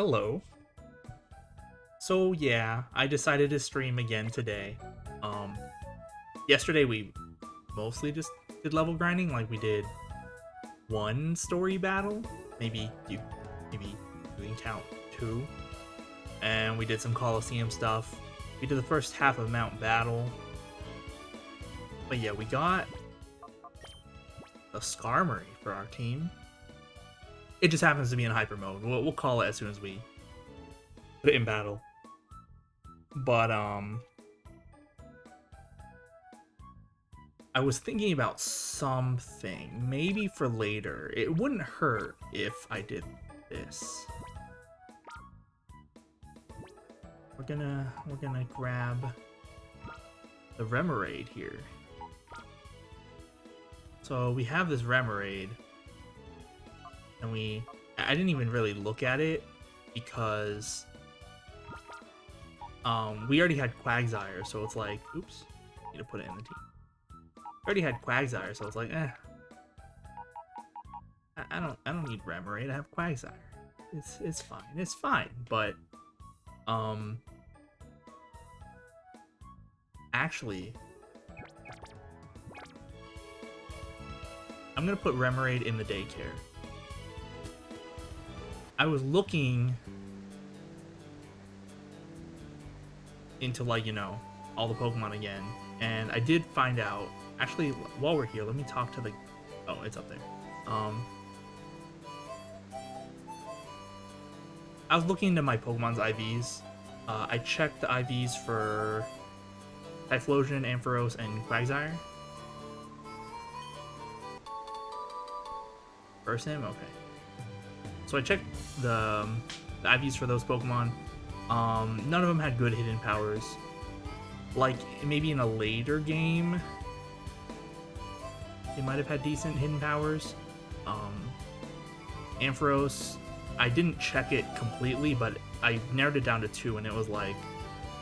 Hello. So yeah, I decided to stream again today. Um, Yesterday we mostly just did level grinding, like we did one story battle, maybe you can count two, and we did some Colosseum stuff. We did the first half of Mount Battle, but yeah, we got a Skarmory for our team. It just happens to be in hyper mode. We'll call it as soon as we put it in battle. But I was thinking about something, maybe for later. It wouldn't hurt if I did this. We're gonna grab the Remoraid here. So we have this Remoraid, and I didn't even really look at it because we already had Quagsire, so it's like, oops, need to put it in the team. Already had Quagsire, so it's like, I don't need Remoraid. I have Quagsire. It's fine. It's fine. But actually, I'm gonna put Remoraid in the daycare. I was looking into, like, all the Pokemon again, and I did find out. Actually, while we're here, let me talk to the... Oh, it's up there. I was looking into my Pokemon's IVs. I checked the IVs for Typhlosion, Ampharos, and Quagsire. Ursim? Okay. So I checked the IVs for those Pokemon. None of them had good hidden powers. Like, maybe in a later game, they might have had decent hidden powers. Ampharos, I didn't check it completely, but I narrowed it down to two, and it was like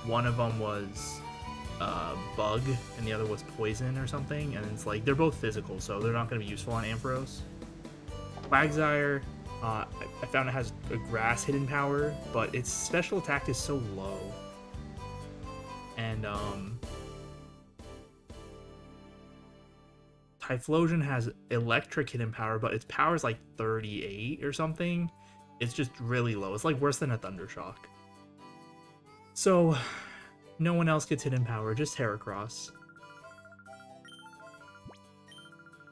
one of them was bug and the other was poison or something, and it's like they're both physical, so they're not going to be useful on Ampharos. Quagsire, I found it has a grass hidden power, but its special attack is so low. And Typhlosion has electric hidden power, but its power is like 38 or something. It's just really low. It's like worse than a Thundershock. So no one else gets hidden power, just Heracross.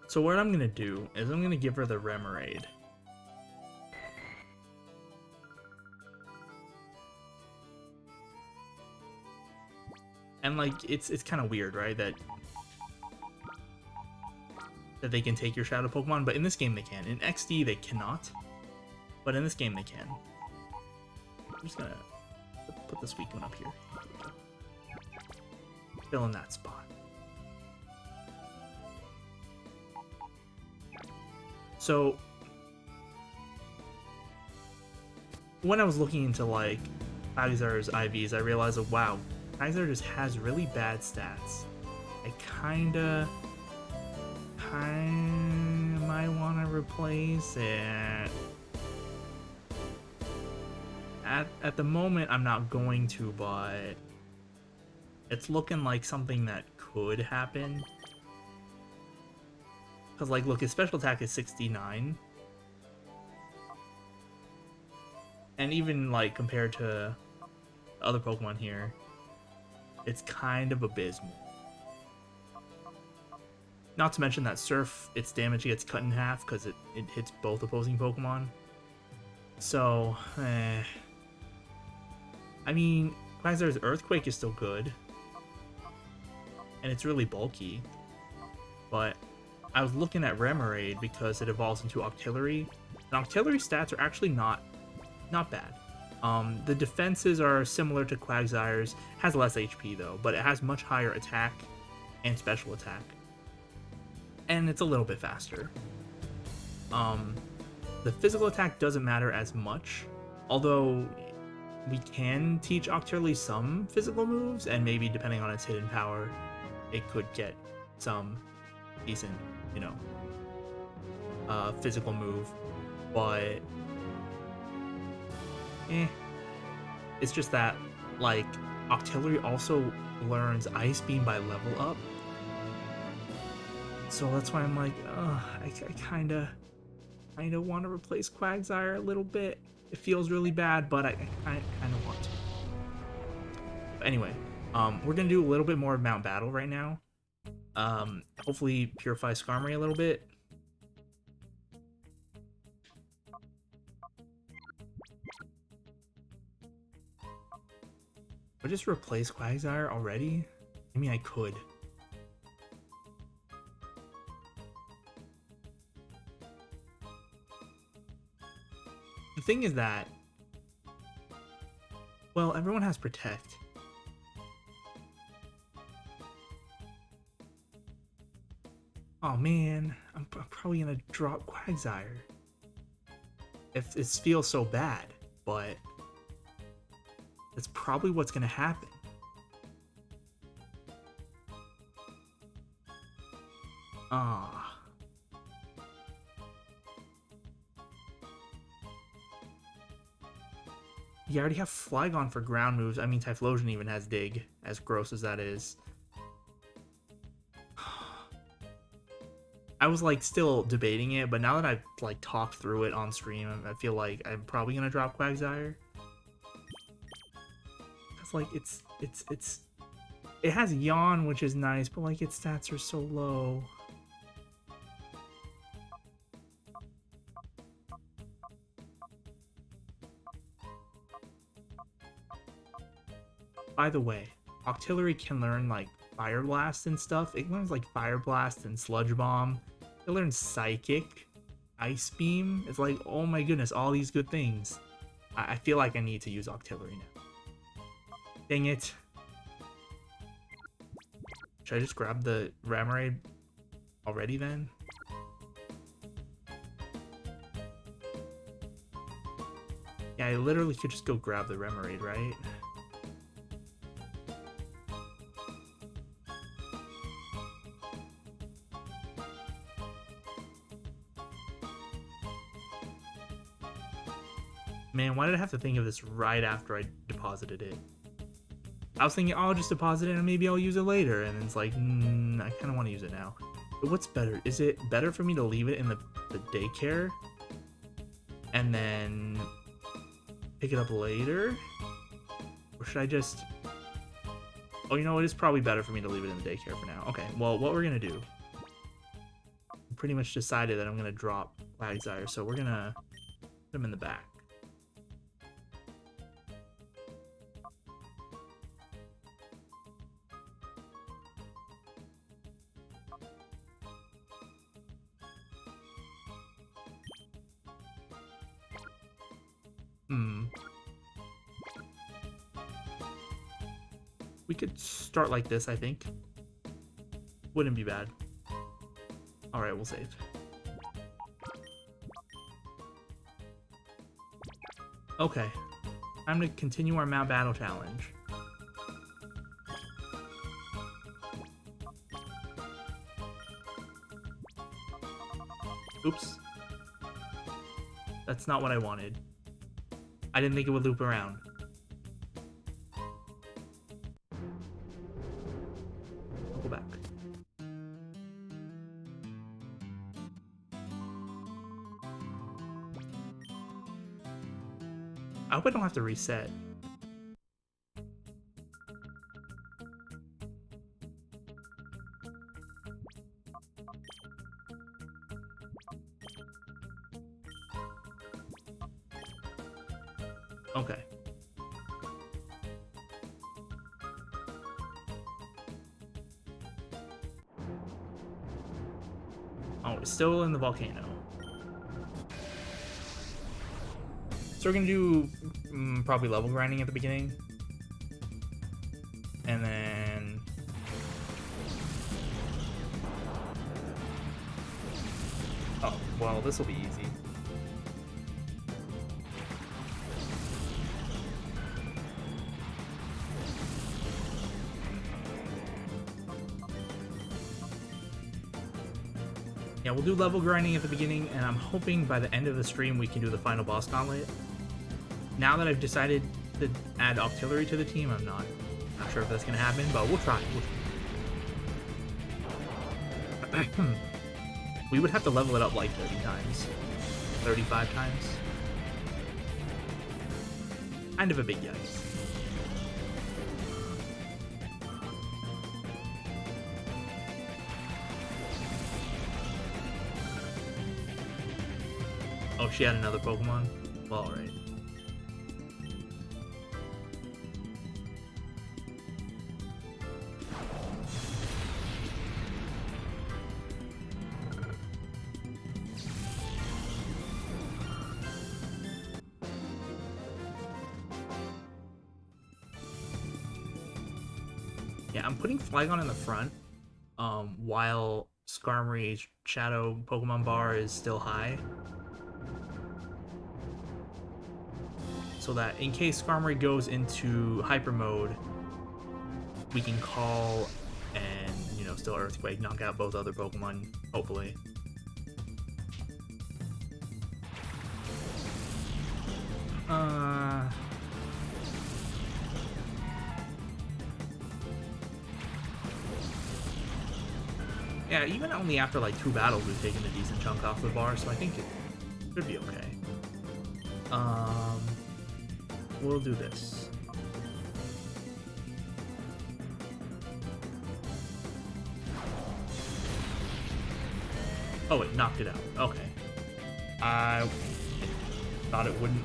So what I'm gonna do is I'm gonna give her the Remoraid. And like it's kind of weird, right? That they can take your Shadow Pokemon, but in this game they can. In XD they cannot, but in this game they can. I'm just gonna put this weak one up here. Fill in that spot. So when I was looking into like Quagsire's IVs, I realized that wow, Quagsire just has really bad stats. I kinda might want to replace it. At the moment, I'm not going to, but it's looking like something that could happen. Because, like, look, his special attack is 69. And even, like, compared to other Pokemon here, it's kind of abysmal. Not to mention that Surf, its damage gets cut in half because it hits both opposing Pokemon. So, I mean, Quagsire's Earthquake is still good. And it's really bulky. But I was looking at Remoraid because it evolves into Octillery. And Octillery stats are actually not bad. The defenses are similar to Quagsire's. Has less HP though, but it has much higher attack and special attack. And it's a little bit faster. The physical attack doesn't matter as much, although we can teach Octillery some physical moves, and maybe depending on its hidden power, it could get some decent, physical move. But eh. It's just that, like, Octillery also learns Ice Beam by level up. So that's why I'm like, I kinda want to replace Quagsire a little bit. It feels really bad, but I kind of want to. But anyway, we're gonna do a little bit more of Mount Battle right now. Hopefully purify Skarmory a little bit. But just replace Quagsire already? I mean, I could. The thing is that, well, everyone has Protect. Oh man, I'm probably gonna drop Quagsire. If it feels so bad, but that's probably what's gonna happen. Ah. You already have Flygon for ground moves. I mean, Typhlosion even has Dig, as gross as that is. I was like still debating it, but now that I've like talked through it on stream, I feel like I'm probably gonna drop Quagsire. Cause like it has Yawn, which is nice, but like its stats are so low. By the way, Octillery can learn like Fire Blast and stuff. It learns like Fire Blast and Sludge Bomb. It learns Psychic, Ice Beam. It's like, oh my goodness, all these good things. I feel like I need to use Octillery now. Dang it. Should I just grab the Remoraid already then? Yeah, I literally could just go grab the Remoraid, right? Man, why did I have to think of this right after I deposited it? I was thinking, oh, I'll just deposit it and maybe I'll use it later. And it's like, I kind of want to use it now. But what's better? Is it better for me to leave it in the daycare and then pick it up later? Or should I just... Oh, you know, it is probably better for me to leave it in the daycare for now. Okay, well, what we're going to do... I pretty much decided that I'm going to drop Quagsire, so we're going to put him in the back. We could start like this, I think. Wouldn't be bad. Alright, we'll save. Okay. Time to continue our Mount Battle challenge. Oops. That's not what I wanted. I didn't think it would loop around. I'll go back. I hope I don't have to reset. Okay. Oh, it's still in the volcano. So we're gonna do probably level grinding at the beginning. And then... Oh, well, this will be easy. Yeah, we'll do level grinding at the beginning, and I'm hoping by the end of the stream we can do the final boss gauntlet. now that I've decided to add artillery to the team, I'm not sure if that's gonna happen, but we'll try. We would have to level it up like 30 times, 35 times. Kind of a big yikes. Oh, she had another Pokemon? Well, alright. Yeah, I'm putting Flygon in the front, while Skarmory's Shadow Pokemon bar is still high. So that in case Skarmory goes into Hyper Mode, we can call and, you know, still Earthquake, knock out both other Pokemon, hopefully. Yeah, even only after like 2 battles, we've taken a decent chunk off the bar, so I think it should be okay. We'll do this. Oh, it knocked it out. Okay. I thought it wouldn't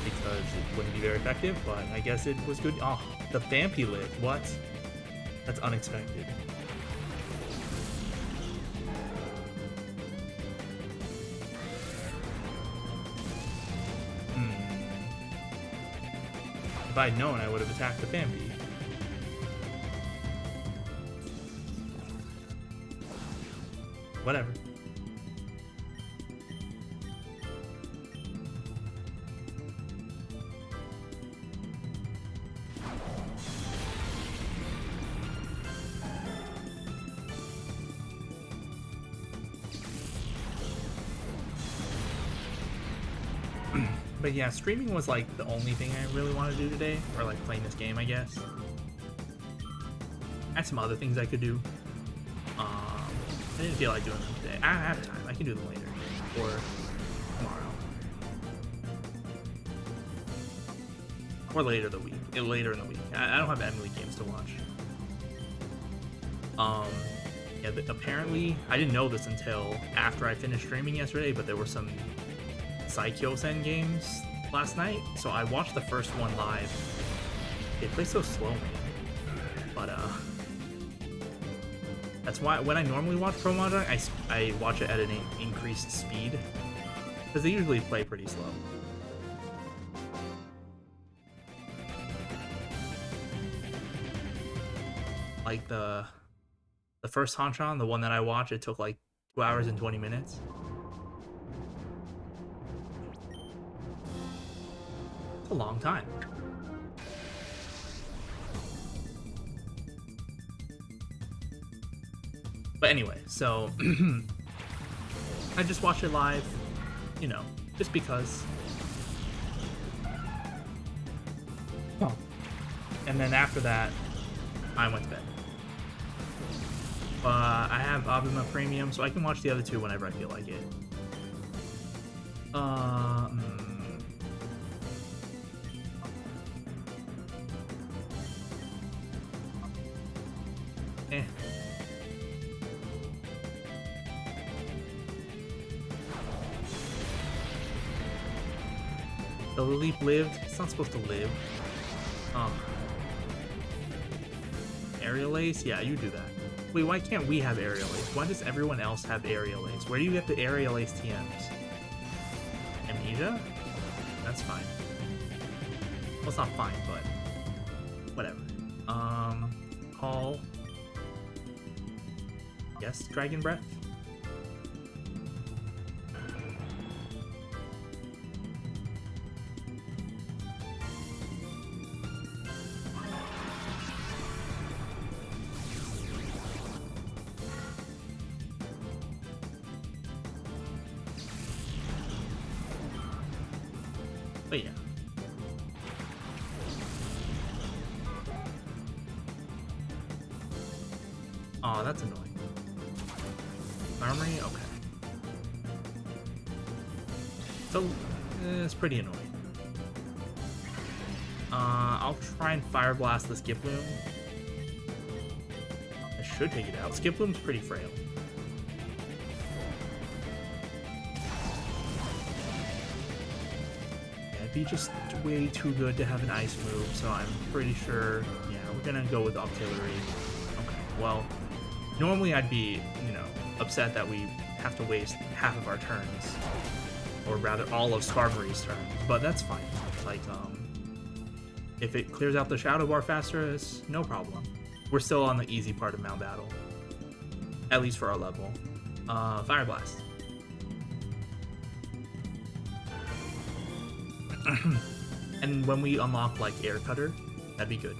because it wouldn't be very effective, but I guess it was good. Oh, the Vampy lived. What? That's unexpected. If I'd known, I would have attacked the Vampy. Whatever. But yeah, streaming was like the only thing I really want to do today, or like playing this game, I guess. I had some other things I could do. I didn't feel like doing them today. I have time. I can do them later or tomorrow or later in the week. I don't have Emily games to watch. Yeah, but apparently I didn't know this until after I finished streaming yesterday, but there were some Psycho-Sen games last night, so I watched the first one live. They play so slow, man. But that's why when I normally watch Pro Mahjong, I watch it at an increased speed because they usually play pretty slow. Like the first Hanchan, the one that I watched, it took like 2 hours and 20 minutes. A long time. But anyway, so I just watched it live, you know, just because. Oh. And then after that, I went to bed. I have Abima Premium, so I can watch the other two whenever I feel like it. The Leap lived. It's not supposed to live. Aerial Ace? Yeah, you do that. Wait, why can't we have Aerial Ace? Why does everyone else have Aerial Ace? Where do you get the Aerial Ace TMs? Amnesia? That's fine. Well, it's not fine, but whatever. Call. Yes, Dragon Breath. But yeah. Oh, that's annoying. Armory? Okay. So, it's pretty annoying. I'll try and Fire Blast the Skiploom. I should take it out. Skiploom's pretty frail. Yeah, it'd be just way too good to have an ice move, so I'm pretty sure, yeah, we're gonna go with Octillery. Okay, well, normally I'd be, you know, upset that we have to waste half of our turns, or rather all of Skarmory's turns, but that's fine. Like, if it clears out the Shadow Bar faster, it's no problem. We're still on the easy part of Mount Battle, at least for our level. Fire Blast. And when we unlock, like, Air Cutter, that'd be good.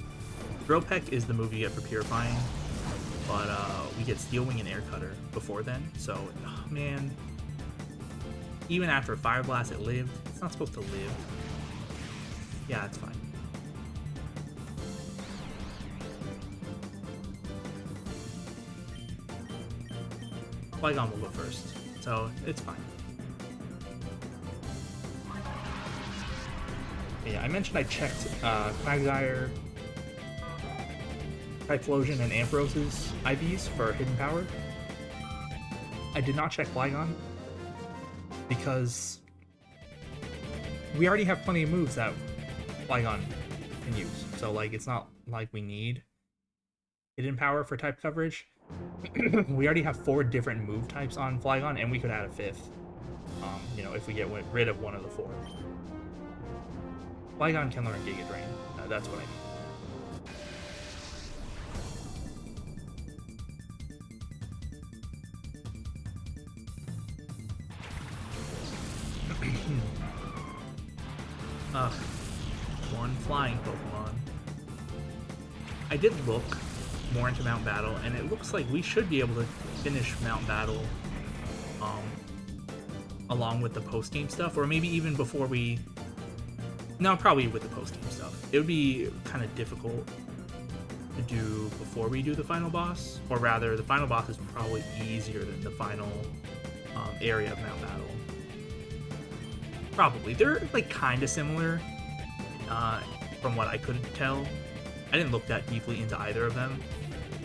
Drill Peck is the move you get for Purifying, but we get Steel Wing and Air Cutter before then, so, oh, man. Even after Fire Blast, it lived. It's not supposed to live. Yeah, it's fine. Flygon will go first, so it's fine. Yeah, I mentioned I checked Quagsire, Typhlosion, and Ambros's IVs for Hidden Power. I did not check Flygon because we already have plenty of moves that Flygon can use. So, like, it's not like we need Hidden Power for type coverage. We already have 4 different move types on Flygon, and we could add a 5th, you know, if we get rid of one of the 4. Flygon can learn Giga Drain. That's what I mean. One flying Pokemon. I did look more into Mount Battle, and it looks like we should be able to finish Mount Battle along with the post-game stuff, or maybe even before we... No, probably with the post-game stuff. It would be kind of difficult to do before we do the final boss, or rather, the final boss is probably easier than the final area of Mount Battle. Probably. They're, like, kind of similar, from what I could tell. I didn't look that deeply into either of them,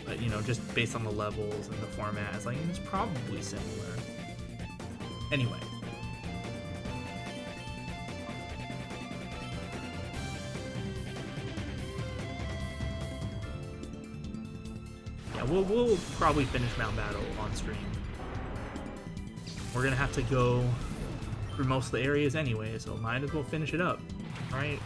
but, you know, just based on the levels and the format, it's like, it's probably similar. Anyway. Yeah, we'll probably finish Mount Battle on stream. We're gonna have to go through most of the areas anyway, so might as well finish it up, right?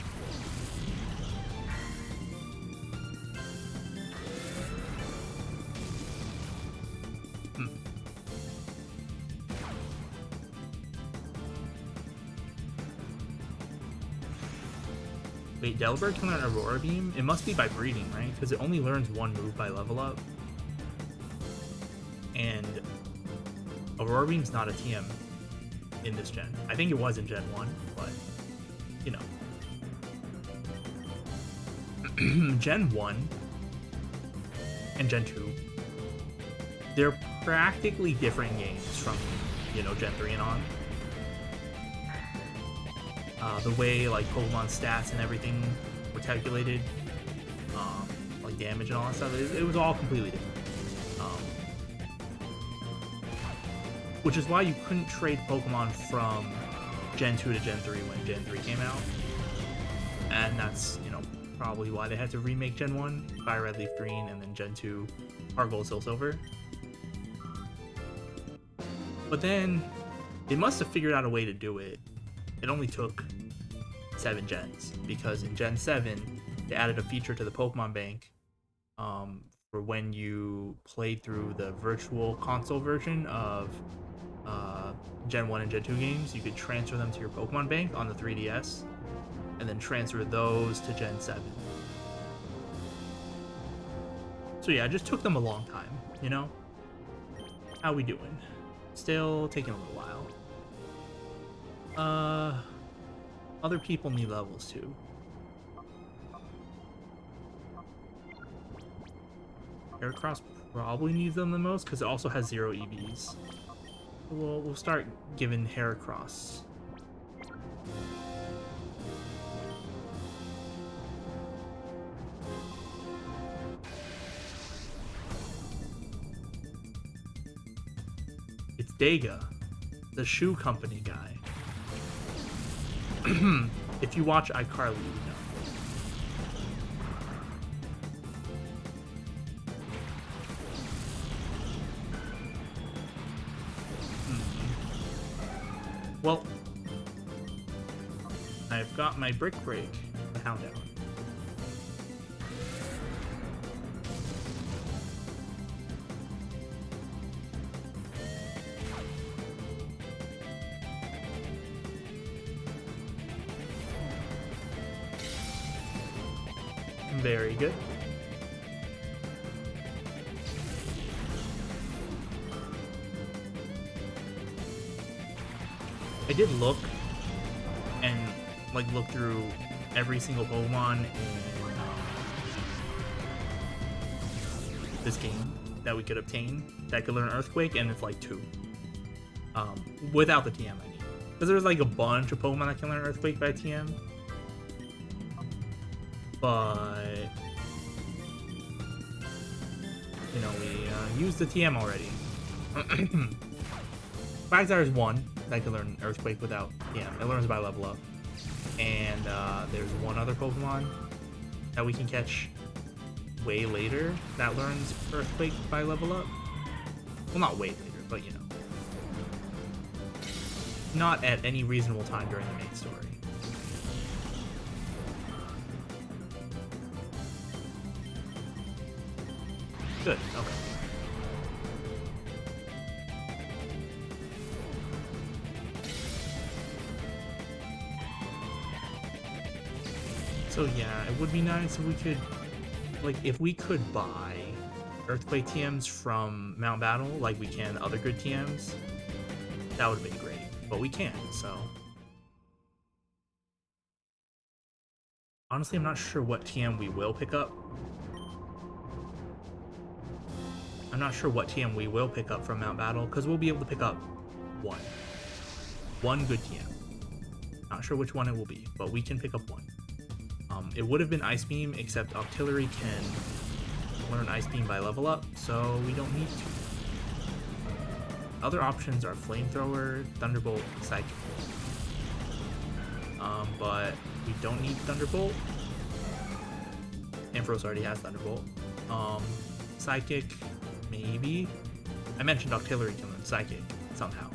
Wait, Delibird can learn Aurora Beam? It must be by breeding, right? Because it only learns 1 move by level up. And Aurora Beam's not a TM in this gen. I think it was in Gen 1, but, you know. Gen 1 and Gen 2, they're practically different games from, you know, Gen 3 and on. The way, like, Pokemon stats and everything were calculated, like damage and all that stuff, it was all completely different. Which is why you couldn't trade Pokemon from Gen 2 to Gen 3 when Gen 3 came out. And that's, you know, probably why they had to remake Gen 1, Fire Red, Leaf Green, and then Gen 2, Heart Gold, Soul Silver. But then, they must have figured out a way to do it. It only took 7 gens, because in Gen 7, they added a feature to the Pokemon Bank for when you played through the virtual console version of Gen 1 and Gen 2 games. You could transfer them to your Pokemon Bank on the 3DS, and then transfer those to Gen 7. So yeah, it just took them a long time, you know? How we doing? Still taking a little while. Other people need levels too. Heracross probably needs them the most because it also has 0 EVs. We'll start giving Heracross. It's Dega, the shoe company guy. If you watch iCarly, you know. Well, I've got my Brick Break, the Houndour. Very good. I did look and look through every single Pokemon in this game that we could obtain that could learn Earthquake, and it's like 2. Without the TM, I mean. Because there's like a bunch of Pokemon that can learn Earthquake by TM. But you know, we used the TM already. Quagsire is 1 that can learn Earthquake without TM. It learns by level up. And there's one other Pokemon that we can catch way later that learns Earthquake by level up. Well, not way later, but you know. Not at any reasonable time during the main story. Good, okay. So yeah, it would be nice if we could, if we could buy Earthquake TMs from Mount Battle like we can other good TMs, that would have been great. But we can't, so. Honestly, I'm not sure what TM we will pick up. I'm not sure what TM we will pick up from Mount Battle, because we'll be able to pick up one. One good TM. Not sure which one it will be, but we can pick up one. It would have been Ice Beam, except Octillery can learn Ice Beam by level up, so we don't need to. Other options are Flamethrower, Thunderbolt, Psychic. But we don't need Thunderbolt. Ampharos already has Thunderbolt. Psychic, maybe. I mentioned Octillery can learn Psychic somehow.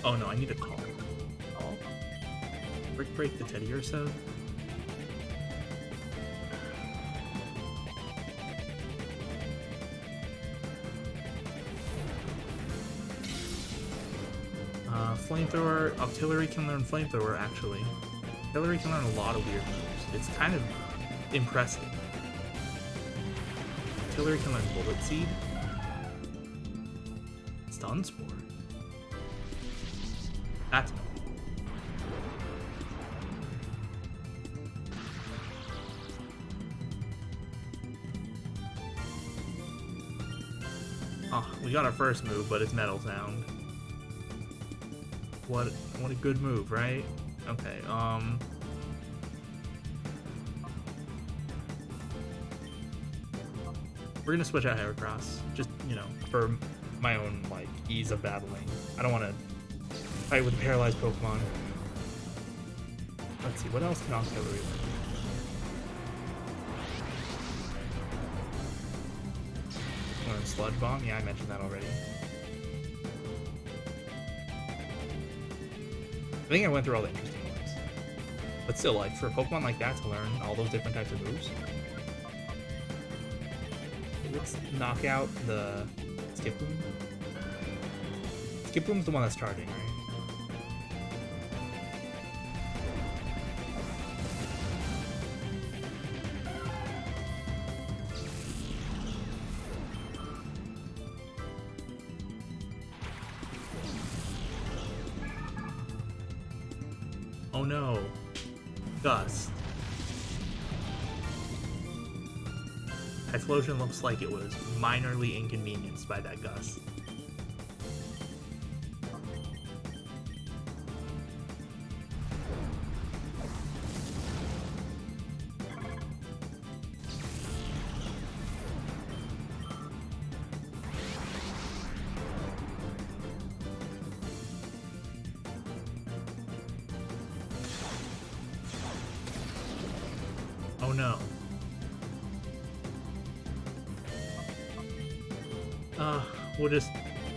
Oh no, I need a call. Call? Brick Break the Teddiursa. Flamethrower. Octillery can learn Flamethrower, actually. Octillery can learn a lot of weird moves. It's kind of impressive. Octillery can learn Bullet Seed. Stun Spore. That's annoying. Oh, we got our first move, but it's Metal Sound. What a good move, right? Okay, we're gonna switch out Heracross, just, you know, for my own, ease of battling. I don't want to fight with a paralyzed Pokemon. Let's see, what else can Octillery learn? Learn Sludge Bomb? Yeah, I mentioned that already. I think I went through all the interesting ones. But still, for a Pokemon like that to learn all those different types of moves. Let's knock out the Skiploom. Skiploom's the one that's charging, right? Oh no. Gust. Typhlosion looks like it was minorly inconvenienced by that gust. Oh no. We'll just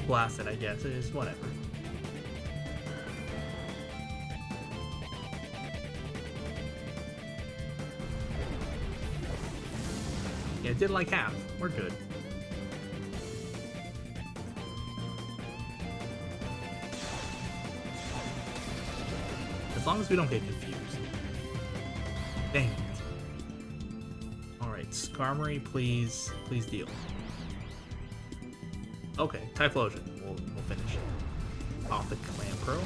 blast it, I guess. It is whatever. Yeah, it did like half. We're good. As long as we don't get confused. Dang it. Alright, Skarmory, please deal. Okay, Typhlosion. We'll finish it off the Clamperl.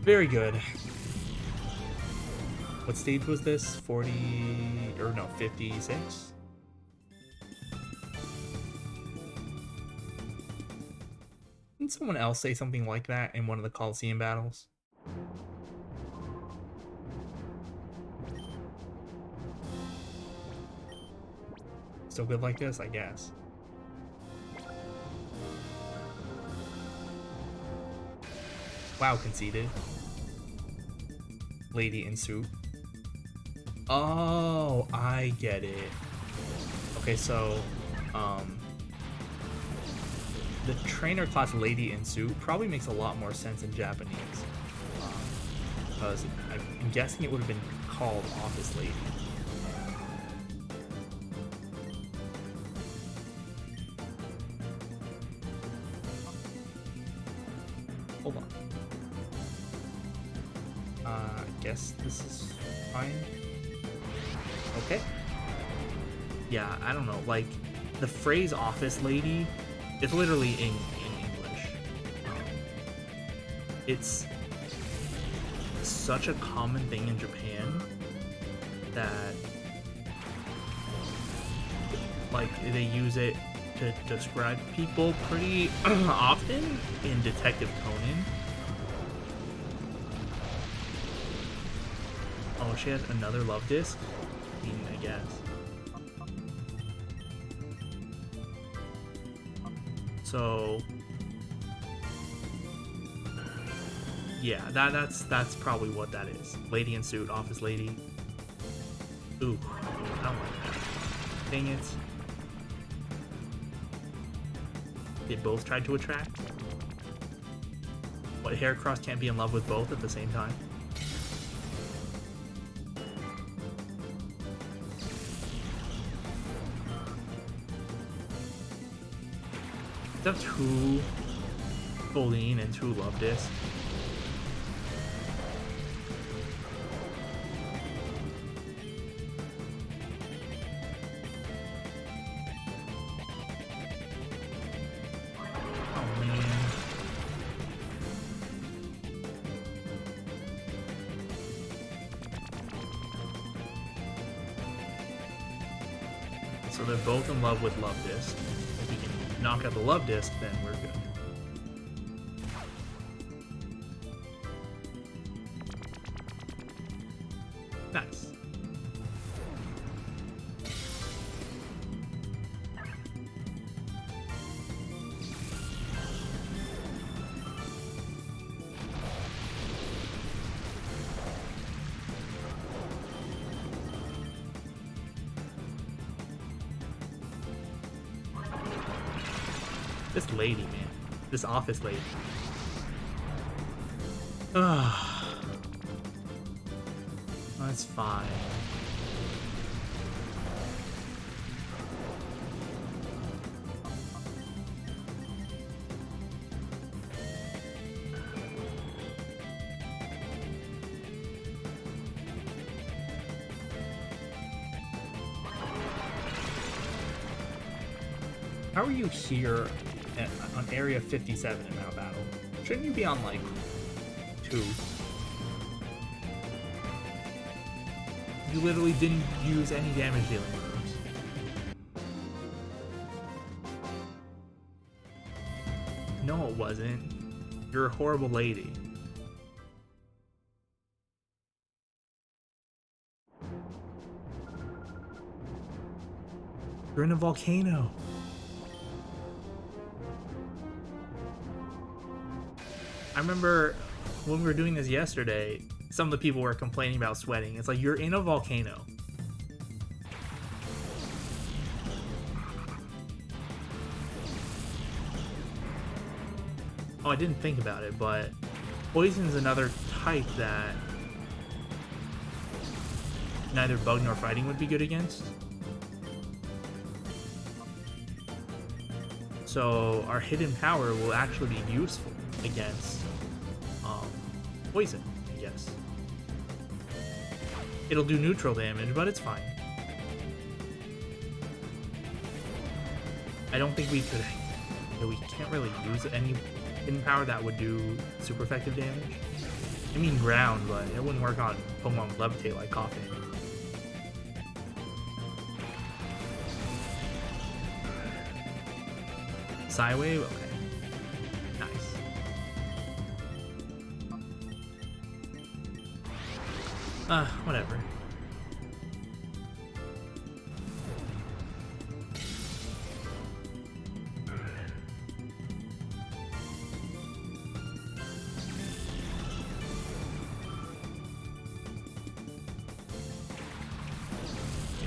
Very good. What stage was this? 40 or no, 56? Didn't someone else say something like that in one of the Colosseum battles? Still good like this, I guess. Wow, conceded. Lady in suit. Oh, I get it. Okay, so, the trainer class Lady in suit probably makes a lot more sense in Japanese. Because I'm guessing it would have been called Office Lady. Hold on. I guess this is fine. Okay. Yeah, I don't know. Like, the phrase office lady is literally in English. It's such a common thing in Japan that, like, they use it to describe people pretty often in Detective Conan. Oh, she has another love disc? I mean, I guess. So yeah, that's probably what that is. Lady in suit, office lady. Ooh, I don't like that. Dang it. They both tried to attract? What, Heracross can't be in love with both at the same time? Is that two Bolin and two Love Disc? Oh man. So they're both in love with Love Disc. If we can knock out the Love Disc, then we're good. Nice. This lady, man. This office lady. Ugh. That's fine. How are you here on area 57 in our battle? Shouldn't you be on like 2? You literally didn't use any damage dealing moves. No, it wasn't. You're a horrible lady. You're in a volcano. I remember when we were doing this yesterday, some of the people were complaining about sweating. It's like, you're in a volcano. Oh, I didn't think about it, but poison is another type that neither bug nor fighting would be good against. So our hidden power will actually be useful against poison, I guess. It'll do neutral damage, but it's fine. I don't think we could... We can't really use any hidden power that would do super effective damage. I mean ground, but it wouldn't work on Pokemon with Levitate like Coughing. Psywave? Okay. Nice. Whatever.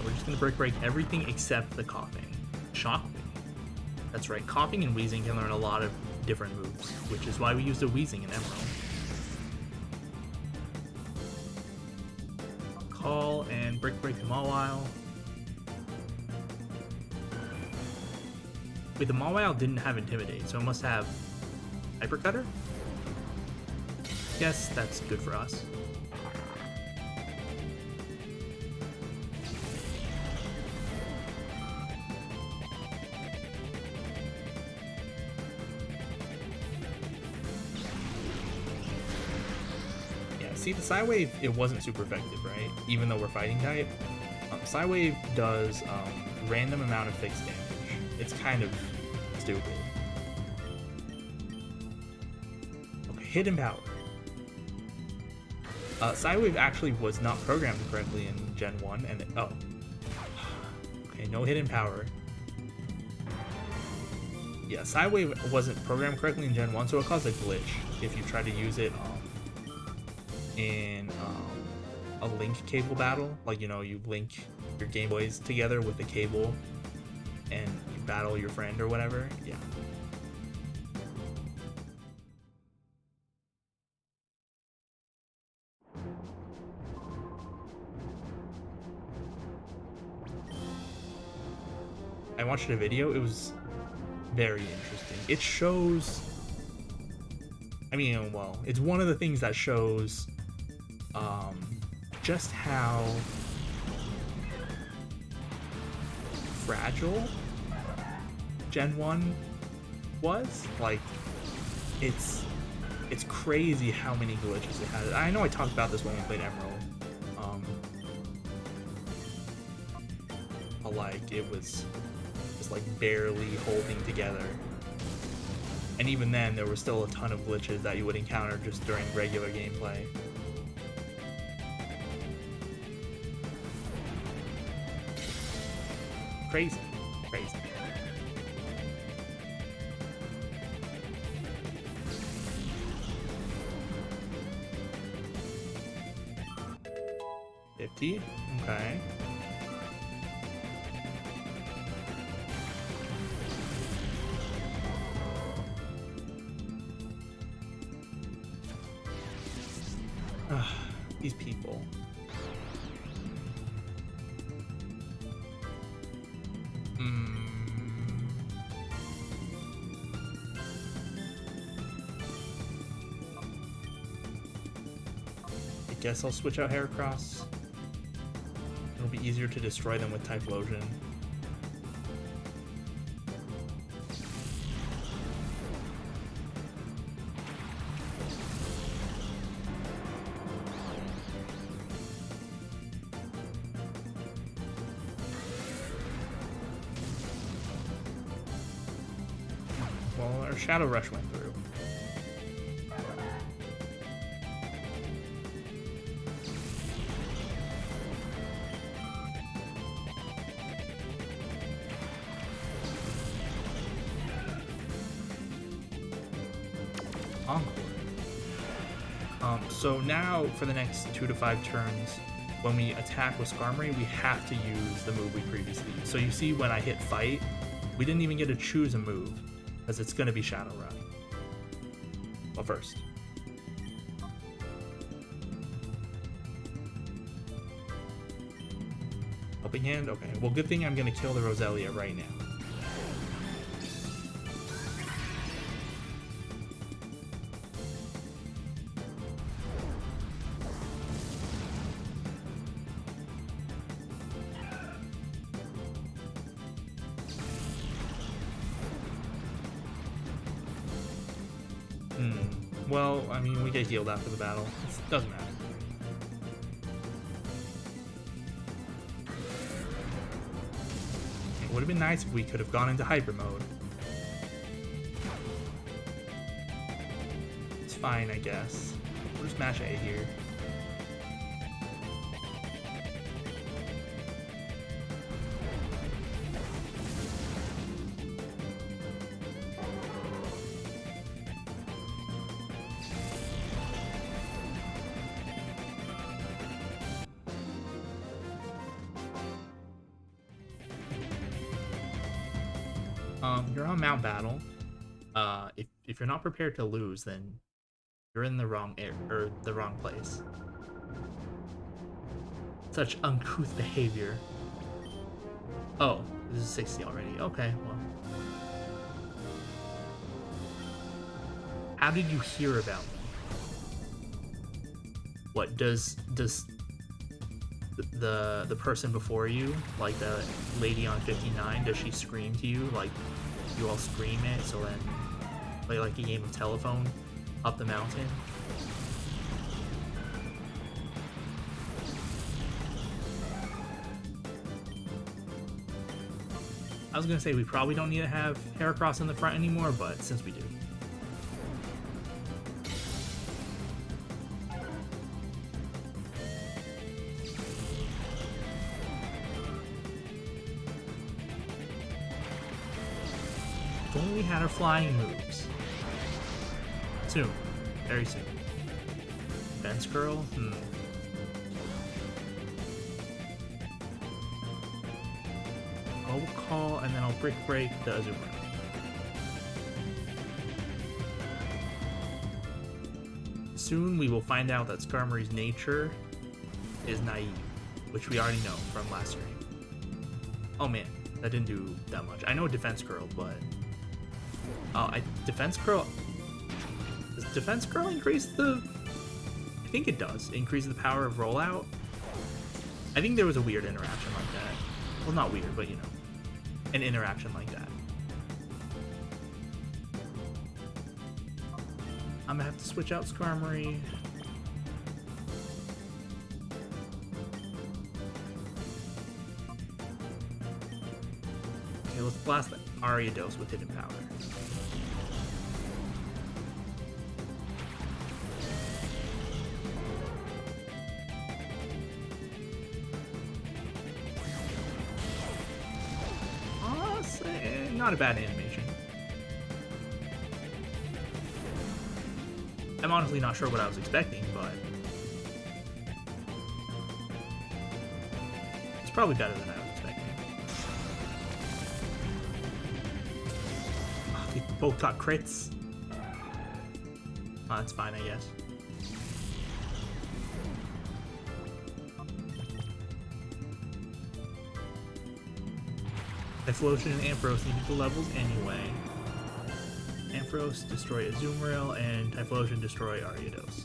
We're just gonna break everything except the Coughing. Shockwave. That's right, Coughing and Wheezing can learn a lot of different moves, which is why we used a Wheezing in Emerald. Call and break the Mawile. Wait, the Mawile didn't have Intimidate, so it must have Hyper Cutter? Yes, that's good for us. See, the Psywave, it wasn't super effective, right? Even though we're fighting type. Psywave does random amount of fixed damage. It's kind of stupid. Okay, hidden power. Psywave actually was not programmed correctly in Gen 1, and oh. Okay, no hidden power. Yeah, Psywave wasn't programmed correctly in Gen 1, so it caused a glitch if you try to use it in a link cable battle. Like, you know, you link your Game Boys together with the cable and you battle your friend or whatever. Yeah. I watched a video. It was very interesting. It shows, I mean, well, it's one of the things that shows just how fragile Gen 1 was. Like, it's crazy how many glitches it had. I know I talked about this when we played Emerald. Like, it was just like barely holding together. And even then, there were still a ton of glitches that you would encounter just during regular gameplay. Crazy. Crazy. $50? Okay. These people. I guess I'll switch out Heracross. It'll be easier to destroy them with Typhlosion. Well, our Our Shadow Rush went through. Encore. So now for the next 2 to 5 turns, when we attack with Skarmory, we have to use the move we previously used. So you see when I hit fight, we didn't even get to choose a move, because it's going to be Shadow Rush. Well, first. Helping Hand? Okay. Well, good thing I'm going to kill the Roselia right now. Well, I mean, we get healed after the battle. It doesn't matter. It would have been nice if we could have gone into hyper mode. It's fine, I guess. We'll just mash A here. You're on Mount Battle. If you're not prepared to lose, then you're in the wrong the wrong place. Such uncouth behavior. Oh, this is 60 already. Okay, well. How did you hear about me? What does the person before you, like the lady on 59, does she scream to you? Like, you all scream it, so then play like a game of telephone up the mountain? I was gonna say we probably don't need to have Heracross in the front anymore, but since we do. If only we had our flying moves. Soon. Very soon. Fence Girl? I'll call and then I'll Brick Break the Azumarill. Soon we will find out that Skarmory's nature is naive, which we already know from last stream. Oh man, that didn't do that much. I know Defense Curl, but... Defense Curl... Does Defense Curl increase the... I think it does. Increase the power of rollout? I think there was a weird interaction like that. Well, not weird, but you know. An interaction like that. I'm gonna have to switch out Skarmory. Okay, let's blast the Ariados with Hidden Power. Not a bad animation. I'm honestly not sure what I was expecting, but it's probably better than I was expecting. Oh, they both got crits. Oh, that's fine, I guess. Typhlosion and Ampharos needed the levels anyway. Ampharos destroy Azumarill and Typhlosion destroy Ariados.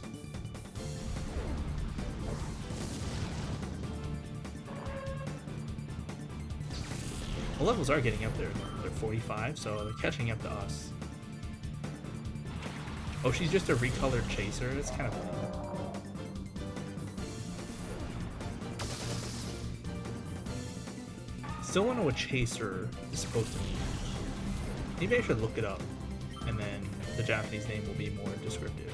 The levels are getting up there. They're 45, so they're catching up to us. Oh, she's just a recolored chaser? That's kind of lame. Still don't know what chaser is supposed to mean. Maybe I should look it up and then the Japanese name will be more descriptive.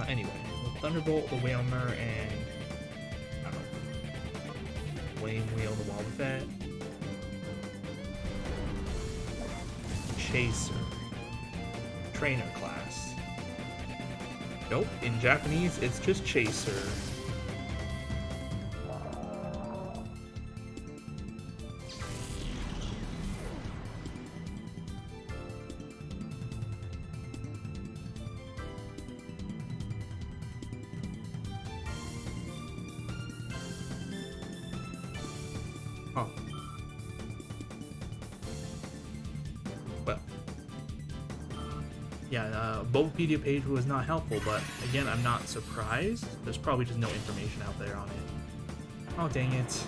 Anyway, the Thunderbolt, the Whalmer, and I don't know, Flame Wheel, the Wobbuffet, Chaser, Trainer class. Nope, in Japanese it's just Chaser. Oh. Well. Yeah, Bulbapedia page was not helpful, but again, I'm not surprised. There's probably just no information out there on it. Oh, dang it.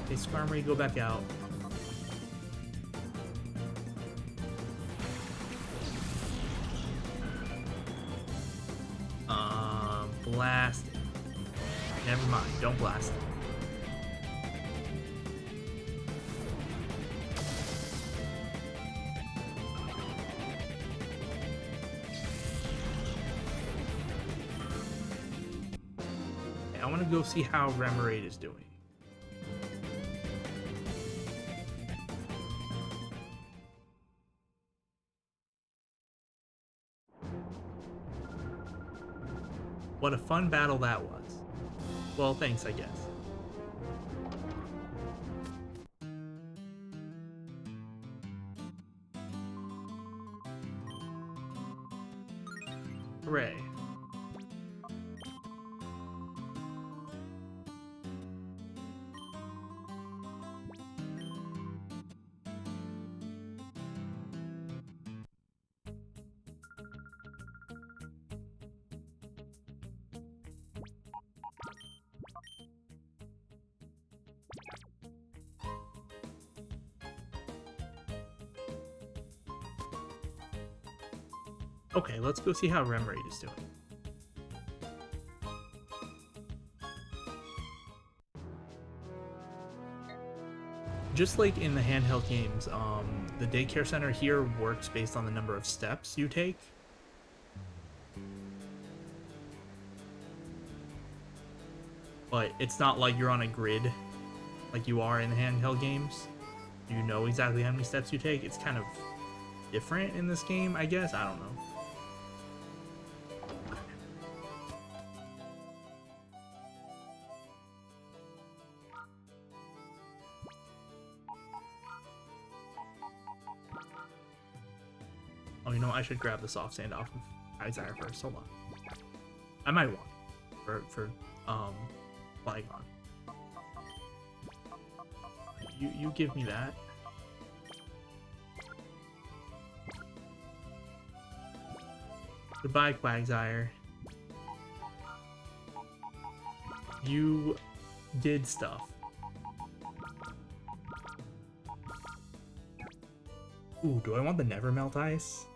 Okay, Skarmory, go back out. Blast it. Never mind, don't blast it. Okay, I want to go see how Remoraid is doing. What a fun battle that was. Well, thanks, I guess. Hooray. Okay, let's go see how Remoraid is doing. Just like in the handheld games, the daycare center here works based on the number of steps you take. But it's not like you're on a grid like you are in the handheld games. You know exactly how many steps you take. It's kind of different in this game, I guess. I don't know. Oh, you know what? I should grab the soft sand off of Isaiah first. Hold on. I might want for Flygon. You give me that. Goodbye, Quagsire. You did stuff. Ooh, do I want the Never Melt Ice?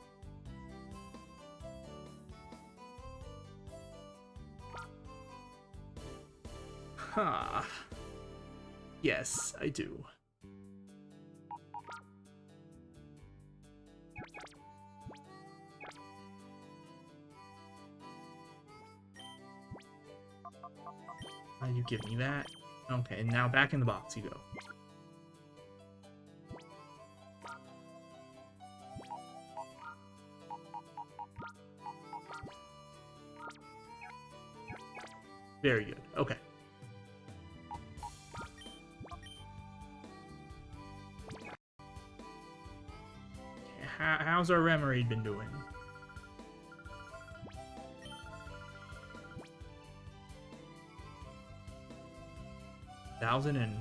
Huh. Yes, I do. You give me that. Okay, and now back in the box you go. Very good. Okay. How's our Remoraid been doing? $1,000 and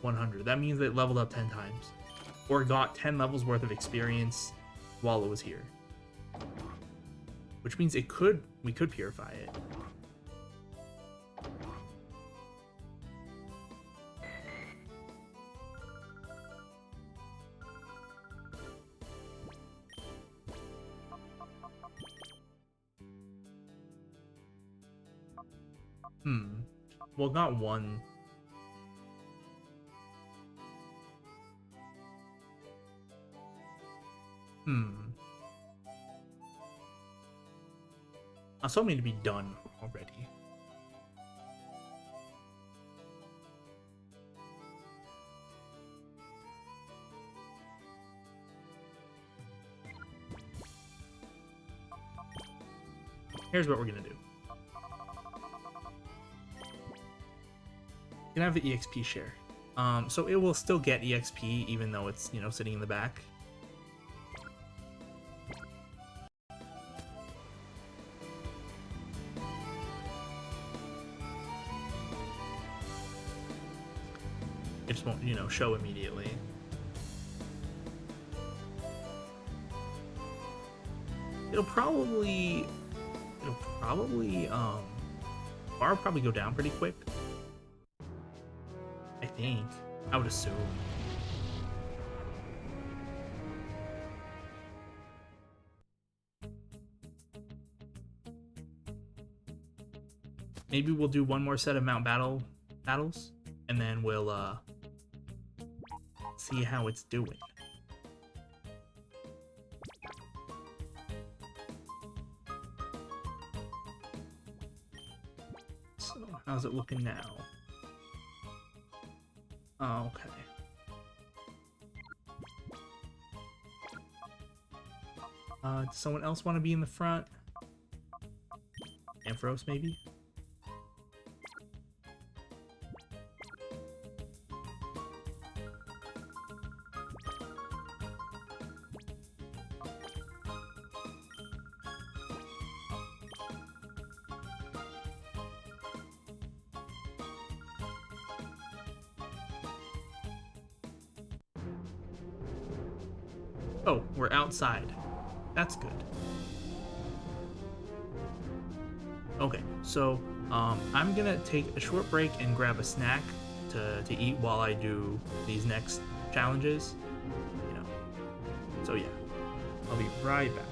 100. That means it leveled up 10 times. Or got 10 levels worth of experience while it was here. Which means we could purify it. Well, got one Hmm. I was hoping to be done already. Here's what we're gonna do. We're gonna have the EXP share. So it will still get EXP even though it's, you know, sitting in the back. It just won't, you know, show immediately. It'll probably bar will probably go down pretty quick. I think. I would assume. Maybe we'll do one more set of battles, and then we'll see how it's doing. So, how's it looking now? Oh, okay. Does someone else want to be in the front? Ampharos, maybe? Oh, we're outside. That's good. Okay, so I'm gonna take a short break and grab a snack to eat while I do these next challenges. You know. So yeah, I'll be right back.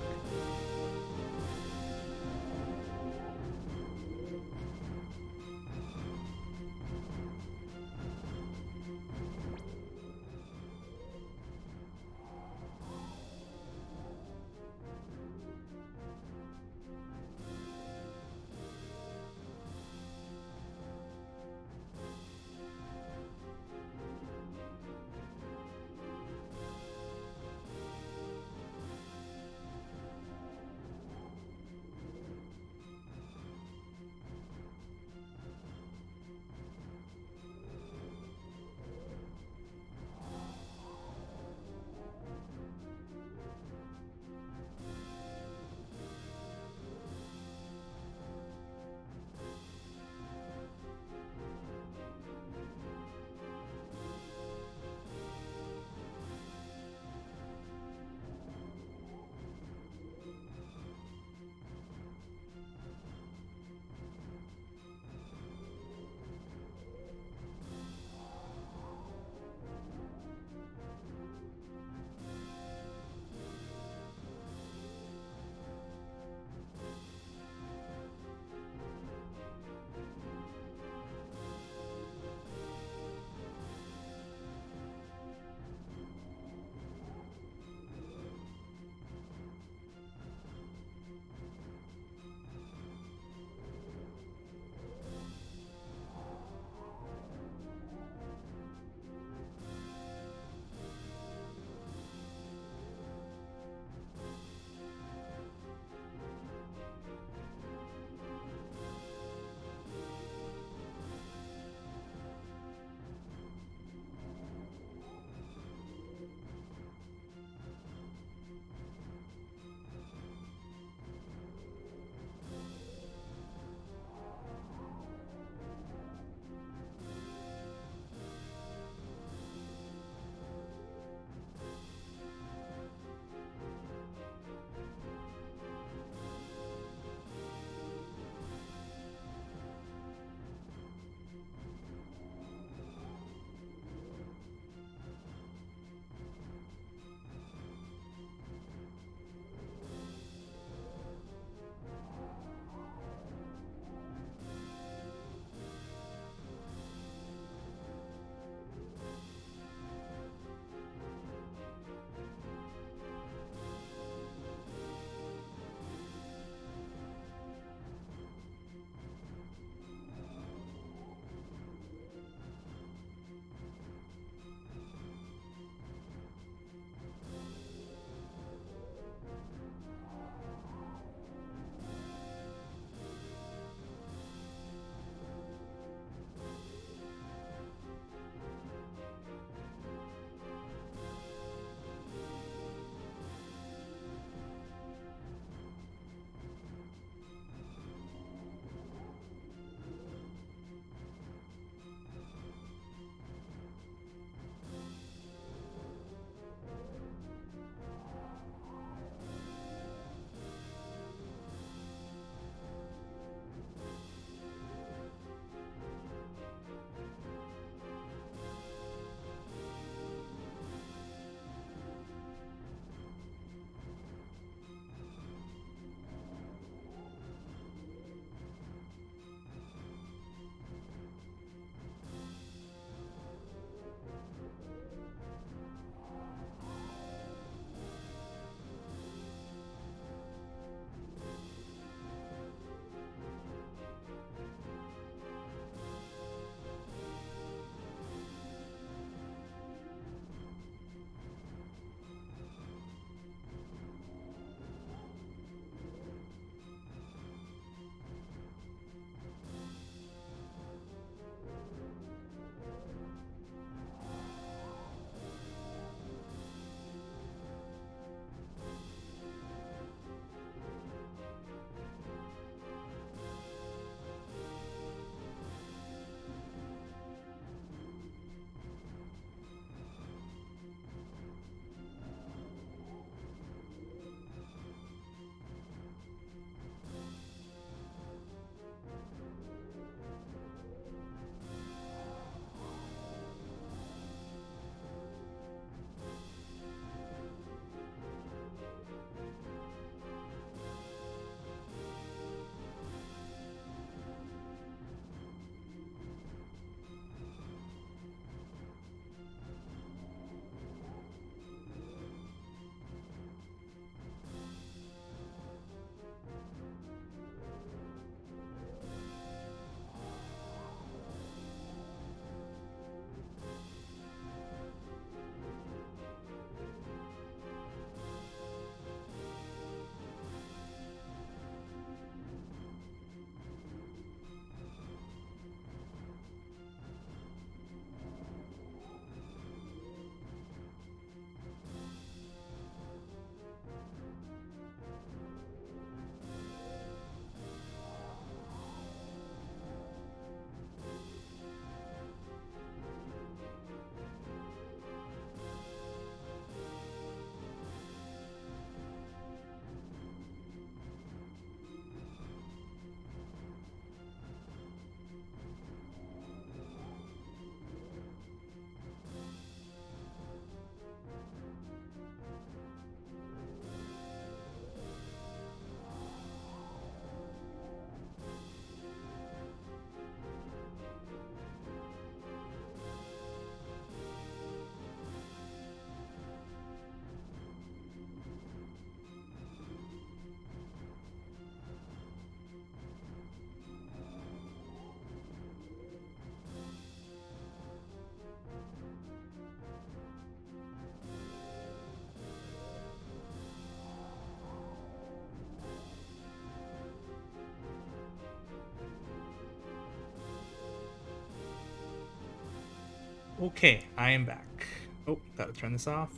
Okay, I am back. Oh, gotta turn this off.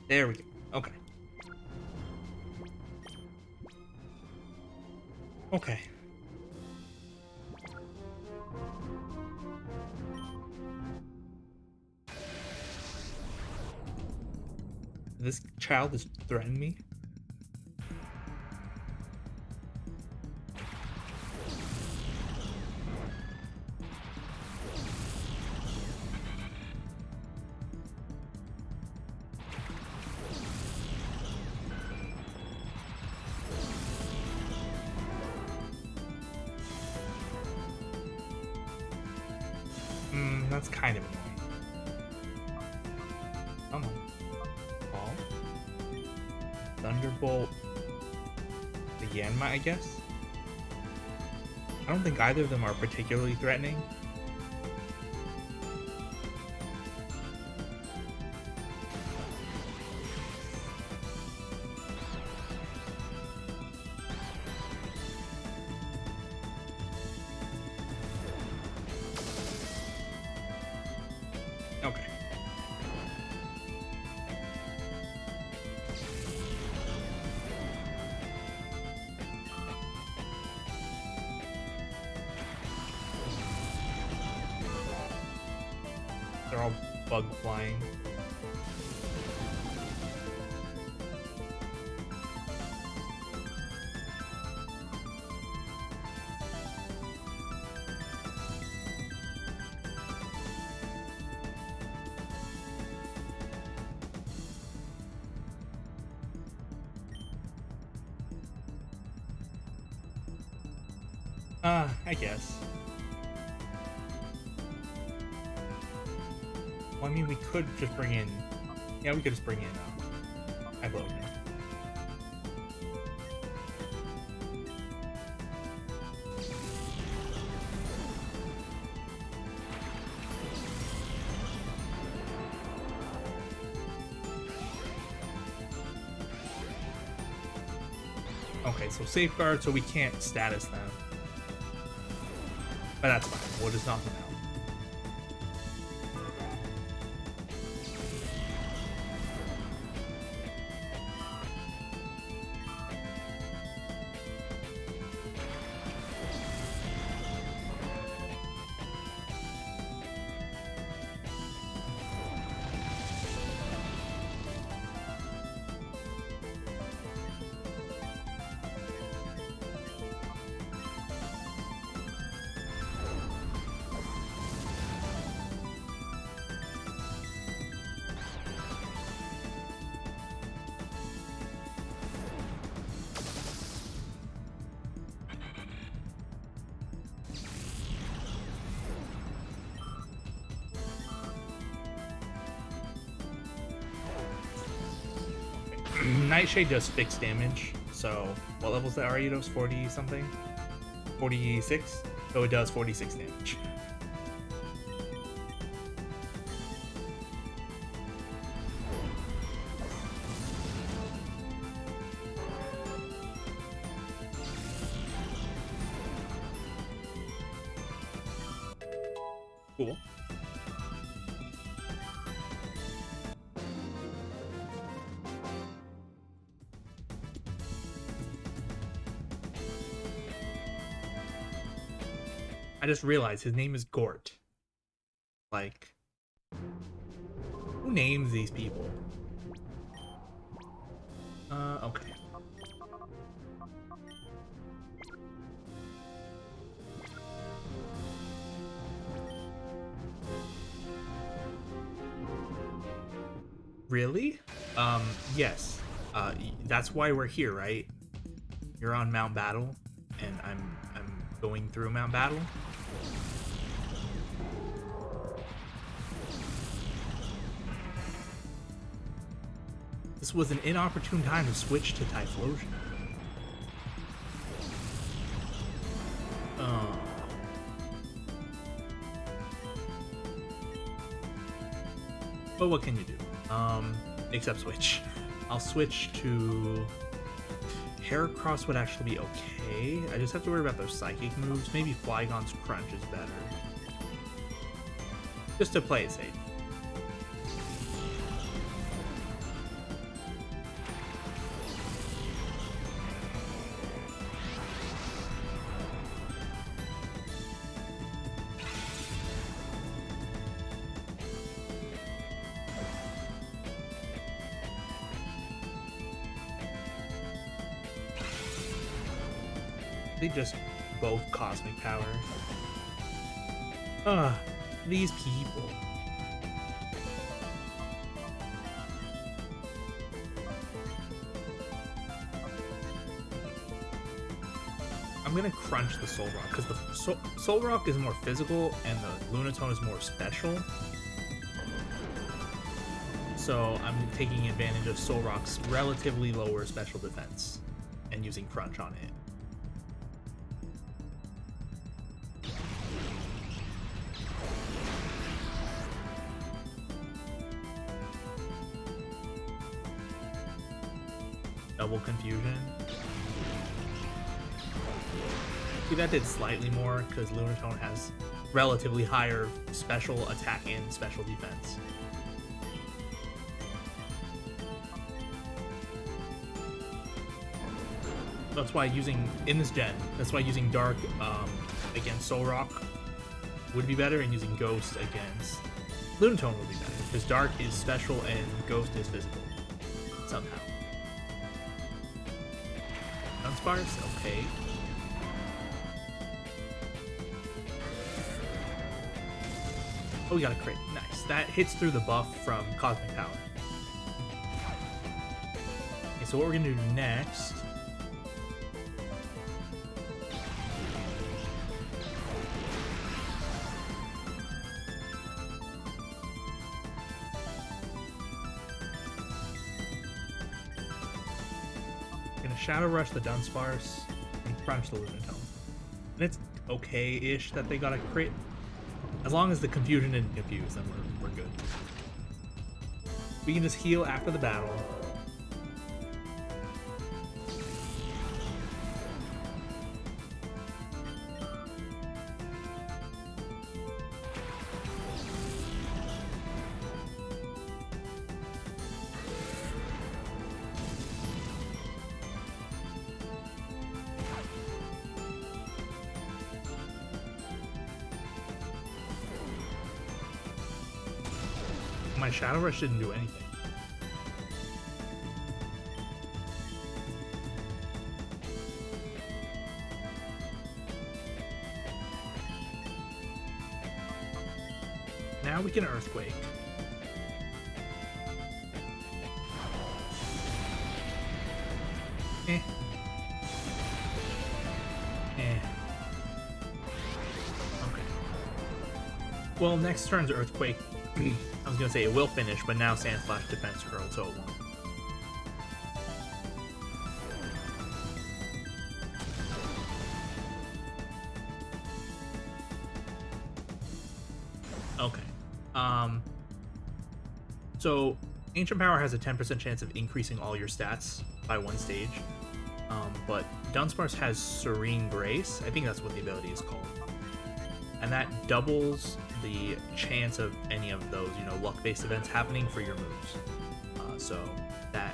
There we go. Okay. Okay. This child is threatening me. That's kind of annoying. Come on. Ball. Thunderbolt. The Yanma, I guess? I don't think either of them are particularly threatening. Okay. They're all bug flying. I guess. Well, I mean, we could just bring in... Yeah, we could just bring in, I blow again. Okay, so safeguard, so we can't status them. But that's fine. We'll just knock them out. Nightshade does fixed damage, so what levels are you? Those 40 something? 46? So it does 46 damage. Cool. I just realized his name is Gort. Like, who names these people? Okay. Really? Yes. That's why we're here, right? You're on Mount Battle, and I'm going through Mount Battle. This was an inopportune time to switch to Typhlosion. But what can you do? Except switch. I'll switch to... Heracross would actually be okay. I just have to worry about those psychic moves. Maybe Flygon's Crunch is better. just to play it safe. They just both cosmic power. These people. I'm gonna crunch the Soul Rock because the Soul Rock is more physical and the Lunatone is more special. So I'm taking advantage of Soul Rock's relatively lower special defense and using crunch on it. Double confusion. See, that did slightly more because Lunatone has relatively higher special attack and special defense. That's why using, in this gen, that's why using Dark against Soul Rock would be better, and using Ghost against Lunatone would be better, because Dark is special and Ghost is physical, somehow. Dunsparce, okay. Oh, we got a crit. Nice. That hits through the buff from Cosmic Power. Okay, so what we're gonna do next... Shadow Rush the Dunsparce and crunch the Lunatone. And it's okay-ish that they got a crit. As long as the confusion didn't confuse, then we're good. We can just heal after the battle. My Shadow Rush didn't do anything. Now we can Earthquake. Okay. Well, next turn's Earthquake. I was gonna say it will finish, but now Sand Slash defense curl, so it won't. Okay. So Ancient Power has a 10% chance of increasing all your stats by one stage. But Dunsparce has Serene Grace. I think that's what the ability is called. And that doubles the chance of any of those, luck-based events happening for your moves. So that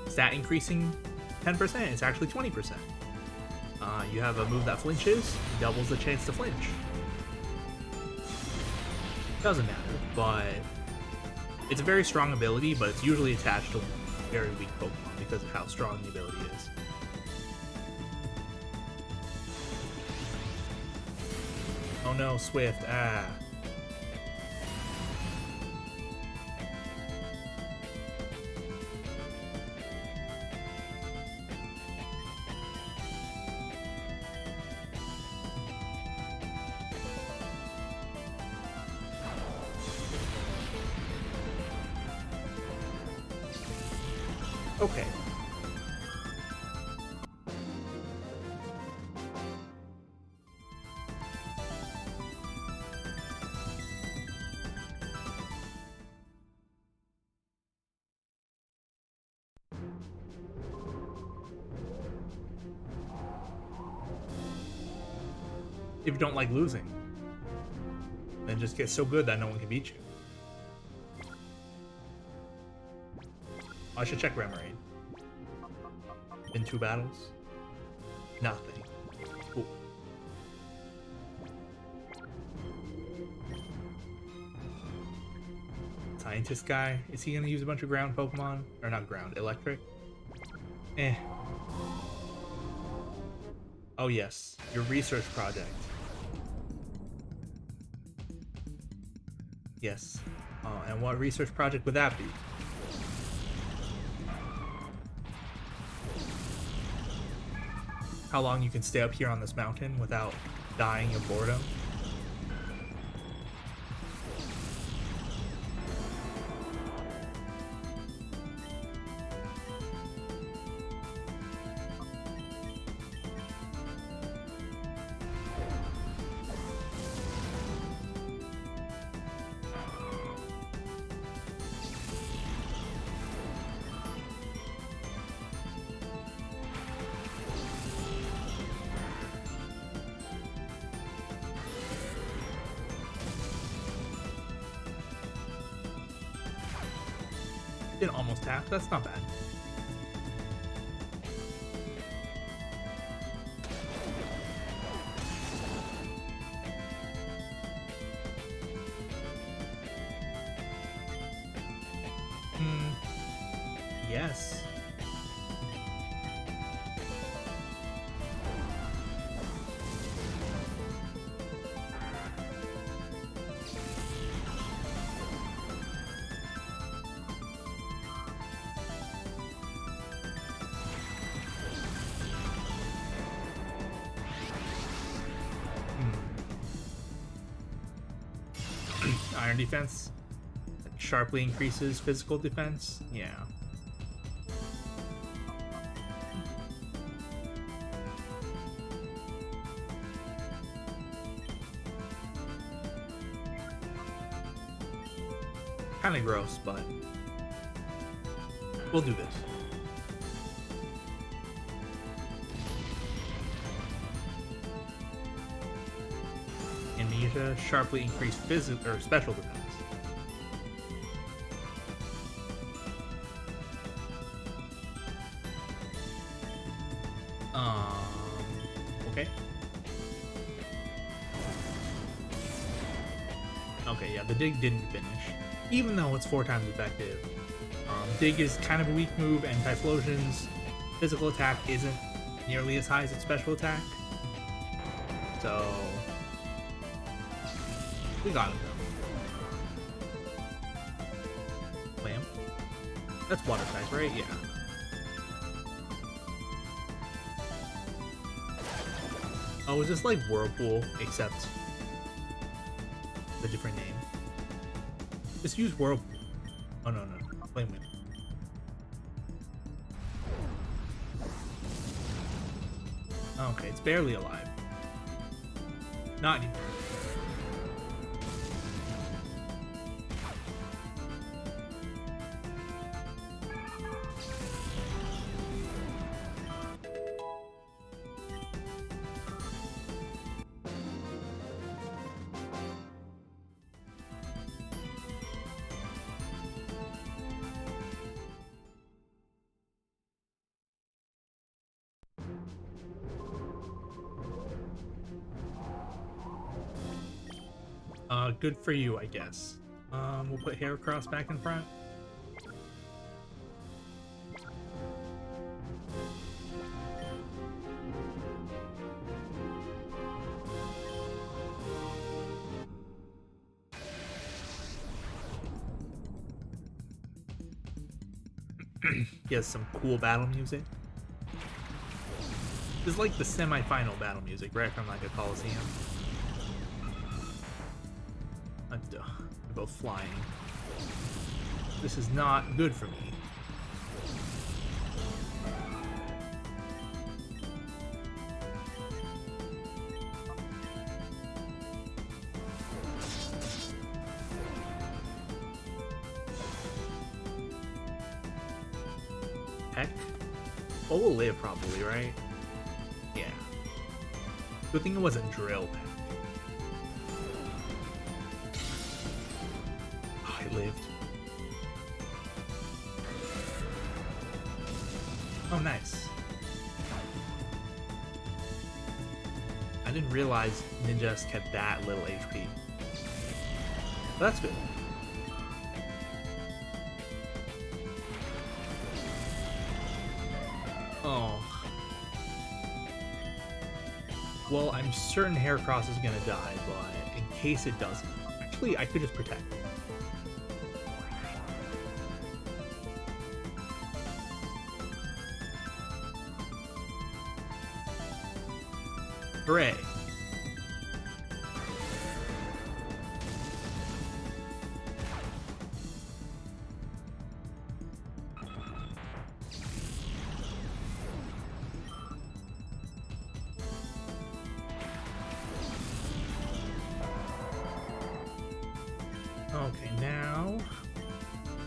stat increasing 10%, it's actually 20%. You have a move that flinches, doubles the chance to flinch. Doesn't matter, but it's a very strong ability, but it's usually attached to very weak Pokemon because of how strong the ability is. Oh no, Swift, Okay. If you don't like losing, then just get so good that no one can beat you. I should check Remoraid. Been 2 battles? Nothing. Cool. Scientist guy, is he gonna use a bunch of ground Pokemon? Or not ground, electric? Eh. Oh yes, your research project. Yes. Oh, and what research project would that be? How long you can stay up here on this mountain without dying of boredom? Did almost half. That's not bad. Yes. Iron defense sharply increases physical defense. Yeah. Kind of gross, but we'll do this. Amnesia sharply increased physical or special defense. Okay. Okay, yeah, the dig didn't finish, even though it's 4 times effective. Dig is kind of a weak move, and Typhlosion's physical attack isn't nearly as high as its special attack. So we got him though. Lamp? That's water type, right? Yeah. Oh, is this like Whirlpool, except a different name? Just use Whirlpool. Oh no, Flame Wind. Okay, it's barely alive. Not anymore. Good for you, I guess. We'll put Heracross back in front. He has some cool battle music. This is like the semi-final battle music, right from like a Colosseum. They're both flying. This is not good for me. Heck? Well, we'll live probably, right? Yeah. Good thing it wasn't Drill Peck. short-lived. Oh, nice. I didn't realize ninjas kept that little HP. But that's good. Oh. Well, I'm certain Heracross is gonna die, but in case it doesn't, actually, I could just protect. Hooray! Okay, now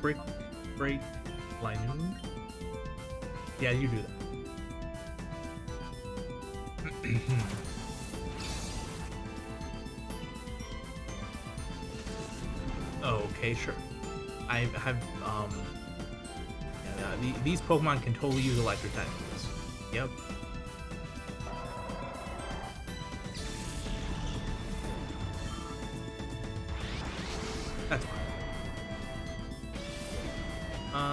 break Linoon. Yeah, you do that. Okay, sure. I have these Pokemon can totally use electric type moves. Yep. That's fine.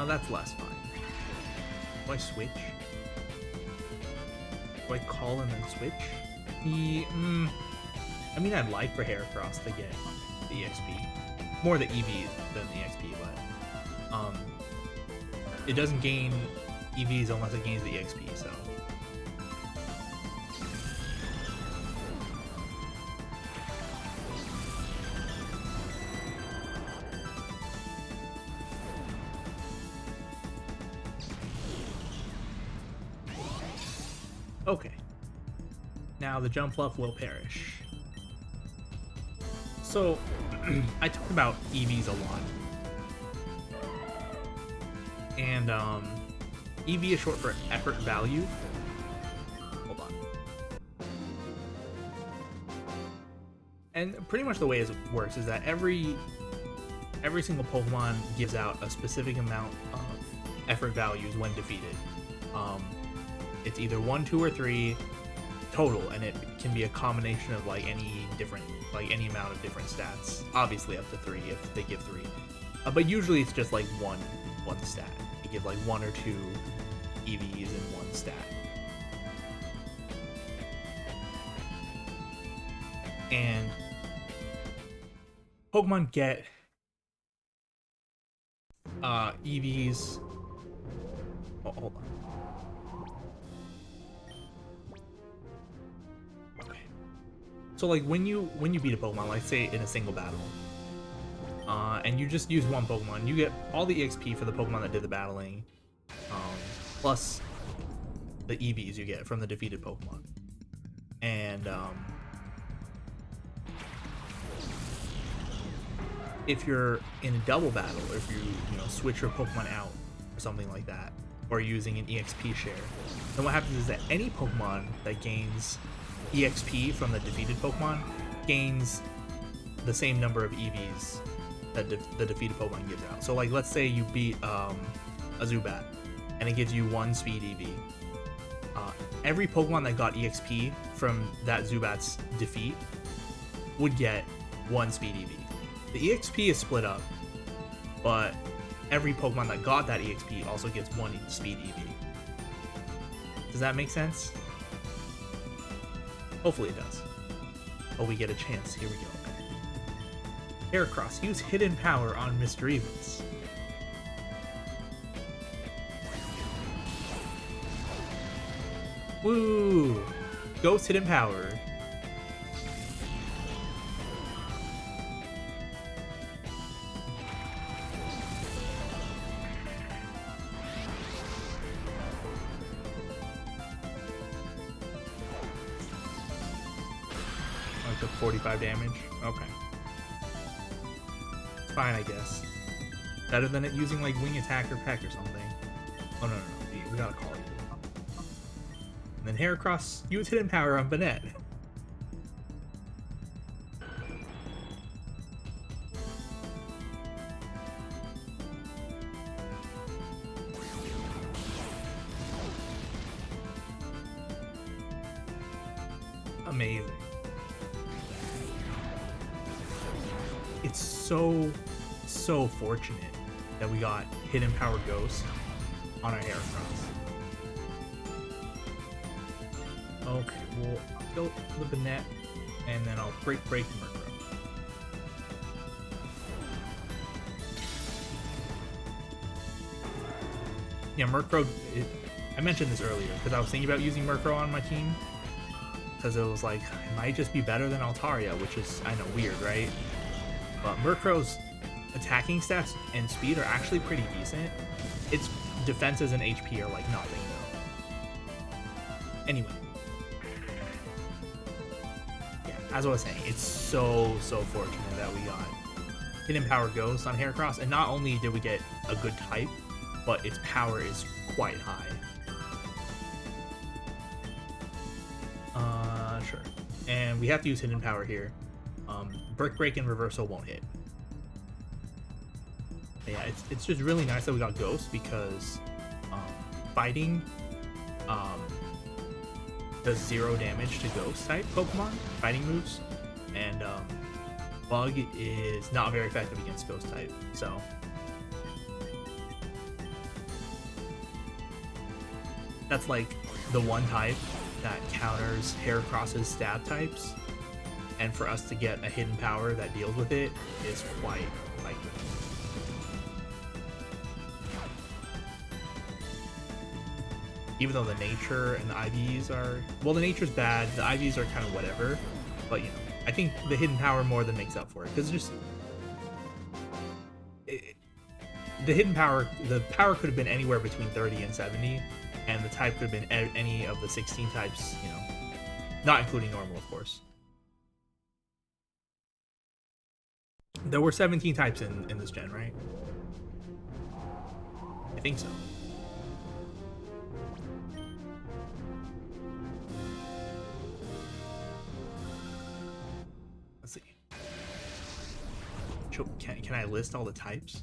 That's less fine. Do I switch? Do I call and then switch? I mean, I'd like for Heracross to get the EXP. More the EV than the XP, but it doesn't gain EVs unless it gains the EXP, so. Okay. Now the jump fluff will perish. So, I talk about EVs a lot. And, EV is short for effort value. Hold on. And pretty much the way it works is that every single Pokemon gives out a specific amount of effort values when defeated. It's either 1, 2, or 3 total, and it can be a combination of like any amount of different stats. Obviously up to 3 if they give 3, but usually it's just like one stat. You give like 1 or 2 EVs in one stat. And Pokemon get EVs. Oh, hold on. So like when you beat a Pokemon, like say in a single battle, and you just use one Pokemon, you get all the EXP for the Pokemon that did the battling, plus the EVs you get from the defeated Pokemon. And if you're in a double battle, or if you switch your Pokemon out or something like that, or using an EXP share, then what happens is that any Pokemon that gains EXP from the defeated Pokemon gains the same number of EVs that the defeated Pokemon gives out. So like let's say you beat a Zubat and it gives you 1 speed EV. Every Pokemon that got EXP from that Zubat's defeat would get 1 speed EV. The EXP is split up, but every Pokemon that got that EXP also gets 1 speed EV. Does that make sense? Hopefully it does. Oh, we get a chance. Here we go. Heracross, use hidden power on Mr. Evans. Woo! Ghost hidden power. I took 45 damage. Okay. It's fine, I guess. Better than it using like wing attack or peck or something. Oh no. We gotta call you. And then Heracross, use hidden power on Banette. Amazing. It's so fortunate that we got Hidden Power Ghost on our Heracross. Okay, we'll kill the Banette, and then I'll break Murkrow. Yeah, Murkrow, I mentioned this earlier, because I was thinking about using Murkrow on my team, because it was like, it might just be better than Altaria, which is, I know, weird, right? But Murkrow's attacking stats and speed are actually pretty decent. Its defenses and HP are like nothing, though. Anyway. Yeah, as I was saying, it's so fortunate that we got Hidden Power Ghost on Heracross, and not only did we get a good type, but its power is quite high. Sure. And we have to use Hidden Power here. Brick Break and Reversal won't hit. But yeah, it's just really nice that we got Ghost, because fighting does 0 damage to Ghost type Pokemon, fighting moves, and Bug is not very effective against Ghost type, so that's like the one type that counters Heracross's stab types, and for us to get a hidden power that deals with it is quite likely. Even though the nature and the IVs are, well, the nature's bad, the IVs are kind of whatever, but you know, I think the hidden power more than makes up for it, because just the hidden power, the power could have been anywhere between 30 and 70, and the type could have been any of the 16 types, you know, not including normal, of course. There were 17 types in this gen, right? I think so. Let's see. Can I list all the types?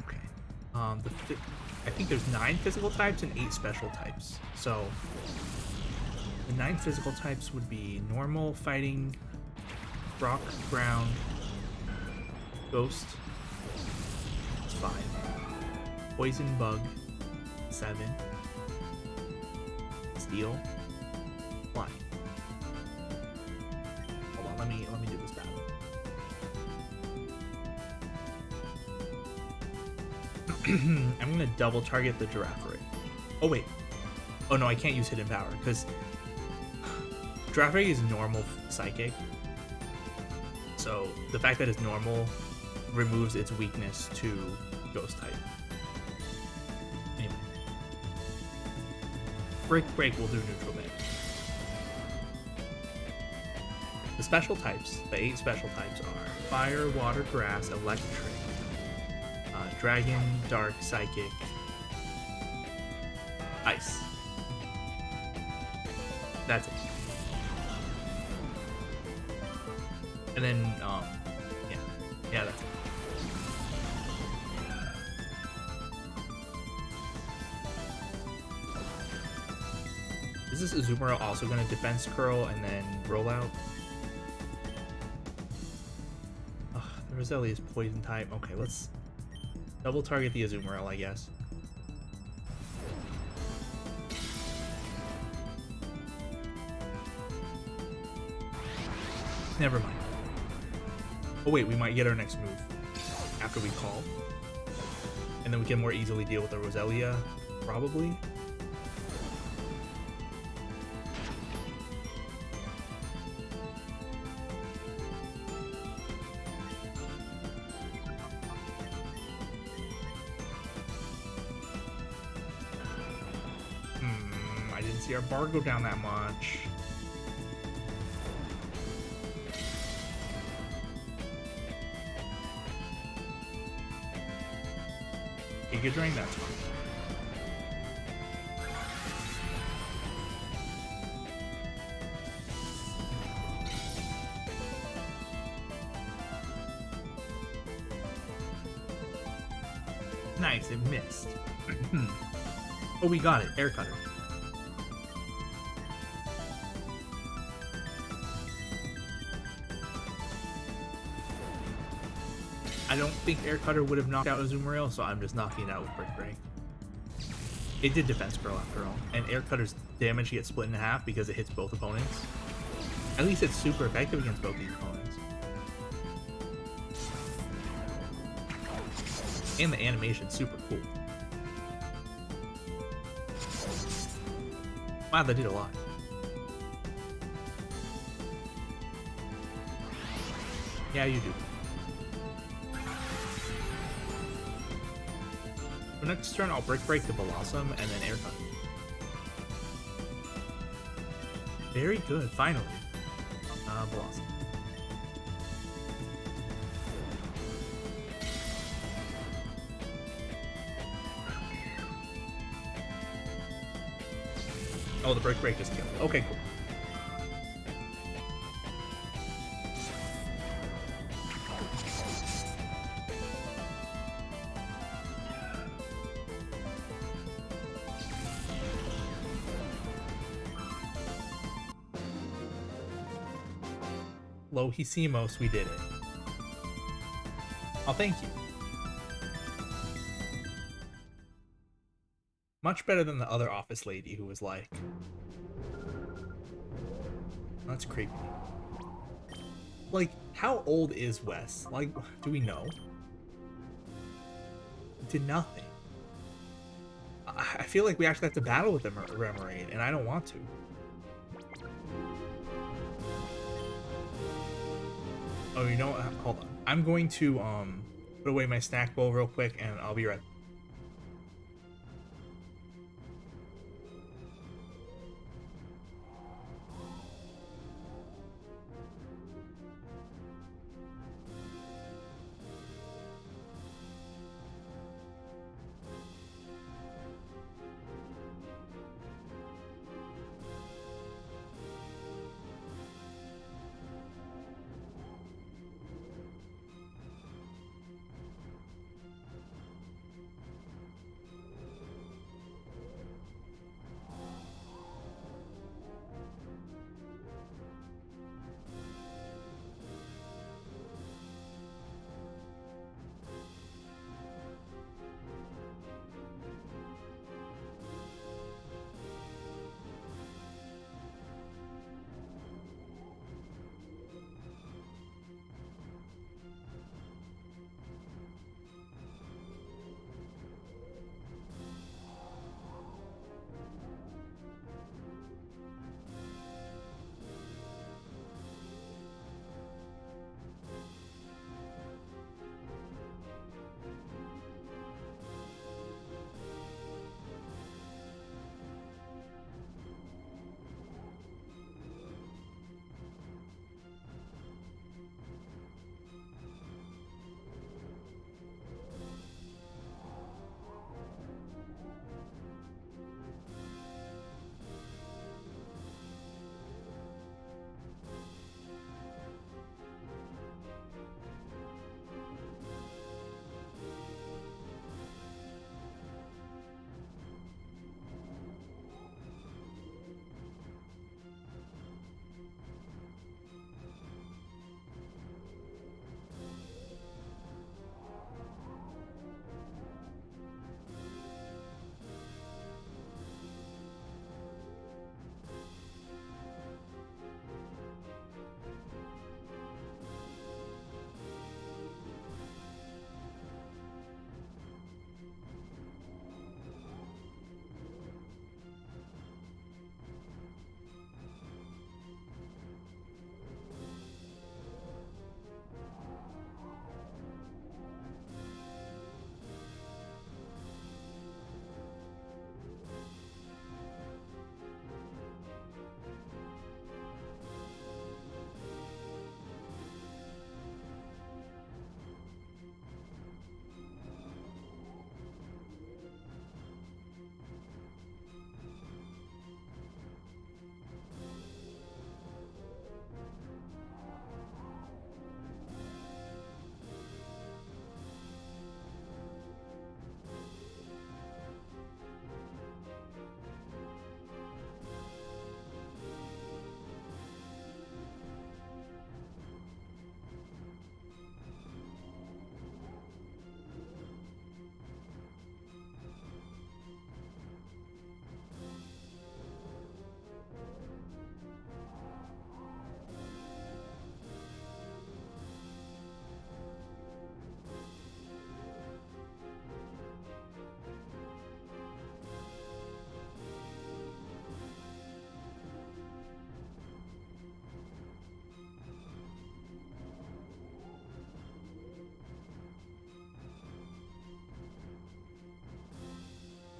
Okay. I think there's 9 physical types and 8 special types. So the 9 physical types would be normal, fighting, rock, ground, ghost, it's 5, poison, bug, 7, steel, flying. Hold on, let me do this battle. I'm gonna double target the Girafarig. Oh wait. Oh no, I can't use hidden power because Girafarig is normal psychic. So the fact that it's normal removes its weakness to ghost type. Anyway. Break will do neutral damage. The special types, the 8 special types are fire, water, grass, electric, dragon, dark, psychic, ice. That's it. And then, yeah, that's it. Is this Azumarill also going to defense curl and then roll out? Ugh, the Roselia is poison type. Okay, let's double target the Azumarill, I guess. Never mind. Oh wait, we might get our next move after we call. And then we can more easily deal with the Roselia, probably. I didn't see our bar go down that much. Giga Drain, that's fine. Nice, it missed. Oh, we got it. Air Cutter. don't think Air Cutter would have knocked out Azumarill, so I'm just knocking it out with Brick Break. It did Defense Curl after all, and Air Cutter's damage gets split in half because it hits both opponents. At least it's super effective against both these opponents. And the animation's super cool. Wow, that did a lot. Yeah, you do. For next turn, I'll Brick Break the Colosseum and then Air Cut. Very good, finally. Blossom. Oh, the Brick Break just killed it. Okay, cool. Lohisimos, we did it. Oh, thank you. Much better than the other office lady who was like... That's creepy. Like, how old is Wes? Like, do we know? Did nothing. I feel like we actually have to battle with the Remoraid, and I don't want to. Oh, you know what? Hold on. I'm going to put away my snack bowl real quick, and I'll be right back.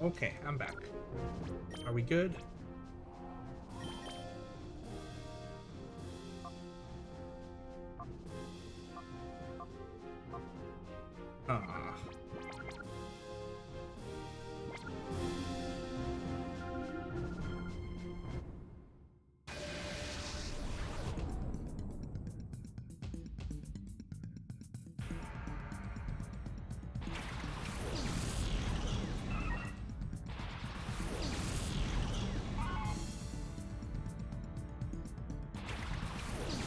Okay, I'm back. Are we good? Ah.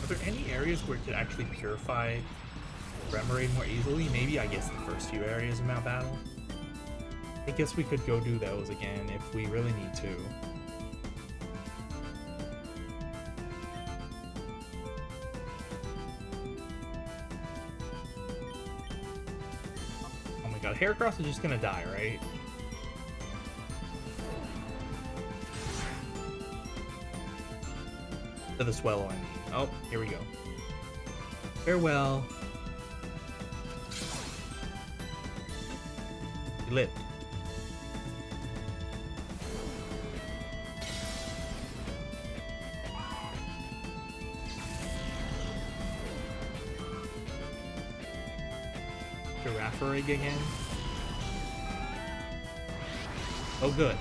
Are there any areas where it could actually purify Remoraid more easily? Maybe, I guess, the first few areas of Mount Battle. I guess we could go do those again if we really need to. Oh my god, Heracross is just gonna die, right? To the Swellow, I mean. Oh, here we go. Farewell. You lived. Giraffe again. Oh, good.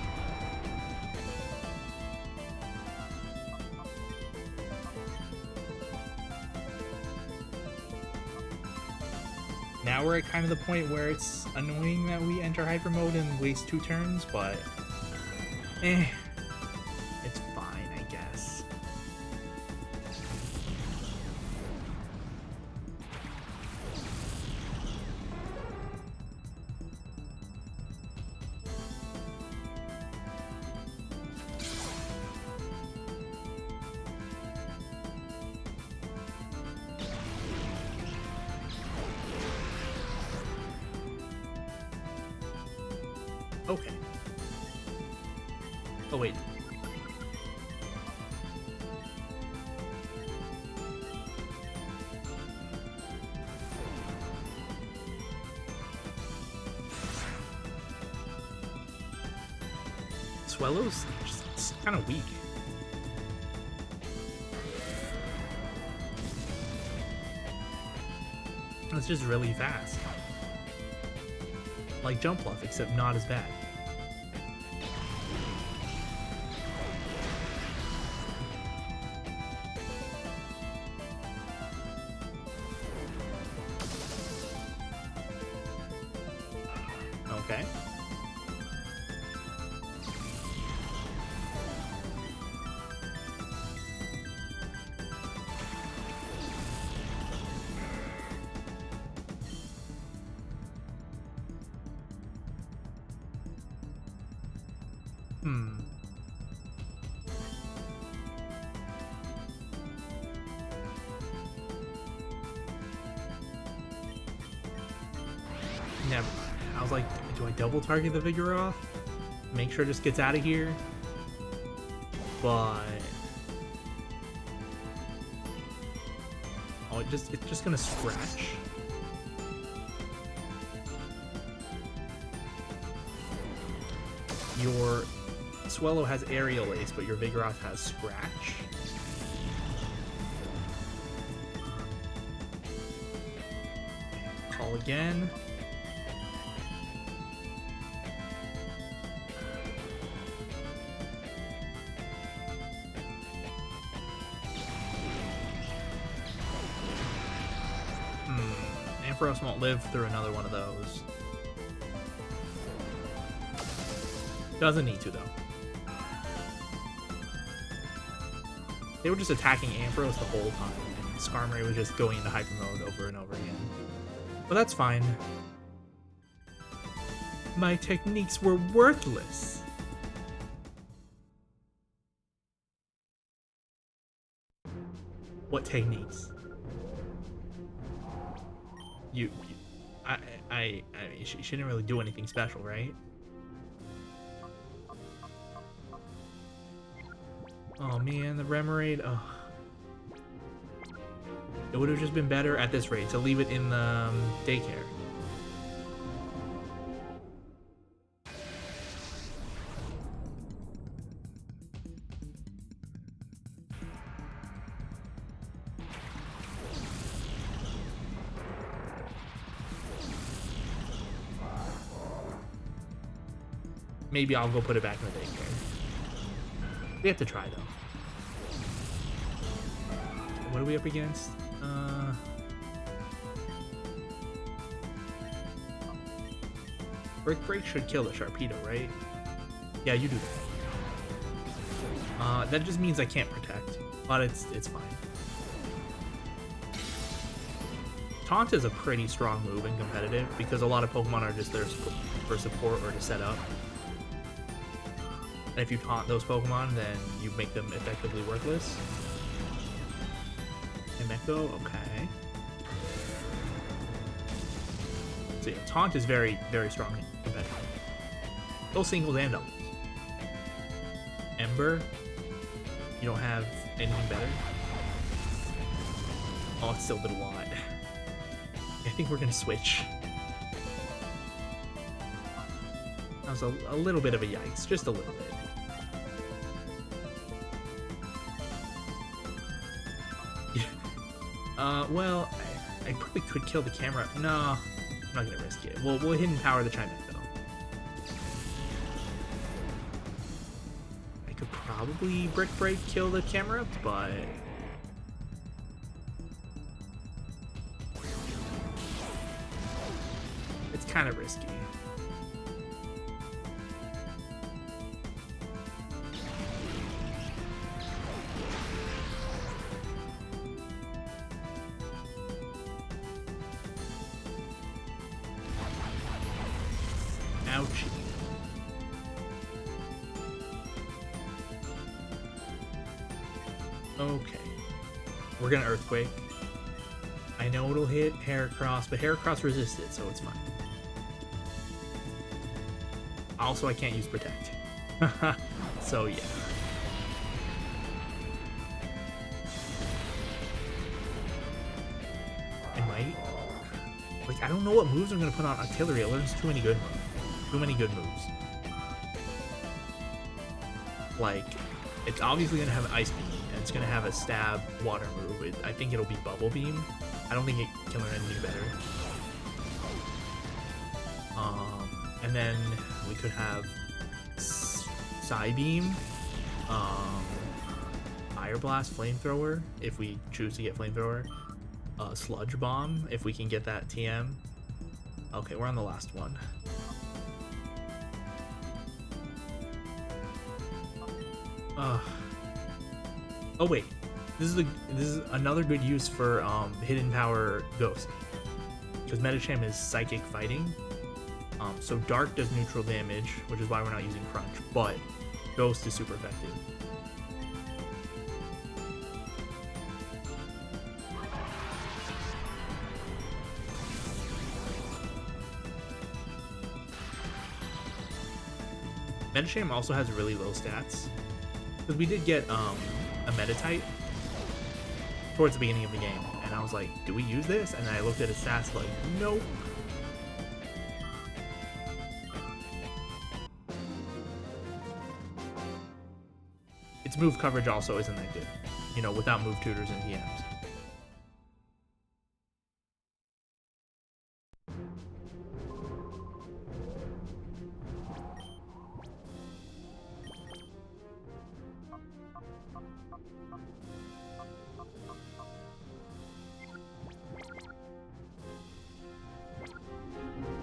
Now we're at kind of the point where it's annoying that we enter hyper mode and waste 2 turns, but it's fine, I guess. Okay. Oh, wait. Swellow's just kind of weak. It's just really fast. Like Jumpluff, except not as bad. Okay. Never mind. I was like, do I double target the Vigoroth? Make sure it just gets out of here? But... oh, it's just gonna scratch? Your Swellow has Aerial Ace, but your Vigoroth has Scratch? Call again. Ampharos won't live through another one of those. Doesn't need to, though. They were just attacking Ampharos the whole time, and Skarmory was just going into hyper mode over and over again. But that's fine. My techniques were worthless. What techniques? I mean, she didn't really do anything special, right? Oh man, the Remoraid. Oh. It would have just been better at this rate to leave it in the daycare. Maybe I'll go put it back in the daycare. We have to try, though. What are we up against? Brick Break should kill the Sharpedo, right? Yeah, you do that. That just means I can't protect, but it's fine. Taunt is a pretty strong move in competitive because a lot of Pokemon are just there for support or to set up. And if you taunt those Pokemon, then you make them effectively worthless. Emeko, okay. So yeah, taunt is very, very strong in competitive. Both singles and doubles. Ember, you don't have anything better. Oh, it still did a lot. I think we're gonna switch. That was a little bit of a yikes, just a little bit. Well, I probably could kill the camera. No, I'm not gonna risk it. We'll hidden power the Chimecho. I could probably Brick Break kill the camera, but it's kind of risky. Ouchie. Okay. We're gonna Earthquake. I know it'll hit Heracross, but Heracross resisted, so it's fine. Also, I can't use Protect. So, yeah. I might. Like, I don't know what moves I'm gonna put on Artillery. It learns too many good moves. Too many good moves. Like, it's obviously gonna have Ice Beam, and it's gonna have a Stab Water move. I think it'll be Bubble Beam. I don't think it can learn anything better. And then we could have Psybeam, Fire Blast, Flamethrower, if we choose to get Flamethrower, Sludge Bomb, if we can get that TM. Okay, we're on the last one. Oh wait, this is another good use for Hidden Power Ghost, because Medicham is Psychic Fighting. So Dark does neutral damage, which is why we're not using Crunch, but Ghost is super effective. Medicham also has really low stats, because we did get a Meditite towards the beginning of the game, and I was like, do we use this? And then I looked at his stats like, nope. Its move coverage also isn't that good, you know, without move tutors and TMs.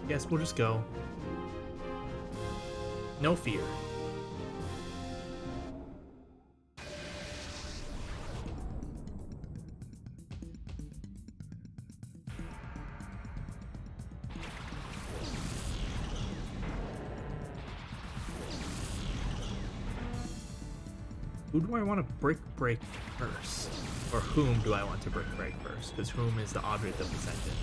Guess we'll just go. No fear. Who do I want to Brick Break first? Or whom do I want to Brick Break first? Because whom is the object of the sentence.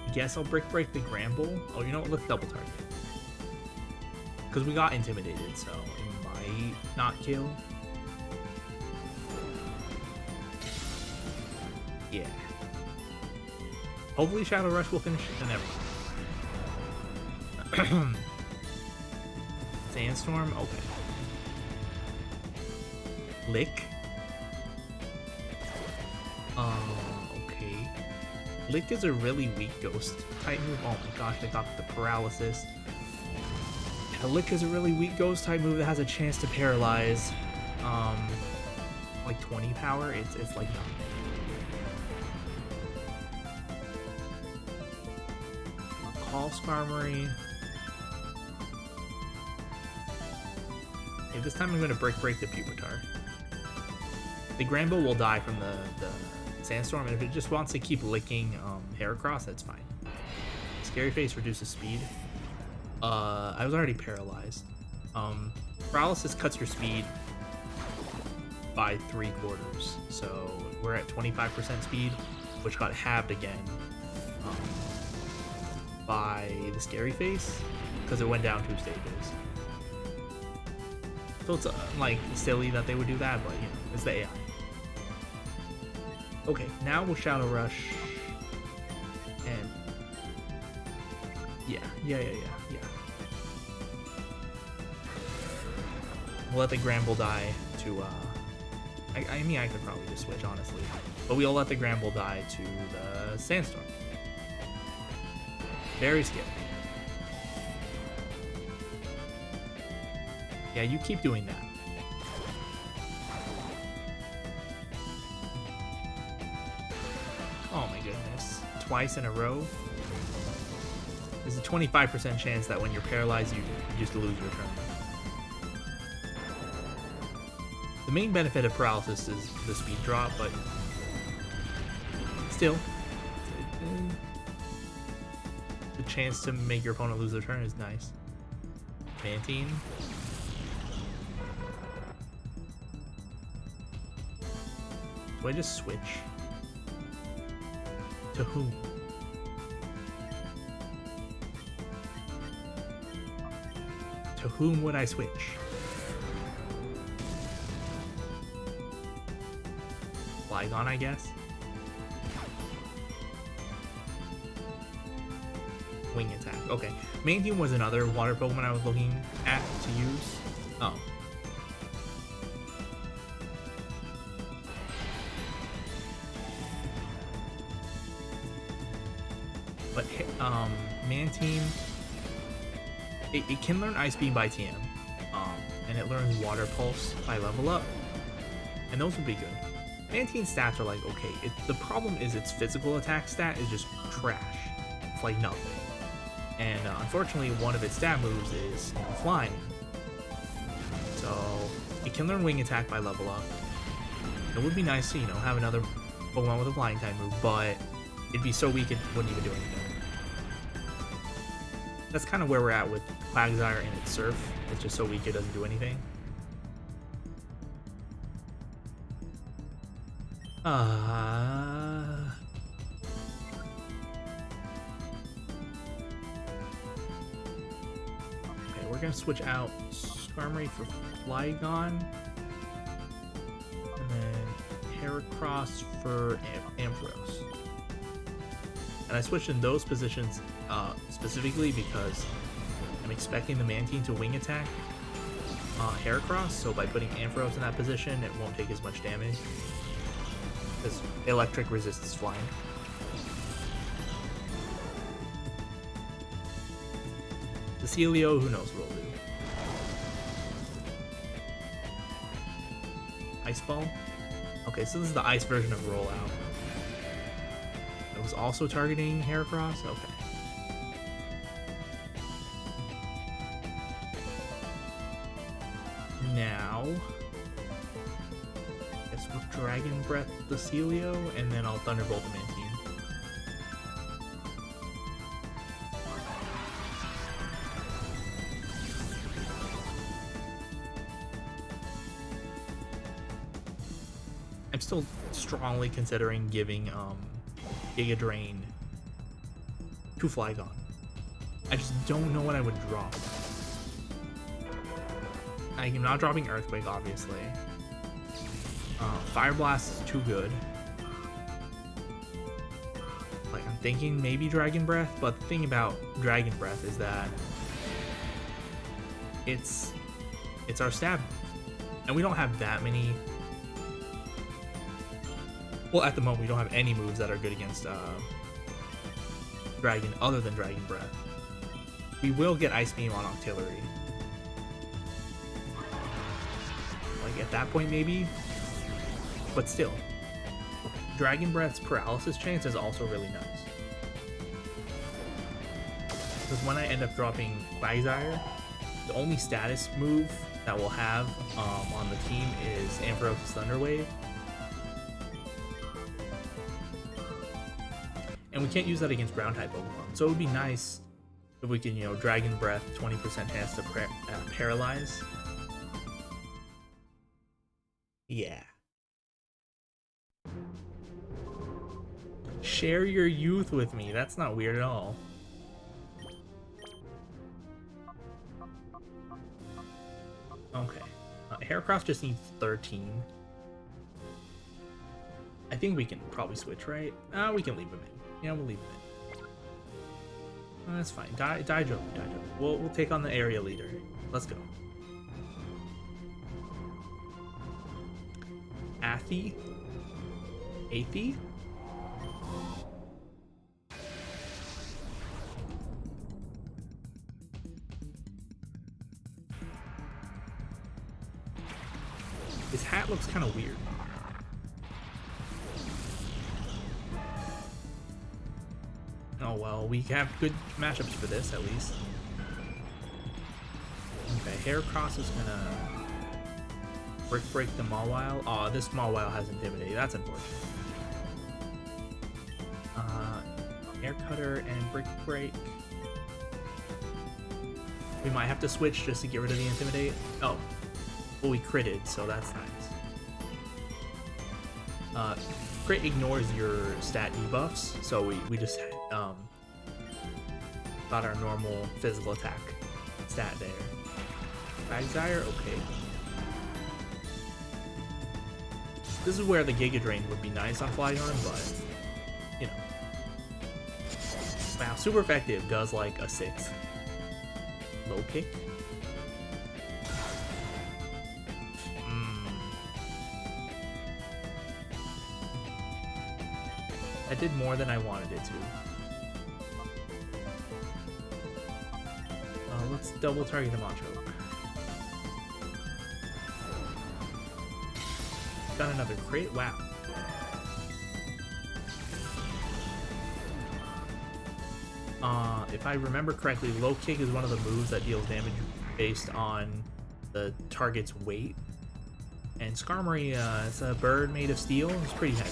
I guess I'll Brick Break the Gramble. Oh, you know what? Let's double target. Because we got intimidated, so it might not kill. Yeah. Hopefully Shadow Rush will finish it and everything. Sandstorm? Okay. Lick. Okay. Lick is a really weak ghost type move. Oh my gosh, they got the paralysis. Yeah, Lick is a really weak ghost type move that has a chance to paralyze. Like 20 power. It's like nothing. Call Skarmory. Okay, this time I'm going to break the Pupitar. The Granbull will die from the Sandstorm, and if it just wants to keep licking Heracross, that's fine. Scary Face reduces speed. I was already paralyzed. Paralysis cuts your speed by 3/4, so we're at 25% speed, which got halved again by the Scary Face because it went down 2 stages. So it's like silly that they would do that, but you know, it's the AI. Okay, now we'll Shadow Rush. And yeah. We'll let the Granbull die to I mean I could probably just switch honestly. But we'll let the Granbull die to the Sandstorm. Very scary. Yeah, you keep doing that. Oh my goodness. Twice in a row? There's a 25% chance that when you're paralyzed, you just lose your turn. The main benefit of paralysis is the speed drop, but still, the chance to make your opponent lose their turn is nice. Pantene. Do I just switch? To whom? To whom would I switch? Flygon, I guess? Wing attack. Okay. Mantine was another water Pokemon I was looking at to use. Oh. But Mantine, it can learn Ice Beam by TM, and it learns Water Pulse by level up, and those would be good. Mantine's stats are like okay. The problem is its physical attack stat is just trash. It's like nothing. And unfortunately, one of its stat moves is flying. So it can learn Wing Attack by level up. It would be nice to have another Pokemon with a flying type move, but it'd be so weak it wouldn't even do anything. That's kind of where we're at with Quagsire and its Surf. It's just so weak it doesn't do anything. Okay, we're gonna switch out Skarmory for Flygon, and then Heracross for Ampharos. And I switched in those positions specifically because I'm expecting the Mantine to Wing Attack Heracross, so by putting Ampharos in that position, it won't take as much damage. Because electric resists flying. The Celio, who knows what it'll do. Ice Ball? Okay, so this is the ice version of Rollout. It was also targeting Heracross? Okay. Now... Dragon Breath the Celio, and then I'll Thunderbolt the Mantine. I'm still strongly considering giving Giga Drain to Flygon. I just don't know what I would drop. I'm not dropping Earthquake, obviously. Fire Blast is too good. Like, I'm thinking maybe Dragon Breath, but the thing about Dragon Breath is that it's our stab, and we don't have that many Well, at the moment, we don't have any moves that are good against Dragon other than Dragon Breath. We will get Ice Beam on Octillery. Like, at that point, maybe? But still. Dragon Breath's Paralysis chance is also really nice. Because when I end up dropping Quagsire, the only status move that we'll have on the team is Ampharos' Thunder Wave. And we can't use that against ground type Pokemon. So it would be nice if we can, you know, Dragon Breath, 20% chance to paralyze. Yeah. Share your youth with me. That's not weird at all. Okay. Heracross just needs 13. I think we can probably switch, right? We can leave him in. Yeah, we'll leave him in. That's fine. Daijo. We'll take on the area leader. Let's go. Athie? His hat looks kind of weird. Oh well, we have good matchups for this at least. Okay, Heracross is gonna break the Mawile. Oh, this Mawile has Intimidate. That's unfortunate. Air Cutter and Break. We might have to switch just to get rid of the Intimidate. Oh, well, we critted, so that's nice. Crit ignores your stat debuffs, so we just got our normal physical attack stat there. Quagsire, okay. This is where the Giga Drain would be nice on Flygon, but you know. Wow, super effective. Does like a 6th. Low kick. That did more than I wanted it to. Let's double target the Machoke. Got another crit? Wow. If I remember correctly, low kick is one of the moves that deals damage based on the target's weight. And Skarmory, it's a bird made of steel. It's pretty heavy.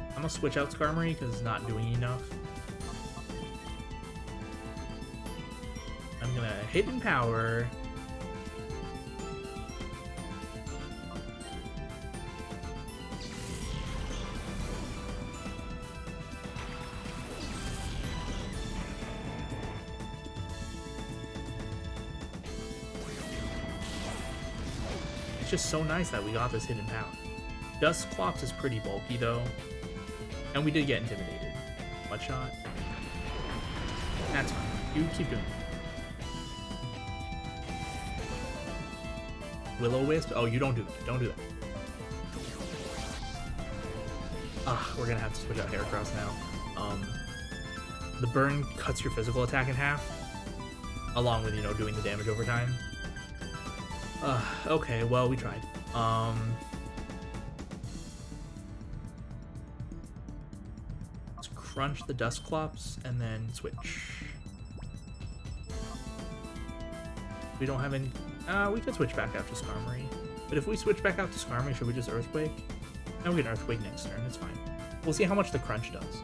I'm gonna switch out Skarmory because it's not doing enough. I'm gonna Hidden Power. It's just so nice that we got this Hidden Power. Dusclops is pretty bulky though. And we did get intimidated. What shot? That's fine. You keep doing it. Will-O-Wisp? Oh, you don't do that. Don't do that. We're gonna have to switch out Heracross now. The burn cuts your physical attack in half, along with, you know, doing the damage over time. Okay, well, we tried. Crunch the Dusclops and then switch. We don't have any. We could switch back out to Skarmory. But if we switch back out to Skarmory, should we just Earthquake? And we can Earthquake next turn. It's fine. We'll see how much the crunch does.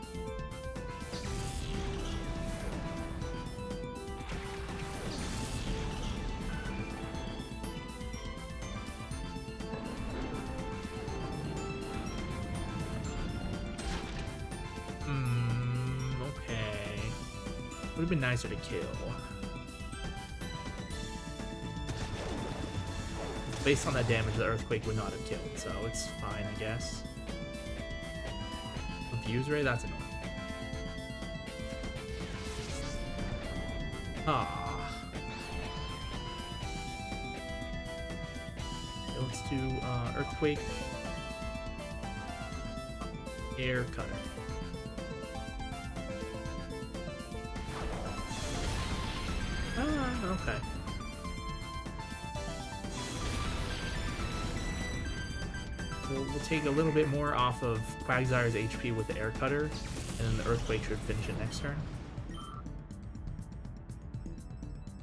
Would have been nicer to kill. Based on that damage, the Earthquake would not have killed, so it's fine, I guess. Confuse Ray? That's annoying. Ah. Okay, let's do Earthquake, Air Cutter. Ah, okay. We'll take a little bit more off of Quagsire's HP with the Air Cutter, and then the Earthquake should finish it next turn.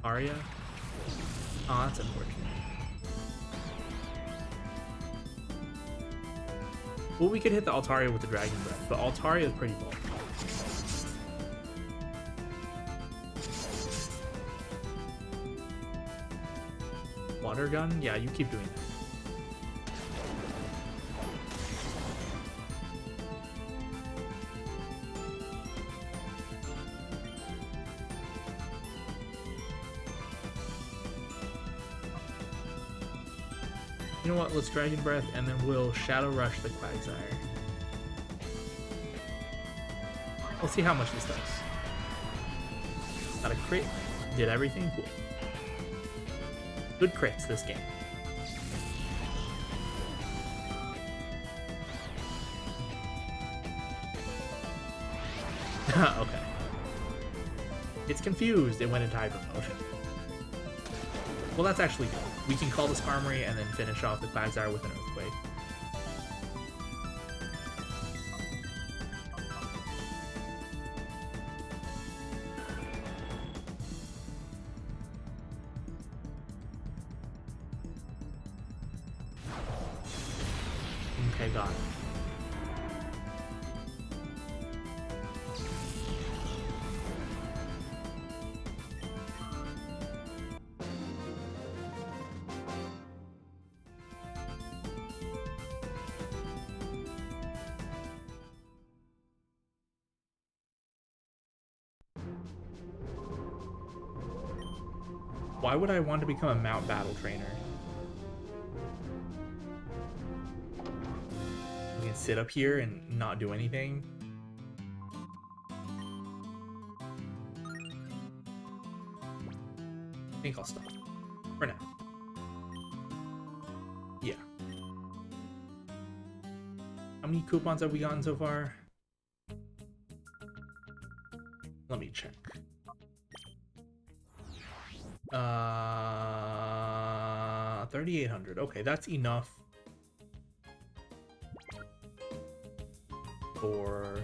Arya? Oh, that's unfortunate. Well, we could hit the Altaria with the Dragon Breath, but Altaria is pretty bulky. Water Gun? Yeah, you keep doing that. You know what? Let's Dragon Breath, and then we'll Shadow Rush the Quagsire. We'll see how much this does. Got a crit. Did everything. Cool. Good crits this game. Okay. It's confused. It went into hyper mode. Well, that's actually good. We can call this Armory and then finish off the Quagsire with an Earthquake. Okay, got it. Why would I want to become a Mount Battle Trainer? I can sit up here and not do anything. I think I'll stop for now. Yeah. How many coupons have we gotten so far? Let me check. 3,800. Okay, that's enough for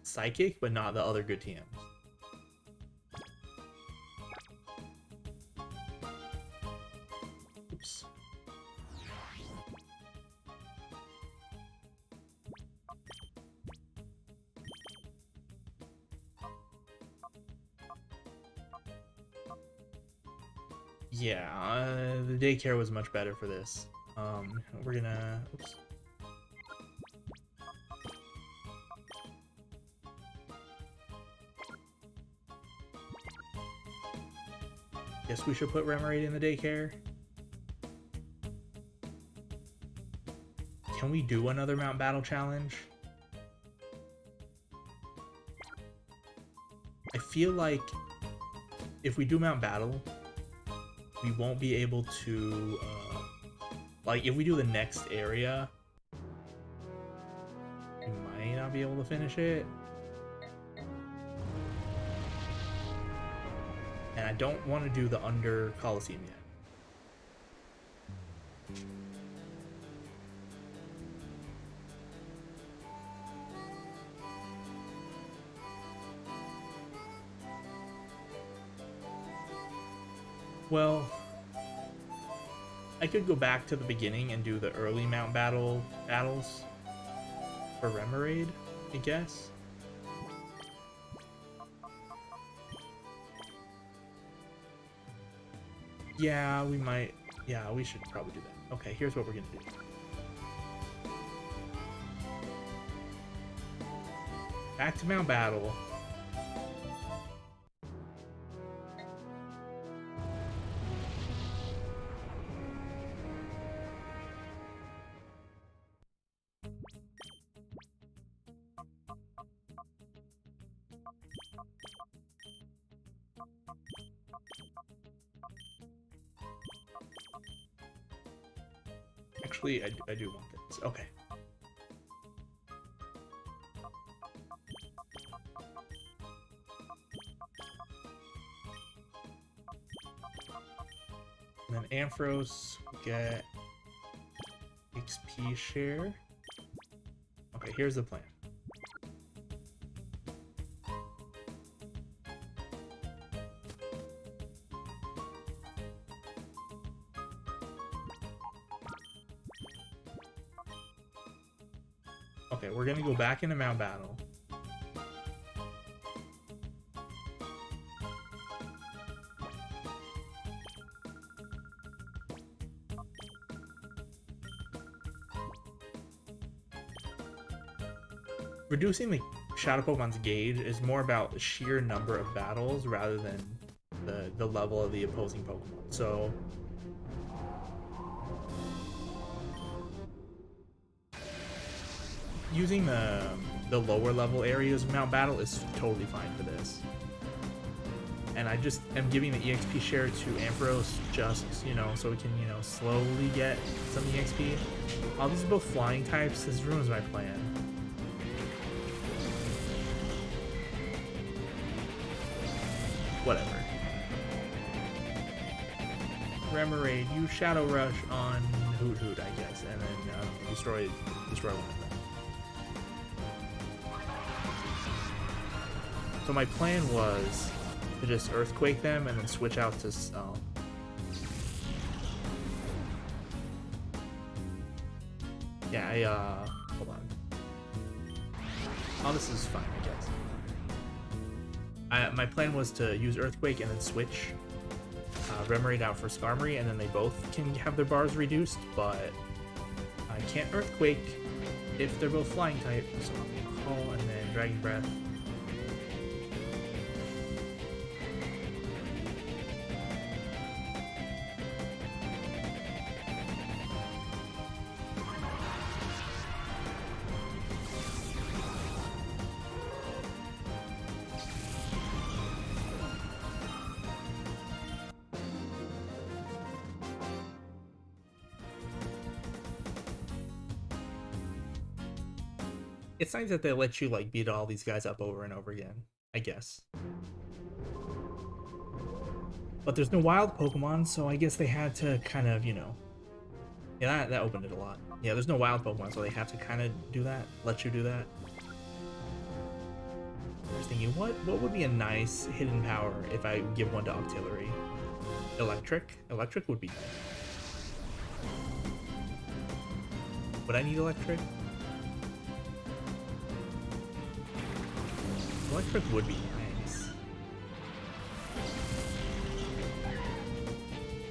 Psychic, but not the other good TMs. Oops. Yeah, the daycare was much better for this. We're gonna... Oops. Guess we should put Remoraid in the daycare. Can we do another Mount Battle challenge? I feel like if we do Mount Battle, we won't be able to, like, if we do the next area, we might not be able to finish it. And I don't want to do the under Colosseum yet. Well, I could go back to the beginning and do the early Mount battles for Remoraid, I guess. Yeah, we might. Yeah, we should probably do that. Okay, here's what we're gonna do. Back to Mount Battle. Actually, I do want this. Okay. And then Ampharos will get XP share. Okay, here's the plan. Okay, we're gonna go back into Mount Battle. Reducing the Shadow Pokemon's gauge is more about the sheer number of battles rather than the level of the opposing Pokemon. So using the lower level areas of Mount Battle is totally fine for this. And I just am giving the EXP share to Ampharos just, so we can, slowly get some EXP. Oh, these are both flying types. This ruins my plan. Whatever. Remoraid, you Shadow Rush on Hoot Hoot, I guess, and then destroy one of them. So my plan was to just Earthquake them and then switch out to yeah, hold on. Oh, this is fine, I guess. My plan was to use Earthquake and then switch Remoraid out for Skarmory, and then they both can have their bars reduced, but I can't Earthquake if they're both flying type, so I'm gonna call and then Dragon Breath. It's nice that they let you like beat all these guys up over and over again, I guess. But there's no wild Pokemon, so I guess they had to kind of, yeah, that opened it a lot. Yeah, there's no wild Pokemon, so they have to kind of do that, let you do that. I was thinking, what would be a nice hidden power if I give one to Octillery? Electric? Electric would be nice. Would I need Electric? Electric would be nice.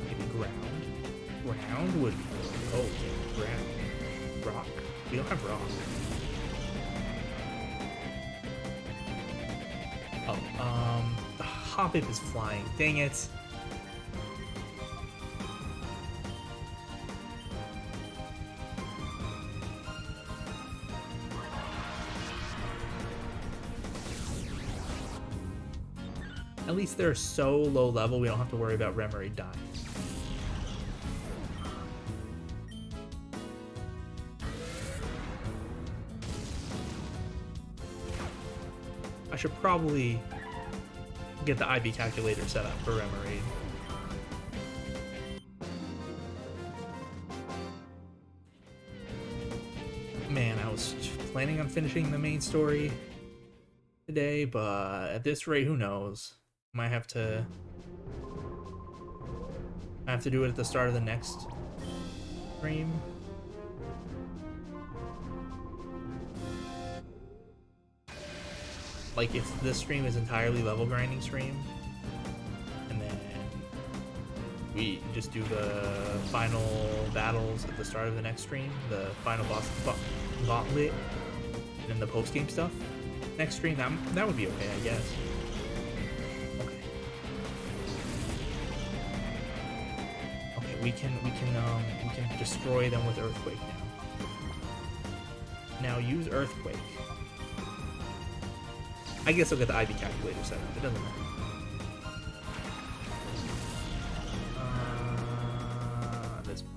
Maybe ground. Ground would be good. Oh, ground. Rock. We don't have rock. Oh, the Hoppip is flying. Dang it. At least they're so low level, we don't have to worry about Remoraid dying. I should probably get the IV calculator set up for Remoraid. Man, I was planning on finishing the main story today, but at this rate, who knows? Might have to do it at the start of the next stream. Like if this stream is entirely level grinding stream, and then we just do the final battles at the start of the next stream, the final boss gauntlet, and then the post game stuff. Next stream, that would be okay, I guess. We can destroy them with Earthquake now. Now use Earthquake. I guess I'll get the IV calculator set up. It doesn't matter. This one.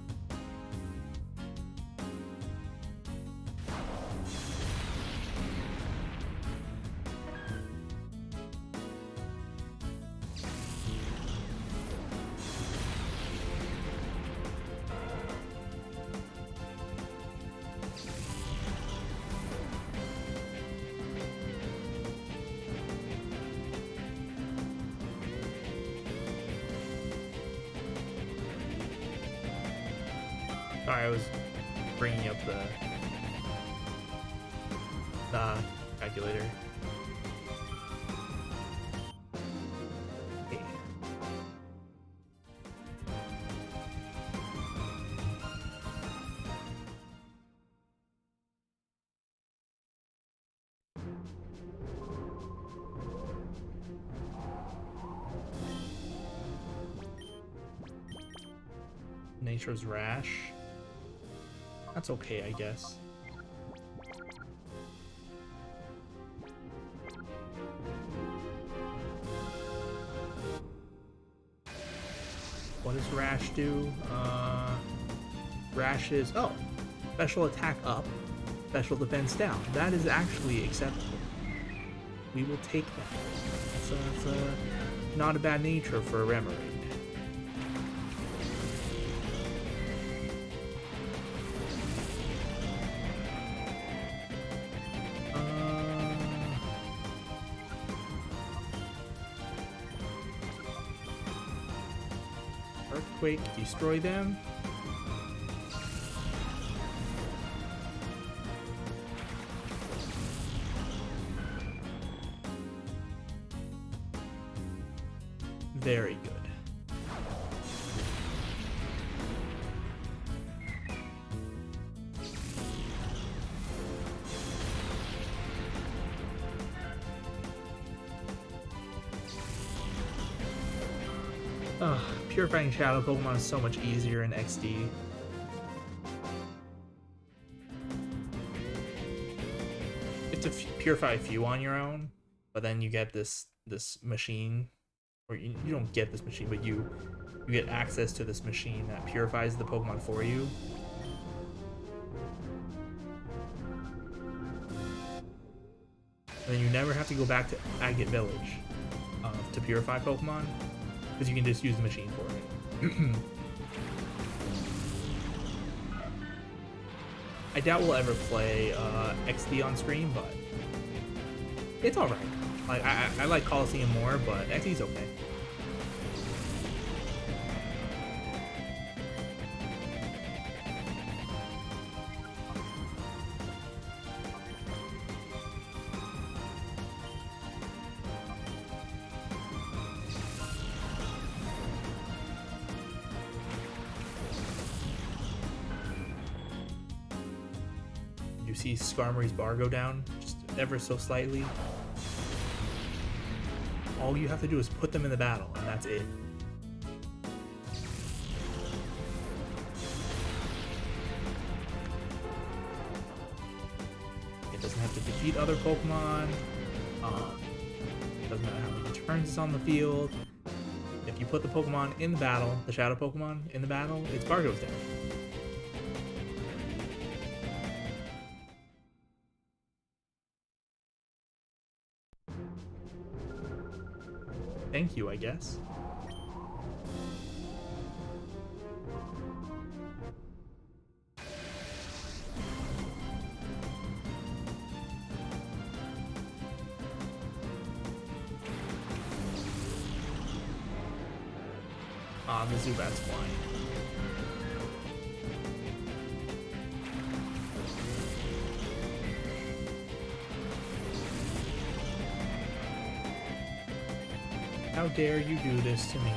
Sorry, I was bringing up the calculator. Okay. Nature's Rash. That's okay, I guess. What does Rash do? Rash is... Oh! Special attack up, special defense down. That is actually acceptable. We will take that. It's not a bad nature for a Remoraid. Earthquake, destroy them. Very good. Purifying Shadow Pokemon is so much easier in XD. You have to purify a few on your own, but then you get this machine, or you don't get this machine, but you get access to this machine that purifies the Pokemon for you. And then you never have to go back to Agate Village to purify Pokemon, because you can just use the machine for it. I doubt we'll ever play XD on stream, but it's alright. Like I like Colosseum more, but XD's okay. You see Skarmory's bar go down just ever so slightly. All you have to do is put them in the battle, and that's it. It doesn't have to defeat other Pokemon. Doesn't matter how many turns it's on the field. If you put the Pokemon in the battle, the Shadow Pokemon in the battle, its bar goes down. Thank you, I guess. Ah, the Zubat's flying. How dare you do this to me?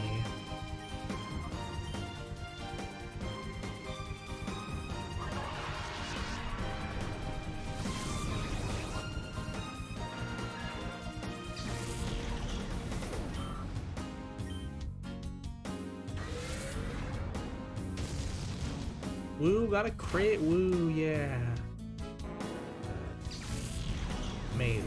Woo, got a crit, woo, yeah. Amazing.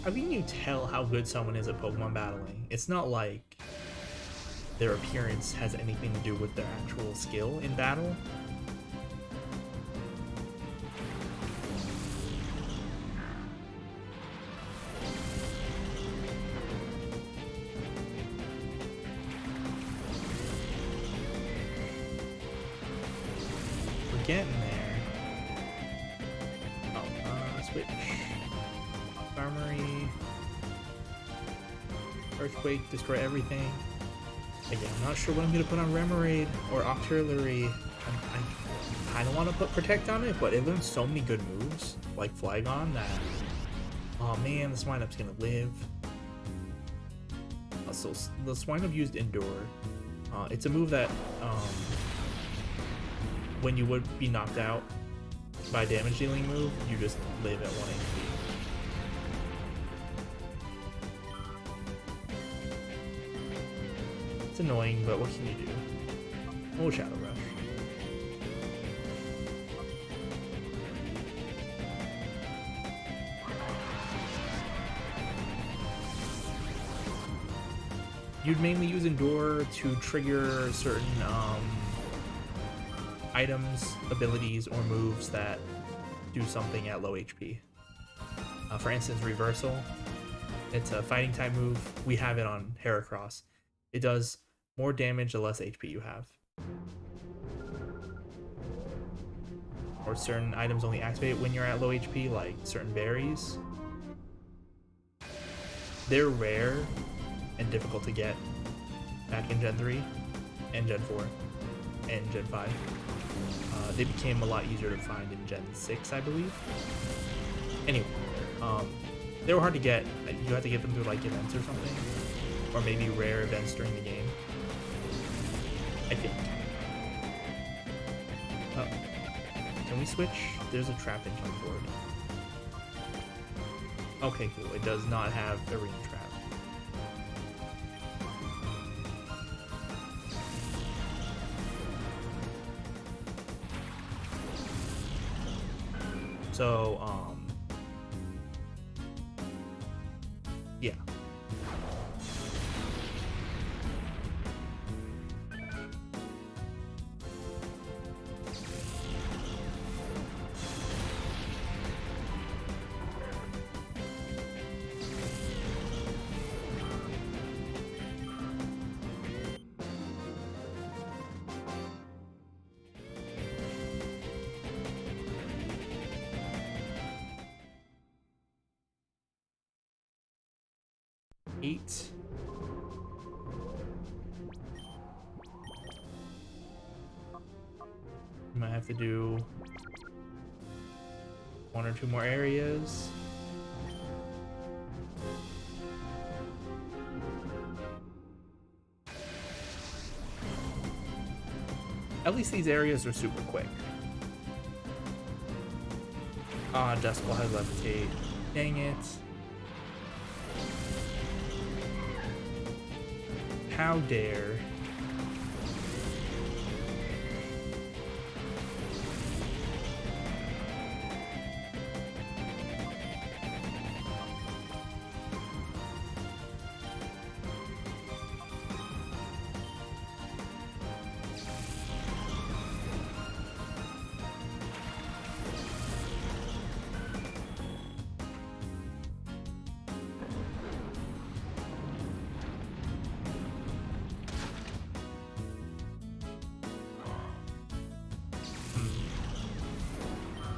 How can you tell how good someone is at Pokemon battling? It's not like their appearance has anything to do with their actual skill in battle. getting there. Oh, switch. Armory. Earthquake, destroy everything. Again, I'm not sure what I'm going to put on Remoraid or Octillery. I kind of want to put Protect on it, but it learns so many good moves, like Flygon, that... Oh man, this Swinub's going to live. So the Swinub used Endure. It's a move that, when you would be knocked out by a damage dealing move, you just live at 1 HP. It's annoying, but what can you do? Oh, Shadow Rush. You'd mainly use Endure to trigger certain items, abilities, or moves that do something at low HP. For instance, Reversal. It's a fighting type move. We have it on Heracross. It does more damage the less HP you have. Or certain items only activate when you're at low HP, like certain berries. They're rare and difficult to get back in Gen 3 and Gen 4 and Gen 5. They became a lot easier to find in Gen 6, I believe. Anyway, they were hard to get. You had to get them through like events or something, or maybe rare events during the game, I think. Can we switch? There's a Trapinch on board. Okay, cool. It does not have Arena Trap. So, yeah. Eight. Might have to do 1 or 2 more areas. At least these areas are super quick. Decibel has Levitate. Dang it. How dare.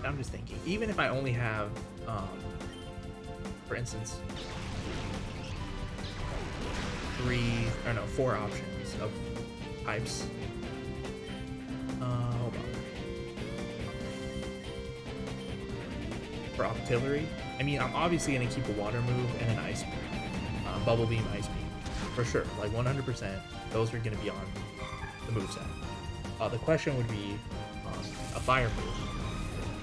I'm just thinking, even if I only have, for instance, 4 options of types. Hold on. For Octillery, I mean, I'm obviously going to keep a water move and an ice move. Bubble Beam, Ice Beam. For sure, like 100%, those are going to be on the moveset. The question would be a fire move.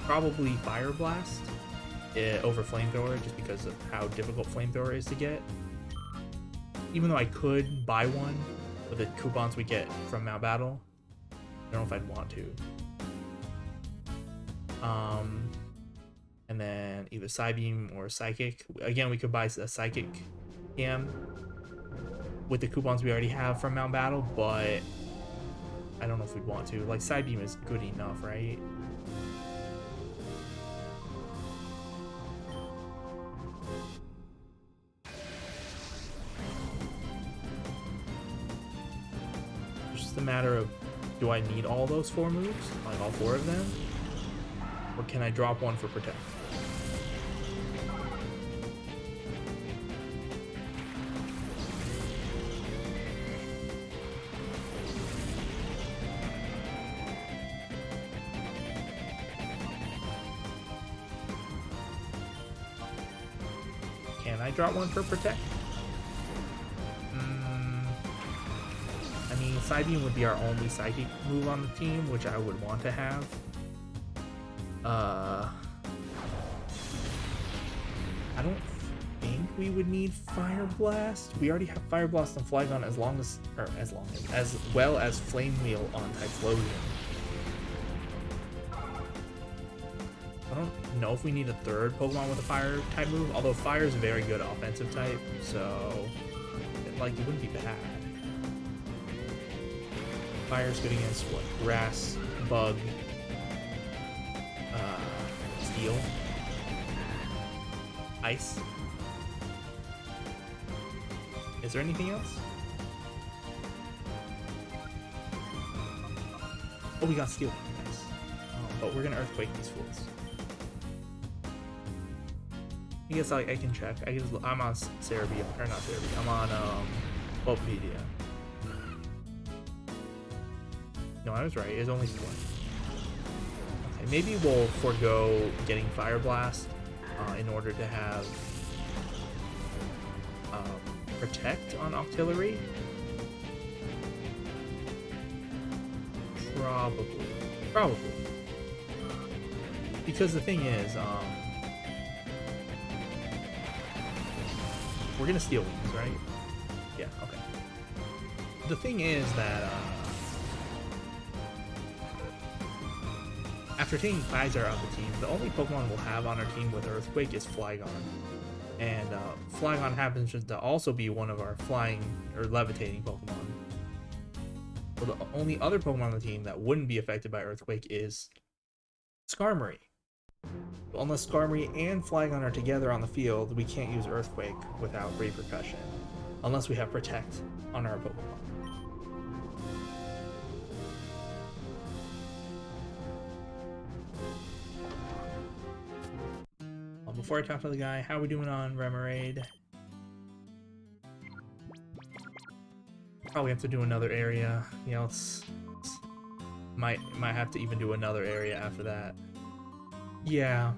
Probably Fire Blast over Flamethrower, just because of how difficult Flamethrower is to get. Even though I could buy one with the coupons we get from Mount Battle, I don't know if I'd want to. And then either Psybeam or Psychic. Again, we could buy a Psychic PM with the coupons we already have from Mount Battle, but I don't know if we'd want to. Like, Psybeam is good enough, right? It's just a matter of do I need all those 4 moves? Like all 4 of them? Or can I drop one for protect? Can I drop one for protect? I mean, Side Beam would be our only psychic move on the team, which I would want to have. I don't think we would need Fire Blast. We already have Fire Blast and Flygon as well as Flame Wheel on Typhlosion. I don't know if we need a third Pokemon with a Fire type move, although Fire is a very good offensive type, so it wouldn't be bad. Fire's good against what? Grass, Bug, Steel, Ice. Is there anything else? Oh, we got Steel. Nice. But we're gonna Earthquake these fools. I guess I can check. I'm on Cerebi, or not Cerebi. I'm on Bulbapedia. No, I was right. It's only 4. Okay, maybe we'll forego getting Fire Blast in order to have Protect on Octillery. Probably. Because the thing is, we're gonna Steel Wings, right? Yeah. Okay. The thing is that after taking Geyser out of the team, the only Pokemon we'll have on our team with Earthquake is Flygon. And Flygon happens to also be one of our flying or levitating Pokemon. So the only other Pokemon on the team that wouldn't be affected by Earthquake is Skarmory. So unless Skarmory and Flygon are together on the field, we can't use Earthquake without Repercussion. Unless we have Protect on our Pokemon. Before I talk to the guy, how are we doing on Remoraid? Probably have to do another area. You know, might have to even do another area after that. Yeah.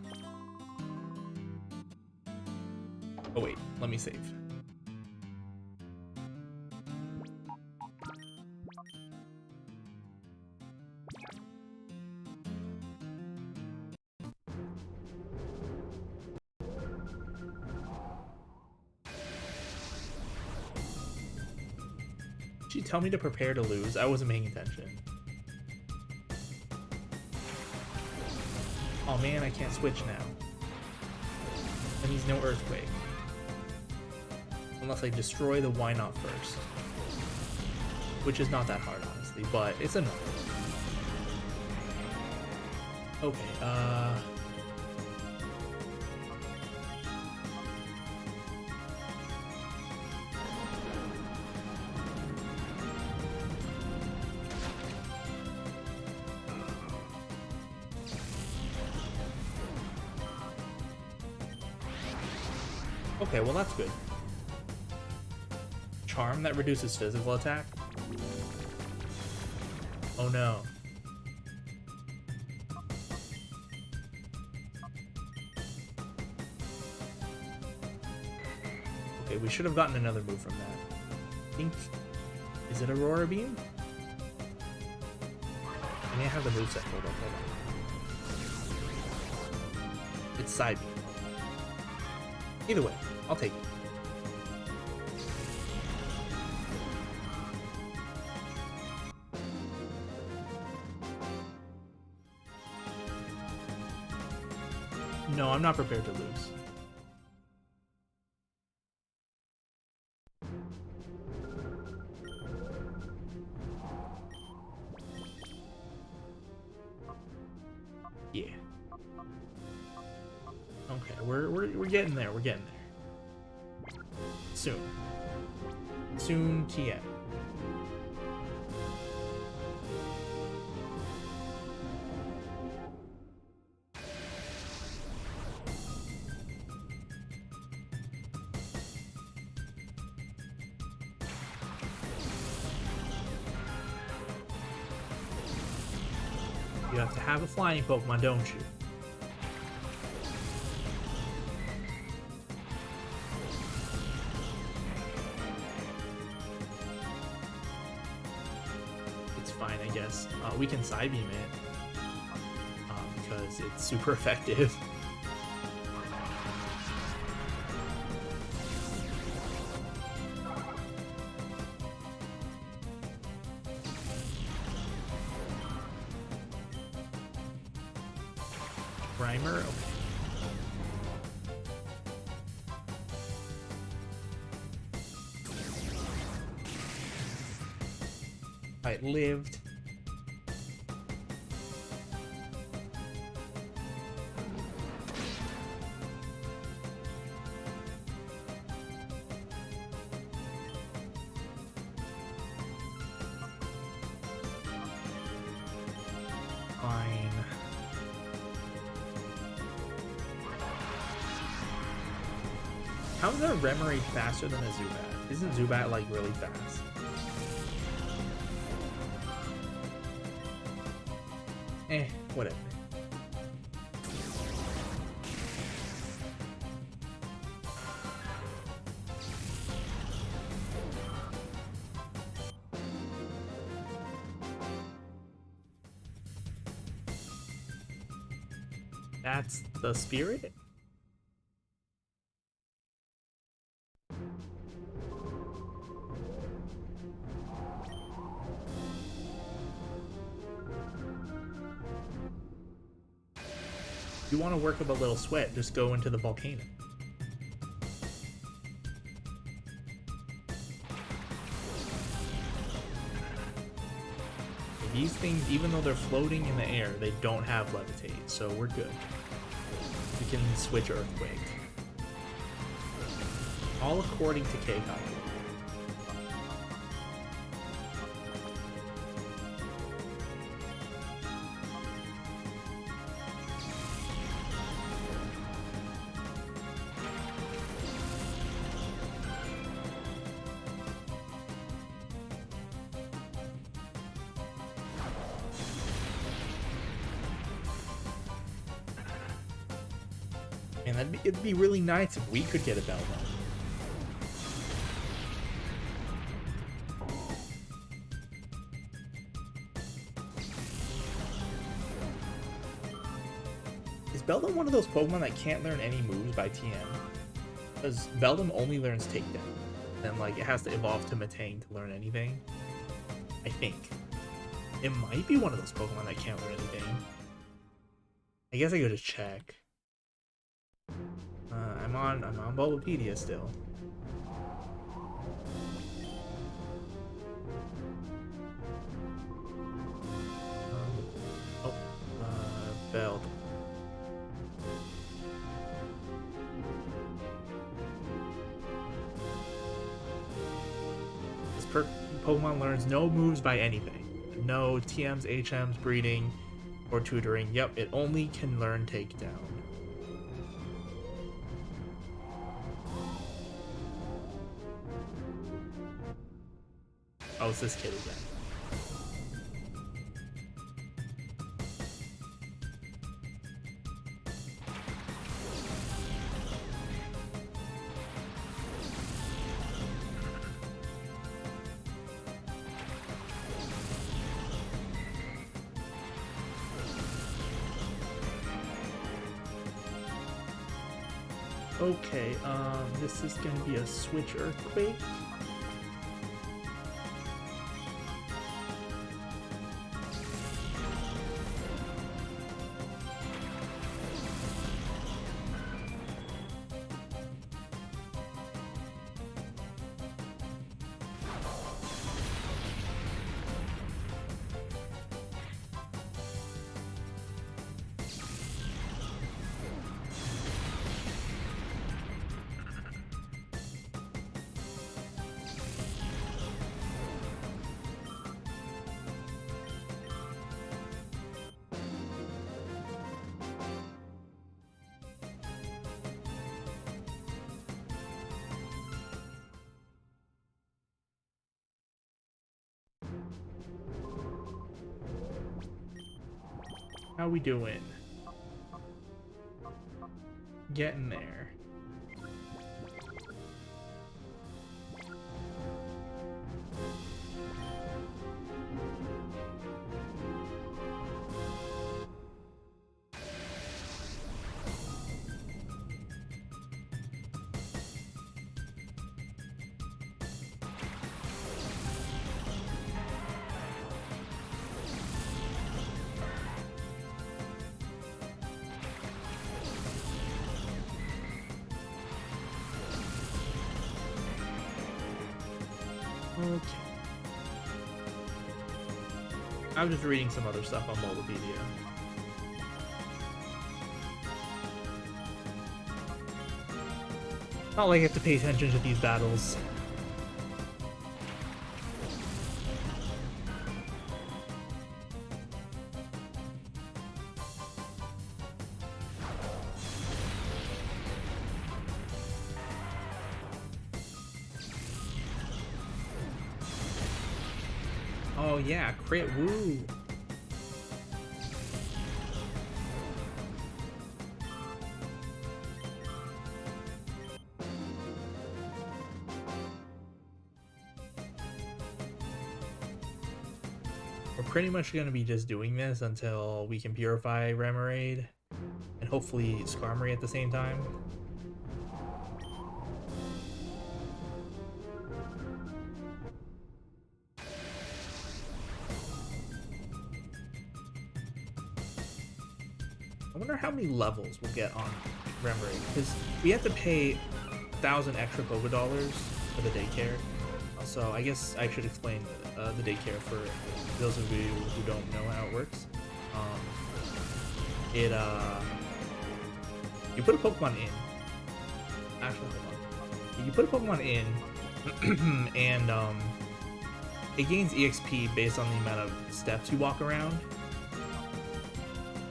Oh wait, let me save. Did you tell me to prepare to lose? I wasn't paying attention. Oh man, I can't switch now. That means no Earthquake. Unless I destroy the Why Not first. Which is not that hard, honestly, but it's enough. Okay, okay, well that's good. Charm that reduces physical attack? Oh no. Okay, we should have gotten another move from that. I think... Is it Aurora Beam? I may have the moveset pulled up, hold on. It's Side Beam. Either way, I'll take it. No, I'm not prepared to lose. Yeah. Okay, we're getting there. We're getting there. Soon, TM. You have to have a flying Pokemon, don't you? It's fine, I guess. We can Psybeam it. Because it's super effective. Primer? Okay. I lived. Fine. How is a Remoraid faster than a Zubat? Isn't Zubat like really fast? Whatever. That's the spirit? If you want to work up a little sweat, just go into the volcano. These things, even though they're floating in the air, they don't have levitate, so we're good. We can switch Earthquake. All according to K-Hop. And it'd be really nice if we could get a Beldum. Is Beldum one of those Pokemon that can't learn any moves by TM? Because Beldum only learns Takedown. And like it has to evolve to Metang to learn anything. I think. It might be one of those Pokemon that can't learn anything. I guess I go to check. I'm on Bulbapedia still. Beld. This Pokemon learns no moves by anything. No TMs, HMs, breeding, or tutoring. Yep, it only can learn Takedown. Oh, it's this kid again. Okay, this is gonna be a Switch Earthquake. How we doing? Getting there. Okay. I was just reading some other stuff on Wikipedia. Not like I have to pay attention to these battles. Oh yeah, crit woo. We're pretty much going to be just doing this until we can purify Remoraid and hopefully Skarmory at the same time. I wonder how many levels we'll get on Remoraid, because we have to pay 1,000 extra Poké Dollars for the daycare. So I guess I should explain the daycare for those of you who don't know how it works. You put a Pokemon in. Actually, hold on. You put a Pokemon in, and it gains EXP based on the amount of steps you walk around,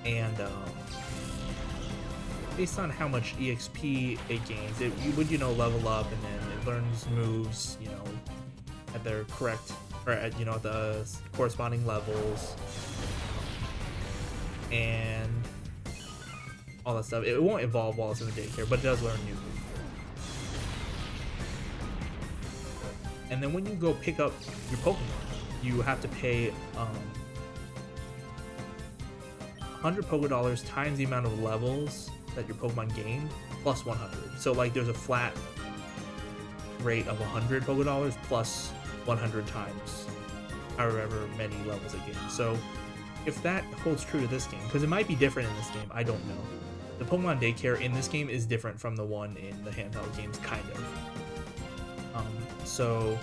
and based on how much EXP it gains, it would level up, and then it learns moves, at their correct, or at the corresponding levels, and all that stuff. It won't evolve while it's in the daycare, but it does learn new moves. And then when you go pick up your Pokemon, you have to pay 100 Poké Dollars times the amount of levels that your Pokemon gained plus 100. So like there's a flat rate of 100 Poké Dollars plus 100 times however many levels it gains. So if that holds true to this game, because it might be different in this game, I don't know. The Pokemon daycare in this game is different from the one in the handheld games, kind of. So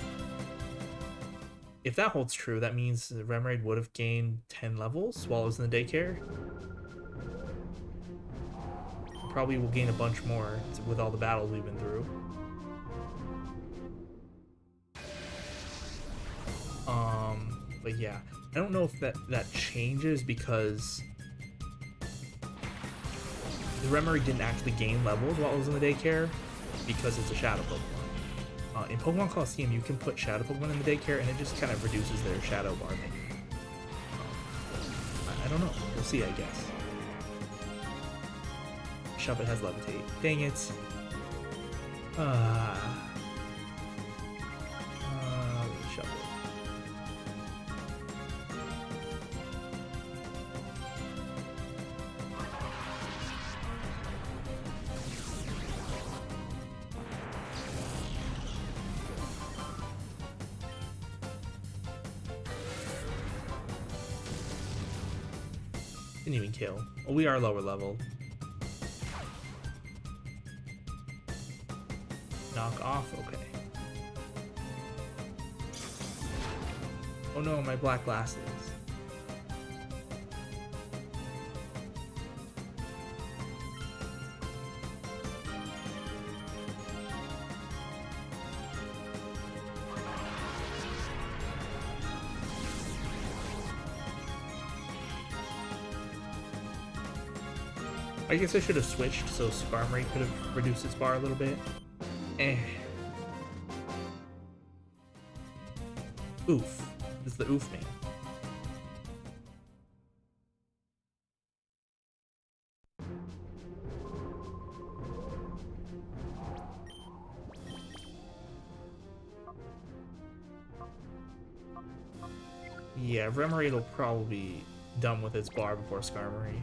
if that holds true, that means Remoraid would have gained 10 levels while it was in the daycare. Probably will gain a bunch more with all the battles we've been through. But yeah, I don't know if that changes because the Remoraid didn't actually gain levels while it was in the daycare because it's a Shadow Pokemon. In Pokemon Colosseum, you can put Shadow Pokemon in the daycare and it just kind of reduces their Shadow Bar maybe. I don't know. We'll see, I guess. Shuppet has Levitate. Dang it. Shuppet. Didn't even kill. Well, we are lower level. Knock off, okay. Oh no, my black glasses. I guess I should have switched so Skarmory could have reduced its bar a little bit. Oof. This is the oof man. Yeah, Remoraid will probably be done with its bar before Skarmory.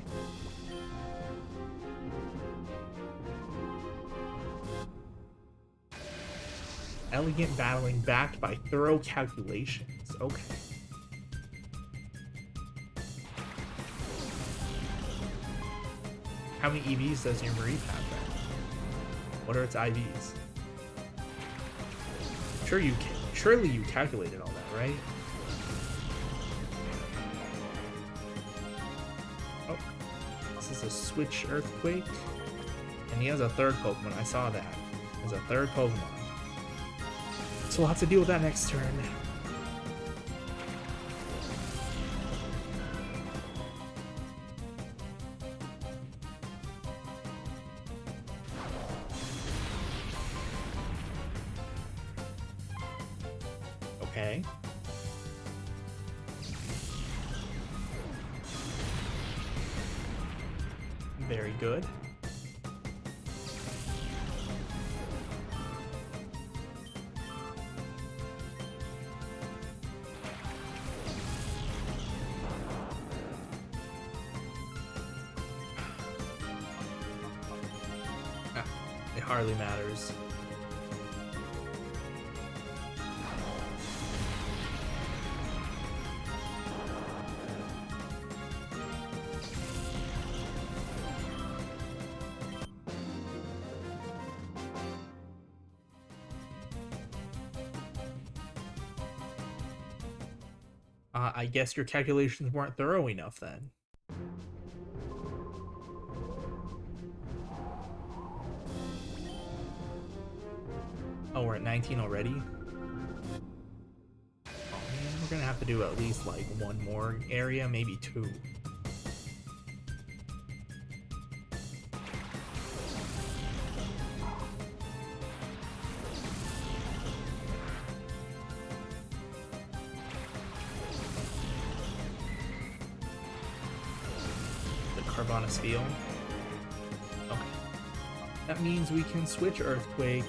Elegant battling backed by thorough calculations. Okay. How many EVs does your Mareep have then? What are its IVs? Surely you calculated all that, right? Oh, this is a Switch Earthquake, and he has a third Pokemon. I saw that. There's a third Pokemon. So we'll have to deal with that next turn. Okay. Very good. It hardly matters. I guess your calculations weren't thorough enough then. Oh, we're at 19 already? Oh man, we're gonna have to do at least like one more area, maybe two. Carbonis Field. Okay. That means we can switch Earthquake.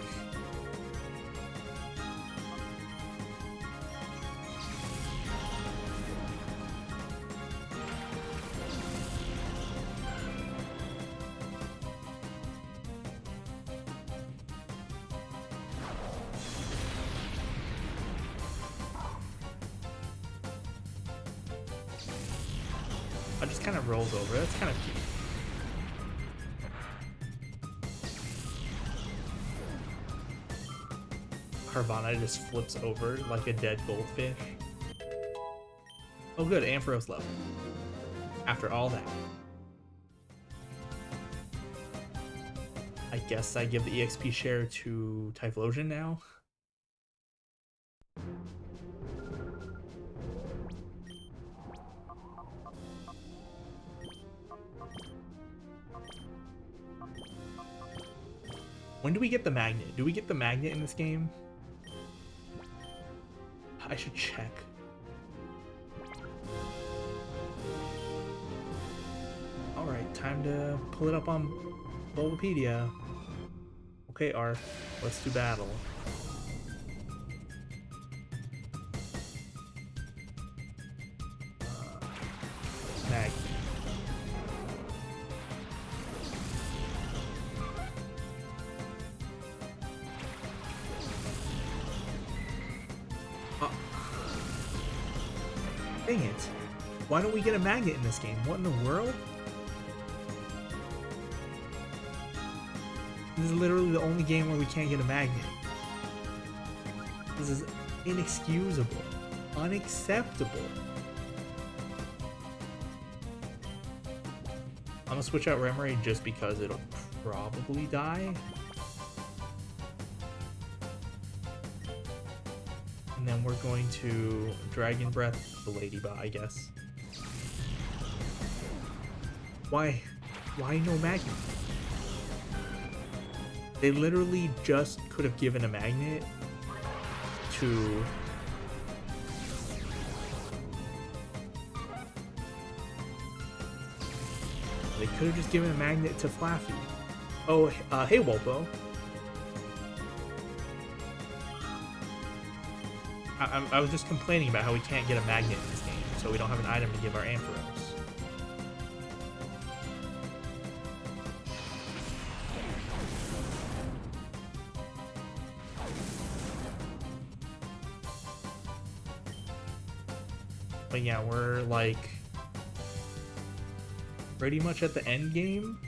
It just kind of rolls over. That's kind of cute. Carvana just flips over like a dead goldfish. Oh good, Ampharos level. After all that. I guess I give the EXP share to Typhlosion now. When do we get the magnet? Do we get the magnet in this game? I should check. Alright, time to pull it up on Bulbapedia. Okay, Arth, let's do battle. Magnet. Dang it. Why don't we get a magnet in this game? What in the world? This is literally the only game where we can't get a magnet. This is inexcusable. Unacceptable. I'm gonna switch out Remoraid just because it'll probably die. And then we're going to Dragon Breath the Ladybug, I guess. Why no magnet? They literally just could have given a magnet to... They could have just given a magnet to Flaffy. Oh, hey Wolpo. I was just complaining about how we can't get a magnet in this game. so we don't have an item to give our Ampharos. But yeah, we're like pretty much at the end game.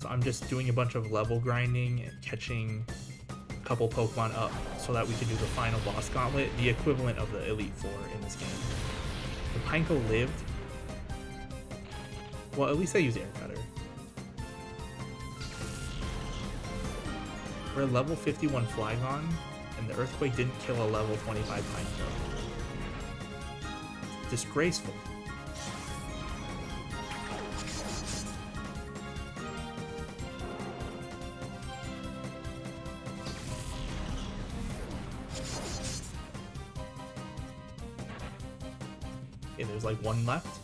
So I'm just doing a bunch of level grinding and catching a couple Pokemon up so that we can do the final boss gauntlet, the equivalent of the Elite Four in this game. The Pineco lived. Well, at least I use Air Cutter. We're a level 51 Flygon, and the Earthquake didn't kill a level 25 Pineco. Disgraceful. Okay, there's like one left.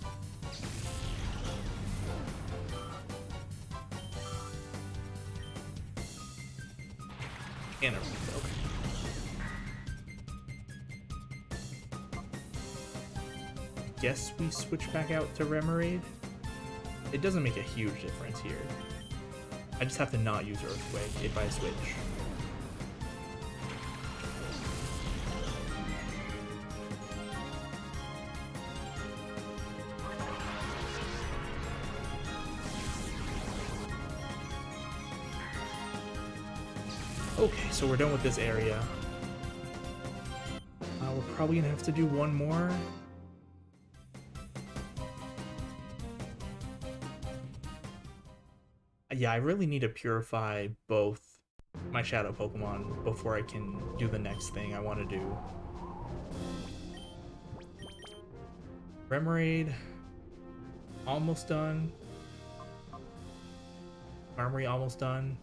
And a okay. Guess we switch back out to Remoraid. It doesn't make a huge difference here. I just have to not use Earthquake if I switch. Okay, so we're done with this area. We're probably gonna have to do one more. Yeah, I really need to purify both my Shadow Pokemon before I can do the next thing I want to do. Remoraid, almost done. Armory, almost done.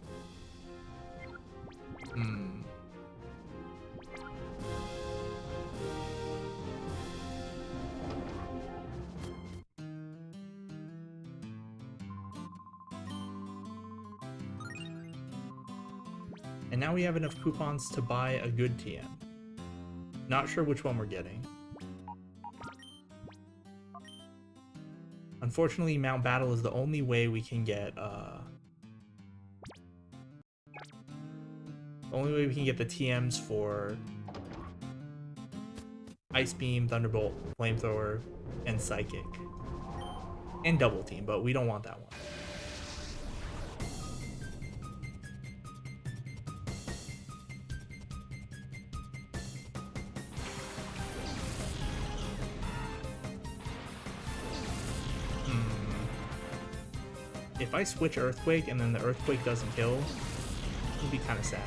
And now we have enough coupons to buy a good TM. Not sure which one we're getting. Unfortunately, Mount Battle is the only way we can get the TMs for Ice Beam, Thunderbolt, Flamethrower, and Psychic. And Double Team, but we don't want that one. If I switch Earthquake and then the Earthquake doesn't kill, it'll be kind of sad.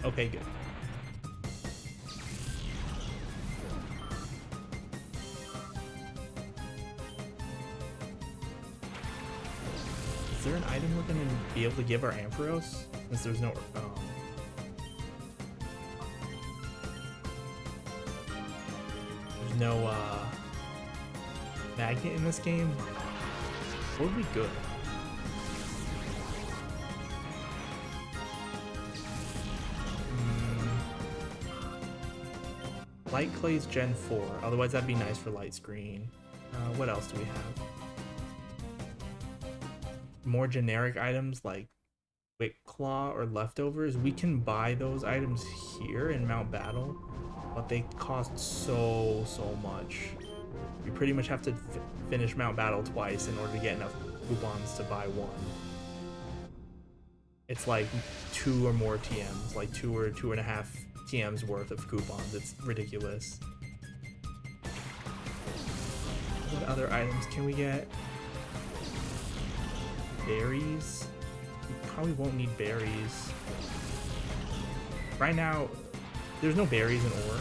Okay, good. Is there an item we're gonna be able to give our Ampharos? Since there's no magnet in this game. What would be good? Light Clay's Gen 4, otherwise that'd be nice for Light Screen. What else do we have? More generic items like Quick Claw or Leftovers. We can buy those items here in Mount Battle, but they cost so much. We pretty much have to finish Mount Battle twice in order to get enough coupons to buy one. It's like 2 or more TMs, like 2 or 2.5 TM's worth of coupons. It's ridiculous. What other items can we get? Berries? We probably won't need berries. Right now, there's no berries in ore,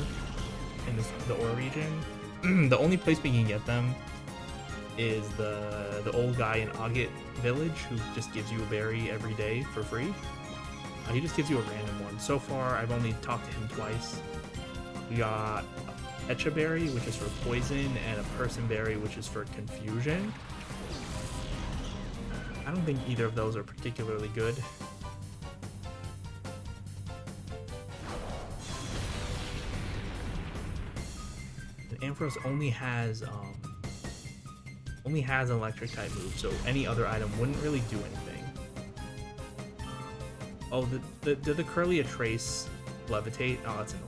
in the Ore region. The only place we can get them is the old guy in Agate Village who just gives you a berry every day for free. He just gives you a random one. So far, I've only talked to him twice. We got a Pecha Berry, which is for poison, and a Person Berry, which is for confusion. I don't think either of those are particularly good. And Ampharos only has an electric type move, so any other item wouldn't really do anything. Oh, did the Curlia Trace levitate? Oh, that's annoying.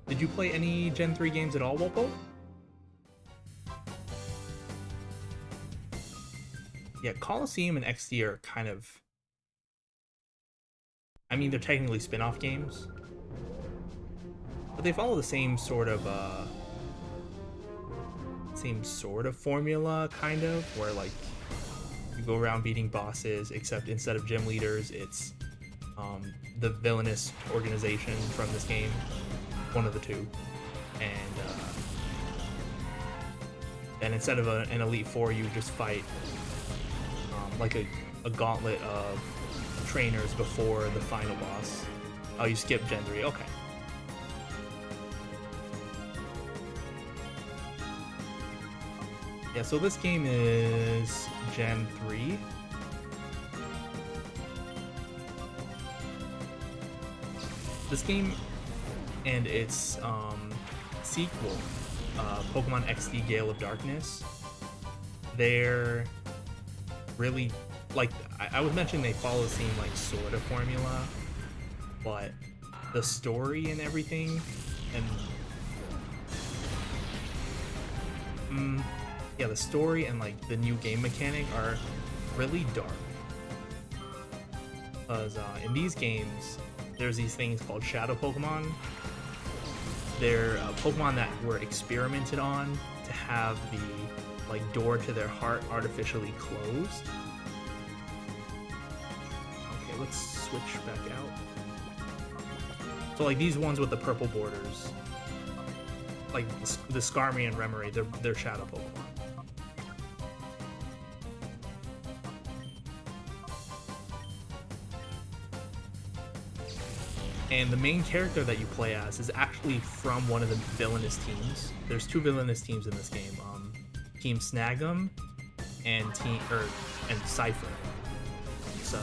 Did you play any Gen 3 games at all, Wolpo? Yeah, Colosseum and XD are kind of... I mean, they're technically spin-off games. But they follow the same sort of formula, kind of, where, like, you go around beating bosses, except instead of gym leaders, it's the villainous organization from this game. One of the two, and instead of an Elite Four, you just fight like a gauntlet of trainers before the final boss. Oh, you skip Gen 3, okay. Yeah, so this game is Gen 3. This game and its sequel, Pokemon XD Gale of Darkness, they're really, like, I would mention they follow the same, like, sort of formula, but the story and everything, and yeah, the story and, like, the new game mechanic are really dark, because in these games there's these things called Shadow Pokemon. They're Pokemon that were experimented on to have the, like, door to their heart artificially closed. Okay, let's switch back out. So, like, these ones with the purple borders, like the Skarmory and Remoraid, they're Shadow Pokemon. And the main character that you play as is actually from one of the villainous teams. There's two villainous teams in this game: Team Snag'em and Cypher. So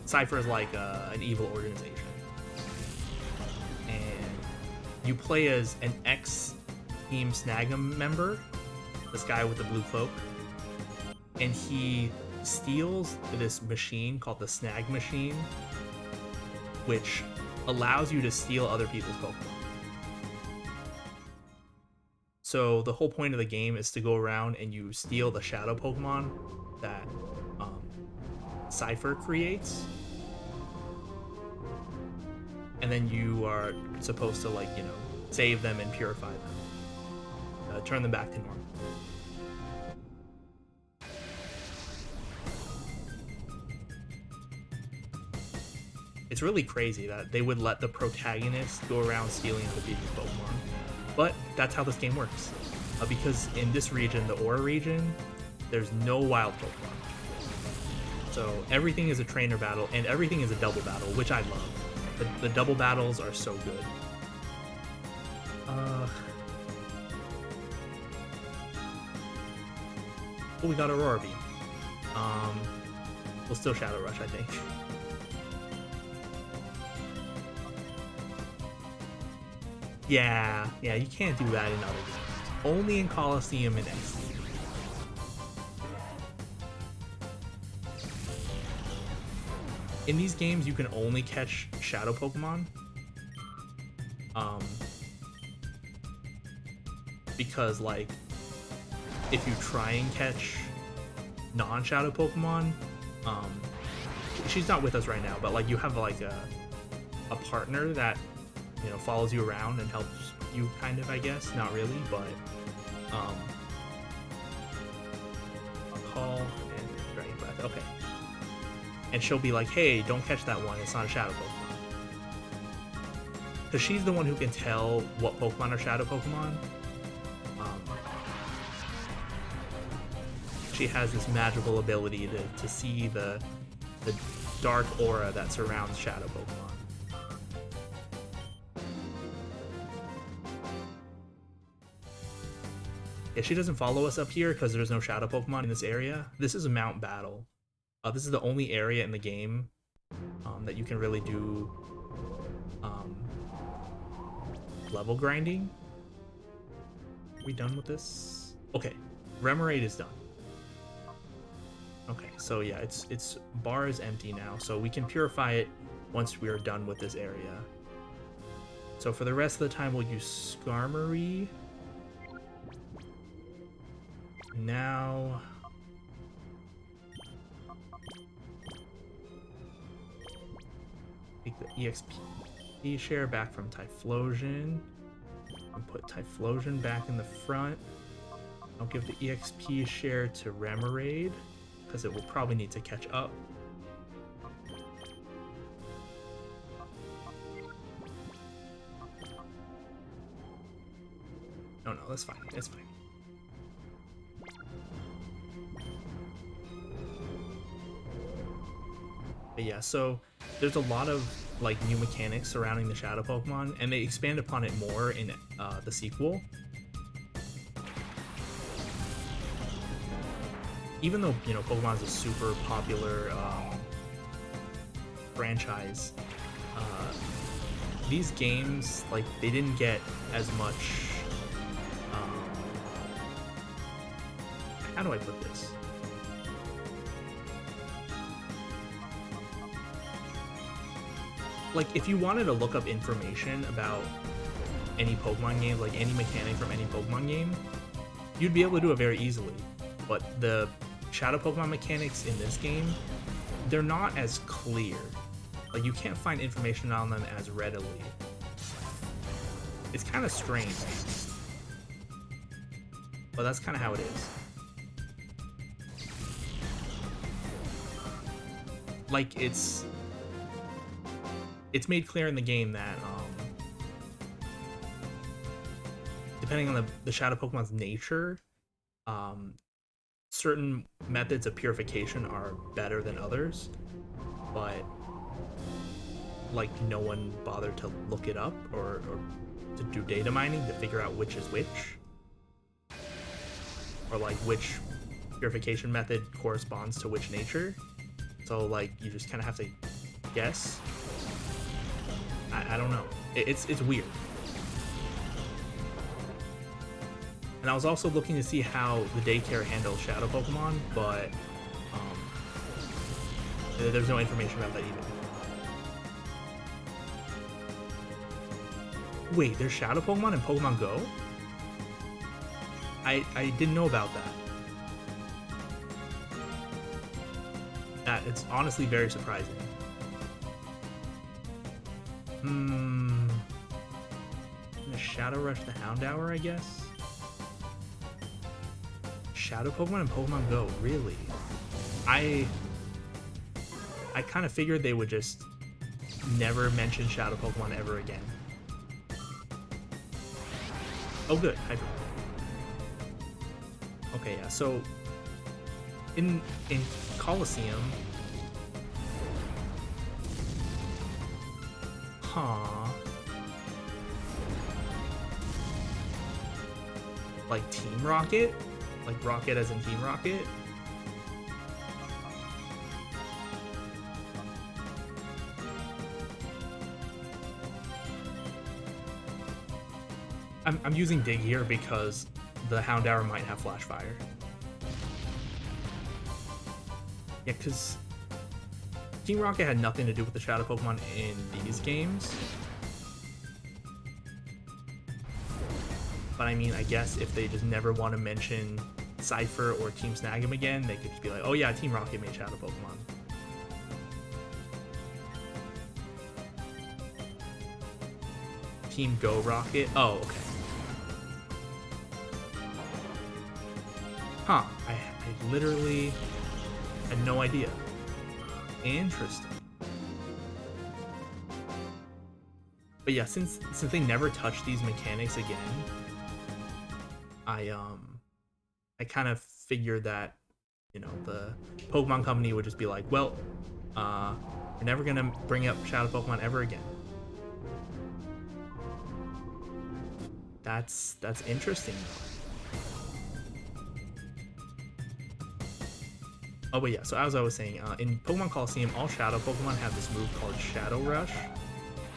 Cypher is like an evil organization, and you play as an ex-Team Snag'em member, this guy with the blue cloak, and he steals this machine called the Snag Machine, which allows you to steal other people's Pokemon. So the whole point of the game is to go around and you steal the Shadow Pokemon that Cypher creates, and then you are supposed to, like, you know, save them and purify them, turn them back to normal. It's really crazy that they would let the protagonist go around stealing other people's Pokemon. But that's how this game works. Because in this region, the Ore region, there's no wild Pokemon. So everything is a trainer battle, and everything is a double battle, which I love. The double battles are so good. Oh, we got Aurora Beam. We'll still Shadow Rush, I think. Yeah, you can't do that in other games. Only in Colosseum and XD. In these games, you can only catch Shadow Pokemon, Um, because like if you try and catch non-shadow Pokemon, um, she's not with us right now, but like you have like a partner that, you know, follows you around and helps you kind of, I guess. Not really, but call and Dragon Breath. Okay. And she'll be like, hey, don't catch that one, it's not a shadow Pokemon. Because she's the one who can tell what Pokemon are shadow Pokemon. She has this magical ability to see the dark aura that surrounds shadow Pokemon. Yeah, she doesn't follow us up here because there's no shadow Pokemon in this area. This is a Mount Battle. This is the only area in the game that you can really do level grinding. Are we done with this? Okay, Remoraid is done. Okay, so yeah, its bar is empty now, so we can purify it once we are done with this area. So for the rest of the time, we'll use Skarmory. Now, take the EXP share back from Typhlosion and put Typhlosion back in the front. I'll give the EXP share to Remoraid, because it will probably need to catch up. No, that's fine. It's fine. But yeah, so there's a lot of like new mechanics surrounding the shadow Pokemon, and they expand upon it more in the sequel. Even though, you know, Pokemon is a super popular franchise, these games, like, they didn't get as much, how do I put this? Like, if you wanted to look up information about any Pokemon game, like any mechanic from any Pokemon game, you'd be able to do it very easily. But the shadow Pokemon mechanics in this game, they're not as clear. Like, you can't find information on them as readily. It's kind of strange. But that's kind of how it is. Like, it's made clear in the game that depending on the shadow Pokemon's nature, certain methods of purification are better than others, but like no one bothered to look it up or to do data mining to figure out which is which, or like which purification method corresponds to which nature. So like you just kind of have to guess. I don't know. It's weird. And I was also looking to see how the daycare handles shadow Pokemon, but there's no information about that either. Wait, there's shadow Pokemon in Pokemon Go? I didn't know about that. It's honestly very surprising. I'm gonna Shadow Rush the Houndour, I guess? Shadow Pokemon and Pokemon Go, really? I kind of figured they would just never mention Shadow Pokemon ever again. Oh good, Hyper. Okay, yeah, so in Colosseum, like Team Rocket? Like Rocket as in Team Rocket? I'm using Dig here because the Houndour might have Flash Fire. Yeah, because Team Rocket had nothing to do with the Shadow Pokemon in these games. But I mean, I guess if they just never want to mention Cypher or Team Snag'em again, they could just be like, oh yeah, Team Rocket made Shadow Pokemon. Team Go Rocket? Oh, okay. Huh. I literally had no idea. Interesting. But yeah, since they never touched these mechanics again, I kind of figured that, you know, the Pokemon Company would just be like, well, we're never gonna bring up Shadow Pokemon ever again. That's interesting though. Oh, but yeah, so as I was saying, in Pokemon Colosseum, all Shadow Pokemon have this move called Shadow Rush.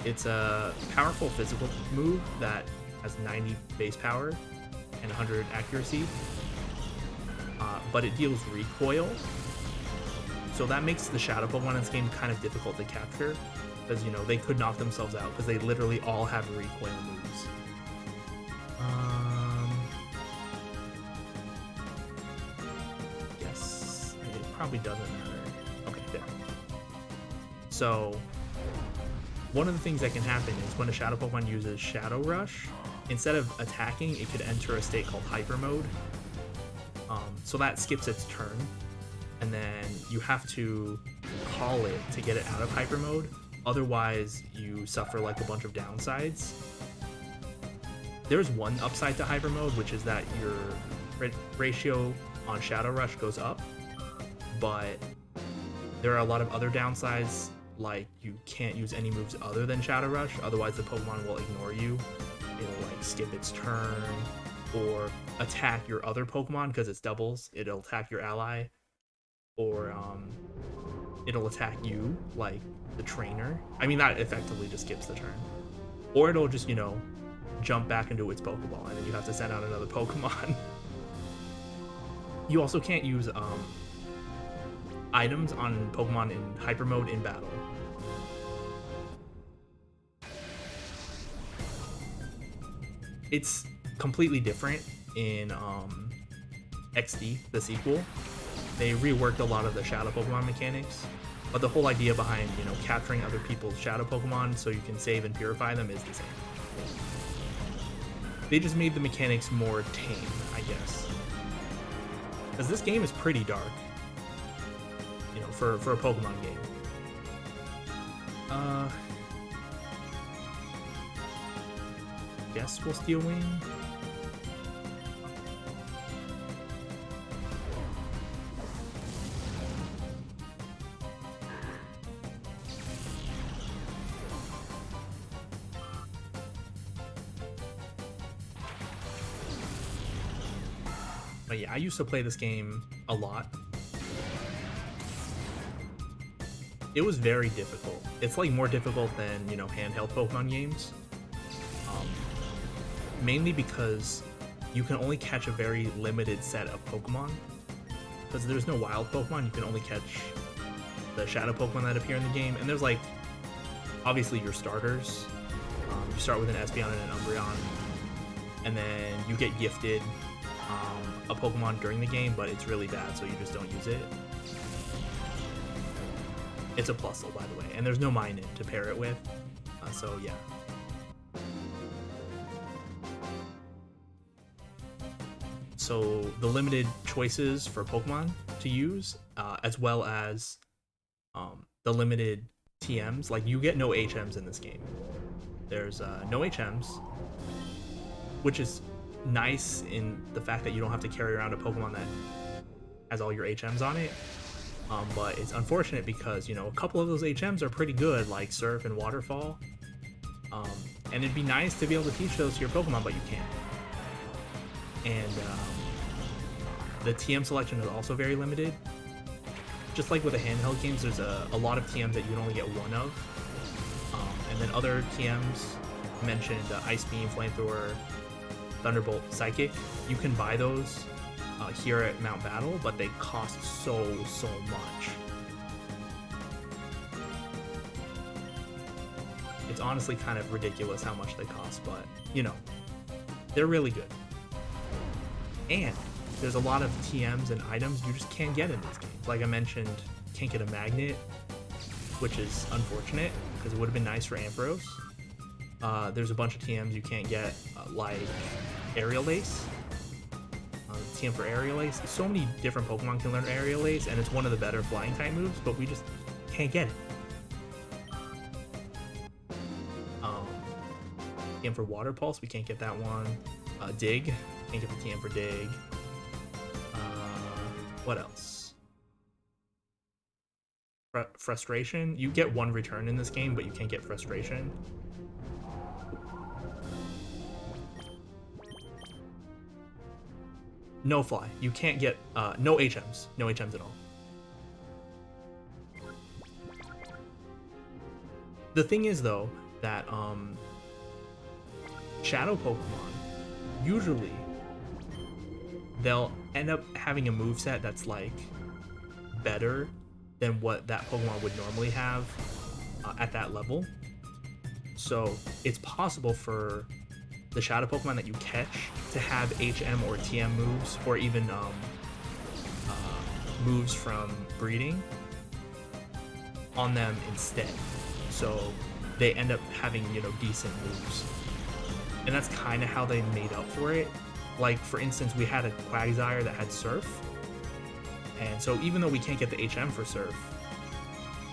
It's a powerful physical move that has 90 base power and 100 accuracy, but it deals recoil. So that makes the Shadow Pokemon in this game kind of difficult to capture, because, you know, they could knock themselves out because they literally all have recoil moves. Yes, it probably doesn't matter. Okay, there. So one of the things that can happen is when a Shadow Pokemon uses Shadow Rush, instead of attacking, it could enter a state called Hyper Mode. So that skips its turn, and then you have to call it to get it out of Hyper Mode. Otherwise, you suffer like a bunch of downsides. There's one upside to Hyper Mode, which is that your ratio on Shadow Rush goes up, but there are a lot of other downsides, like you can't use any moves other than Shadow Rush, otherwise the Pokemon will ignore you. It'll like skip its turn, or attack your other Pokemon because it's doubles. It'll attack your ally, or it'll attack you, like the trainer. I mean, that effectively just skips the turn. Or it'll just, you know, jump back into its Pokeball, and then you have to send out another Pokemon. You also can't use items on Pokemon in Hyper Mode in battle. It's completely different in XD, the sequel. They reworked a lot of the Shadow Pokemon mechanics, but the whole idea behind, you know, capturing other people's Shadow Pokemon so you can save and purify them is the same. They just made the mechanics more tame, I guess. Because this game is pretty dark, you know, for a Pokemon game. Guess we'll Steel Wing. But yeah, I used to play this game a lot. It was very difficult. It's like more difficult than, you know, handheld Pokemon games. Mainly because you can only catch a very limited set of Pokemon. Because there's no wild Pokemon, you can only catch the Shadow Pokemon that appear in the game. And there's like, obviously your starters. You start with an Espeon and an Umbreon, and then you get gifted a Pokemon during the game, but it's really bad, so you just don't use it. It's a Plusle, by the way, and there's no Minun to pair it with, so yeah. So the limited choices for Pokemon to use, as well as the limited TMs, like you get no HMs in this game. There's no HMs, which is nice in the fact that you don't have to carry around a Pokemon that has all your HMs on it. But it's unfortunate because, you know, a couple of those HMs are pretty good, like Surf and Waterfall. And it'd be nice to be able to teach those to your Pokemon, but you can't. And the TM selection is also very limited. Just like with the handheld games, there's a lot of TMs that you can only get one of. And then other TMs mentioned Ice Beam, Flamethrower, Thunderbolt, Psychic. You can buy those here at Mount Battle, but they cost so much. It's honestly kind of ridiculous how much they cost, but you know, They're really good. And there's a lot of TMs and items you just can't get in these games. Like I mentioned, can't get a magnet, which is unfortunate because it would have been nice for Ampharos. There's a bunch of TMs you can't get, like Aerial Ace. TM for Aerial Ace. So many different Pokemon can learn Aerial Ace, and it's one of the better flying type moves, but we just can't get it. TM for Water Pulse, we can't get that one. Dig, can't get the TM for Dig. What else? Frustration, you get one return in this game, but you can't get Frustration. No Fly, you can't get, no HMs at all. The thing is though, that, Shadow Pokemon, usually, they'll end up having a moveset that's like better than what that Pokemon would normally have at that level. So it's possible for the Shadow Pokemon that you catch to have HM or TM moves, or even moves from breeding on them instead. So they end up having, you know, decent moves. And that's kind of how they made up for it. Like, for instance, we had a Quagsire that had Surf. And so even though we can't get the HM for Surf,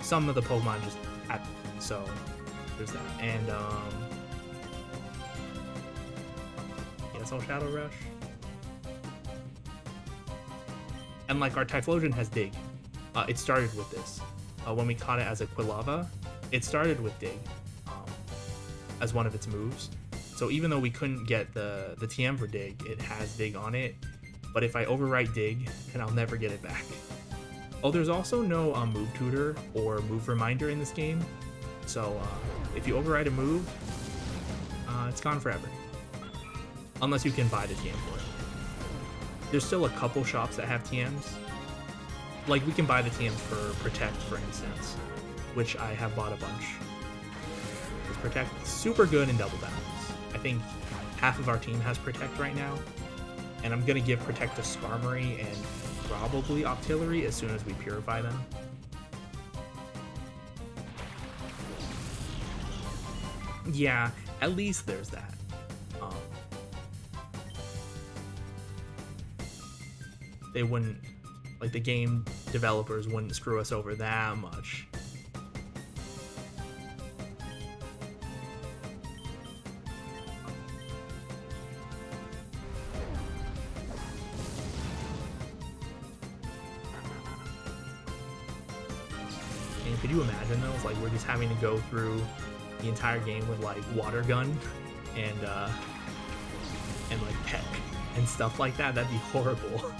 some of the Pokemon just have it. So there's that. And, yeah, that's all Shadow Rush. And, like, our Typhlosion has Dig. It started with this. When we caught it as a Quilava, it started with Dig as one of its moves. So even though we couldn't get the TM for Dig, it has Dig on it. But if I overwrite Dig, then I'll never get it back. Oh, there's also no move tutor or move reminder in this game. So if you overwrite a move, it's gone forever. Unless you can buy the TM for it. There's still a couple shops that have TMs. Like, we can buy the TMs for Protect, for instance, which I have bought a bunch. Protect, super good in double battles. I think half of our team has Protect right now, and I'm gonna give Protect to Skarmory and probably Octillery as soon as we purify them. Yeah, at least there's that. They wouldn't, like, the game developers wouldn't screw us over that much. Could you imagine those? Like, we're just having to go through the entire game with, like, Water Gun and like Peck and stuff like that. That'd be horrible.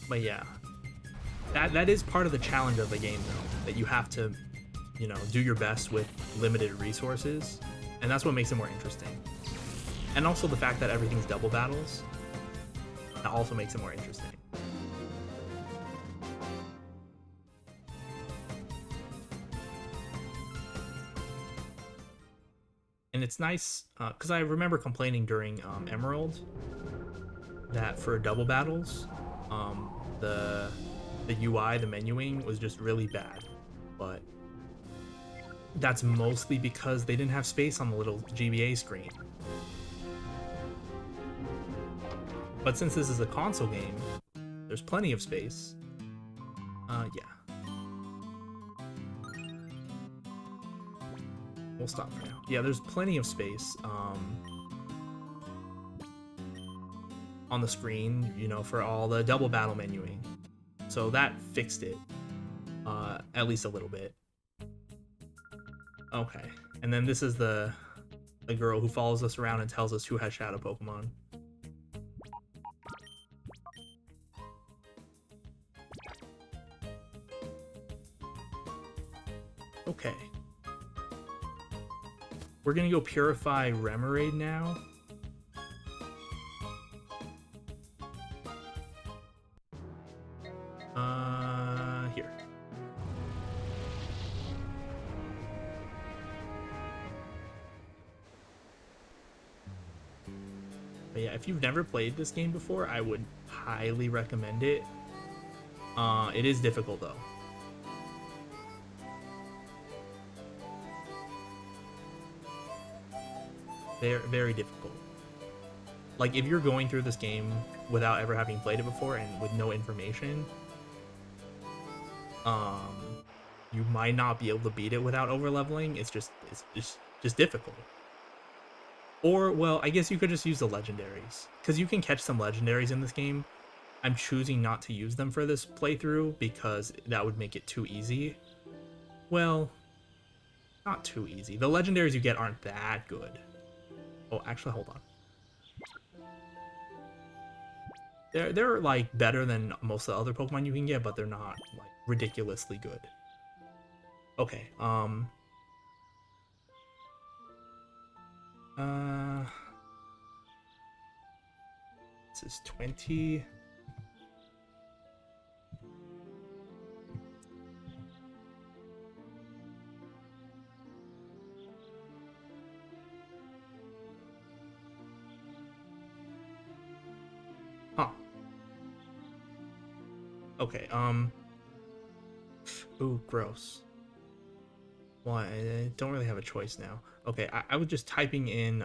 But yeah. That is part of the challenge of the game, though, that you have to, you know, do your best with limited resources, and that's what makes it more interesting. And also the fact that everything's double battles, that also makes it more interesting. And it's nice, because I remember complaining during Emerald that for double battles, the UI, the menuing, was just really bad, but that's mostly because they didn't have space on the little GBA screen. But since this is a console game, there's plenty of space. Yeah. We'll stop for now. Yeah, there's plenty of space on the screen, you know, for all the double battle menuing. So that fixed it, at least a little bit. Okay, and then this is the girl who follows us around and tells us who has Shadow Pokemon. Okay. We're gonna go purify Remoraid now. Here. But yeah, if you've never played this game before, I would highly recommend it. It is difficult though. Very, very difficult. Like if you're going through this game without ever having played it before and with no information, you might not be able to beat it without overleveling. It's just difficult. Or well, I guess you could just use the legendaries because you can catch some legendaries in this game. I'm choosing not to use them for this playthrough because that would make it too easy. Well, not too easy. The legendaries you get aren't that good. Oh, actually, hold on. They're like better than most of the other Pokemon you can get, but they're not like ridiculously good. Okay, uh this is 20. Huh. Okay, ooh, gross. Well, I don't really have a choice now. Okay, I was just typing in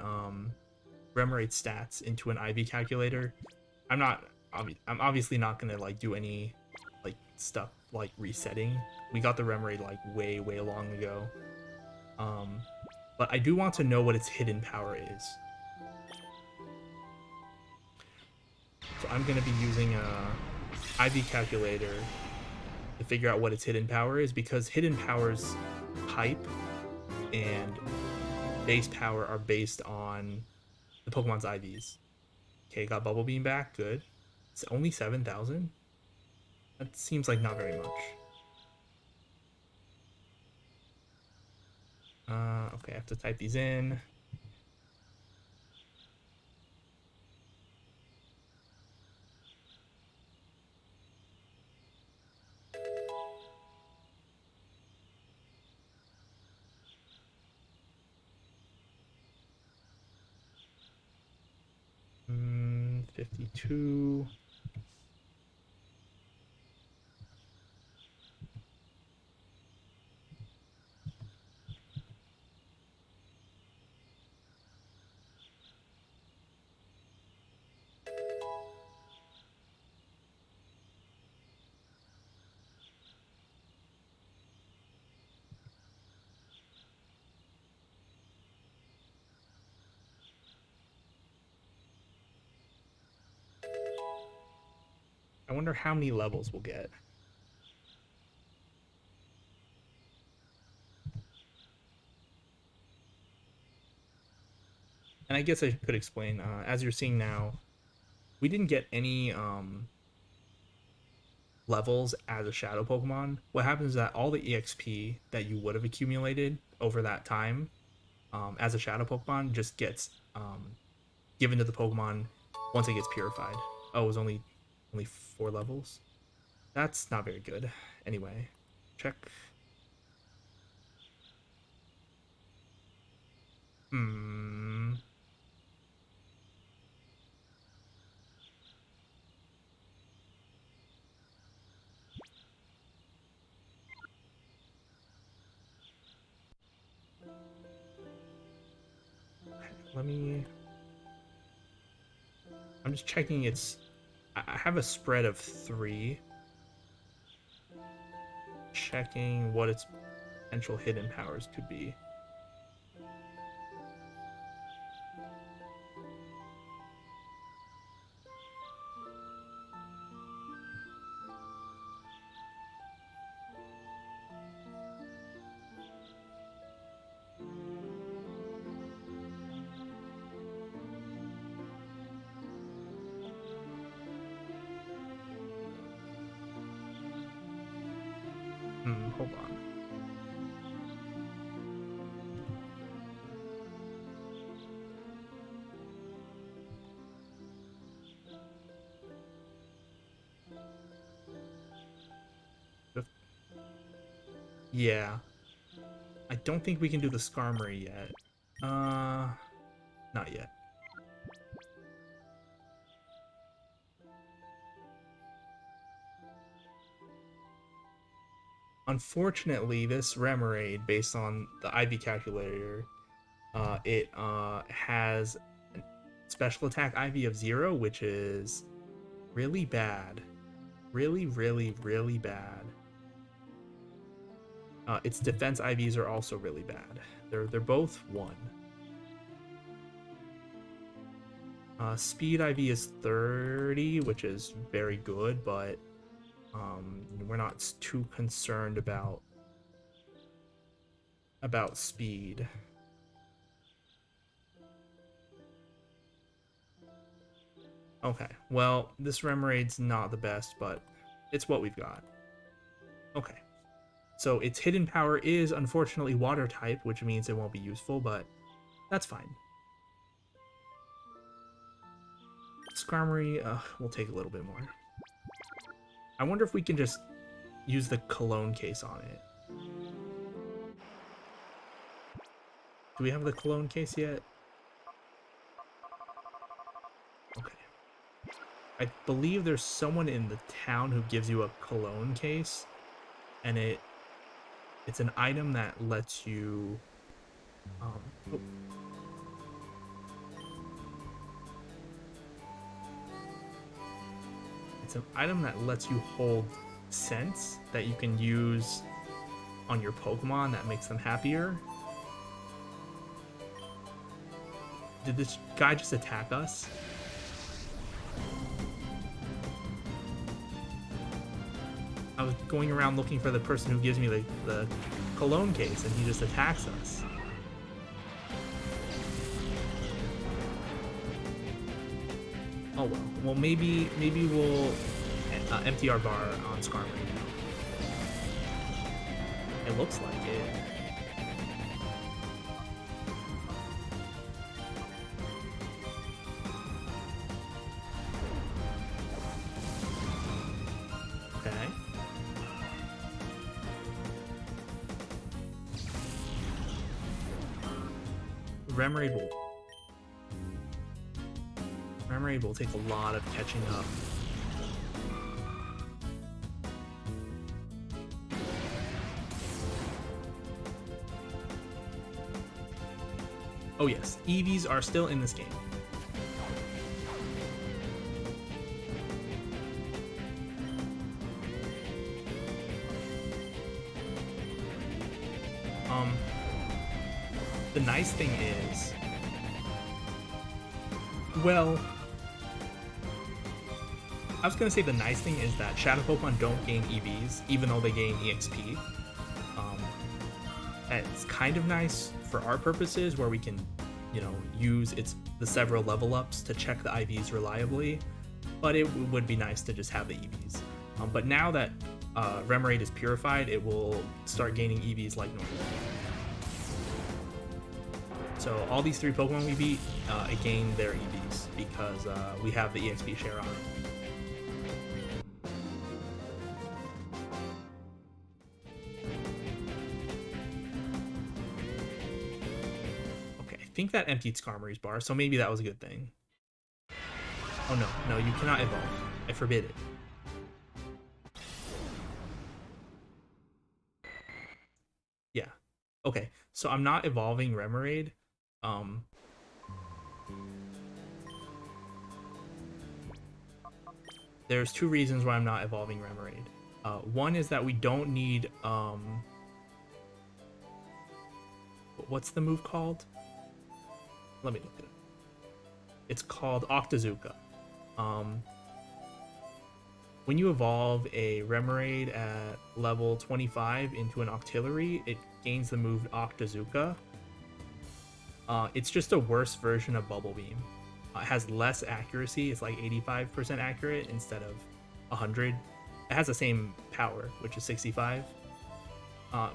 Remoraid stats into an IV calculator. I'm not I'm obviously not gonna like do any like stuff like resetting. We got the Remoraid like way long ago. But I do want to know what its hidden power is. So I'm gonna be using a IV calculator to figure out what its hidden power is because hidden powers type and base power are based on the Pokemon's IVs. Okay, got Bubble Beam back. Good. It's only 7,000. That seems like not very much. Okay, I have to type these in. Mm, 52. I wonder how many levels we'll get. And I guess I could explain. As you're seeing now, we didn't get any levels as a shadow Pokemon. What happens is that all the EXP that you would have accumulated over that time as a shadow Pokemon just gets given to the Pokemon once it gets purified. Oh, it was only 4 levels. That's not very good. Anyway, check. Hmm. Let me. I'm just checking its. I have a spread of 3. Checking what its potential hidden powers could be. Hold on. Yeah. I don't think we can do the Skarmory yet. Not yet. Unfortunately, this Remoraid, based on the IV calculator, it has a special attack IV of 0, which is really bad. Really, really, really bad. Its defense IVs are also really bad. They're both 1. Speed IV is 30, which is very good, but we're not too concerned about speed. Okay, well, this Remoraid's not the best, but it's what we've got. Okay, so its hidden power is unfortunately water type, which means it won't be useful, but that's fine. Skarmory will take a little bit more. I wonder if we can just use the cologne case on it. Do we have the cologne case yet? Okay. I believe there's someone in the town who gives you a cologne case, and it's an item that lets you oh. It's an item that lets you hold scents that you can use on your Pokemon that makes them happier. Did this guy just attack us? I was going around looking for the person who gives me the cologne case, and he just attacks us. Oh well. Well, maybe we'll empty our bar on Skarmory now. It looks like it. Okay. Remoraid will take a lot of catching up. Oh yes, EVs are still in this game. The nice thing is, well, I was gonna say the nice thing is that Shadow Pokemon don't gain EVs, even though they gain EXP. It's kind of nice for our purposes, where we can, use the several level ups to check the IVs reliably. But it would be nice to just have the EVs. But now that Remoraid is purified, it will start gaining EVs like normal. So all these 3 Pokemon we beat, it gained their EVs because we have the EXP share on it. Okay, I think that emptied Skarmory's bar, so maybe that was a good thing. Oh no, you cannot evolve. I forbid it. Yeah. Okay, so I'm not evolving Remoraid. There's 2 reasons why I'm not evolving Remoraid. One is that we don't need what's the move called? Let me look at it. It's called Octazooka. When you evolve a Remoraid at level 25 into an Octillery, it gains the move Octazooka. It's just a worse version of Bubble Beam. It has less accuracy. It's like 85% accurate instead of 100. It has the same power, which is 65.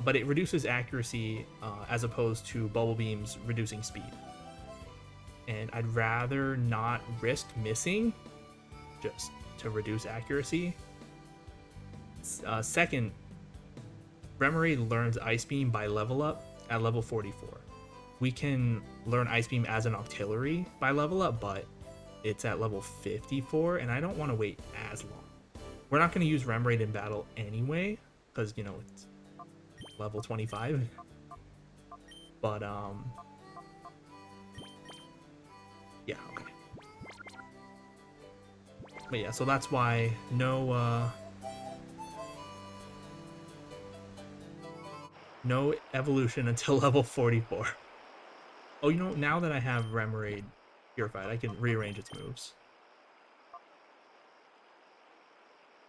But it reduces accuracy as opposed to Bubble Beam's reducing speed. And I'd rather not risk missing just to reduce accuracy. Second, Remoraid learns Ice Beam by level up at level 44. We can learn Ice Beam as an auxiliary by level up, but it's at level 54, and I don't want to wait as long. We're not going to use Remoraid in battle anyway, because, you know, it's level 25. But, yeah, okay. But yeah, so that's why no evolution until level 44. Oh, you know, now that I have Remoraid purified, I can rearrange its moves.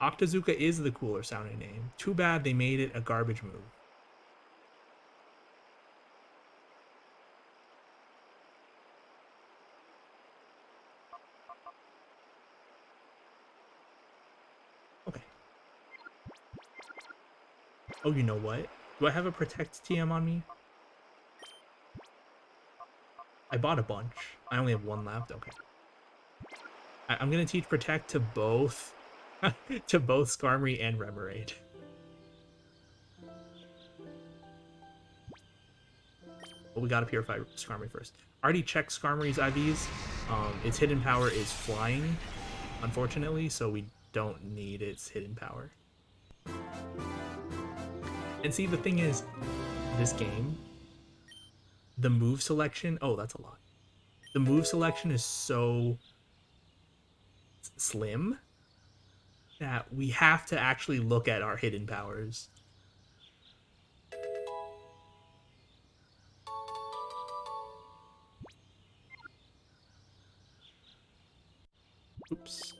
Octazooka is the cooler sounding name. Too bad they made it a garbage move. Okay. Oh, you know what? Do I have a Protect TM on me? I bought a bunch. I only have one left. Okay. I'm gonna teach Protect to both to both Skarmory and Remoraid. But we gotta purify Skarmory first. I already checked Skarmory's IVs. Its hidden power is flying, unfortunately, so we don't need its hidden power. And see, the thing is, this game, the move selection, oh, that's a lot. The move selection is so slim that we have to actually look at our hidden powers. Oops.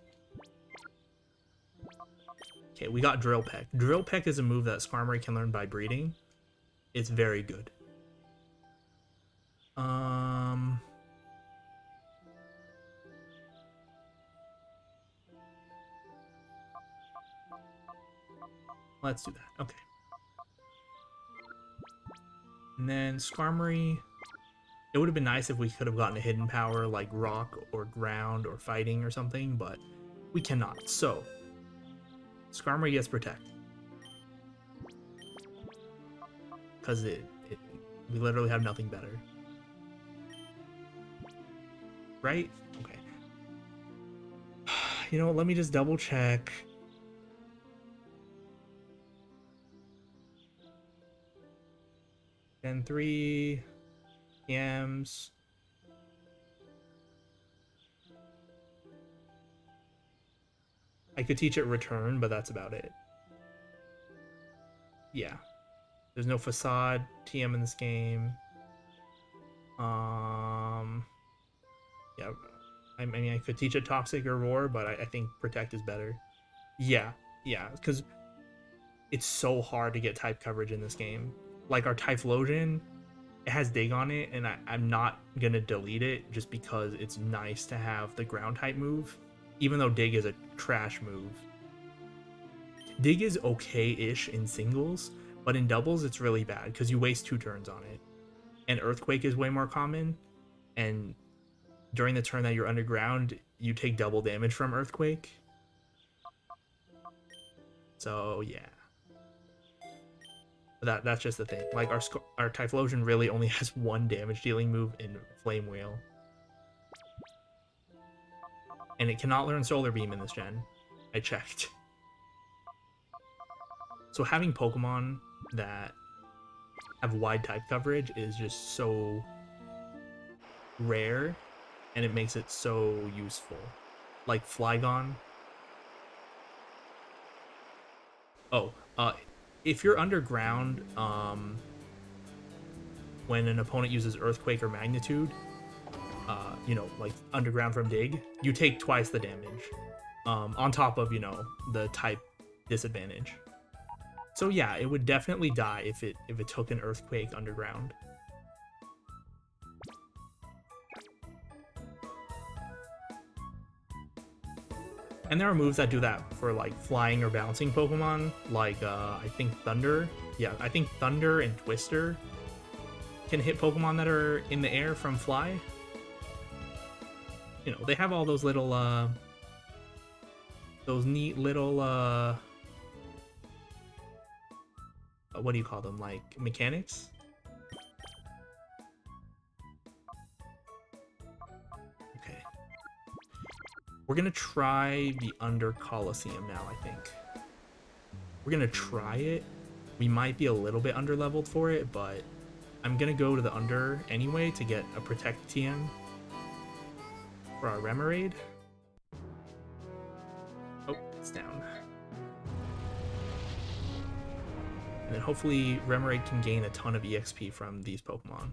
Okay, we got Drill Peck. Drill Peck is a move that Skarmory can learn by breeding. It's very good. Let's do that. Okay. And then Skarmory, it would have been nice if we could have gotten a hidden power like Rock or Ground or Fighting or something, but we cannot. So, Skarmory gets Protect. Because we literally have nothing better. Right? Okay. You know what, let me just double check. Gen 3 PMs. I could teach it Return, but that's about it. Yeah. There's no Facade TM in this game. Yeah. I mean, I could teach it Toxic or Roar, but I think Protect is better. Yeah. Yeah. Because it's so hard to get type coverage in this game. Like our Typhlosion, it has Dig on it, and I'm not going to delete it just because it's nice to have the ground type move, even though Dig is a trash move. Dig is okay-ish in singles, but in doubles it's really bad because you waste 2 turns on it. And Earthquake is way more common, and during the turn that you're underground, you take double damage from Earthquake. So yeah. That's just the thing. Like our Typhlosion really only has 1 damage dealing move in Flame Whale. And it cannot learn Solar Beam in this gen. I checked. So having Pokemon that have wide type coverage is just so rare, and it makes it so useful. Like Flygon. Oh, if you're underground, when an opponent uses Earthquake or Magnitude, you know, like underground from Dig, you take twice the damage, on top of, you know, the type disadvantage. So yeah, it would definitely die if it took an Earthquake underground. And there are moves that do that for like flying or bouncing Pokemon, like I think Thunder. Yeah, I think Thunder and Twister can hit Pokemon that are in the air from Fly. You know, they have all those little those neat little what do you call them, like mechanics? Okay. We're gonna try the under Colosseum now, I think. We're gonna try it. We might be a little bit under leveled for it, but I'm gonna go to the under anyway to get a protect TM for our Remoraid. Oh, it's down. And then hopefully Remoraid can gain a ton of EXP from these Pokemon.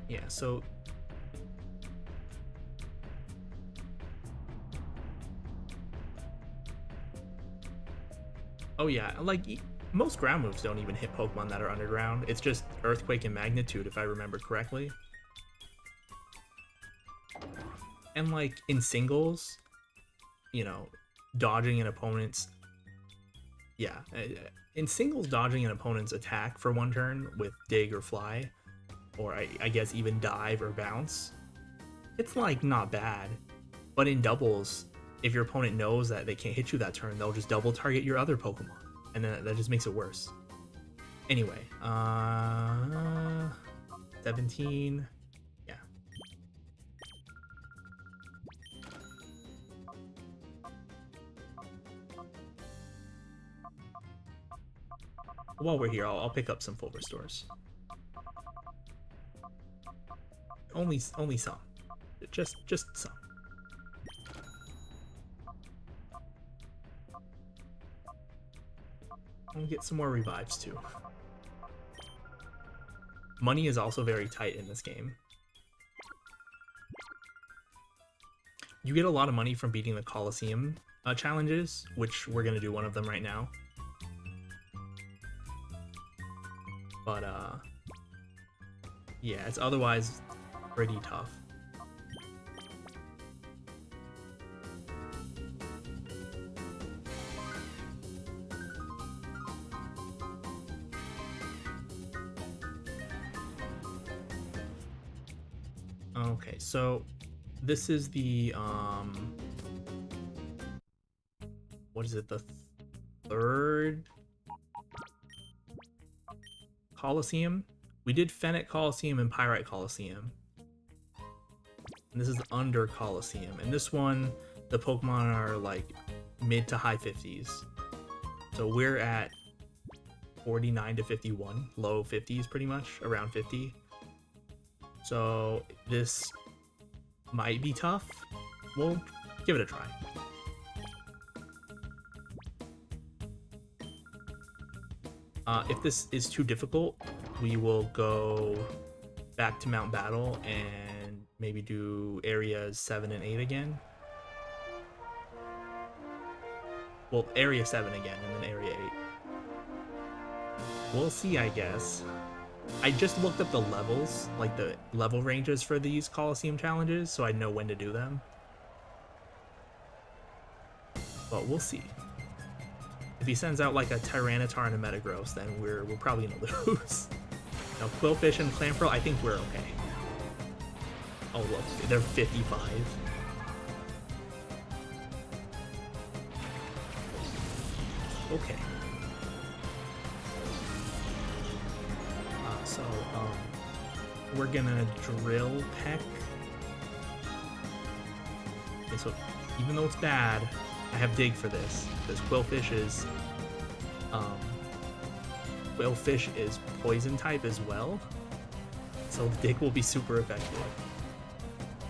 Yeah, so oh yeah, like most ground moves don't even hit Pokemon that are underground. It's just Earthquake and Magnitude, if I remember correctly. And like in singles, you know, dodging an opponent's in singles, dodging an opponent's attack for one turn with Dig or Fly, or I guess even Dive or Bounce, it's like not bad. But in doubles, if your opponent knows that they can't hit you that turn, they'll just double target your other Pokemon, and then that just makes it worse. Anyway, 17, yeah. While we're here, I'll pick up some full restores. Only some, just some. I'll get some more revives too. Money is also very tight in this game. You get a lot of money from beating the Colosseum challenges, which we're gonna do one of them right now. But yeah, it's otherwise pretty tough. Okay, so this is the what is it, the third Colosseum? We did Fennec Colosseum and Pyrite Colosseum. And this is under Colosseum. And this one, the Pokemon are like mid to high 50s. So we're at 49 to 51, low 50s pretty much, around 50. So this might be tough. We'll give it a try. If this is too difficult, we will go back to Mount Battle and maybe do areas 7 and 8 again. Well, area 7 again and then area 8. We'll see, I guess. I just looked up the levels, like the level ranges for these Colosseum challenges, so I know when to do them. But we'll see. If he sends out like a Tyranitar and a Metagross, then we're probably gonna lose. Now Quillfish and Clamperl, I think we're okay. Oh look, they're 55. Okay. So we're gonna Drill Peck. Okay, so even though it's bad, I have Dig for this, because Quillfish is poison type as well, so the Dig will be super effective.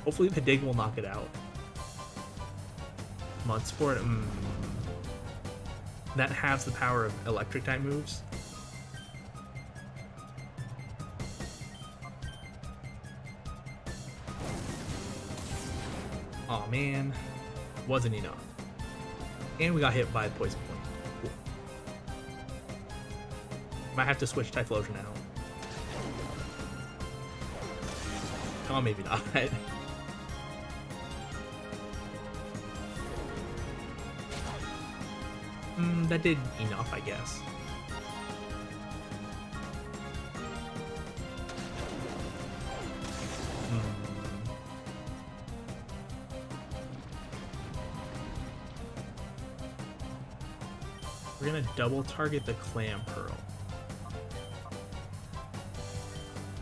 Hopefully the Dig will knock it out. Mudsport, that has the power of electric type moves. Aw man, wasn't enough. And we got hit by a poison point. Cool. Might have to switch Typhlosion out. Oh, maybe not. That did enough, I guess. We're gonna double target the Clam Pearl.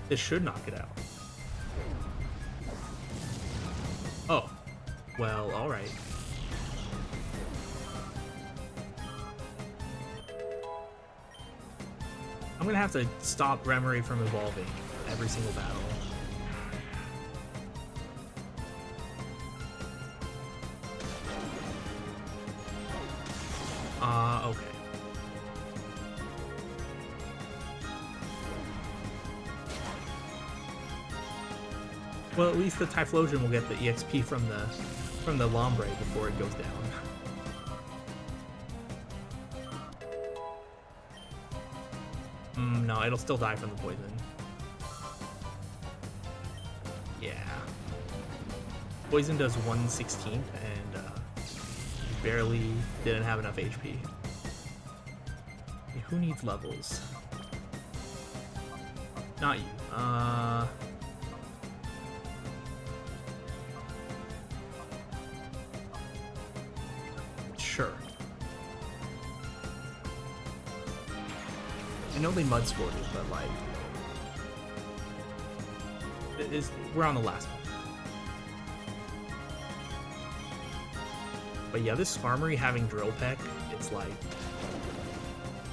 This should knock it out. Oh. Well, alright. I'm gonna have to stop Remoraid from evolving every single battle. Okay. Well, at least the Typhlosion will get the EXP from the Lombre before it goes down. No, it'll still die from the poison. Yeah. Poison does 1/16, and barely didn't have enough HP. Okay, who needs levels? Not you. Sure. I know they mud sported, but like, we're on the last one. But yeah, this Skarmory having Drill Peck, it's like,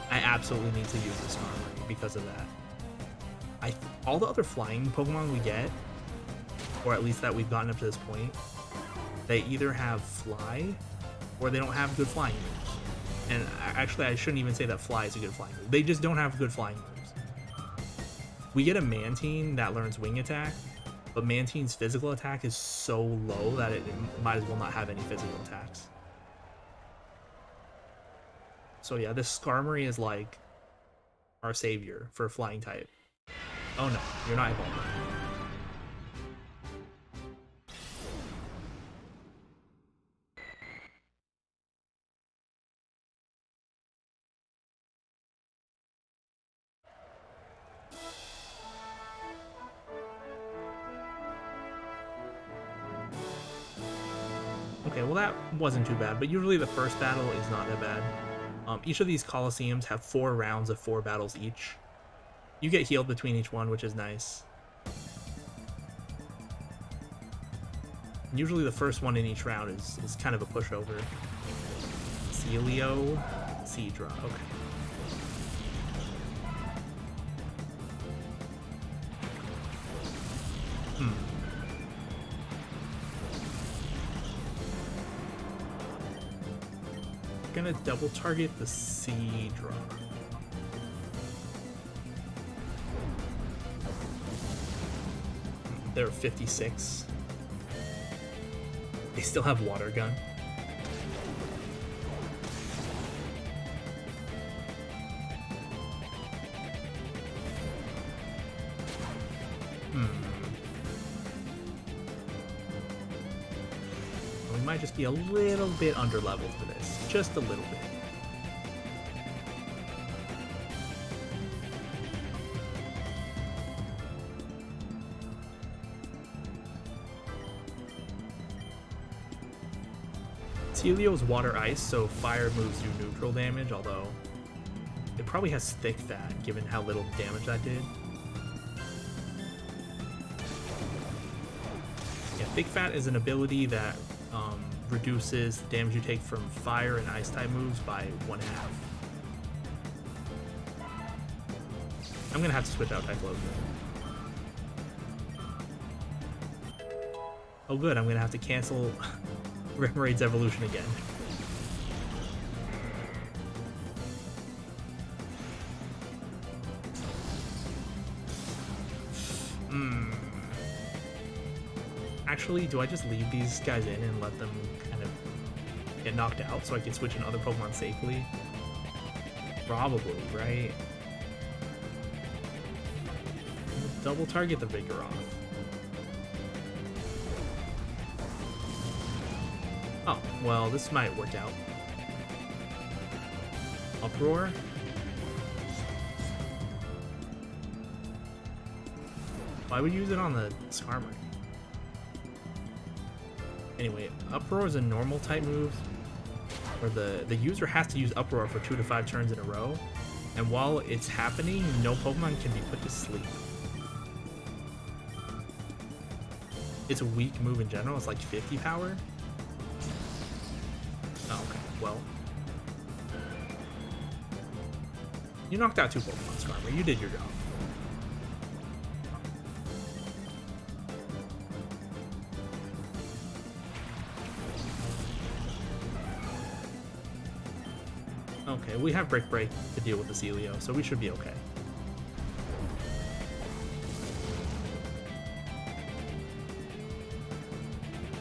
I absolutely need to use this Skarmory because of that. All the other flying Pokemon we get, or at least that we've gotten up to this point, they either have Fly, or they don't have good flying moves. And actually, I shouldn't even say that Fly is a good flying move. They just don't have good flying moves. We get a Mantine that learns Wing Attack, but Mantine's physical attack is so low that it might as well not have any physical attacks. So yeah, this Skarmory is like our savior for flying type. Oh no, you're not evolving. Okay, well that wasn't too bad, but usually the first battle is not that bad. Each of these Colosseums have 4 rounds of 4 battles each. You get healed between each one, which is nice. Usually the first one in each round is kind of a pushover. Celio, Seadra, okay. Gonna double target the Seadra. They're 56. They still have Water Gun. We might just be a little bit under leveled for this. Just a little bit. Celio's Water Ice, so fire moves do neutral damage, although it probably has Thick Fat, given how little damage that did. Yeah, Thick Fat is an ability that reduces the damage you take from fire and ice type moves by 1/2. I'm gonna have to switch out Typhlosion. Oh good, I'm gonna have to cancel Remoraid's evolution again. Actually, do I just leave these guys in and let them kind of get knocked out so I can switch in other Pokemon safely? Probably, right? Double target the Vigoroth. Oh, well, this might work out. Uproar? Why would you use it on the Skarmory? Anyway, Uproar is a normal type move where the user has to use Uproar for 2 to 5 turns in a row, and while it's happening, no Pokemon can be put to sleep. It's a weak move in general, it's like 50 power. Oh, okay, well. You knocked out 2 Pokemon, Skarmory, you did your job. Okay, we have Brick Break to deal with the Celio, so we should be okay.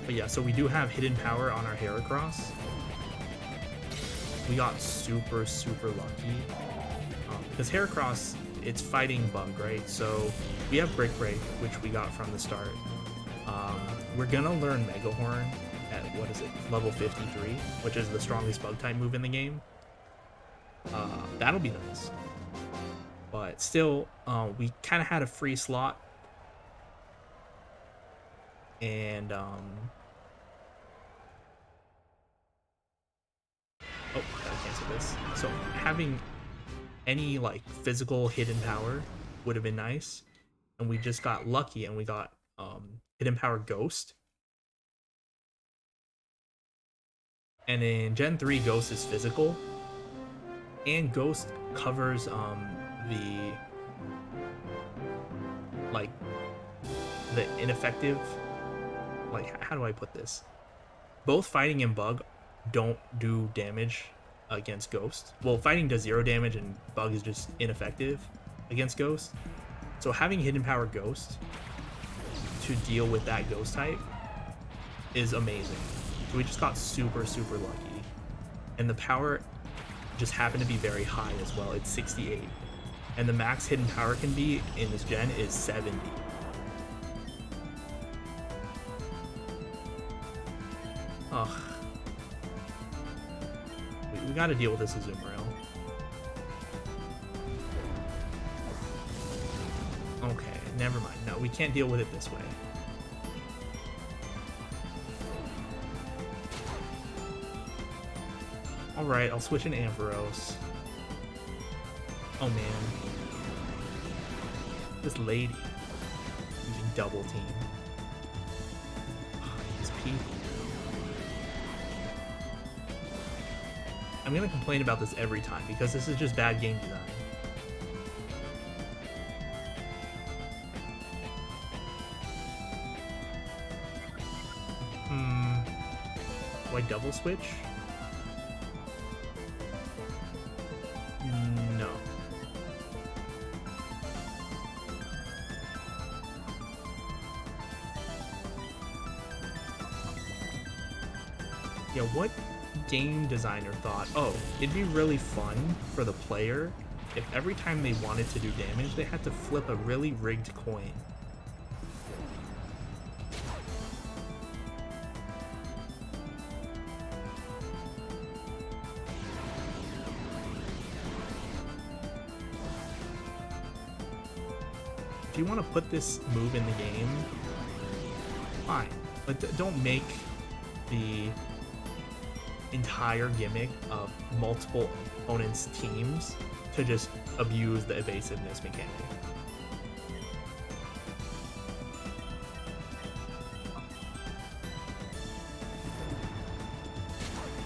But yeah, so we do have Hidden Power on our Heracross. We got super, super lucky. Because Heracross, it's fighting Bug, right? So we have Brick Break, which we got from the start. We're gonna learn Mega Horn at, what is it, level 53, which is the strongest Bug-type move in the game. That'll be nice. But still, we kind of had a free slot. And, oh, gotta cancel this. So having any, like, physical hidden power would have been nice. And we just got lucky and we got, Hidden Power Ghost. And in Gen 3, Ghost is physical. And Ghost covers the ineffective, like, how do I put this? Both Fighting and Bug don't do damage against Ghost. Well, Fighting does 0 damage and Bug is just ineffective against Ghost. So having Hidden Power Ghost to deal with that Ghost type is amazing. So we just got super, super lucky. And the power just happened to be very high as well. It's 68. And the max hidden power can be in this gen is 70. Ugh. We gotta deal with this Azumarill. Okay, never mind. No, we can't deal with it this way. Alright, I'll switch in Ampharos. Oh man. This lady using double team. Oh, he's peeved. I'm gonna complain about this every time because this is just bad game design. Do I double switch? No. Yeah, what game designer thought, oh, it'd be really fun for the player if every time they wanted to do damage, they had to flip a really rigged coin. If you want to put this move in the game, fine, but don't make the entire gimmick of multiple opponents' teams to just abuse the evasiveness mechanic.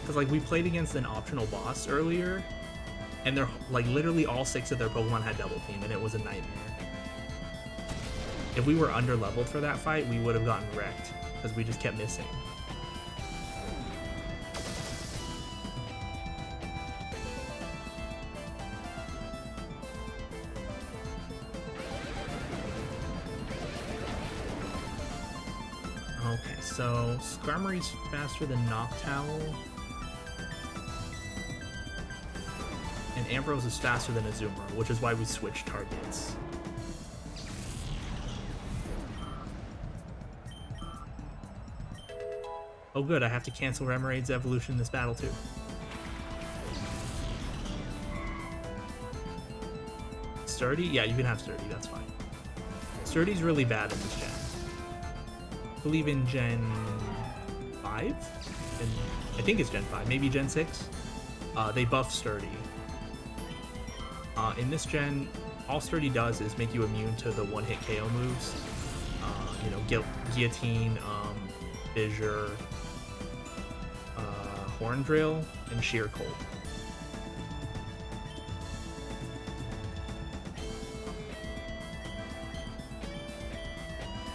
Because, like, we played against an optional boss earlier, and they're, like, literally all 6 of their Pokemon had double team, and it was a nightmare. If we were under-leveled for that fight, we would have gotten wrecked, because we just kept missing. Okay, so Skarmory's faster than Noctowl. And Ampharos is faster than Azumarill, which is why we switched targets. Oh good, I have to cancel Remerade's evolution in this battle too. Sturdy? Yeah, you can have Sturdy, that's fine. Sturdy's really bad in this gen. I believe in Gen 5? And I think it's Gen 5, maybe Gen 6. They buff Sturdy. In this gen, all Sturdy does is make you immune to the one-hit KO moves. You know, Guillotine, Fissure, Horn Drill, and Sheer Cold.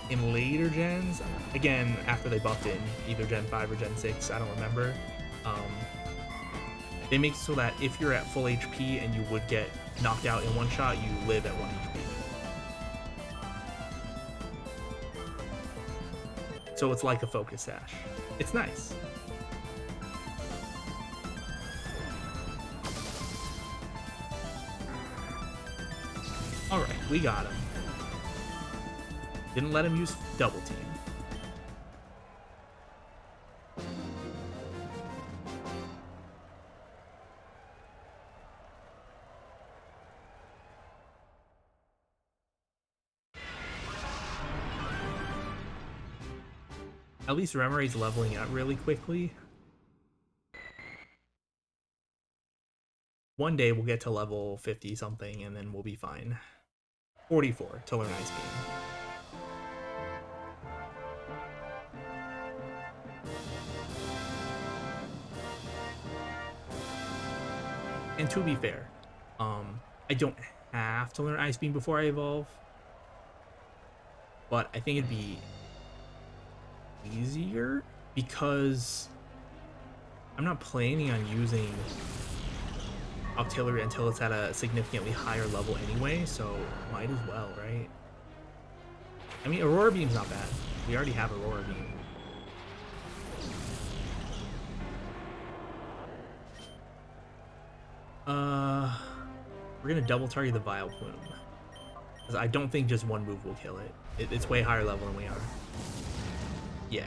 In later gens, again, after they buffed in either Gen 5 or Gen 6, I don't remember, they make it so that if you're at full HP and you would get knocked out in one shot, you live at 1 HP. So it's like a focus sash. It's nice. Alright, we got him. Didn't let him use double team. At least Remoraid's leveling up really quickly. One day we'll get to level 50 something and then we'll be fine. 44 to learn Ice Beam. And to be fair, I don't have to learn Ice Beam before I evolve, but I think it'd be easier because I'm not planning on using Octillery until it's at a significantly higher level anyway, so might as well, right? I mean, Aurora Beam's not bad. We already have Aurora Beam. We're gonna double target the Vile Plume, because I don't think just one move will kill it. It's way higher level than we are. Yeah.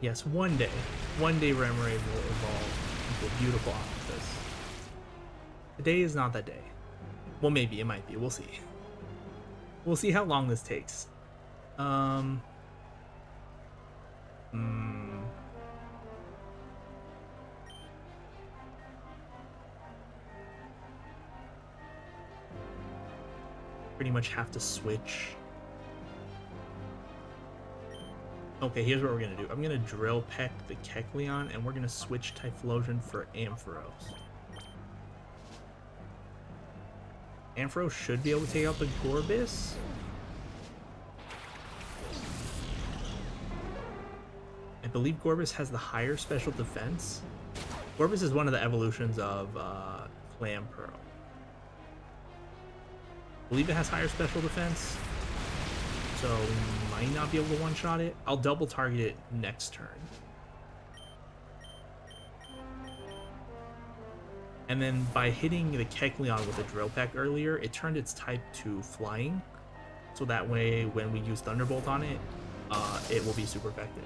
Yes, one day Remoraid will evolve into a beautiful octopus. Today is not that day. Well, maybe it might be. We'll see. We'll see how long this takes. Pretty much have to switch. Okay, here's what we're gonna do. I'm gonna Drill Peck the Kecleon, and we're gonna switch Typhlosion for Ampharos. Ampharos should be able to take out the Gorbis. I believe Gorbis has the higher special defense. Gorbis is one of the evolutions of Clamperl. I believe it has higher special defense, so we might not be able to one-shot it. I'll double target it next turn. And then by hitting the Kecleon with a Drill Peck earlier, it turned its type to Flying, so that way when we use Thunderbolt on it, it will be super effective.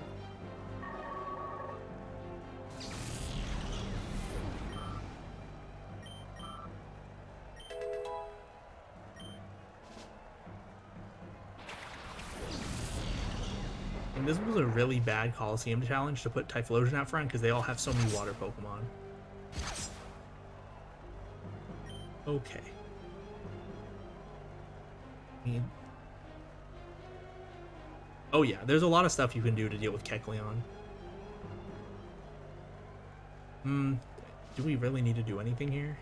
And this was a really bad Colosseum challenge to put Typhlosion out front because they all have so many water Pokemon. Okay. Oh yeah, there's a lot of stuff you can do to deal with Kecleon. Do we really need to do anything here?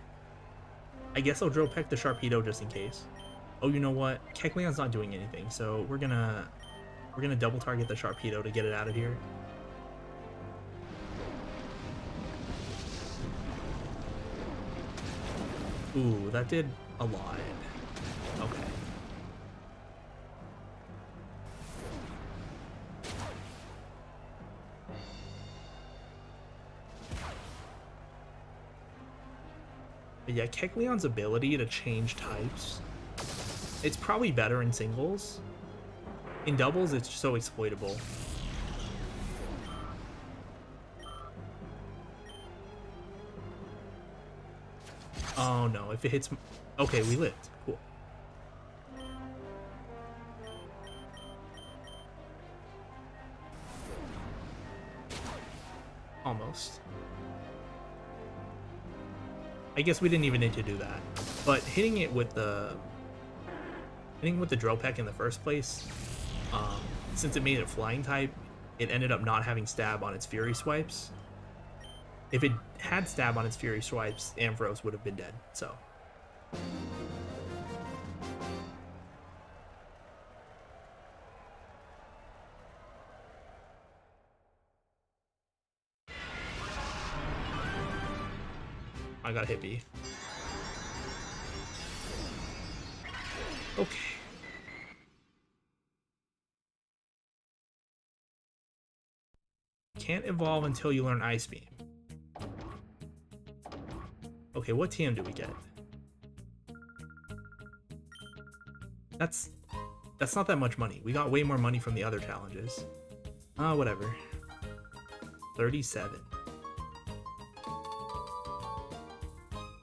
I guess I'll Drill Peck the Sharpedo just in case. Oh, you know what? Kecleon's not doing anything, so we're gonna double target the Sharpedo to get it out of here. Ooh, that did a lot. Okay. But yeah, Kecleon's ability to change types, it's probably better in singles. In doubles, it's so exploitable. Oh no, if it hits... Okay, we lived. Cool. Almost. I guess we didn't even need to do that. But hitting it with the drill peck in the first place, since it made it flying type, it ended up not having stab on its fury swipes. If it had stab on its fury swipes, Ampharos would have been dead, so. I got hippie. Okay. Can't evolve until you learn Ice Beam. Okay, what TM do we get? That's not that much money. We got way more money from the other challenges. Whatever. 37.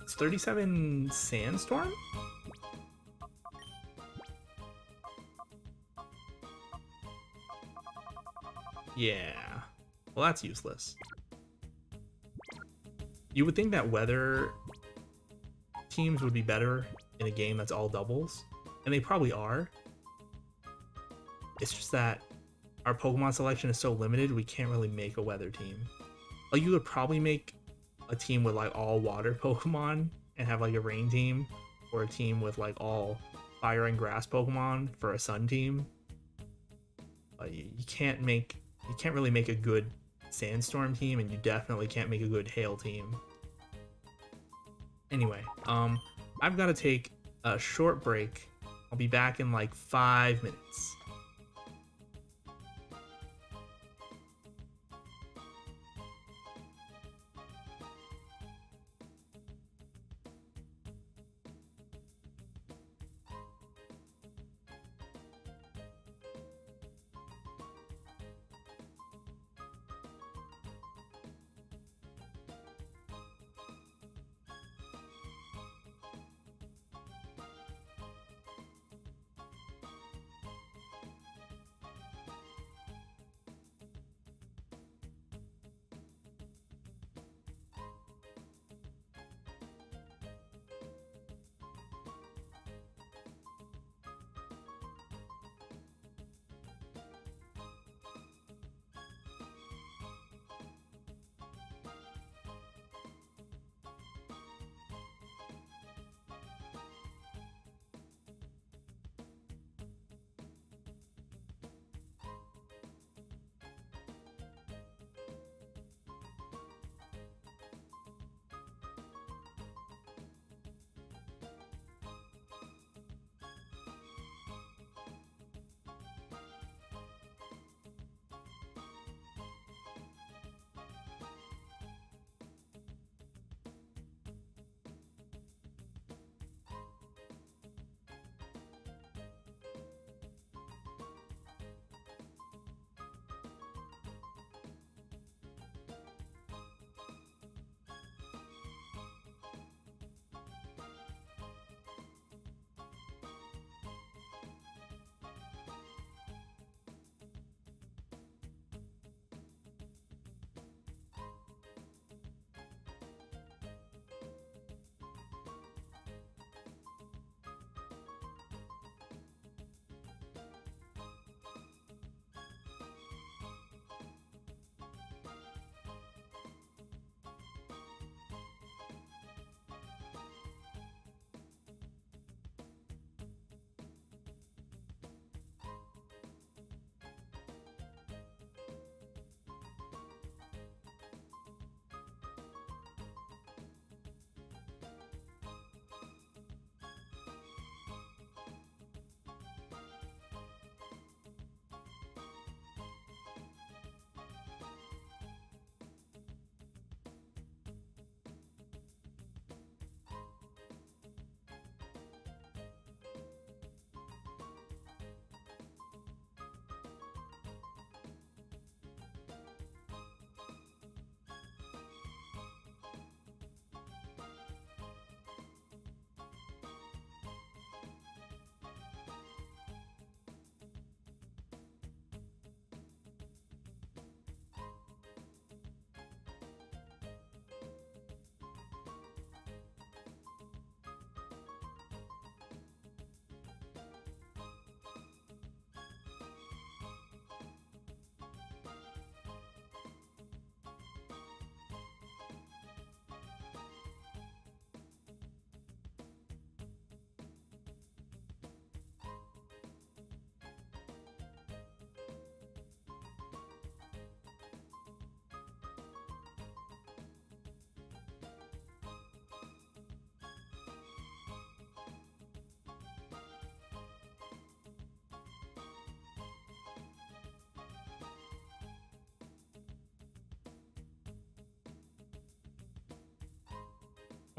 It's 37 Sandstorm? Yeah. Well, that's useless. You would think that weather teams would be better in a game that's all doubles, and they probably are. It's just that our Pokemon selection is so limited, we can't really make a weather team. Like, you could probably make a team with like all water Pokemon and have like a rain team, or a team with like all fire and grass Pokemon for a sun team. But you can't really make a good Sandstorm team, and you definitely can't make a good Hail team. Anyway, I've got to take a short break. I'll be back in like 5 minutes.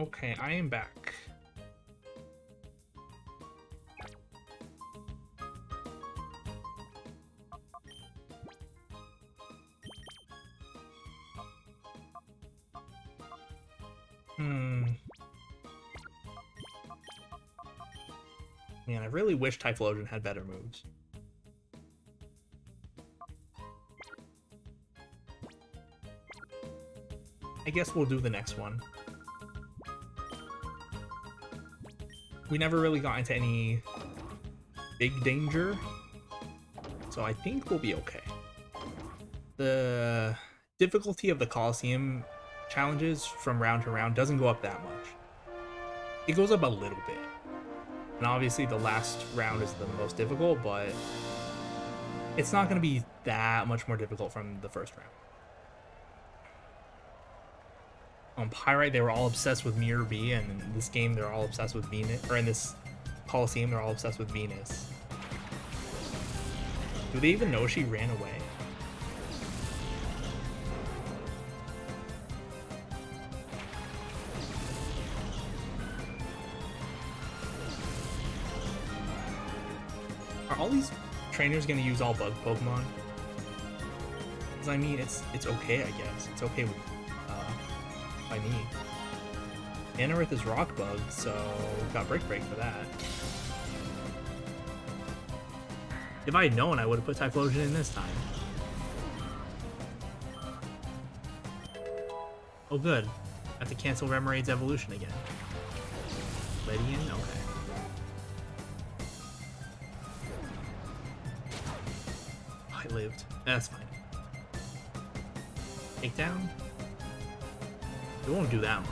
Okay, I am back. Man, I really wish Typhlosion had better moves. I guess we'll do the next one. We never really got into any big danger, so I think we'll be okay. The difficulty of the Colosseum challenges from round to round doesn't go up that much. It goes up a little bit. And obviously the last round is the most difficult, but it's not going to be that much more difficult from the first round. On Pyrite, they were all obsessed with Mirror B, and in this game, they're all obsessed with Venus. Or in this Colosseum, they're all obsessed with Venus. Do they even know she ran away? Are all these trainers going to use all bug Pokemon? Because I mean, it's okay, I guess. It's okay with by me. Anorith is Rock Bug, so got Brick Break for that. If I had known, I would have put Typhlosion in this time. Oh good. I have to cancel Remoraid's evolution again. Ledian? Okay. I lived. That's fine. Takedown? It won't do that much.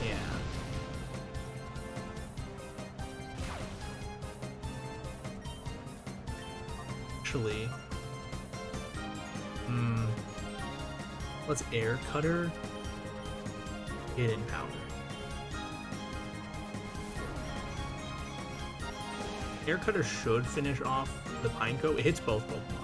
Yeah. Actually, let's Air Cutter Hidden Powder. Air Cutter should finish off the Pineco. It hits both Pokemon.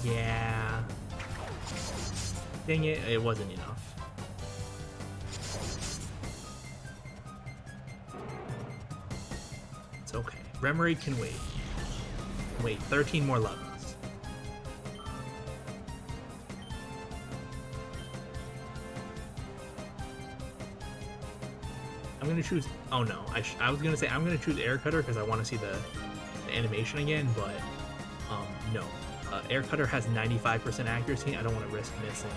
Yeah. Dang it, it wasn't enough. It's okay. Remoraid can wait. Wait, 13 more levels. I'm gonna choose... Oh no, I was gonna say I'm gonna choose Air Cutter because I want to see the animation again, but no. Air Cutter has 95% accuracy. I don't want to risk missing.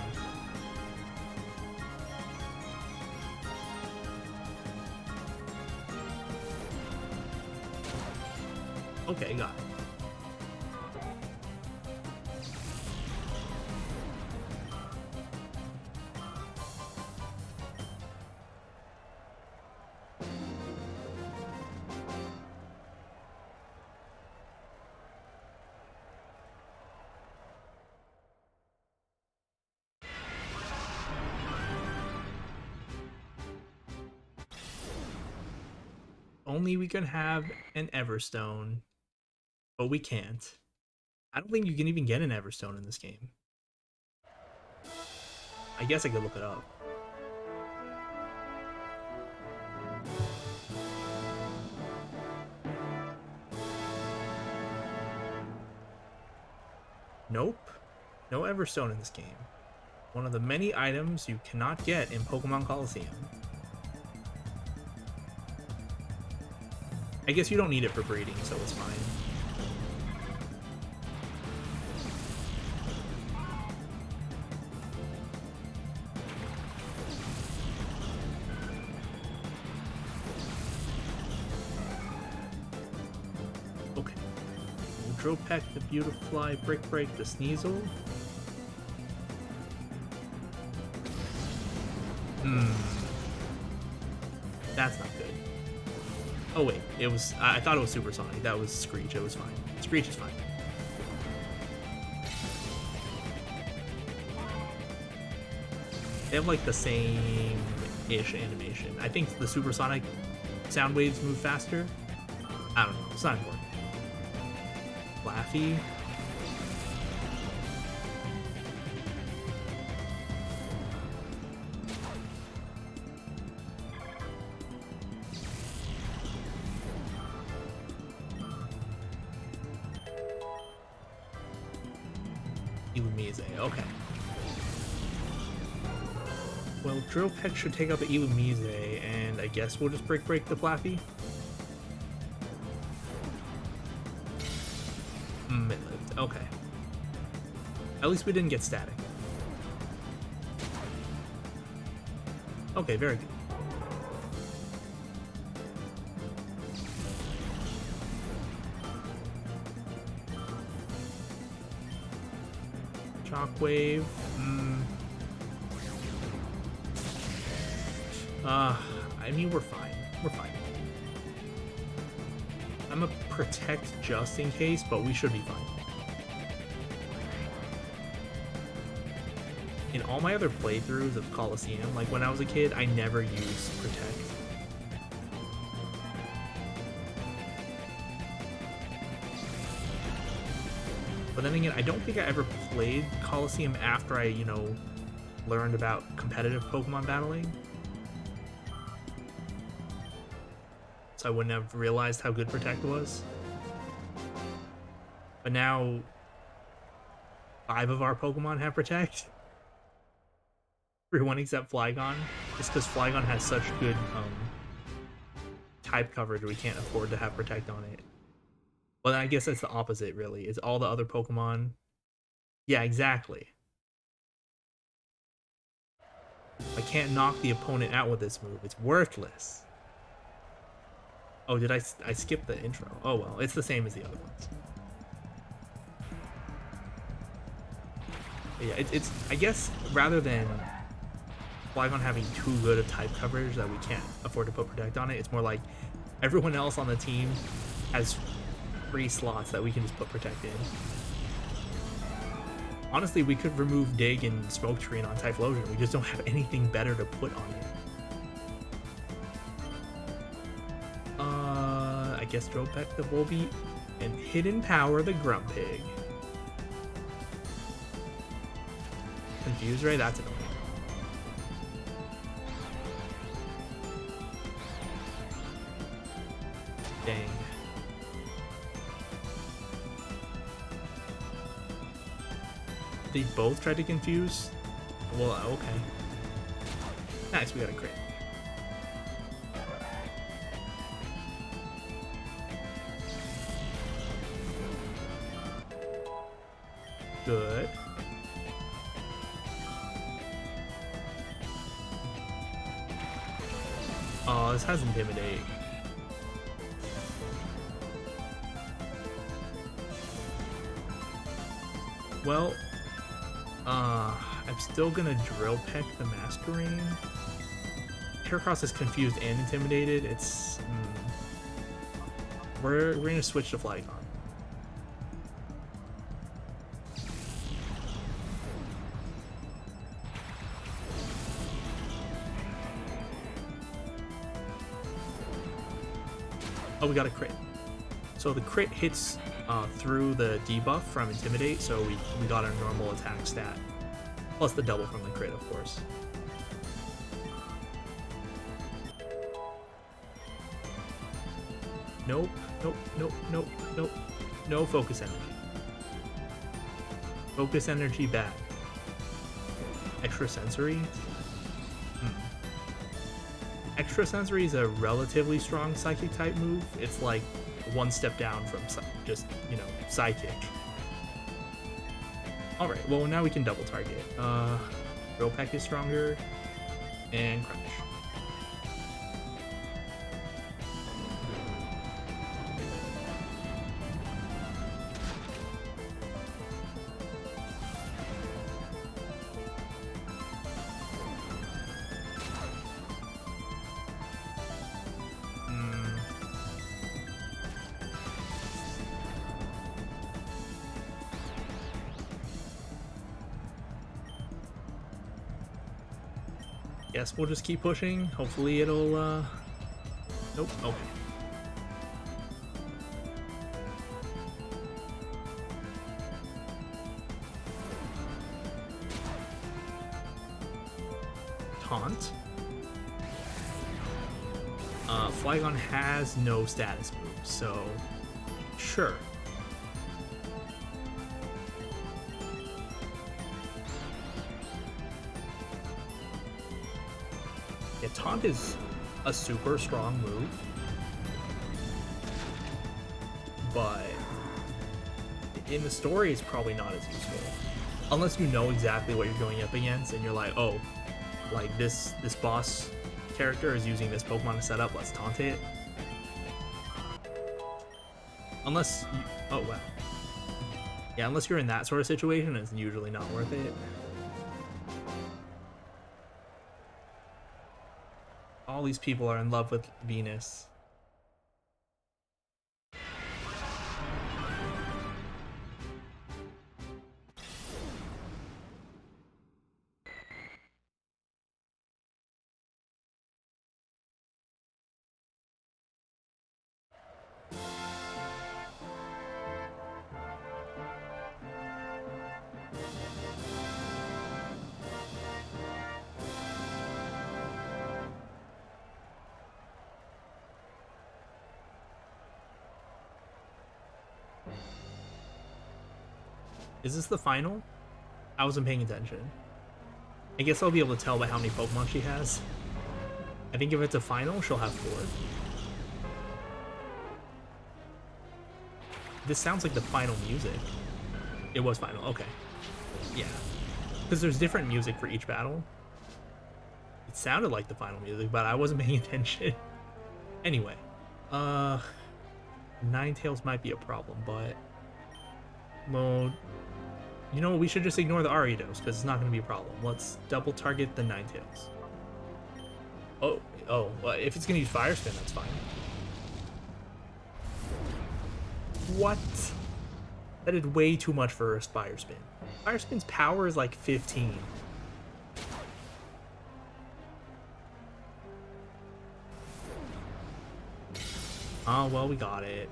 Okay, got it. Only we can have an Everstone, but we can't. I don't think you can even get an Everstone in this game. I guess I could look it up. Nope. No Everstone in this game. One of the many items you cannot get in Pokemon Colosseum. I guess you don't need it for breeding, so it's fine. Okay. Dropek, the Beautifly, Brick Break, the Sneasel. That's not good. Oh wait, it was... I thought it was Supersonic. That was Screech. It was fine. Screech is fine. They have like the same-ish animation. I think the Supersonic sound waves move faster. I don't know. It's not important. Laffy. Ilumise, okay. Well, Drill Peck should take out the Ilumise, and I guess we'll just break the Flaffy. Mid-lived, okay. At least we didn't get static. Okay, very good. Shockwave. I mean, we're fine. We're fine. I'm a protect just in case, but we should be fine. In all my other playthroughs of Colosseum, like when I was a kid, I never used protect. But then again, I don't think I ever played Colosseum after I, you know, learned about competitive Pokemon battling. So I wouldn't have realized how good Protect was. But now, 5 of our Pokemon have Protect. Everyone except Flygon. Just because Flygon has such good type coverage, we can't afford to have Protect on it. Well, then I guess that's the opposite, really. It's all the other Pokemon. Yeah, exactly. I can't knock the opponent out with this move. It's worthless. Oh, did I skip the intro? Oh well, it's the same as the other ones. But yeah, it's I guess rather than Flygon having too good of type coverage that we can't afford to put Protect on it, it's more like everyone else on the team has free slots that we can just put Protect in. Honestly, we could remove Dig and Smoke Screen on Typhlosion. We just don't have anything better to put on it. I guess Drill Peck the Volbeat and Hidden Power the Grumpig. Confuse Ray? That's annoying. Dang. They both tried to confuse? Well, okay. Nice, we got a crit. Good. Oh, this has Intimidate. Well, I'm still gonna Drill Peck the Masquerain. Heracross is confused and intimidated. It's we're gonna switch to Flygon. Oh, we got a crit. So the crit hits through the debuff from Intimidate, so we got our normal attack stat. Plus the double from the crit, of course. Nope, nope, nope, nope, nope. No Focus Energy. Focus Energy bad. Extrasensory? Extrasensory is a relatively strong Psychic type move. It's like one step down from just, you know, Psychic. Alright, well now we can double target. Drill Peck is stronger, and Crunch. Guess we'll just keep pushing. Hopefully it'll, Nope, okay. Taunt. Flygon has no status move, so sure. Yeah, Taunt is a super strong move, but in the story it's probably not as useful. Unless you know exactly what you're going up against and you're like, oh, like this boss character is using this Pokemon to set up, let's taunt it. Unless you, oh wow. Yeah, unless you're in that sort of situation, it's usually not worth it. All these people are in love with Venus. Is this the final? I wasn't paying attention. I guess I'll be able to tell by how many Pokemon she has. I think if it's a final, she'll have 4. This sounds like the final music. It was final, okay. Yeah. Because there's different music for each battle. It sounded like the final music, but I wasn't paying attention. Anyway. Ninetales might be a problem, but... Well... You know what, we should just ignore the Ariados, because it's not going to be a problem. Let's double target the Ninetales. Oh, well, if it's going to use Fire Spin, that's fine. What? That did way too much for a Fire Spin. Fire Spin's power is like 15. Oh, well, we got it.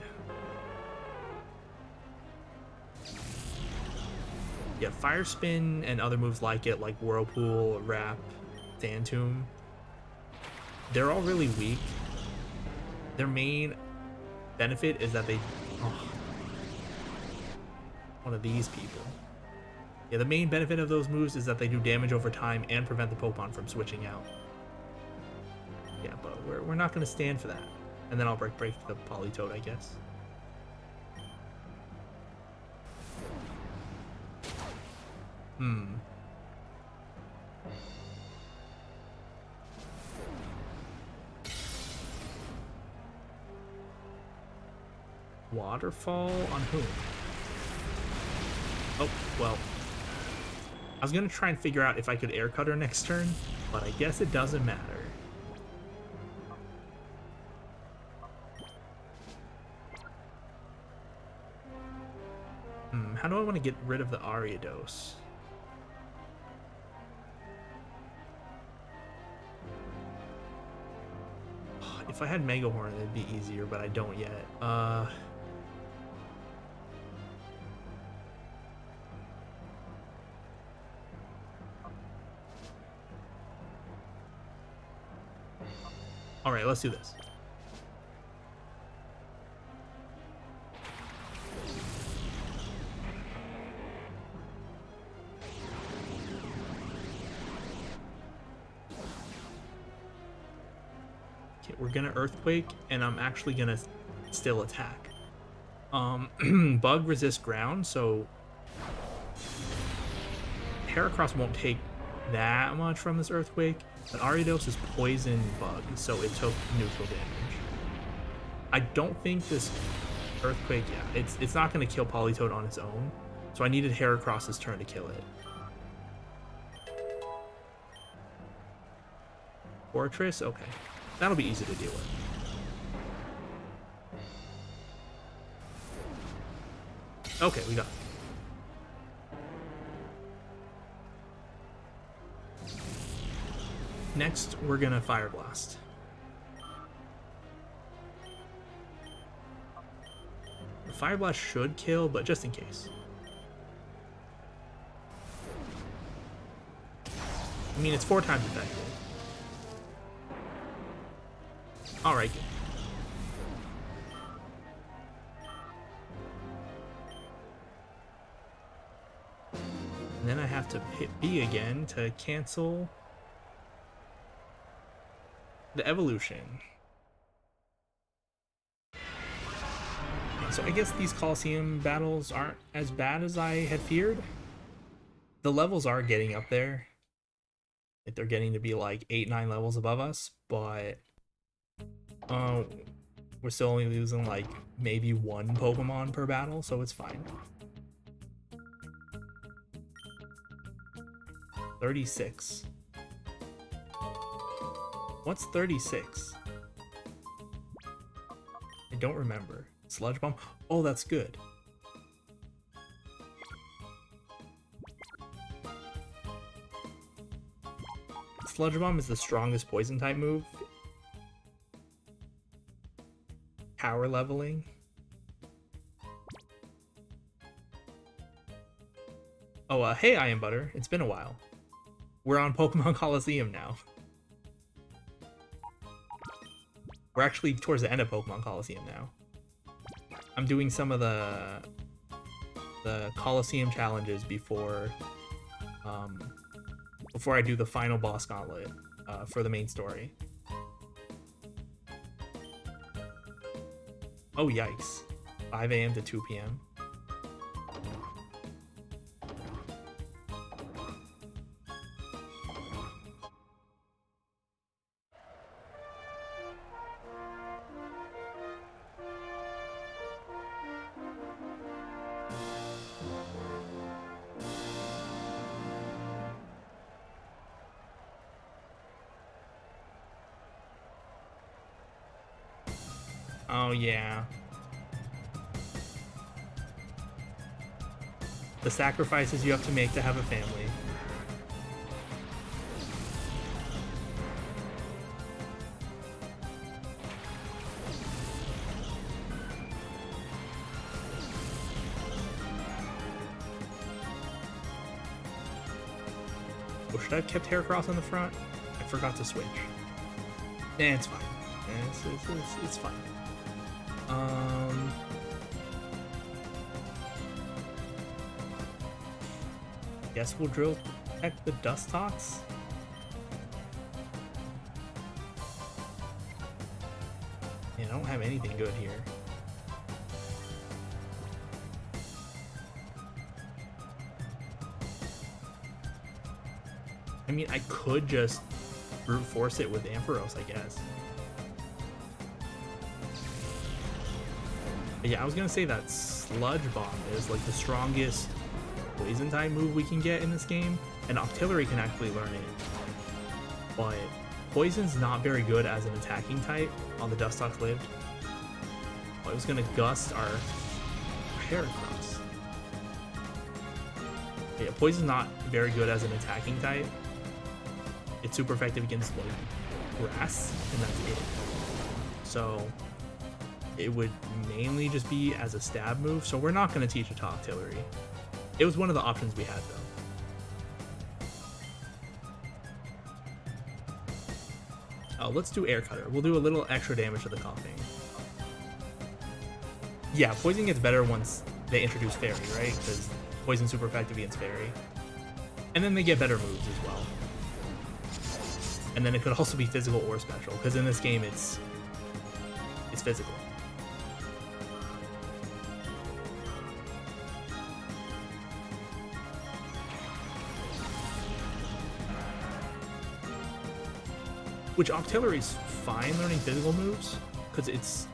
Yeah, Fire Spin and other moves like it, like Whirlpool, Wrap, Sand Tomb, they're all really weak. Their main benefit is that they... Oh, one of these people. Yeah, the main benefit of those moves is that they do damage over time and prevent the Pokemon from switching out. Yeah, but we're not going to stand for that. And then I'll break the Politoed, I guess. Waterfall on whom? Oh, well. I was gonna try and figure out if I could Air Cutter next turn, but I guess it doesn't matter. How do I want to get rid of the Ariados? If I had Mega Horn, it'd be easier, but I don't yet. All right, let's do this. We're gonna Earthquake, and I'm actually gonna still attack. Bug resists ground, so Heracross won't take that much from this Earthquake, but Ariados is poison Bug, so it took neutral damage. I don't think this Earthquake, yeah, it's not gonna kill Politoed on its own, so I needed Heracross's turn to kill it. Fortress, okay. That'll be easy to deal with. Okay, we got it. Next, we're gonna Fire Blast. The Fire Blast should kill, but just in case. I mean, it's 4 times effective. Alright, good. And then I have to hit B again to cancel the evolution. So I guess these Colosseum battles aren't as bad as I had feared. The levels are getting up there. Like they're getting to be like 8-9 levels above us, but we're still only losing like maybe one Pokemon per battle, so it's fine. 36. What's 36? I don't remember. Sludge Bomb? Oh, that's good. Sludge Bomb is the strongest poison type move. Power leveling. Oh, hey, Iron Butter. It's been a while. We're on Pokemon Colosseum now. We're actually towards the end of Pokemon Colosseum now. I'm doing some of the Colosseum challenges before I do the final boss gauntlet for the main story. Oh yikes! 5 a.m. to 2 p.m. Oh yeah. The sacrifices you have to make to have a family. Oh, should I have kept Heracross on the front? I forgot to switch. Eh, it's fine. It's fine. Guess we'll drill check the Dustox. Yeah, I don't have anything good here. I mean, I could just brute force it with Ampharos, I guess. But yeah, I was gonna say that Sludge Bomb is like the strongest poison type move we can get in this game, and Octillery can actually learn it. But poison's not very good as an attacking type on the Dustox lived. I was gonna Gust our Heracross. Yeah, poison's not very good as an attacking type. It's super effective against like grass, and that's it. So it would mainly just be as a stab move, so we're not going to teach it to Octillery. It was one of the options we had, though. Oh, let's do Air Cutter. We'll do a little extra damage to the coughing. Yeah, Poison gets better once they introduce Fairy, right? Because Poison's super effective against Fairy. And then they get better moves as well. And then it could also be physical or special, because in this game it's physical. Which Octillery's fine learning physical moves, because its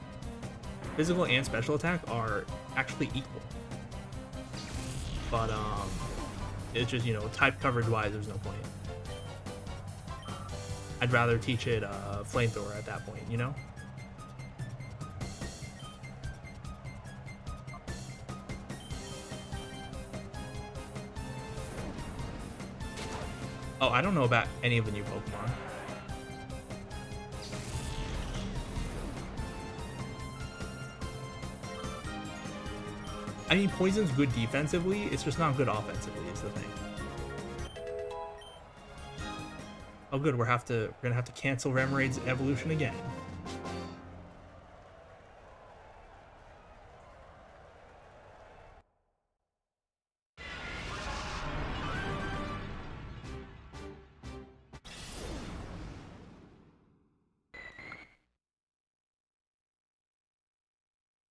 physical and special attack are actually equal. But it's just, you know, type coverage wise, there's no point. I'd rather teach it Flamethrower at that point, you know? Oh, I don't know about any of the new Pokemon. I mean, Poison's good defensively, it's just not good offensively, is the thing. Oh good, we're gonna have to cancel Remoraide's evolution again.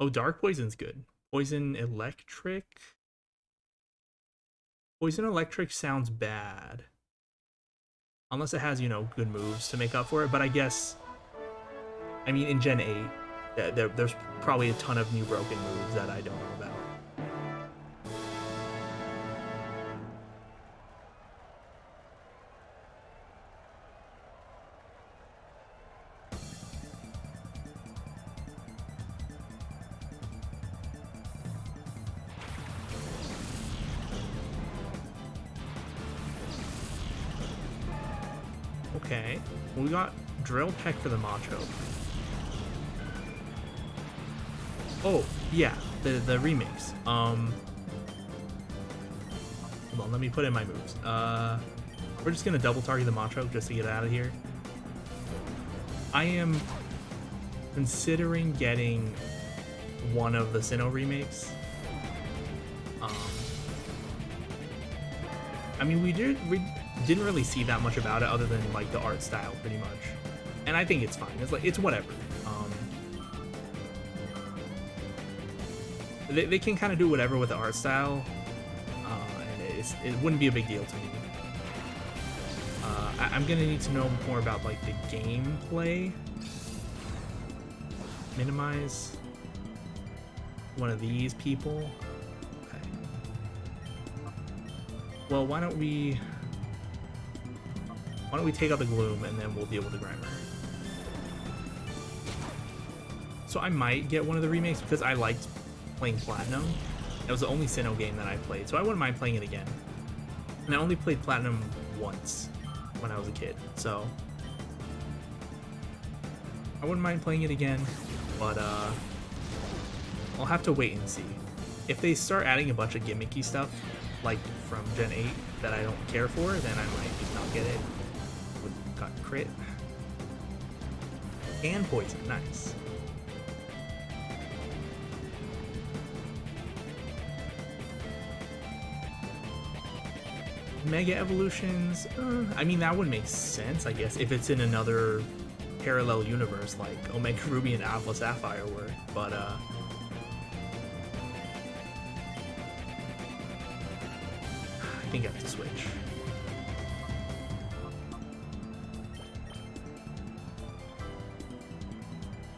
Oh, Dark Poison's good. Poison Electric? Poison Electric sounds bad. Unless it has, you know, good moves to make up for it. But I guess, I mean, in Gen 8, there's probably a ton of new broken moves that I don't know about. Okay, well, we got Drill Peck for the Macho. Oh, yeah, the remakes. Hold on, let me put in my moves. We're just gonna double target the Macho just to get out of here. I am considering getting one of the Sinnoh remakes. I mean, we didn't really see that much about it other than like the art style, pretty much, and I think it's fine. It's like, it's whatever. They can kind of do whatever with the art style, and it wouldn't be a big deal to me. I'm gonna need to know more about like the gameplay. Minimize one of these people. Okay. Well, why don't we take out the Gloom and then we'll deal with the Grimer. So I might get one of the remakes because I liked playing Platinum. That was the only Sinnoh game that I played, so I wouldn't mind playing it again. And I only played Platinum once when I was a kid, so I wouldn't mind playing it again, but I'll have to wait and see. If they start adding a bunch of gimmicky stuff, like from Gen 8, that I don't care for, then I might just not get it. Got crit. And poison, nice. Mega evolutions, I mean, that would make sense, I guess, if it's in another parallel universe like Omega Ruby and Alpha Sapphire were, but I think I have to switch.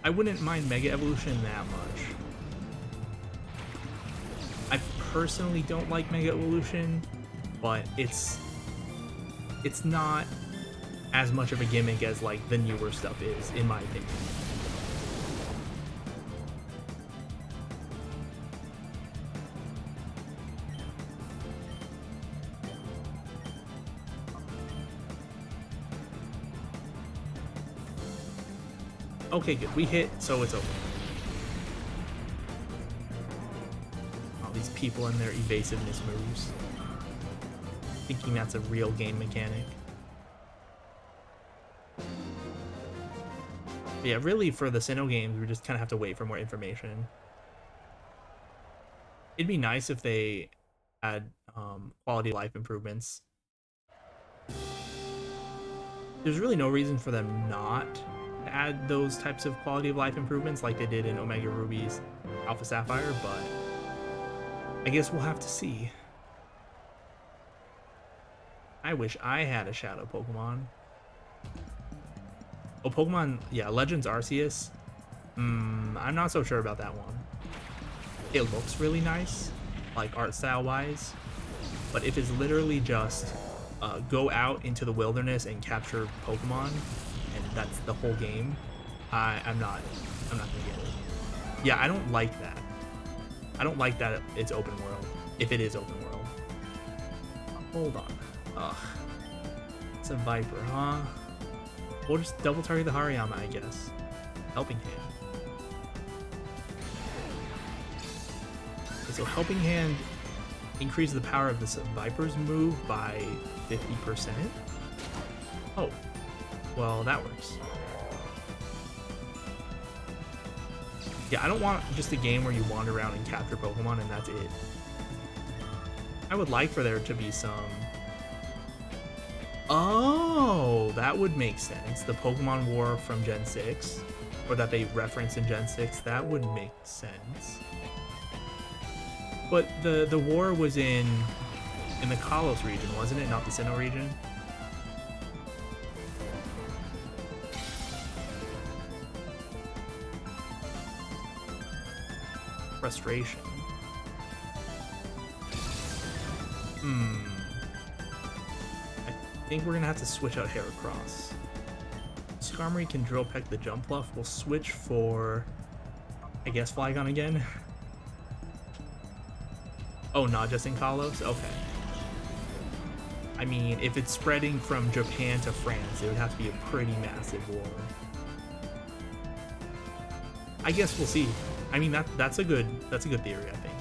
I wouldn't mind Mega Evolution that much. I personally don't like Mega Evolution, but it's not as much of a gimmick as like the newer stuff is, in my opinion. Okay, good. We hit, so it's over. All these people and their evasiveness moves. Thinking that's a real game mechanic. But yeah, really for the Sinnoh games, we just kind of have to wait for more information. It'd be nice if they had quality of life improvements. There's really no reason for them not to add those types of quality of life improvements like they did in Omega Ruby's Alpha Sapphire, but I guess we'll have to see. I wish I had a Shadow Pokemon. Oh, Pokemon, yeah, Legends Arceus. I'm not so sure about that one. It looks really nice, like art style wise, but if it's literally just go out into the wilderness and capture Pokemon, and that's the whole game, I'm not gonna get it. Yeah, I don't like that. I don't like that it's open world, if it is open world. Hold on. Ugh. It's a Viper, huh? We'll just double target the Hariyama, I guess. Helping Hand. Okay, so Helping Hand increases the power of this Viper's move by 50%. Oh. Well, that works. Yeah, I don't want just a game where you wander around and capture Pokemon and that's it. I would like for there to be some... Oh, that would make sense. The Pokemon War from Gen 6. or that they reference in Gen 6, that would make sense. But the war was in the Kalos region, wasn't it? Not the Sinnoh region? Frustration. I think we're gonna have to switch out Heracross. Skarmory can drill peck the jump bluff. We'll switch for, I guess, Flygon again. Oh, not just in Kalos? Okay. I mean, if it's spreading from Japan to France, it would have to be a pretty massive war. I guess we'll see. I mean, that's a good theory, I think.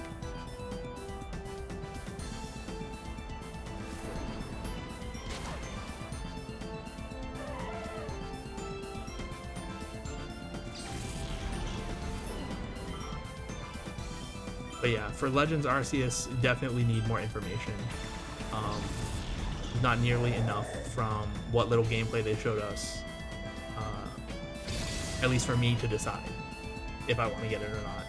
But yeah, for Legends Arceus, definitely need more information. Not nearly enough from what little gameplay they showed us, at least for me to decide if I want to get it or not.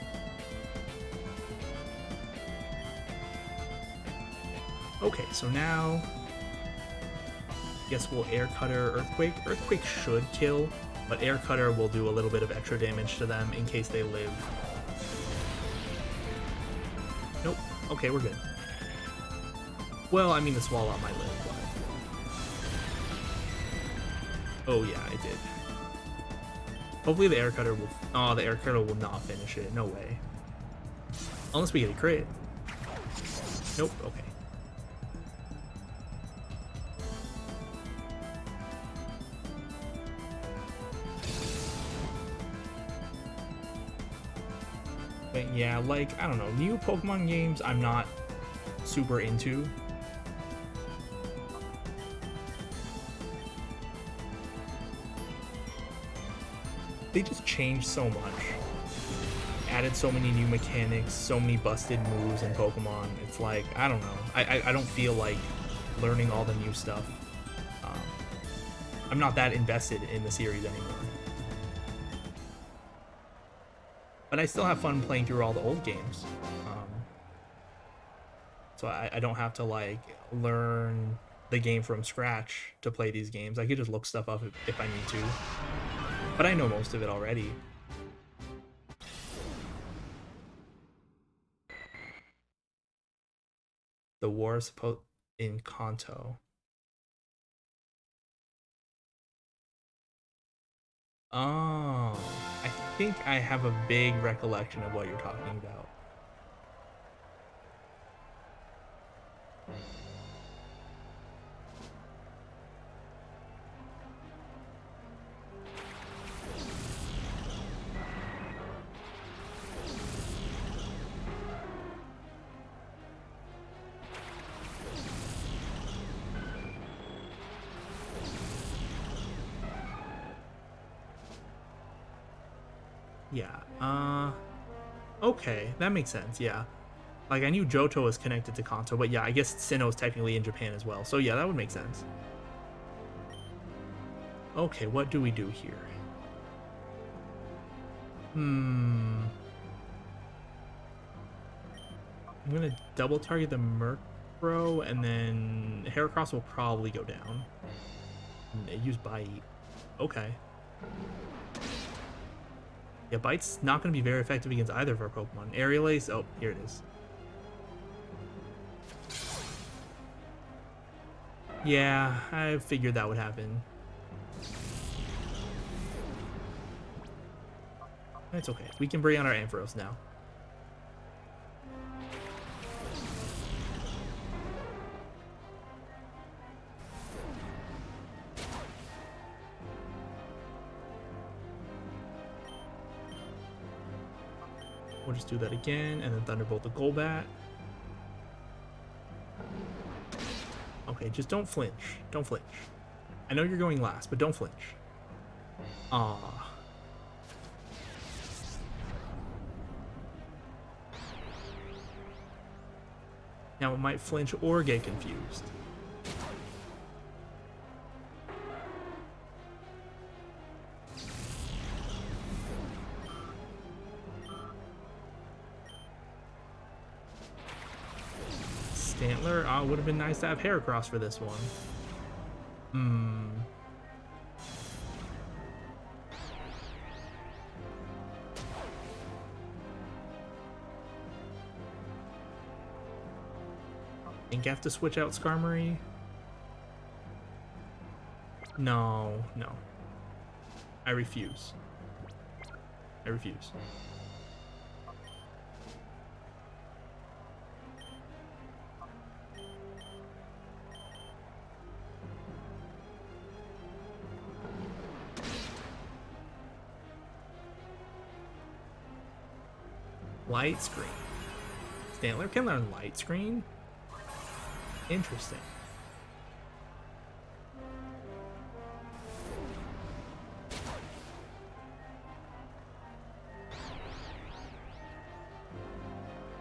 Okay, so now, I guess we'll Air Cutter Earthquake. Earthquake should kill, but Air Cutter will do a little bit of extra damage to them in case they live. Nope. Okay, we're good. Well, I mean, the Swallow might live, but... Oh yeah, I did. Hopefully the Air Cutter will... Oh, the Air Cutter will not finish it. No way. Unless we get a crit. Nope, okay. But yeah, like, I don't know, new Pokemon games I'm not super into. They just changed so much. Added so many new mechanics, so many busted moves in Pokemon. It's like, I don't know. I don't feel like learning all the new stuff. I'm not that invested in the series anymore. But I still have fun playing through all the old games. So I don't have to like learn the game from scratch to play these games. I could just look stuff up if I need to. But I know most of it already. The war is supposed in Kanto. Oh, I think I have a vague recollection of what you're talking about. Yeah, okay, that makes sense, yeah. Like, I knew Johto was connected to Kanto, but yeah, I guess Sinnoh is technically in Japan as well, so yeah, that would make sense. Okay, what do we do here? I'm gonna double target the Murkrow, and then Heracross will probably go down. Use Bite. Okay. Yeah, Bite's not going to be very effective against either of our Pokemon. Aerial Ace, oh, here it is. Yeah, I figured that would happen. It's okay. We can bring on our Ampharos now. We'll just do that again, and then Thunderbolt the Golbat. Okay, just don't flinch. Don't flinch. I know you're going last, but don't flinch. Ah. Now it might flinch or get confused. Stantler. Oh, it would have been nice to have Heracross for this one. Think I have to switch out Skarmory? No, no. I refuse. I refuse. Light Screen. Stantler can learn Light Screen? Interesting.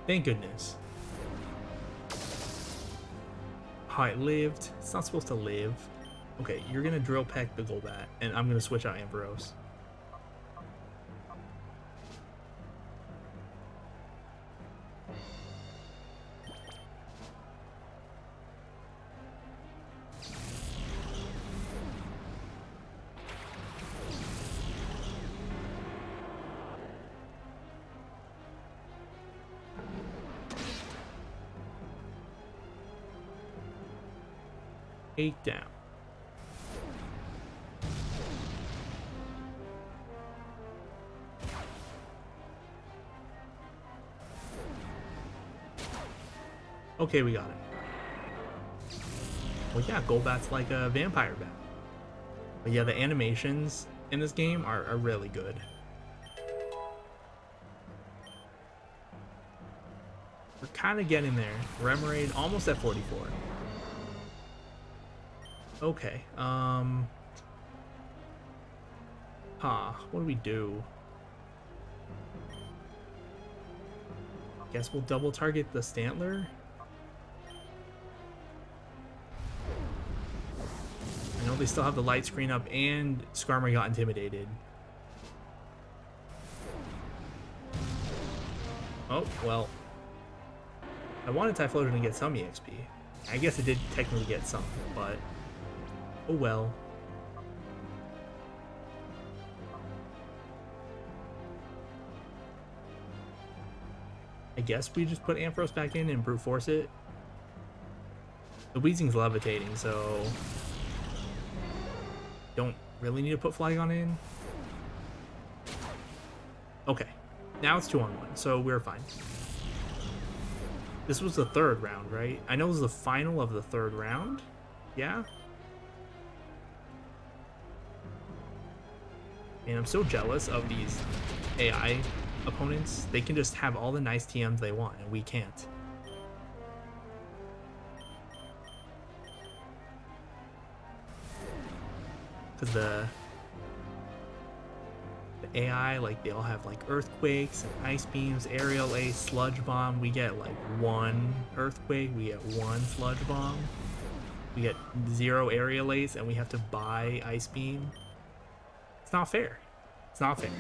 Thank goodness. How it lived. It's not supposed to live. Okay, you're gonna Drill Peck the Golbat, and I'm gonna switch out Ampharos. Down. Okay, we got it. Well, yeah, Golbat's like a vampire bat. But yeah, the animations in this game are really good. We're kind of getting there. Remoraid almost at 44. Okay, what do we do? Guess we'll double target the Stantler? I know they still have the light screen up and Skarmory got intimidated. Oh, well. I wanted Typhlosion to get some EXP. I guess it did technically get some, but oh well. I guess we just put Ampharos back in and brute force it. The Weezing's levitating, so don't really need to put Flygon in. Okay, now it's 2-on-1, so we're fine. This was the third round, right? I know it was the final of the third round. Yeah? And I'm so jealous of these AI opponents. They can just have all the nice TMs they want, and we can't. Because the AI, like, they all have like earthquakes and ice beams, aerial ace, sludge bomb. We get like 1 earthquake, we get 1 sludge bomb, we get 0 aerial ace, and we have to buy ice beam. It's not fair. It's not fair.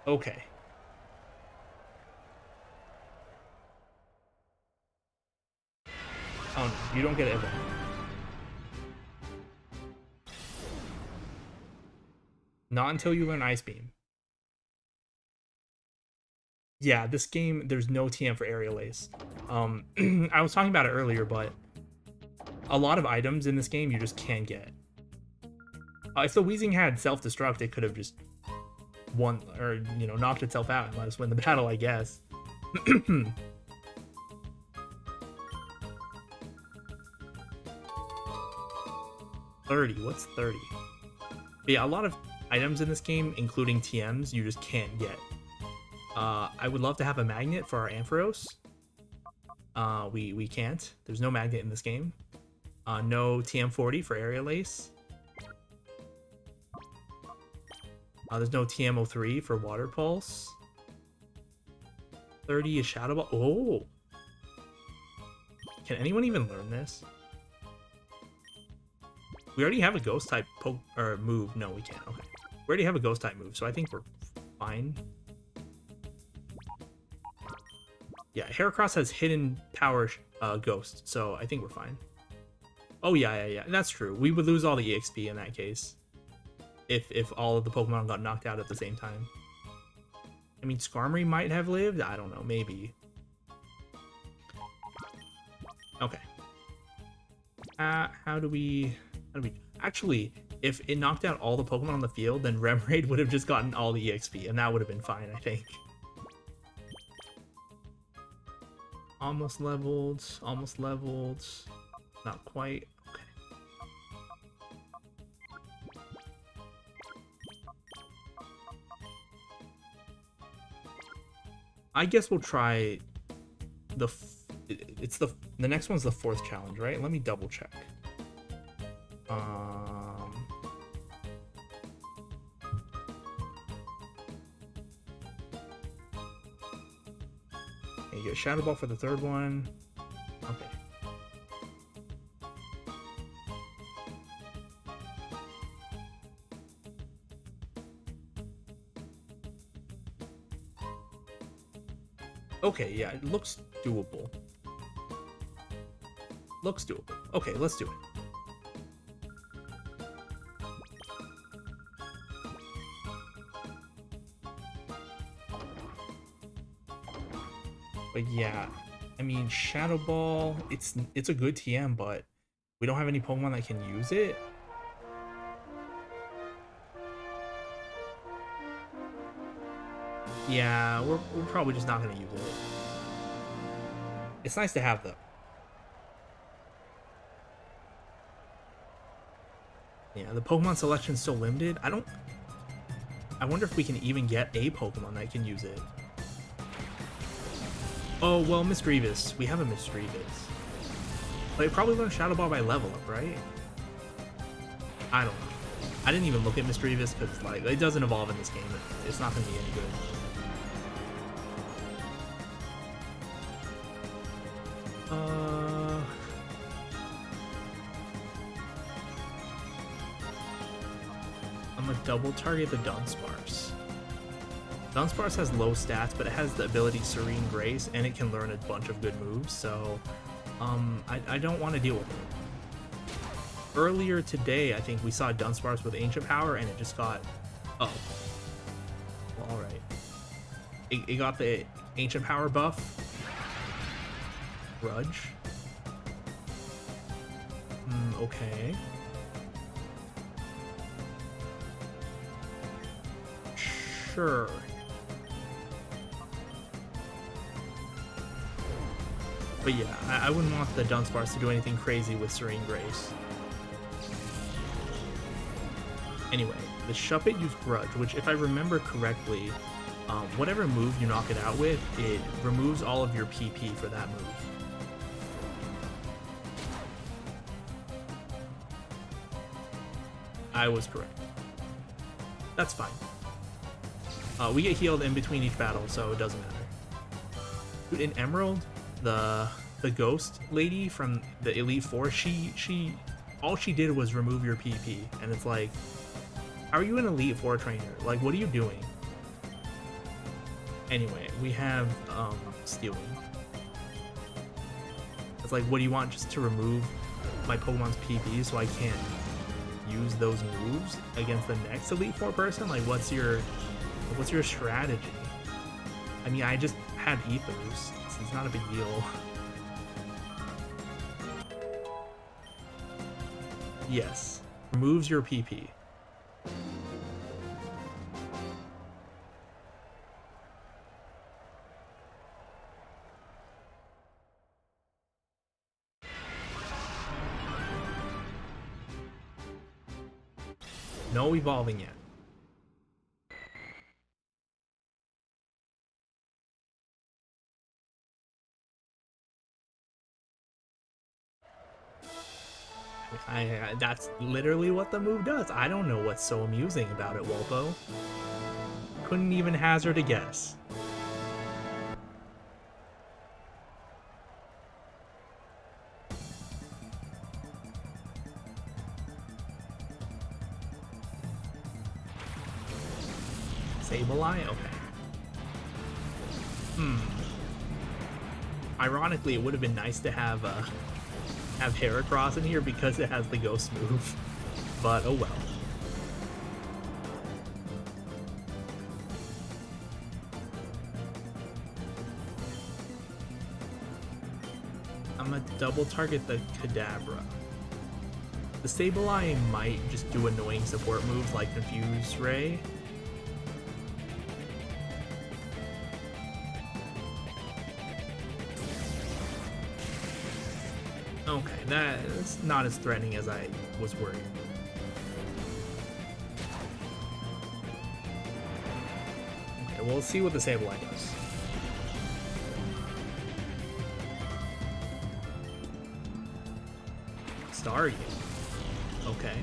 Okay. Oh no, you don't get it. Not until you learn Ice Beam. Yeah, this game, there's no TM for Aerial Ace. I was talking about it earlier, but a lot of items in this game you just can't get. If the Weezing had self-destruct, it could have just won, or, you know, knocked itself out and let us win the battle, I guess. 30, what's 30? But yeah, a lot of items in this game, including TMs, you just can't get. I would love to have a magnet for our Ampharos. We can't. There's no magnet in this game. No TM40 for Aerial Ace. There's no TM03 for Water Pulse. 30 is Shadow Ball. Oh! Can anyone even learn this? We already have a Ghost type move. No, we can't. Okay. We already have a Ghost type move, so I think we're fine. Yeah, Heracross has hidden power ghost, so I think we're fine. Oh yeah, that's true. We would lose all the EXP in that case. If all of the Pokemon got knocked out at the same time. I mean, Skarmory might have lived. I don't know, maybe. Okay. How do we? Actually, if it knocked out all the Pokemon on the field, then Remoraid would have just gotten all the EXP, and that would have been fine, I think. Almost leveled. Not quite. Okay. I guess we'll try the next one's the 4th challenge, right? Let me double check. You get Shadow Ball for the 3rd one. Okay. Okay, yeah, it looks doable. Okay, let's do it. But yeah, I mean, Shadow Ball, it's a good TM, but we don't have any Pokemon that can use it. Yeah, we're probably just not going to use it. It's nice to have, though. Yeah, the Pokemon selection's still limited. I wonder if we can even get a Pokemon that can use it. Oh, well, Misdreavus. We have a Misdreavus. But it probably learned Shadow Ball by level up, right? I don't know. I didn't even look at Misdreavus because, like, it doesn't evolve in this game. It's not going to be any good. I'm gonna double target the Dunsparce. Dunsparce has low stats, but it has the ability Serene Grace, and it can learn a bunch of good moves, so I don't want to deal with it. Earlier today, I think we saw Dunsparce with Ancient Power, and it just got... Oh. Well, alright. It got the Ancient Power buff. Grudge. Okay. Sure. But yeah, I wouldn't want the Dunsparce to do anything crazy with Serene Grace. Anyway, the Shuppet used Grudge, which if I remember correctly, whatever move you knock it out with, it removes all of your PP for that move. I was correct. That's fine. We get healed in between each battle, so it doesn't matter. Dude, in Emerald, the ghost lady from the Elite Four, she all she did was remove your PP, and it's like, how are you an Elite Four trainer? Like, what are you doing? Anyway, we have Stealing. It's like, what do you want, just to remove my Pokemon's PP so I can't use those moves against the next Elite Four person? Like, what's your strategy? I mean, I just had Ethers. It's not a big deal. Yes. Removes your PP. No evolving yet. That's literally what the move does. I don't know what's so amusing about it, Walpo. Couldn't even hazard a guess. Sableye? Okay. Ironically, it would have been nice to have Heracross in here because it has the ghost move, but oh well. I'm gonna double target the Kadabra. The Sableye might just do annoying support moves like Confuse Ray. Okay, that's not as threatening as I was worried. Okay, well, let's see what the Sableye does. Staryu. Okay.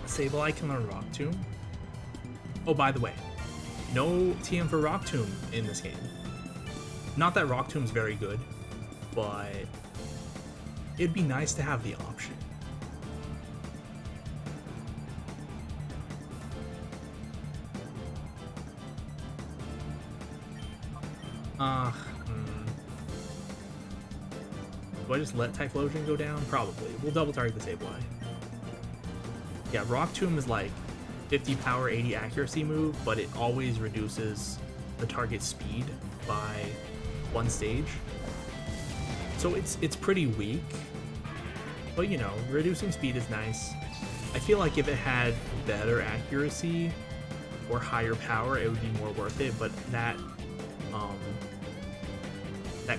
Sableye can learn Rock Tomb. Oh, by the way, no TM for Rock Tomb in this game. Not that Rock Tomb's very good, but it'd be nice to have the option. Do I just let Typhlosion go down? Probably. We'll double target the Sableye. Yeah, Rock Tomb is like 50 power, 80 accuracy move, but it always reduces the target speed by 1 stage. So it's pretty weak. But you know, reducing speed is nice. I feel like if it had better accuracy or higher power, it would be more worth it, but that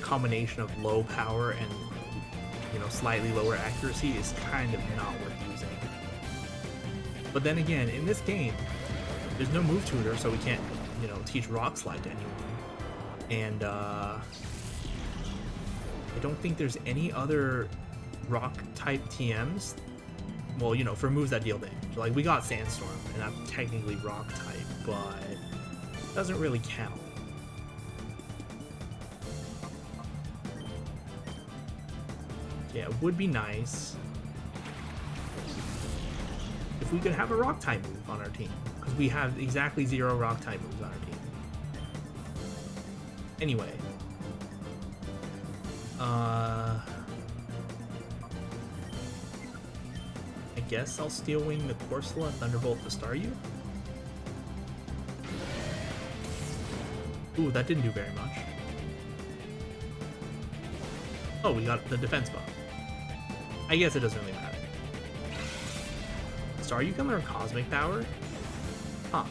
combination of low power and, you know, slightly lower accuracy is kind of not worth using. But then again, in this game, there's no move tutor, so we can't, you know, teach Rock Slide to anyone. And I don't think there's any other rock type TMs. Well, you know, for moves that deal damage. Like, we got Sandstorm, and that's technically rock type, but it doesn't really count. Yeah, it would be nice if we could have a rock type move on our team, because we have exactly 0 rock type moves on our team. Anyway, I guess I'll Steel Wing the Corsola and Thunderbolt the Staryu. Ooh, that didn't do very much. Oh, we got the defense buff. I guess it doesn't really matter. Staryu can learn Cosmic Power? Huh.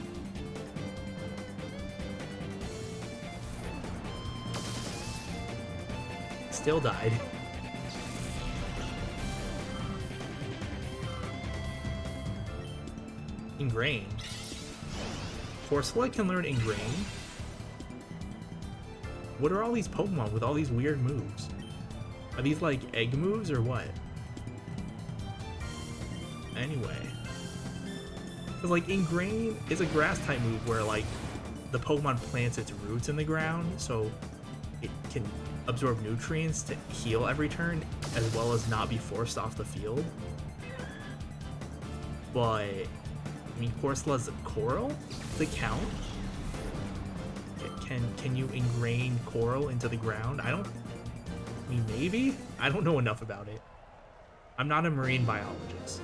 Still died. Ingrain. Corsola can learn Ingrain? What are all these Pokemon with all these weird moves? Are these like egg moves or what? Anyway. Because like Ingrain is a grass type move where like the Pokemon plants its roots in the ground, so it can absorb nutrients to heal every turn, as well as not be forced off the field. But I mean, Corsola's Coral? Does it count? Can you ingrain Coral into the ground? I mean, maybe? I don't know enough about it. I'm not a marine biologist.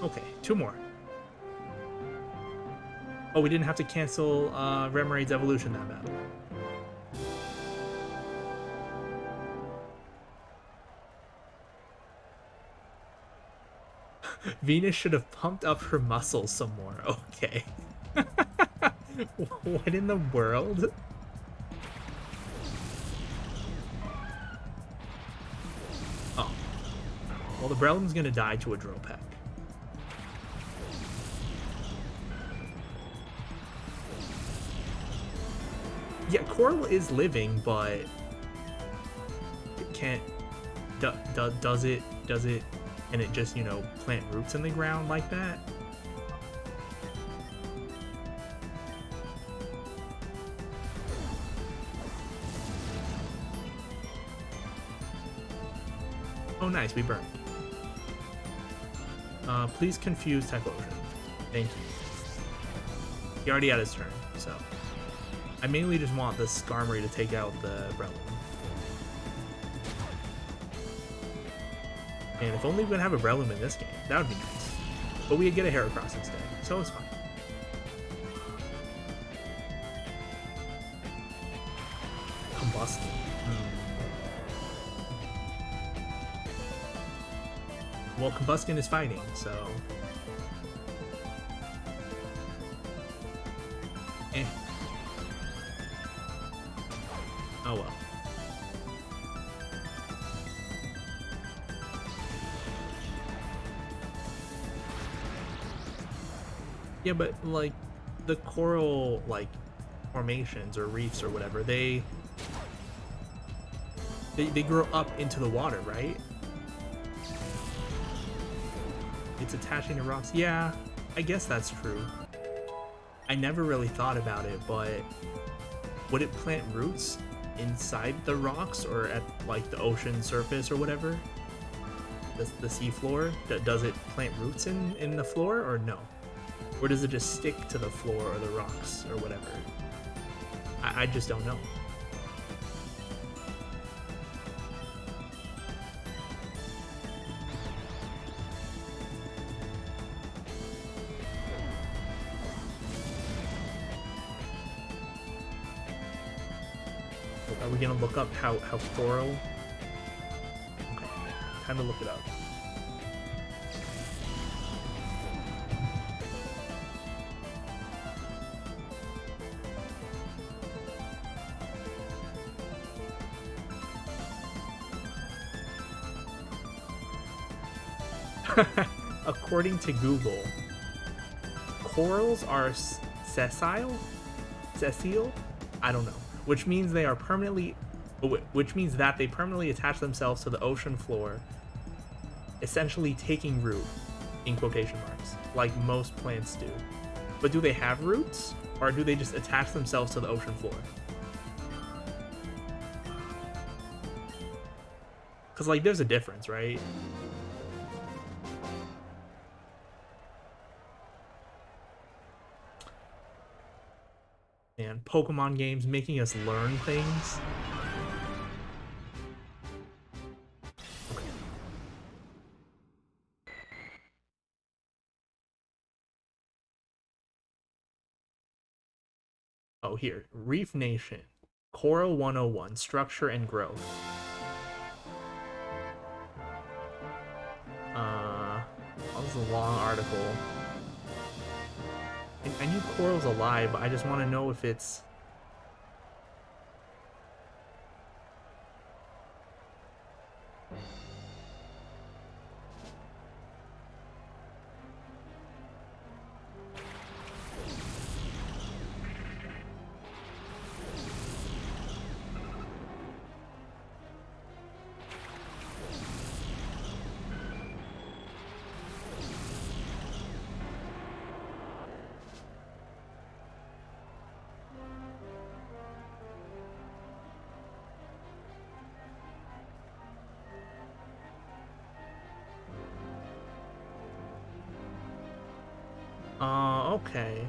Okay, 2 more. Oh, we didn't have to cancel Remaraid's evolution that battle. Venus should have pumped up her muscles some more. Okay. What in the world? Oh. Well, the Breloom's gonna die to a Dropek. Yeah, Coral is living, but it can't. Does it? And it just, you know, plant roots in the ground like that? nice, we burned. Please confuse Typhlosion. Thank you. He already had his turn, so. I mainly just want the Skarmory to take out the Breloom. And if only we could have a Breloom in this game, that would be nice. But we get a Heracross instead, so it's fine. Combustion. Well, Combustion is fighting, so... Eh. Oh well. Yeah, but, like, the coral, like, formations or reefs or whatever, they grow up into the water, right? It's attaching to rocks. Yeah, I guess that's true. I never really thought about it, but would it plant roots inside the rocks or at like the ocean surface or whatever? The sea floor? Does it plant roots in the floor or no? Or does it just stick to the floor or the rocks or whatever? I just don't know. Are we gonna look up how coral? Okay, time to look it up. According to Google, corals are sessile? Sessile? I don't know. Which means they are permanently, which means that they permanently attach themselves to the ocean floor, essentially taking root, in quotation marks, like most plants do. But do they have roots, or do they just attach themselves to the ocean floor? Because, like, there's a difference, right? And Pokemon games making us learn things. Okay. Oh, here. Reef Nation. Coral 101. Structure and growth. That was a long article. I knew coral's alive, but I just want to know if it's... Okay.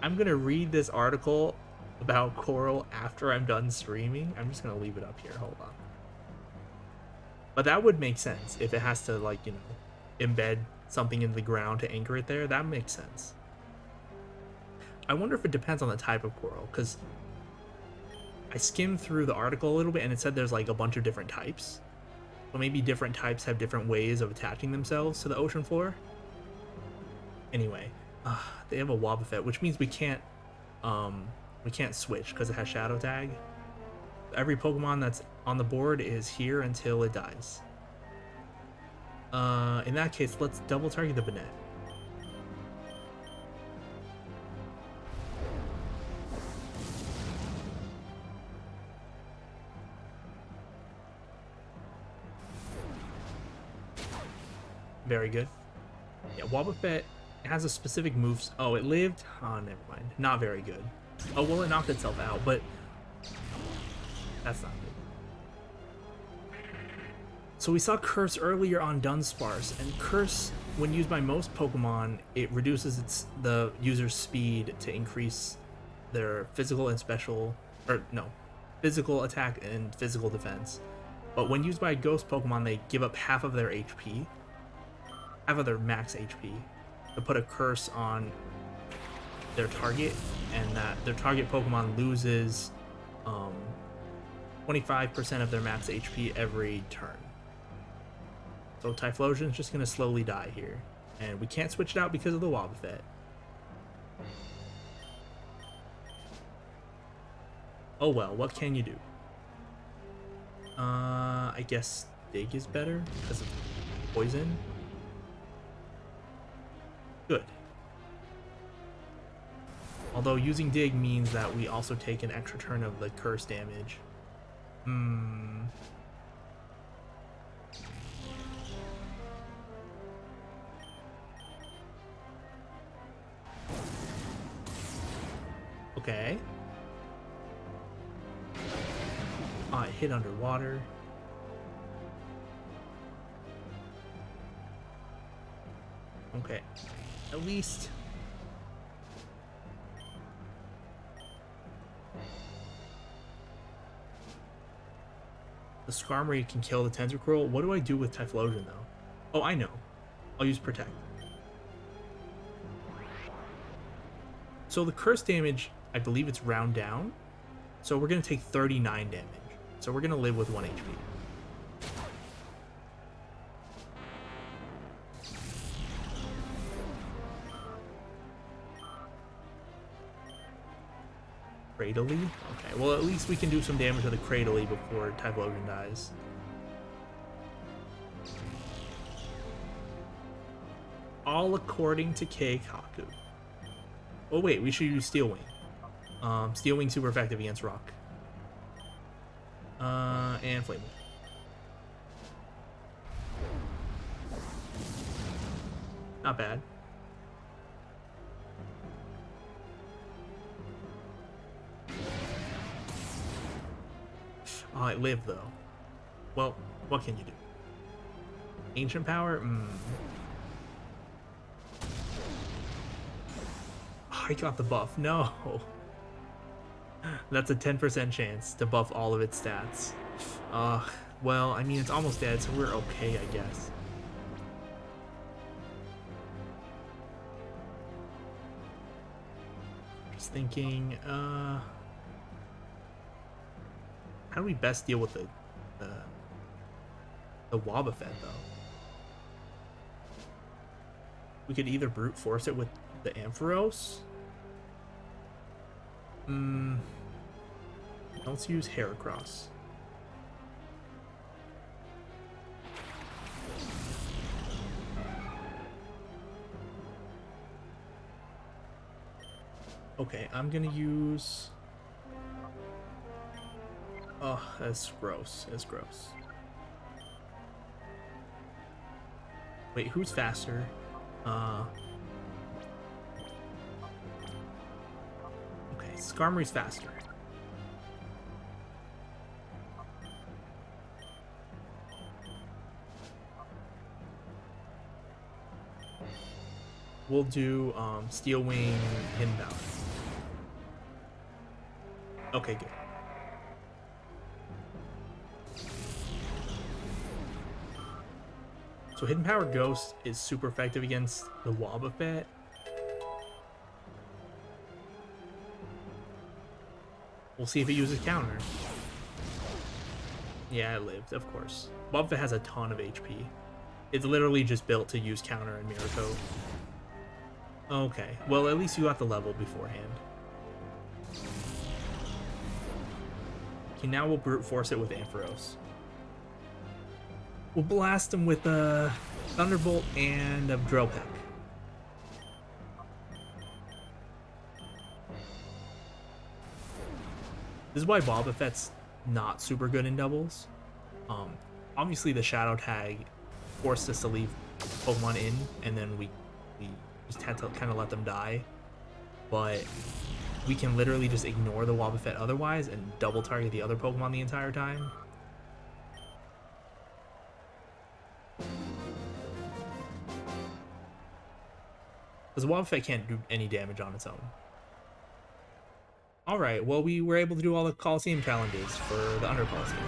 I'm gonna read this article about coral after I'm done streaming. I'm just gonna leave it up here. Hold on. But that would make sense if it has to, like, you know, embed something in the ground to anchor it there. That makes sense. I wonder if it depends on the type of coral, because I skimmed through the article a little bit and it said there's like a bunch of different types. So maybe different types have different ways of attaching themselves to the ocean floor. Anyway, they have a Wobbuffet, which means we can't switch because it has Shadow Tag. Every Pokemon that's on the board is here until it dies. In that case, let's double target the Banette. Very good. Yeah, Wobbuffet has a specific moves. Oh, it lived? Oh, never mind. Not very good. Oh, well, it knocked itself out, but that's not So we saw Curse earlier on Dunsparce, and Curse, when used by most Pokemon, it reduces the user's speed to increase their physical and special, or no, physical attack and physical defense. But when used by Ghost Pokemon, they give up half of their HP, half of their max HP, to put a curse on their target, and that their target Pokemon loses 25% of their max HP every turn. So Typhlosion's just gonna slowly die here, and we can't switch it out because of the Wobbuffet. Oh well, what can you do? I guess Dig is better because of poison. Good. Although using Dig means that we also take an extra turn of the curse damage. Okay. It hit underwater. Okay. At least... the Skarmory can kill the Tentacruel. What do I do with Typhlosion, though? Oh, I know. I'll use Protect. So the curse damage, I believe it's round down. So we're going to take 39 damage. So we're going to live with 1 HP. Cradily? Okay, well at least we can do some damage to the Cradily before Typhlosion dies. All according to Keikaku. Oh wait, we should use Steel Wing. Steel Wing super effective against rock. And Flame Wing. Not bad. Oh, it lived though. Well, what can you do? Ancient Power? Oh, I got the buff. No. That's a 10% chance to buff all of its stats. Well, I mean, it's almost dead, so we're okay, I guess. Just thinking, how do we best deal with the Wobbuffet, though? We could either brute force it with the Ampharos. Let's use Heracross. Okay, I'm gonna use... Oh, that's gross. That's gross. Wait, who's faster? Okay, Skarmory's faster. We'll do Steel Wing Hidden Power. Okay, good. So Hidden Power Ghost is super effective against the Wobbuffet. We'll see if it uses counter. Yeah, it lived, of course. Wobbuffet has a ton of HP. It's literally just built to use counter and Mirror Coat. Okay, well at least you got the level beforehand. Okay, now we'll brute force it with Ampharos. We'll blast him with a Thunderbolt and a Drill Peck. This is why Wobbuffet's not super good in doubles. Obviously the Shadow Tag forced us to leave Pokemon in, and then we just had to kind of let them die. But we can literally just ignore the Wobbuffet otherwise and double target the other Pokemon the entire time. Because Wobbuffet can't do any damage on its own. Alright, well, we were able to do all the Colosseum challenges for the Under Colosseum.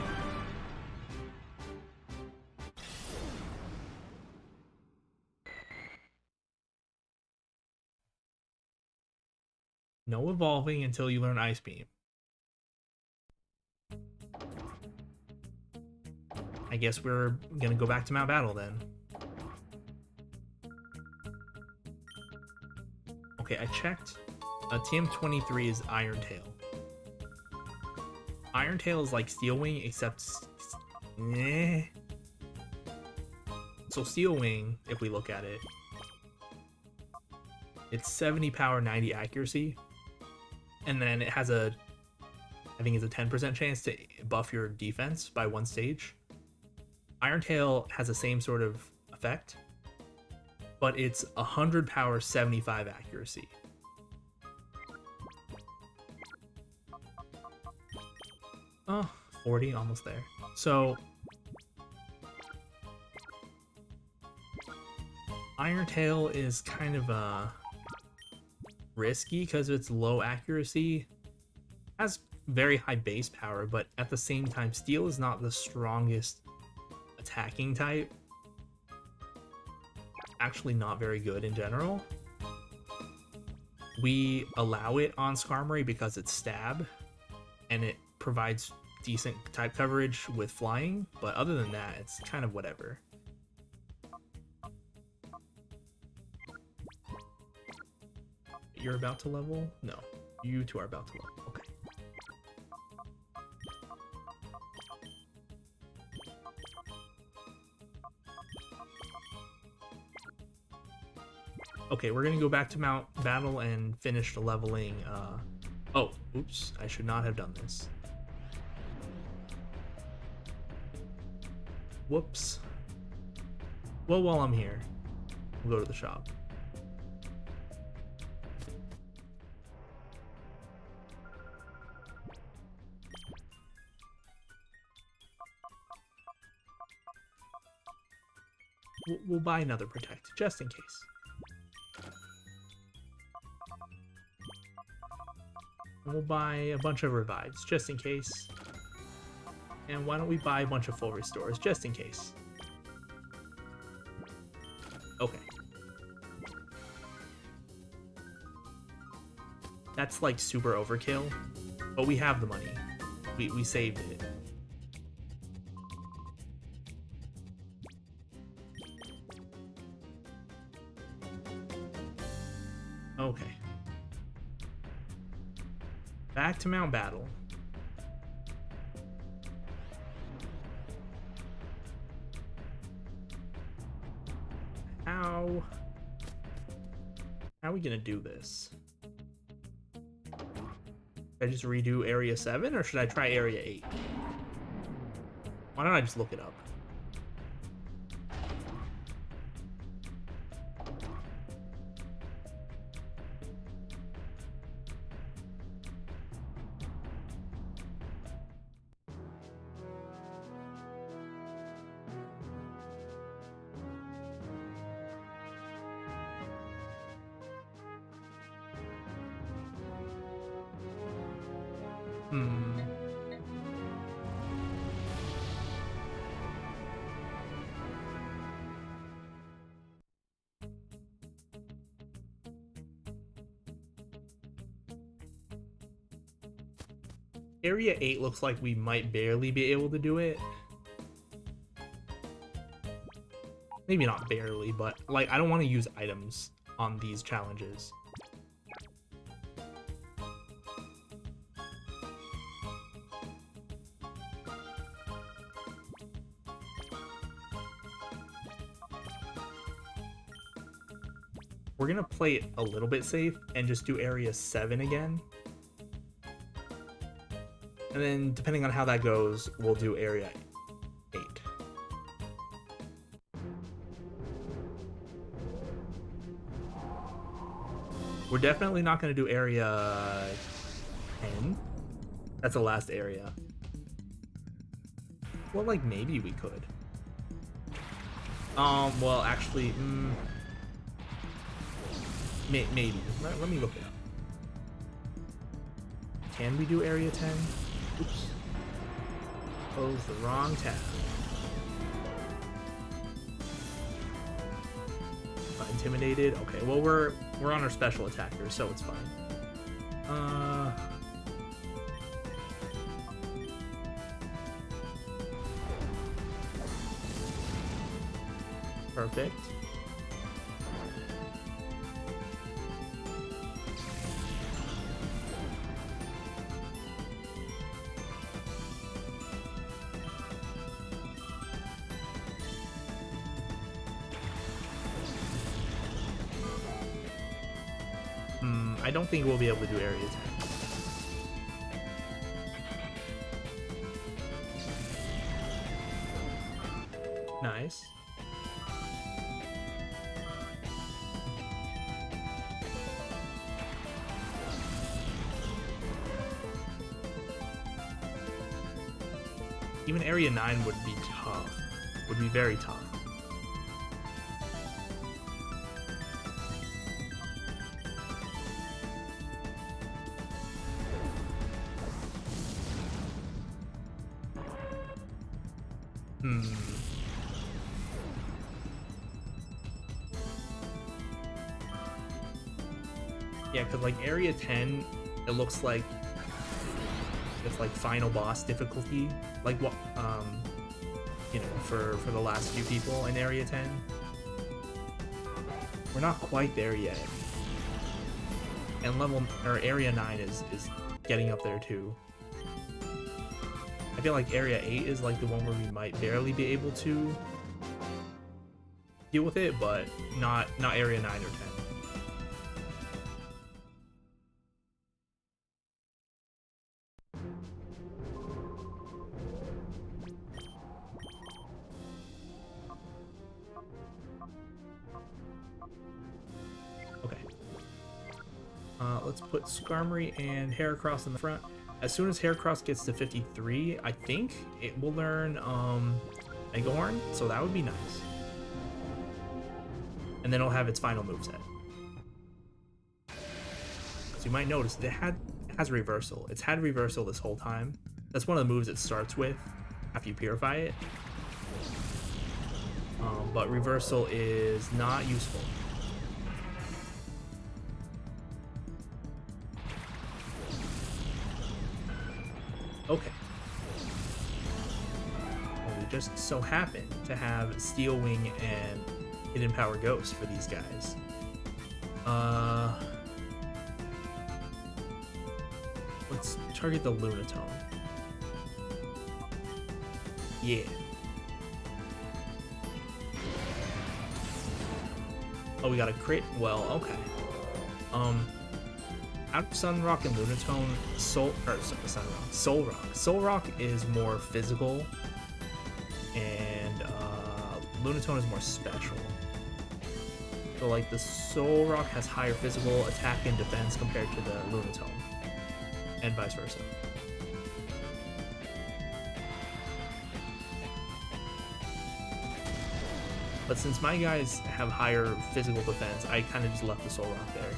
No evolving until you learn Ice Beam. I guess we're gonna go back to Mount Battle then. Okay, I checked. TM23 is Iron Tail. Iron Tail is like Steel Wing, except... So Steel Wing, if we look at it, it's 70 power, 90 accuracy. And then it has a... I think it's a 10% chance to buff your defense by one stage. Iron Tail has the same sort of effect, but it's 100 power, 75 accuracy. Oh, 40, almost there. So, Iron Tail is kind of risky because it's low accuracy. Has very high base power, but at the same time, Steel is not the strongest attacking type. Actually not very good in general. We allow it on Skarmory because it's stab, and it provides decent type coverage with flying, but other than that, it's kind of whatever. You're about to level? No, you two are about to level. Okay. Okay, we're gonna go back to Mount Battle and finish the leveling. Oh, oops, I should not have done this. Whoops. Well, while I'm here, we'll go to the shop. We'll buy another Protect, just in case. We'll buy a bunch of Revives, just in case. And why don't we buy a bunch of Full Restores, just in case. Okay. That's like super overkill, but we have the money. We saved it. Okay. Back to Mount Battle. How are we gonna do this? Should I just redo Area 7 or should I try Area 8? Why don't I just look it up? Area 8 looks like we might barely be able to do it. Maybe not barely, but like I don't want to use items on these challenges. We're gonna play it a little bit safe and just do Area 7 again. And then, depending on how that goes, we'll do Area 8. We're definitely not going to do Area 10. That's the last area. Well, like, maybe we could. Well, actually, Maybe. Let me look it up. Can we do Area 10? Oops. Close the wrong tab. Intimidated. Okay, well we're on our special attacker, so it's fine. Perfect. I don't think we'll be able to do area 10. Nice. Even area 9 would be tough. Would be very tough. Yeah, because like area 10, it looks like it's like final boss difficulty, like what you know, for the last few people in area 10. We're not quite there yet, and area 9 is getting up there too. I feel like area 8 is like the one where we might barely be able to deal with it, but not area 9 or 10. Let's put Skarmory and Heracross in the front. As soon as Heracross gets to 53, I think it will learn Mega Horn, so that would be nice. And then it'll have its final moveset. So you might notice it has Reversal. It's had Reversal this whole time. That's one of the moves it starts with after you purify it. But Reversal is not useful. Okay. Well, we just so happen to have Steel Wing and Hidden Power Ghost for these guys. Let's target the Lunatone. Yeah. Oh, we got a crit? Well, okay. Out of Sunrock and Lunatone, Solrock is more physical, and Lunatone is more special. So like the Solrock has higher physical attack and defense compared to the Lunatone, and vice versa. But since my guys have higher physical defense, I kind of just left the Solrock there.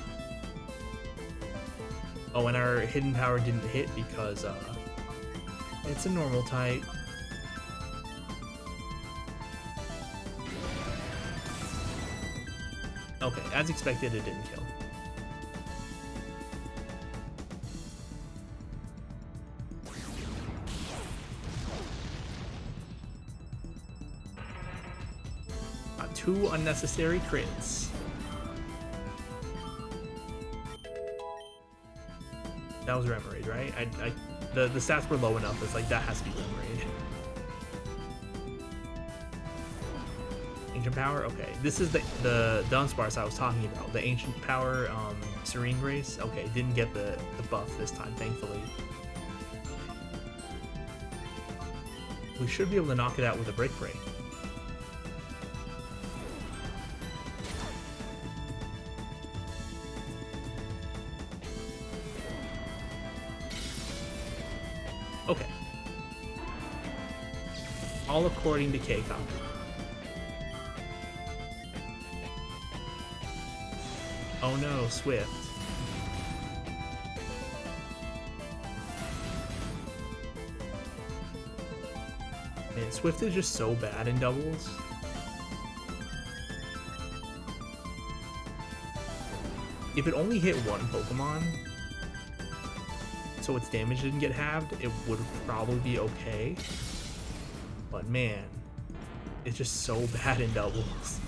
Oh, and our Hidden Power didn't hit because it's a normal type. Okay, as expected, it didn't kill. Two unnecessary crits. That was Remoraid, right? The stats were low enough. It's like that has to be Remoraid. Ancient Power. Okay, this is the Dunsparce I was talking about. The Ancient Power, Serene Grace. Okay, didn't get the buff this time, thankfully. We should be able to knock it out with a Brick Break. Okay. All according to K-Copy. Oh no, Swift. Man, Swift is just so bad in doubles. If it only hit one Pokemon, so its damage didn't get halved, it would probably be okay. But man, it's just so bad in doubles.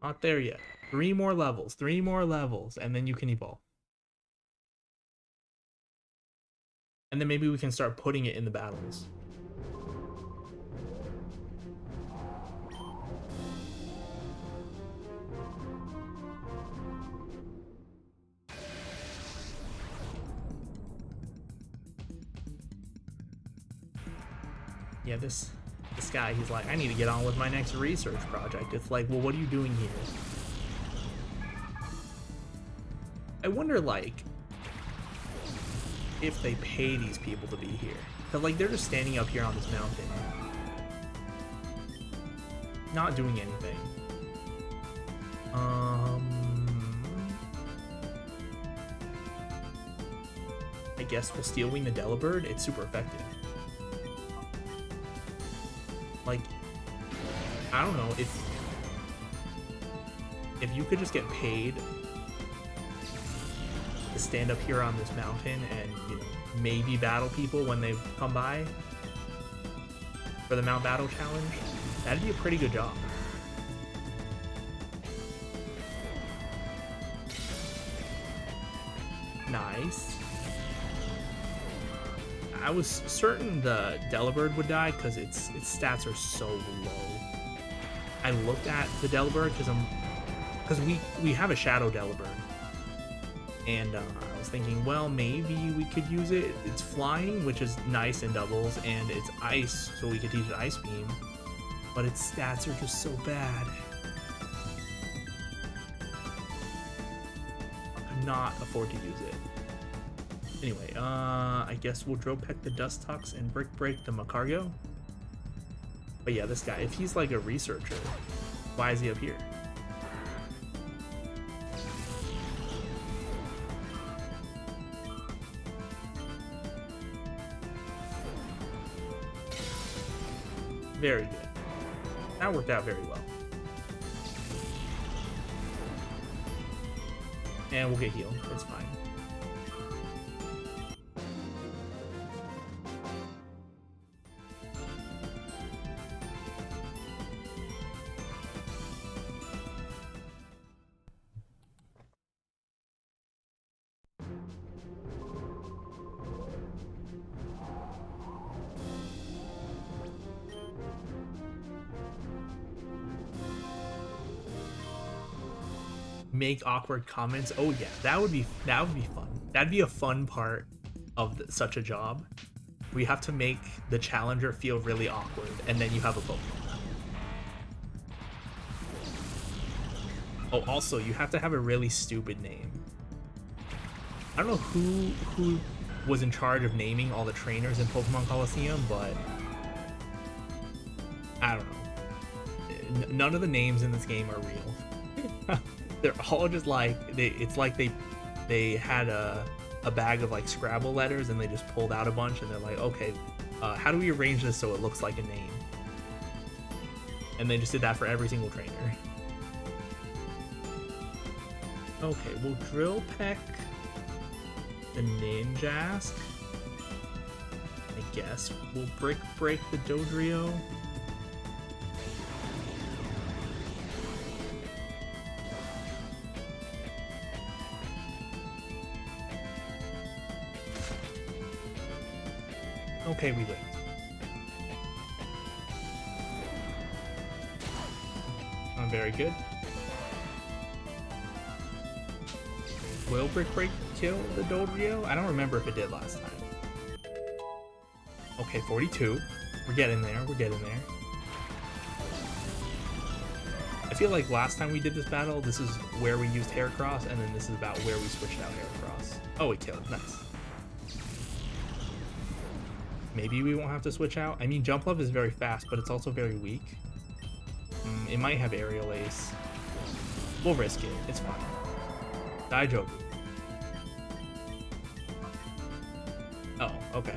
Not there yet. 3 more levels, and then you can evolve. And then maybe we can start putting it in the battles. Yeah, this guy, he's like, I need to get on with my next research project. It's like, well, what are you doing here? I wonder, like, if they pay these people to be here. Because, like, they're just standing up here on this mountain. Not doing anything. I guess we'll Steel Wing the Delibird. It's super effective. Like, I don't know, if you could just get paid to stand up here on this mountain and, you know, maybe battle people when they come by for the Mount Battle Challenge, that'd be a pretty good job. Nice. I was certain the Delibird would die because its stats are so low. I looked at the Delibird because we have a Shadow Delibird, and I was thinking, well, maybe we could use it. It's flying, which is nice in doubles, and it's ice, so we could teach it Ice Beam. But its stats are just so bad. I could not afford to use it. Anyway, I guess we'll Drill Peck the Dustox and Brick Break the Macargo. But yeah, this guy, if he's like a researcher, why is he up here? Very good. That worked out very well. And we'll get healed. It's fine. Make awkward comments. Oh yeah, that would be fun. That'd be a fun part of such a job. We have to make the challenger feel really awkward, and then you have a Pokemon. Oh, also, you have to have a really stupid name. I don't know who was in charge of naming all the trainers in Pokemon Colosseum, but I don't know. None of the names in this game are real. They're all just like it's like they had a bag of like Scrabble letters and they just pulled out a bunch and they're like, okay, how do we arrange this so it looks like a name? And they just did that for every single trainer. Okay, we'll Drill Peck the Ninjask. I guess we'll Brick Break the Dodrio. Okay, we lived. Very good. Will Brick Break kill the Dodrio? I don't remember if it did last time. Okay, 42. We're getting there. We're getting there. I feel like last time we did this battle, this is where we used Heracross, and then this is about where we switched out Heracross. Oh, we killed. Nice. Maybe we won't have to switch out. I mean, Jump Love is very fast, but it's also very weak. It might have Aerial Ace. We'll risk it. It's fine. Daijobu. Oh, okay.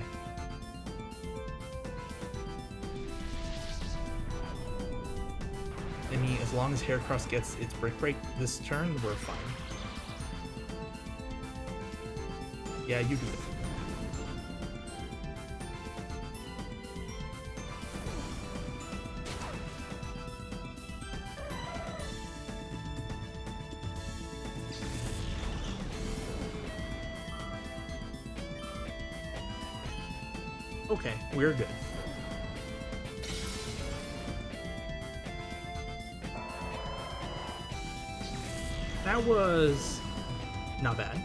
I mean, as long as Heracross gets its Brick Break this turn, we're fine. Yeah, you do it. Okay, we're good. That was not bad.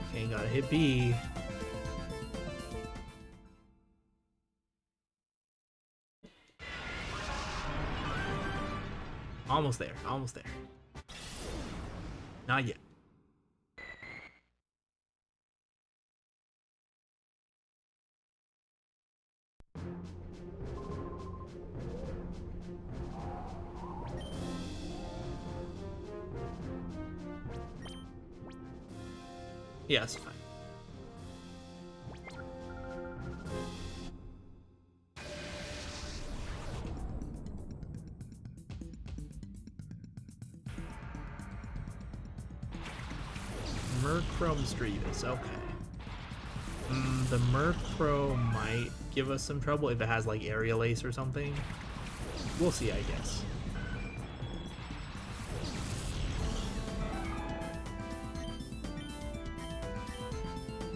Okay, gotta hit B. Almost there, almost there. Not yet. Yeah, it's fine. Murkrow Misdreavus, okay. The Murkrow might give us some trouble if it has like Aerial Ace or something. We'll see, I guess.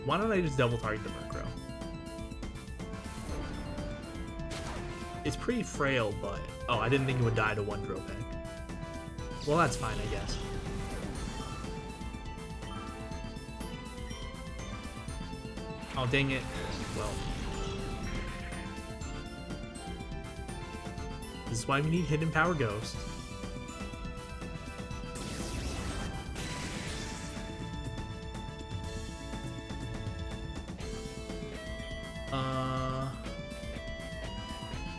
Why don't I just double target the Murkrow? It's pretty frail, but... Oh, I didn't think it would die to one Drill Peck. Well, that's fine, I guess. Oh, dang it. Well. This is why we need Hidden Power Ghost.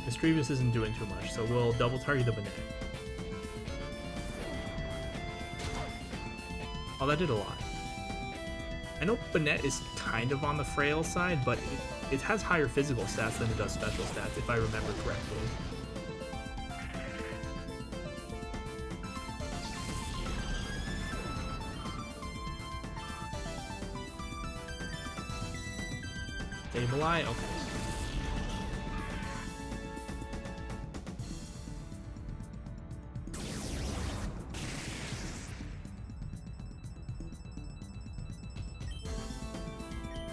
Misdreavus isn't doing too much, so we'll double target the Banette. Oh, that did a lot. I know Banette is kind of on the frail side, but it has higher physical stats than it does special stats, if I remember correctly. Sableye? Okay.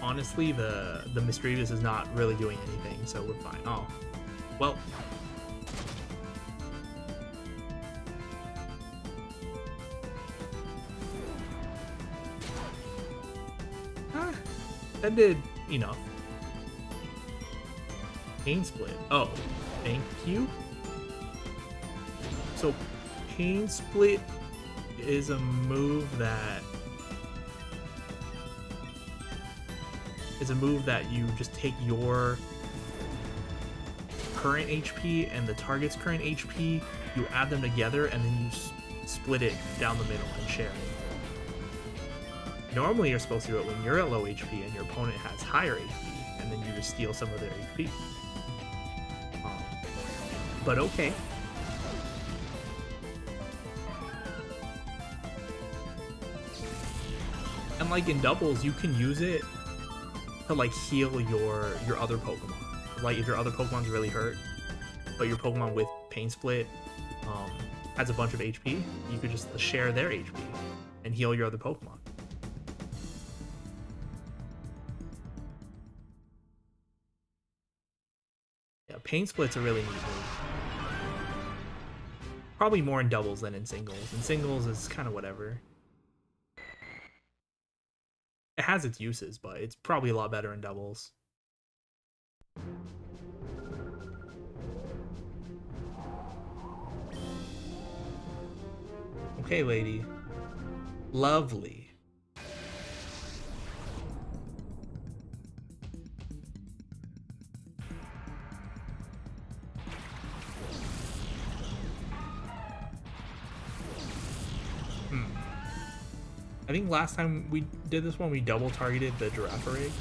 Honestly, the Misdreavus is not really doing anything, so we're fine. Oh, well. That did enough. Pain Split. Oh, thank you. So, Pain Split is a move that... you just take your current HP and the target's current HP, you add them together, and then you split it down the middle and share it. Normally you're supposed to do it when you're at low HP and your opponent has higher HP, and then you just steal some of their HP. But okay. And like in doubles, you can use it to like heal your other Pokemon. Like if your other Pokemon's really hurt, but your Pokemon with Pain Split has a bunch of HP, you could just share their HP and heal your other Pokemon. Yeah, Pain Split's a really neat move. Probably more in doubles than in singles. In singles, it's kind of whatever. It has its uses, but it's probably a lot better in doubles. Okay, lady. Lovely. I think last time we did this one, we double targeted the Giraffe Rig.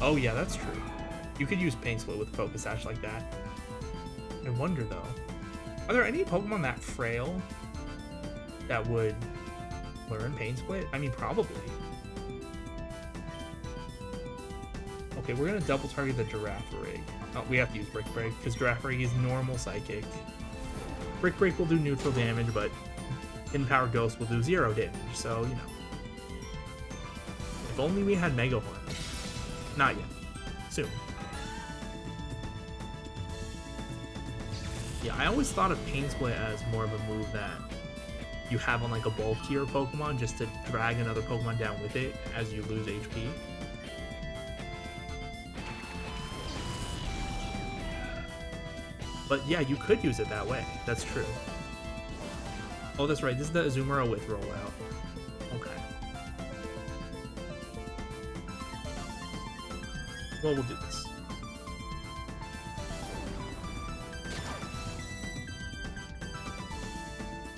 Oh yeah, that's true. You could use Pain Split with Focus Sash like that. I wonder though, are there any Pokemon that frail that would learn Pain Split? I mean, probably. Okay, we're gonna double target the Giraffe Rig. Oh, we have to use Brick Break because Giraffe Rig is normal Psychic. Brick Break will do neutral damage, but Hidden Power Ghost will do 0 damage, so, you know. If only we had Mega Horn. Not yet. Soon. Yeah, I always thought of Pain Split as more of a move that you have on like a bulkier Pokemon just to drag another Pokemon down with it as you lose HP. But yeah, you could use it that way. That's true. Oh, that's right. This is the Azumarill with rollout. Okay. Well, we'll do this.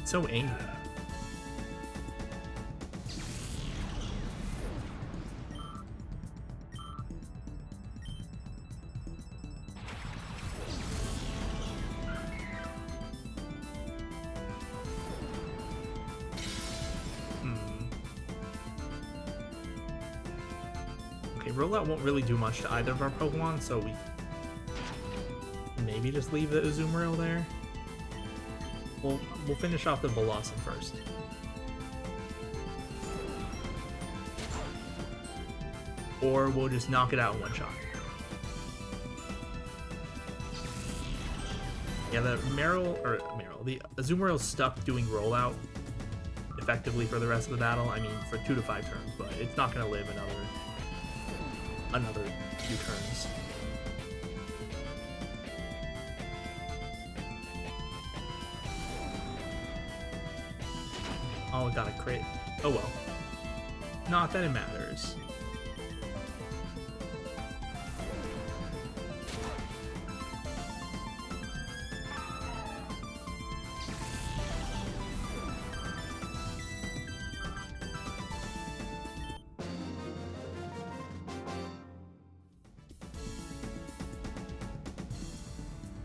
So angry. Rollout won't really do much to either of our Pokemon, so we maybe just leave the Azumarill there. We'll finish off the Colosseum first. Or we'll just knock it out in one shot. Yeah, the Azumarill's stuck doing rollout effectively for the rest of the battle. I mean, for 2 to 5 turns, but it's not going to live another few turns. Oh, it got a crit. Oh well. Not that it matters.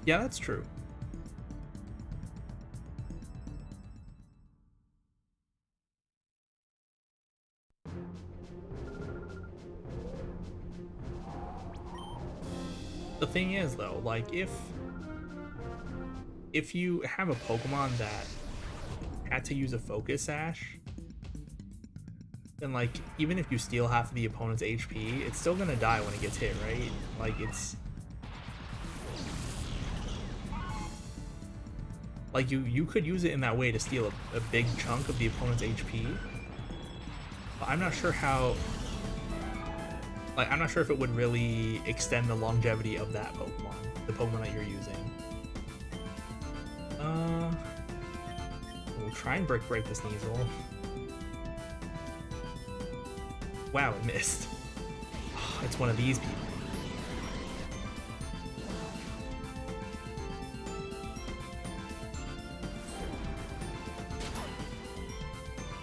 Yeah, that's true. The thing is, though, like, if you have a Pokemon that had to use a Focus Sash, then, like, even if you steal half of the opponent's HP, it's still gonna die when it gets hit, right? Like, it's... Like, you could use it in that way to steal a big chunk of the opponent's HP. But I'm not sure how... Like, I'm not sure if it would really extend the longevity of that Pokemon, the Pokemon that you're using. We'll try and Brick Break this Sneasel. Wow, it missed. Oh, it's one of these people.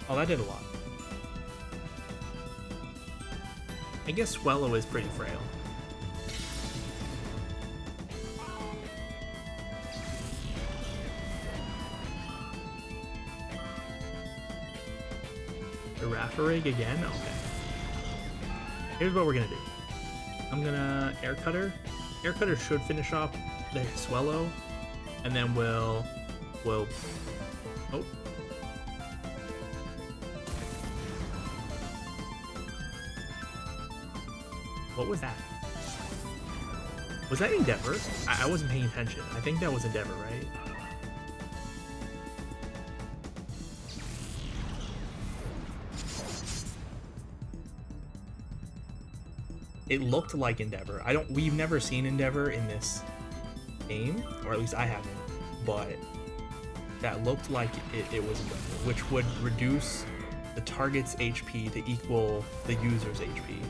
Oh, that did a lot. I guess Swellow is pretty frail. Giraffe Rig again? Okay. Here's what we're gonna do. I'm gonna Air Cutter. Air Cutter should finish off the Swellow, and then we'll... Oh. What was that? Was that Endeavor? I wasn't paying attention. I think that was Endeavor, right? It looked like Endeavor. We've never seen Endeavor in this game, or at least I haven't, but that looked like it was Endeavor, which would reduce the target's HP to equal the user's HP.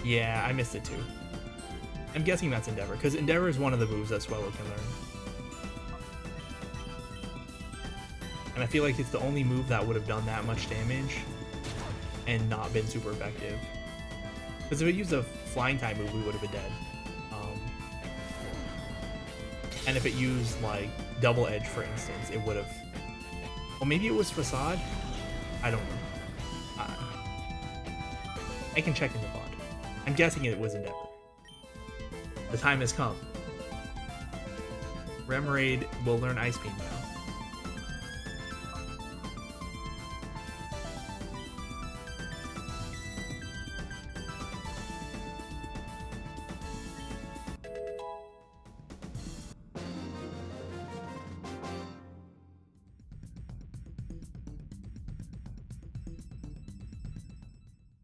Yeah, I missed it too. I'm guessing that's Endeavor, because Endeavor is one of the moves that Swellow can learn. And I feel like it's the only move that would have done that much damage and not been super effective. Because if it used a flying type move, we would have been dead. And if it used like double edge, for instance, it would have. Well, maybe it was Facade. I don't know. I can check in the VOD. I'm guessing it was Endeavor. The time has come. Remoraid will learn Ice Beam now.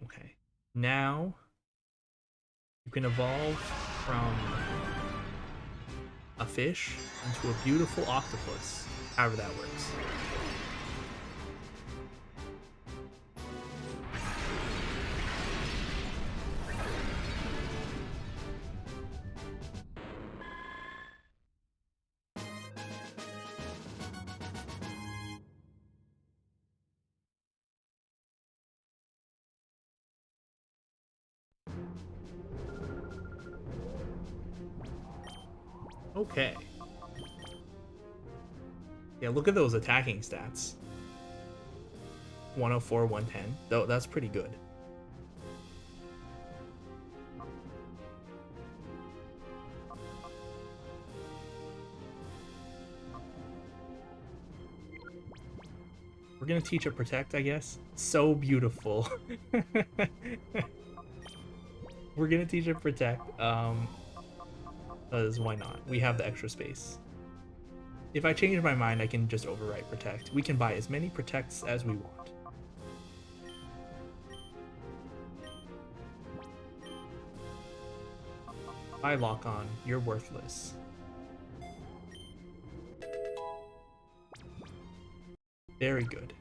Okay. Now you can evolve from a fish into a beautiful octopus, however that works. Okay. Yeah, look at those attacking stats. 104, 110. Though that's pretty good. We're gonna teach it Protect, I guess. So beautiful. We're gonna teach it Protect. Because why not? We have the extra space. If I change my mind, I can just overwrite Protect. We can buy as many Protects as we want. Bye, Lock On. You're worthless. Very good.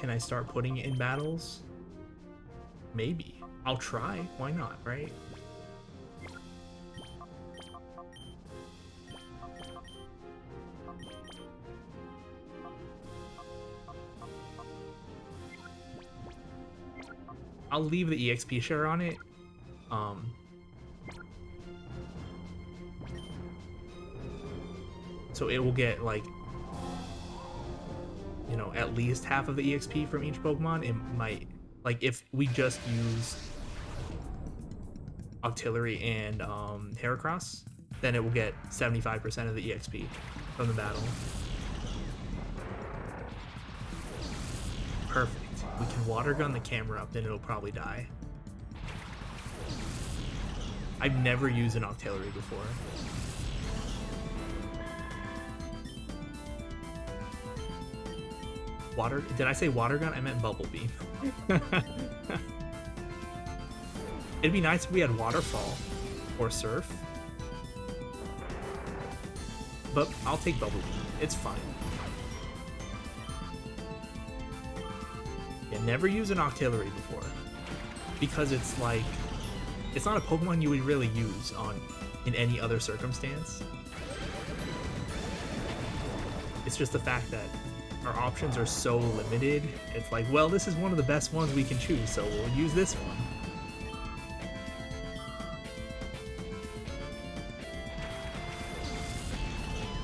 Can I start putting it in battles? Maybe. I'll try. Why not, right? I'll leave the EXP share on it. So it will get like, you know, at least half of the EXP from each Pokemon. It might, like, if we just use Octillery and Heracross, then it will get 75% of the EXP from the battle. Perfect. We can water gun the camera up, then it'll probably die. I've never used an Octillery before. Water? Did I say water gun? I meant bubble beam. It'd be nice if we had waterfall or surf. But I'll take bubble beam. It's fine. Yeah, never used an Octillery before. Because it's like, it's not a Pokemon you would really use in any other circumstance. It's just the fact that our options are so limited. It's like, well, this is one of the best ones we can choose, so we'll use this one.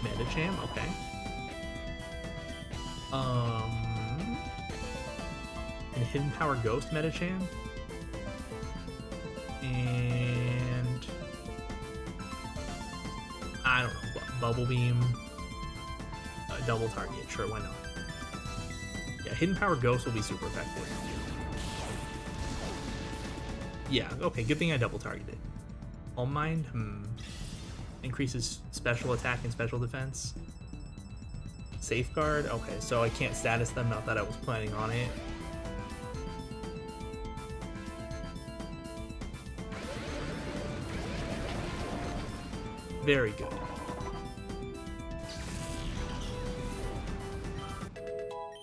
Medicham, okay. And Hidden Power Ghost Medicham. And I don't know, Bubble Beam. Double target, sure, why not? Yeah, Hidden Power Ghost will be super effective. Yeah, okay, good thing I double targeted. Calm Mind? Increases special attack and special defense. Safeguard? Okay, so I can't status them, not that I was planning on it. Very good.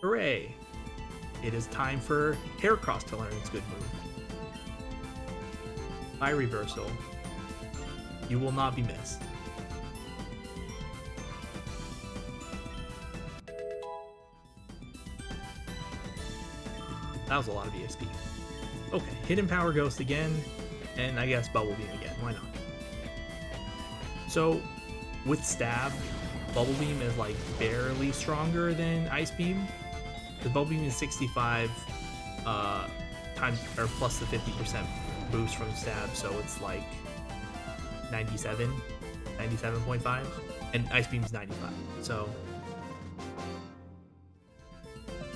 Hooray! It is time for Heracross to learn its good move. By reversal, you will not be missed. That was a lot of EXP. Okay, Hidden Power Ghost again, and I guess Bubble Beam again, why not? So, with Stab, Bubble Beam is like barely stronger than Ice Beam. The Bubble Beam is 65 times or plus the 50% boost from Stab, so it's like 97.5, and Ice Beam's 95. So,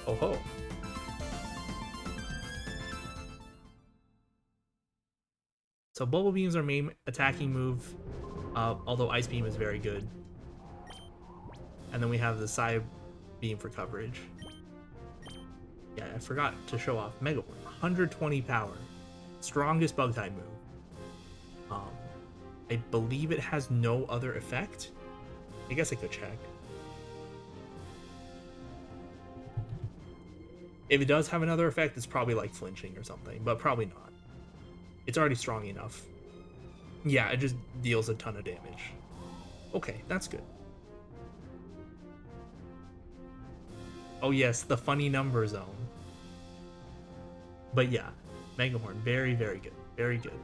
oh ho. So Bubble Beam is our main attacking move, although Ice Beam is very good. And then we have the Psy Beam for coverage. Yeah, I forgot to show off Mega Horn. 120 power. Strongest bug type move. I believe it has no other effect. I guess I could check. If it does have another effect, it's probably like flinching or something, but probably not. It's already strong enough. Yeah, it just deals a ton of damage. Okay, that's good. Oh yes, the funny number zone. But yeah, Mega Horn, very, very good. Very good.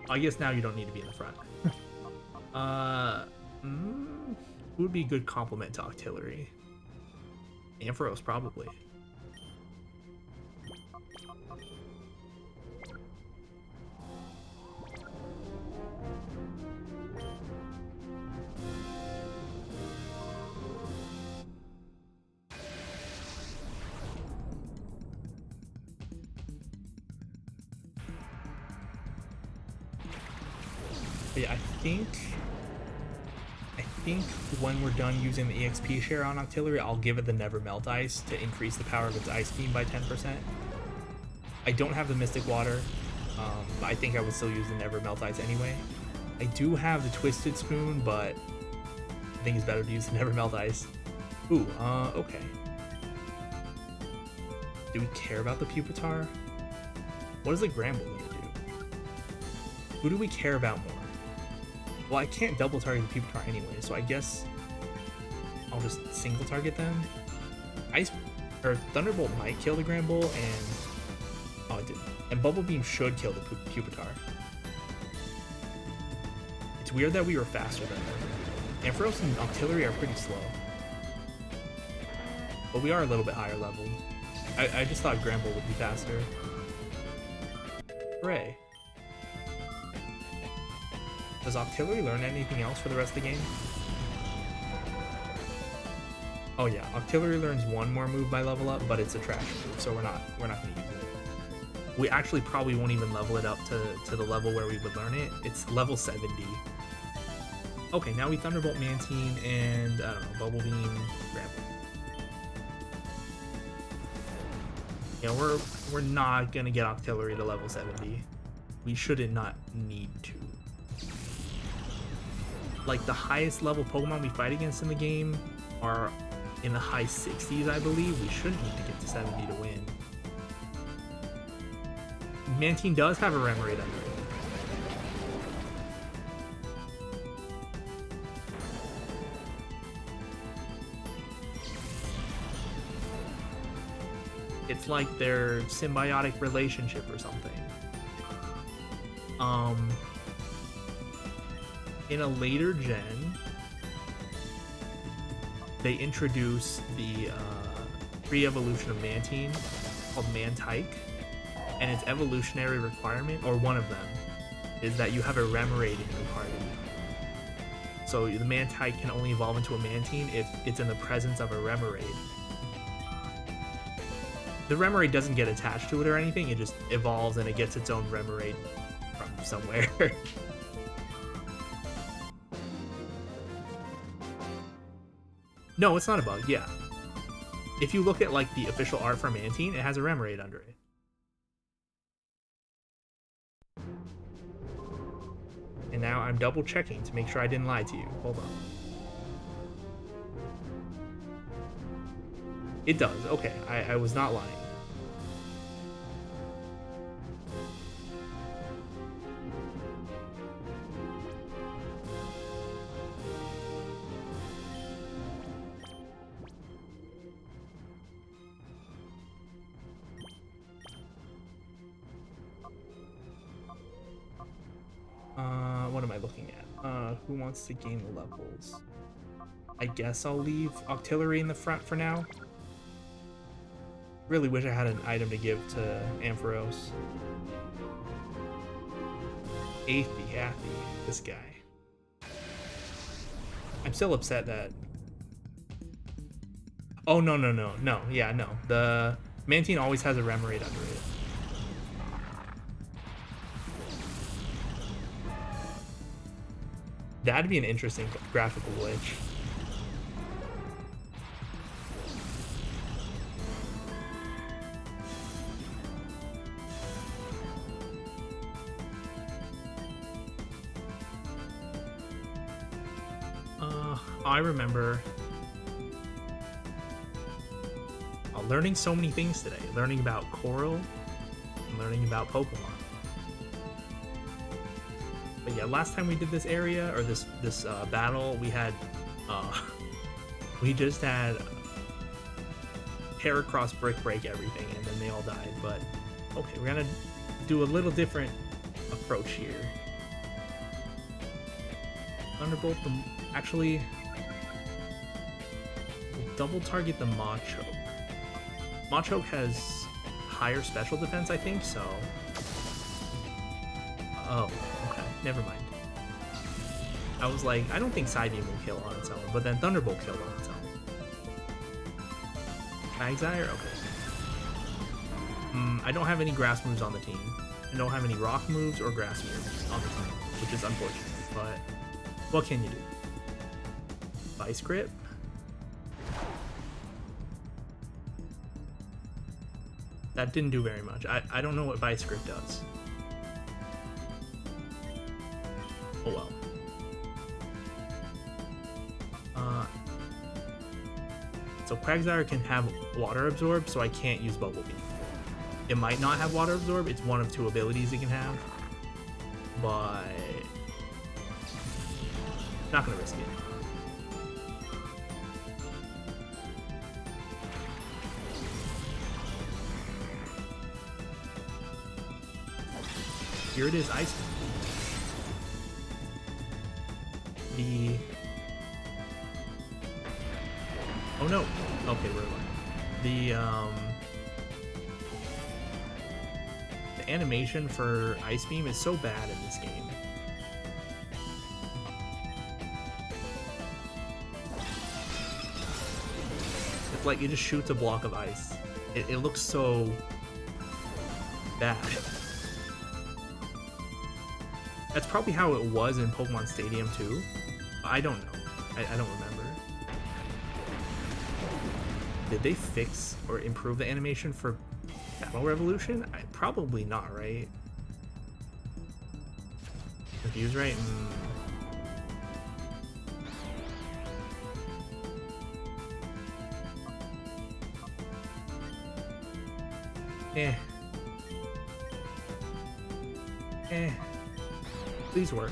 I guess now you don't need to be in the front. Who would be a good complement to Octillery? Ampharos, probably. Yeah, I think when we're done using the EXP share on Octillery, I'll give it the Never Melt Ice to increase the power of its Ice Beam by 10%. I don't have the Mystic Water, but I think I would still use the Never Melt Ice anyway. I do have the Twisted Spoon, but I think it's better to use the Never Melt Ice. Ooh, okay. Do we care about the Pupitar? What is the Gramble gonna do? Who do we care about more? Well, I can't double target the Pupitar anyway, so I guess I'll just single target them. Thunderbolt might kill the Gramble, and oh, it didn't. And Bubble Beam should kill the Pupitar. It's weird that we were faster than them. Ampharos and Octillery are pretty slow, but we are a little bit higher leveled. I just thought Gramble would be faster. Hooray. Does Octillery learn anything else for the rest of the game? Oh yeah, Octillery learns one more move by level up, but it's a trash move, so we're not gonna use it. We actually probably won't even level it up to the level where we would learn it. It's level 70. Okay, now we Thunderbolt Mantine and I don't know, Bubble Beam, Gramble. Yeah, we're not gonna get Octillery to level 70. We shouldn't not need to. Like, the highest level Pokemon we fight against in the game are in the high 60s, I believe. We shouldn't need to get to 70 to win. Mantine does have a Remoraid under it. It's like their symbiotic relationship or something. In a later gen, they introduce the pre-evolution of Mantine called Mantike, and its evolutionary requirement, or one of them, is that you have a Remoraid in your party. So the Mantike can only evolve into a Mantine if it's in the presence of a Remoraid. the Remoraid doesn't get attached to it or anything. It just evolves and it gets its own Remoraid from somewhere. No, it's not a bug. Yeah, if you look at like the official art for Mantine, it has a Remoraid under it. And now I'm double checking to make sure I didn't lie to you. Hold on. It does. Okay, I was not lying. What am I looking at? Who wants to gain the levels? I guess I'll leave Octillery in the front for now. Really wish I had an item to give to Ampharos. Hathy, this guy. I'm still upset that... Oh, no. Yeah, no. The Mantine always has a Remoraid under it. That'd be an interesting graphical glitch. I remember learning so many things today. Learning about Coral, and learning about Pokemon. But yeah, last time we did this area, or this battle, we had, we just had Heracross Brick break everything, and then they all died. But okay, we're gonna do a little different approach here. Thunderbolt, actually, we'll double target the Machoke. Machoke has higher special defense, I think, so... Oh, okay, never mind. I was like, I don't think Psybeam will kill on its own, but then Thunderbolt killed on its own. Quagsire? Okay. I don't have any grass moves on the team. I don't have any rock moves or grass moves on the team, which is unfortunate, but what can you do? Vice Grip? That didn't do very much. I don't know what Vice Grip does. Oh well. So Quagsire can have Water Absorb, so I can't use Bubble Beam. It might not have Water Absorb, it's one of two abilities it can have. But... not gonna risk it. Here it is, Ice Beam. Oh no! Okay, we're alive. The animation for Ice Beam is so bad in this game. It's like it just shoots a block of ice. It looks so bad. That's probably how it was in Pokemon Stadium too. I don't know. I don't remember. Did they fix or improve the animation for Battle Revolution? Probably not, right? Confused, right? Please work.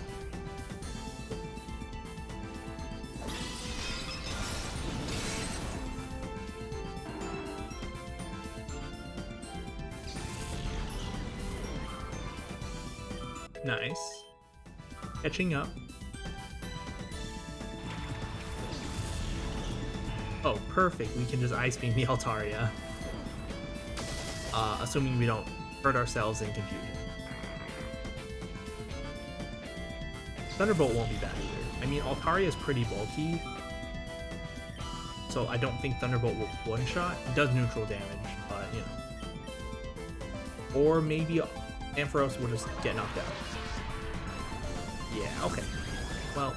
Nice. Catching up. Oh, perfect. We can just Ice Beam the Altaria. Assuming we don't hurt ourselves in confusion. Thunderbolt won't be bad either. I mean, Altaria is pretty bulky, so I don't think Thunderbolt will one-shot. It does neutral damage, but, you know. Or maybe Ampharos will just get knocked out. Yeah, okay. Well.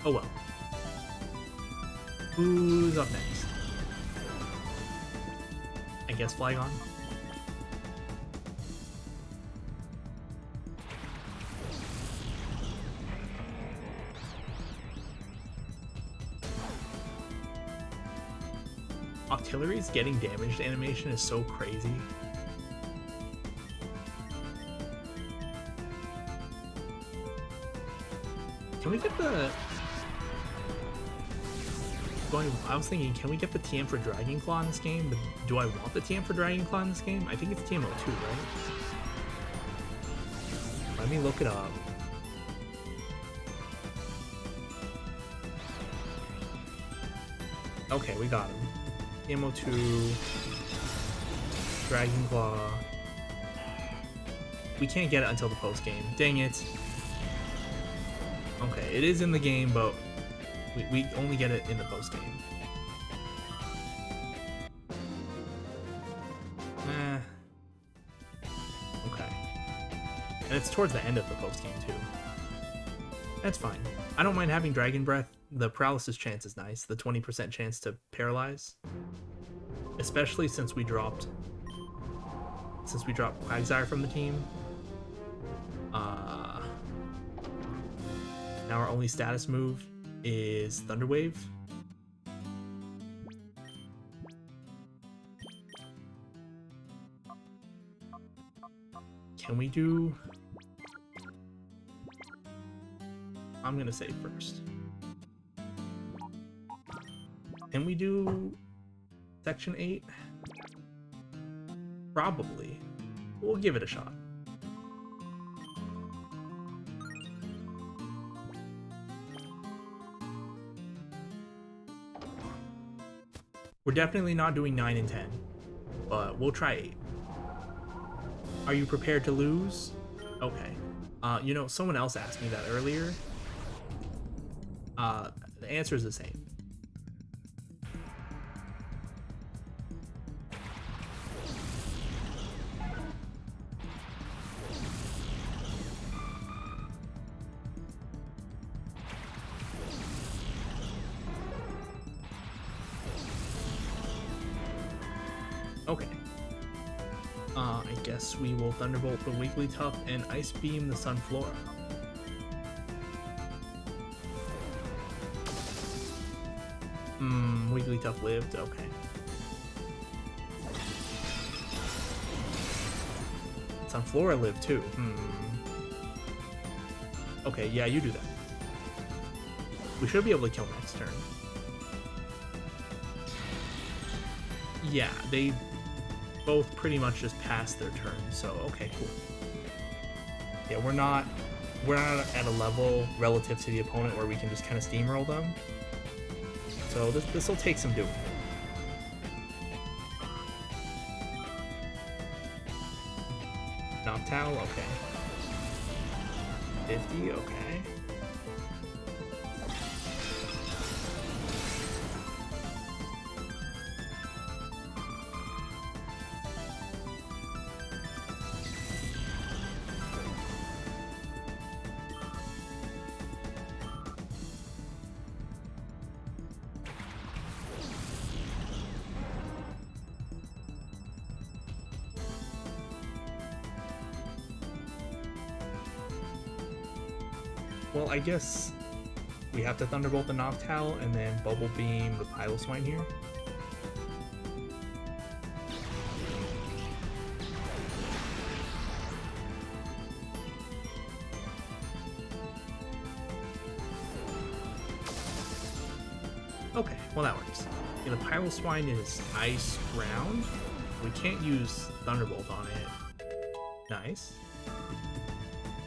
Oh well. Who's up next? I guess Flygon? Octillery's getting damaged animation is so crazy. Can we get the... I was thinking, can we get the TM for Dragon Claw in this game? But do I want the TM for Dragon Claw in this game? I think it's TM02, right? Let me look it up. Okay, we got him. TM02, Dragon Claw. We can't get it until the post game. Dang it. Okay, it is in the game, but we only get it in the post game. Okay. And it's towards the end of the post game too. That's fine. I don't mind having Dragon Breath. The paralysis chance is nice. The 20% chance to paralyze. Especially since we dropped Quagsire from the team. Now our only status move is Thunder Wave. Can we do... I'm gonna say first. Can we do Section 8? Probably. We'll give it a shot. We're definitely not doing 9 and 10, but we'll try 8. Are you prepared to lose? Okay. You know, someone else asked me that earlier. The answer is the same. Okay. I guess we will Thunderbolt the Wigglytuff and Ice Beam the Sunflora. Wigglytuff lived, okay. Sunflora lived too. Okay, yeah, you do that. We should be able to kill next turn. Yeah, they both pretty much just passed their turn, so okay, cool. Yeah, we're not at a level relative to the opponent where we can just kind of steamroll them. So this will take some doing. Noctowl, okay. 50, okay. Well, I guess we have to Thunderbolt the Noctowl and then Bubble Beam the Piloswine here. Okay, well that works. Yeah, the Piloswine is Ice Ground. We can't use Thunderbolt on it. Nice.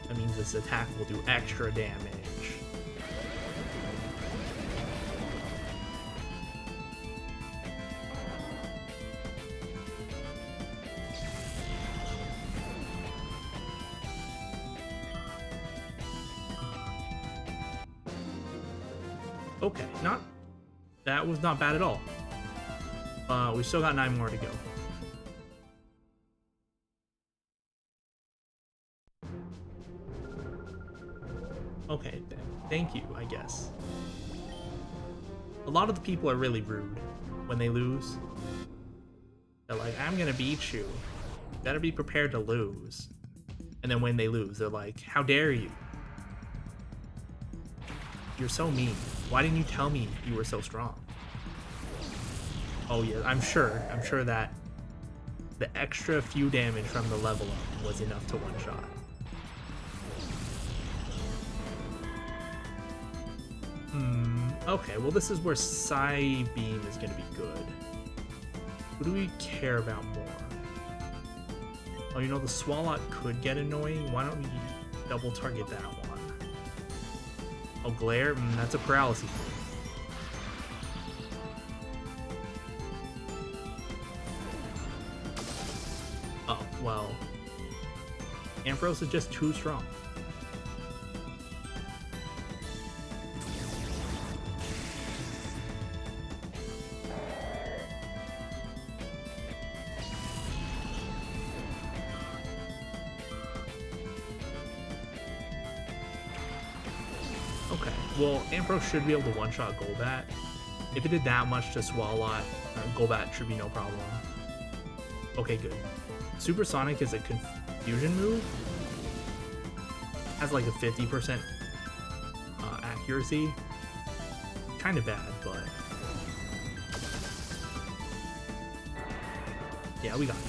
That means this attack will do extra damage. Okay, not That was not bad at all. We still got 9 more to go. Okay, thank you, I guess. A lot of the people are really rude when they lose. They're like, I'm gonna beat you. Better be prepared to lose. And then when they lose, they're like, how dare you? You're so mean. Why didn't you tell me you were so strong? Oh yeah, I'm sure that the extra few damage from the level up was enough to one-shot. Okay, well this is where Psybeam is gonna be good. Who do we care about more? Oh, you know, the Swalot could get annoying. Why don't we double target that one? Oh, Glare? That's a paralysis. Oh, well. Ampharos is just too strong. Okay, well, Ampharos should be able to one-shot Golbat. If it did that much to Swalot, Golbat should be no problem. Okay, good. Supersonic is a confusion move. Has like a 50% accuracy. Kind of bad, but... yeah, we got it.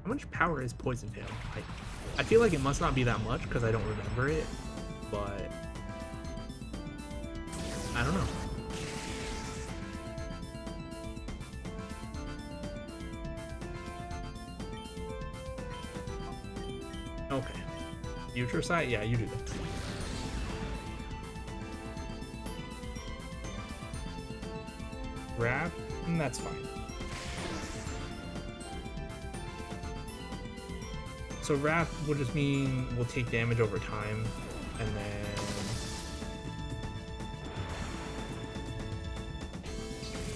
How much power is Poison Tail? I feel like it must not be that much because I don't remember it, but I don't know. Okay. Future Sight? Yeah, you do that. Wrap? That's fine. So Wrap will just mean we'll take damage over time, and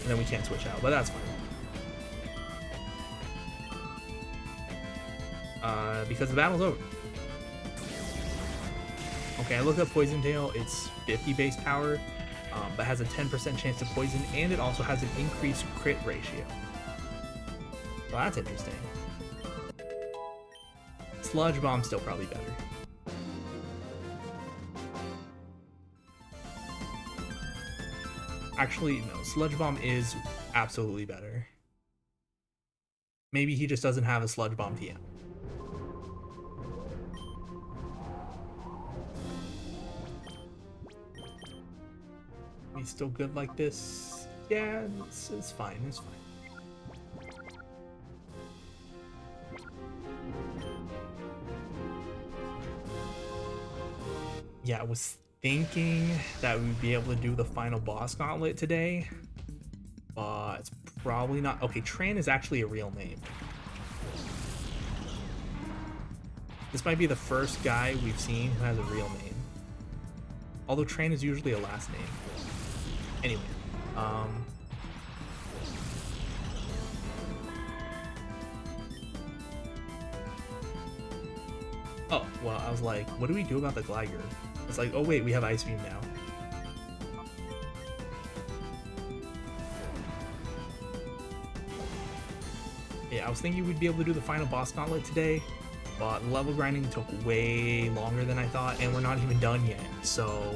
then we can't switch out, but that's fine. Because the battle's over. Okay, I looked up Poison Tail. It's 50 base power, but has a 10% chance to poison, and it also has an increased crit ratio. Well, that's interesting. Sludge Bomb's still probably better. Actually, no, Sludge Bomb is absolutely better. Maybe he just doesn't have a Sludge Bomb TM. He's still good like this? Yeah, it's fine, it's fine. Yeah, I was thinking that we'd be able to do the final boss gauntlet today, but it's probably not. Okay, Tran is actually a real name. This might be the first guy we've seen who has a real name. Although Tran is usually a last name. Anyway, oh, well, I was like, what do we do about the Gligar? It's like, oh wait, we have Ice Beam now. Yeah, I was thinking we'd be able to do the final boss gauntlet today, but level grinding took way longer than I thought, and we're not even done yet, so...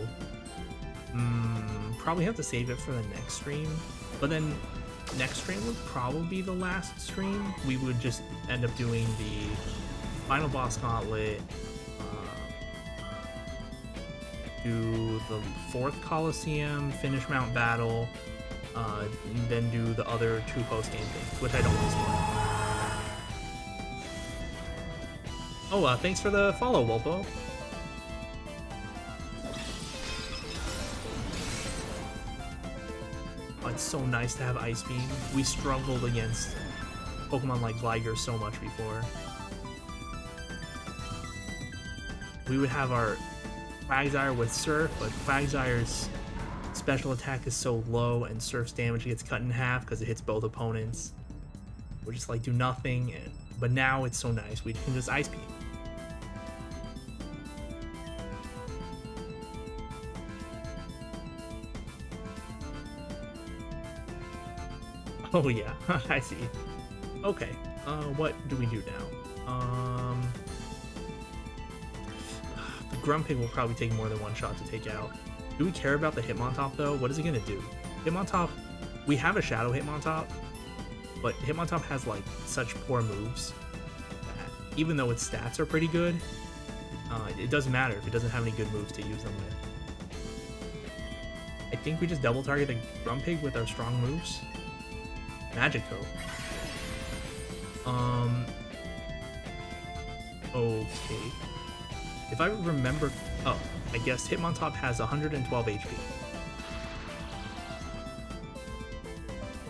probably have to save it for the next stream, but then next stream would probably be the last stream. We would just end up doing the final boss gauntlet, do the 4th Colosseum, finish Mount Battle, and then do the other 2 post-game things, which I don't want to spoil. Oh, thanks for the follow, Wolpo. Oh, it's so nice to have Ice Beam. We struggled against Pokemon like Gligar so much before. We would have our Quagsire with Surf, but Quagsire's special attack is so low and Surf's damage gets cut in half because it hits both opponents. We'll just like do nothing, but now it's so nice we can just Ice Beam. Oh yeah, I see. Okay, what do we do now? The Grumpig will probably take more than one shot to take out. Do we care about the Hitmontop though? What is it gonna do? Hitmontop, we have a Shadow Hitmontop, but Hitmontop has like such poor moves that even though its stats are pretty good, it doesn't matter if it doesn't have any good moves to use them with. I think we just double target the Grumpig with our strong moves. Magic Coat. Okay. If I remember, oh, I guess Hitmontop has 112 HP.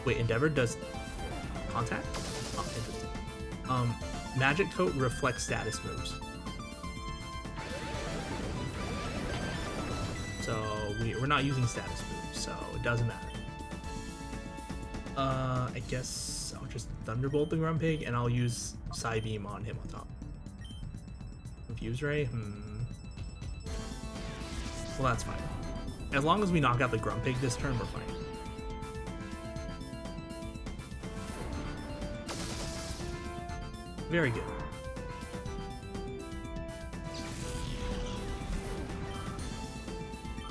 Wait, Endeavor does contact? Oh, interesting. Magic Coat reflects status moves. So we're not using status moves, so it doesn't matter. I guess I'll just Thunderbolt the Grumpig and I'll use Psybeam on him on top. Confuse Ray? Well, that's fine. As long as we knock out the Grumpig this turn, we're fine. Very good.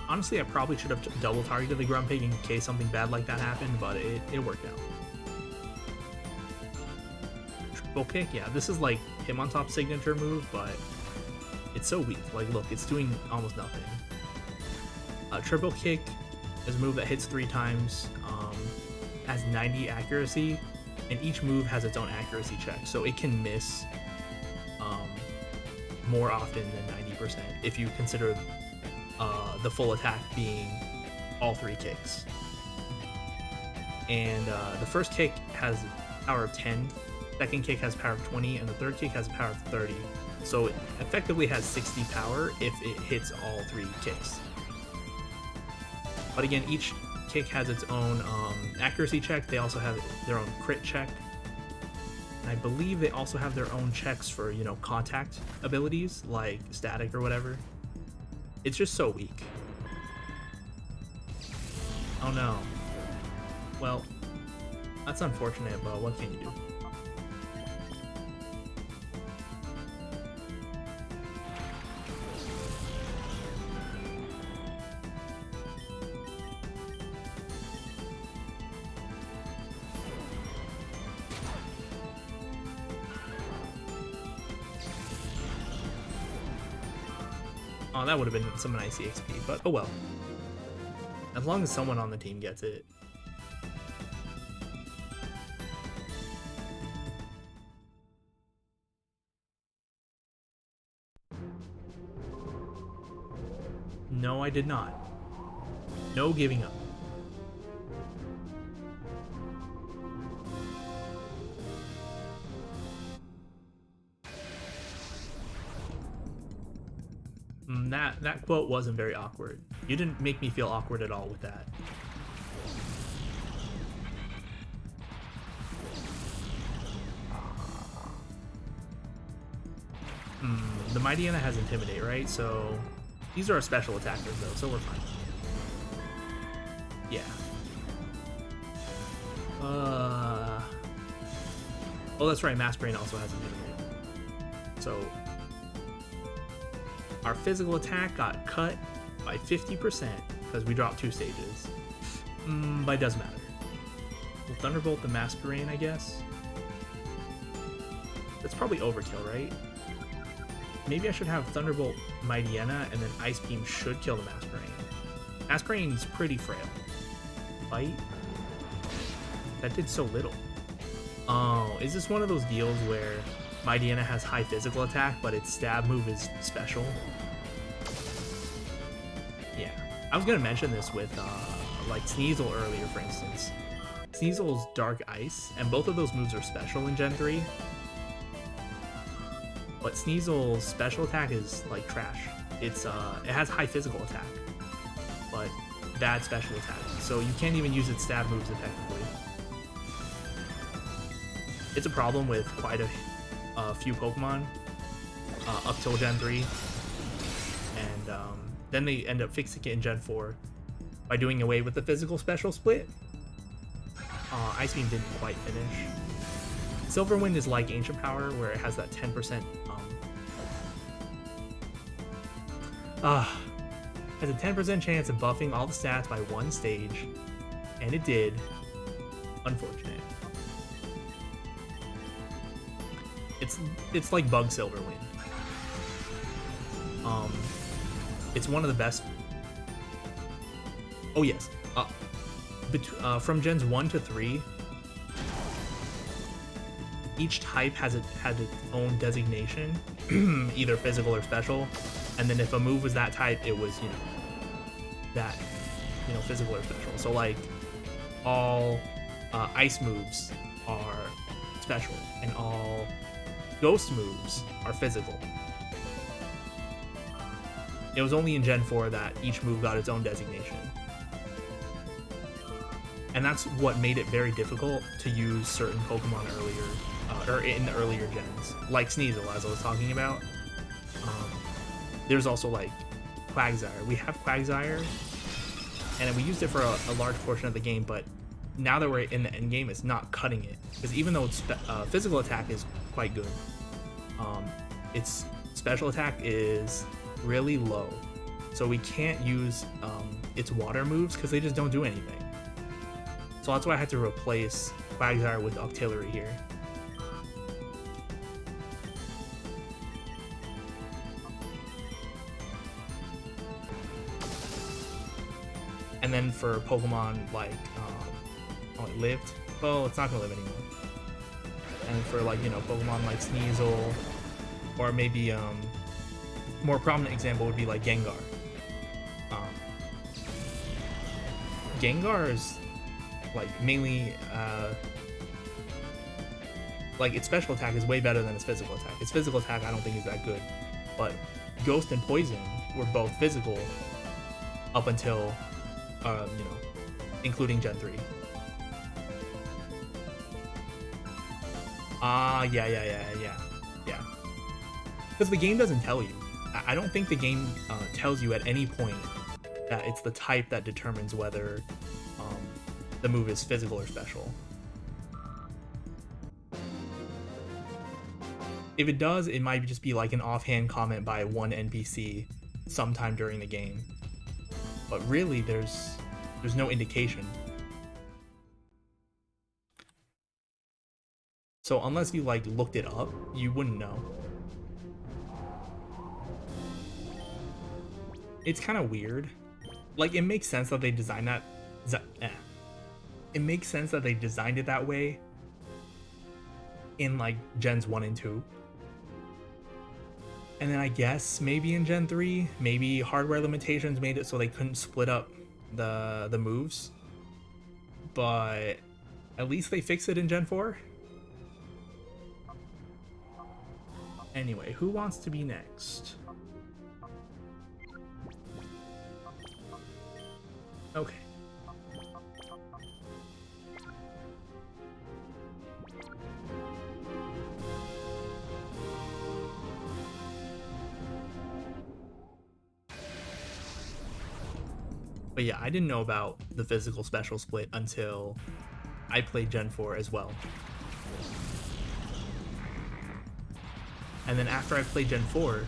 Honestly, I probably should have double targeted the Grumpig in case something bad like that happened, but it worked out. Triple Kick, yeah, this is like Hitmontop's signature move, but it's so weak. Like, look, it's doing almost nothing. Triple Kick is a move that hits 3 times, has 90 accuracy, and each move has its own accuracy check, so it can miss more often than 90% if you consider the full attack being all 3 kicks. And the first kick has power of 10, second kick has power of 20, and the third kick has power of 30. So it effectively has 60 power if it hits all 3 kicks. But again, each kick has its own accuracy check. They also have their own crit check. And I believe they also have their own checks for, you know, contact abilities, like static or whatever. It's just so weak. Oh no. Well, that's unfortunate, but what can you do? Oh, that would have been some nice EXP, but oh well. As long as someone on the team gets it. No, I did not. No giving up. That quote wasn't very awkward. You didn't make me feel awkward at all with that. The Mightyena has Intimidate, right? So these are our special attackers though, so we're fine. Yeah. Oh, that's right, Mass Brain also has Intimidate. So our physical attack got cut by 50% because we dropped 2 stages. But it doesn't matter. We'll Thunderbolt the Masquerain, I guess. That's probably overkill, right? Maybe I should have Thunderbolt Mightyena and then Ice Beam should kill the Masquerain. Masquerain's pretty frail. Fight? That did so little. Oh, is this one of those deals where Mightyena has high physical attack, but its stab move is special? Yeah. I was gonna mention this with, like, Sneasel earlier, for instance. Sneasel's Dark Ice, and both of those moves are special in Gen 3. But Sneasel's special attack is, like, trash. it has high physical attack, but bad special attack. So you can't even use its stab moves effectively. It's a problem with quite a few Pokemon up till Gen 3, and then they end up fixing it in Gen 4 by doing away with the physical special split. Ice Beam didn't quite finish. Silver Wind is like Ancient Power, where it has that 10% has a 10% chance of buffing all the stats by one stage, and it did. Unfortunate. It's like Bug Silver Wind. It's one of the best. Oh yes. From Gens 1 to 3, each type has its own designation, either physical or special. And then if a move was that type, it was, physical or special. So like all ice moves are special, and all ghost moves are physical. It was only in Gen 4 that each move got its own designation. And that's what made it very difficult to use certain Pokemon earlier, or in the earlier gens, like Sneasel, as I was talking about. There's also like Quagsire. We have Quagsire, and we used it for a large portion of the game, but now that we're in the end game, it's not cutting it. Because even though its physical attack is quite good, its special attack is really low. So we can't use its water moves because they just don't do anything. So that's why I had to replace Quagsire with Octillery here. And then for Pokemon like, it lived. Well, it's not gonna live anymore. And for like, Pokemon like Sneasel, or maybe more prominent example would be like Gengar. Gengar is like mainly like its special attack is way better than its physical attack. Its physical attack I don't think is that good, but Ghost and Poison were both physical up until including Gen 3. Yeah. Because the game doesn't tell you. I don't think the game tells you at any point that it's the type that determines whether the move is physical or special. If it does, it might just be like an offhand comment by one NPC sometime during the game. But really, there's no indication. So unless you like looked it up, you wouldn't know. It's kind of weird. Like, it makes sense that they designed that. It makes sense that they designed it that way in like Gens 1 and 2. And then I guess maybe in Gen 3, maybe hardware limitations made it so they couldn't split up the moves. But at least they fixed it in Gen 4. Anyway, who wants to be next? Okay. But yeah, I didn't know about the physical special split until I played Gen 4 as well. And then after I played Gen 4,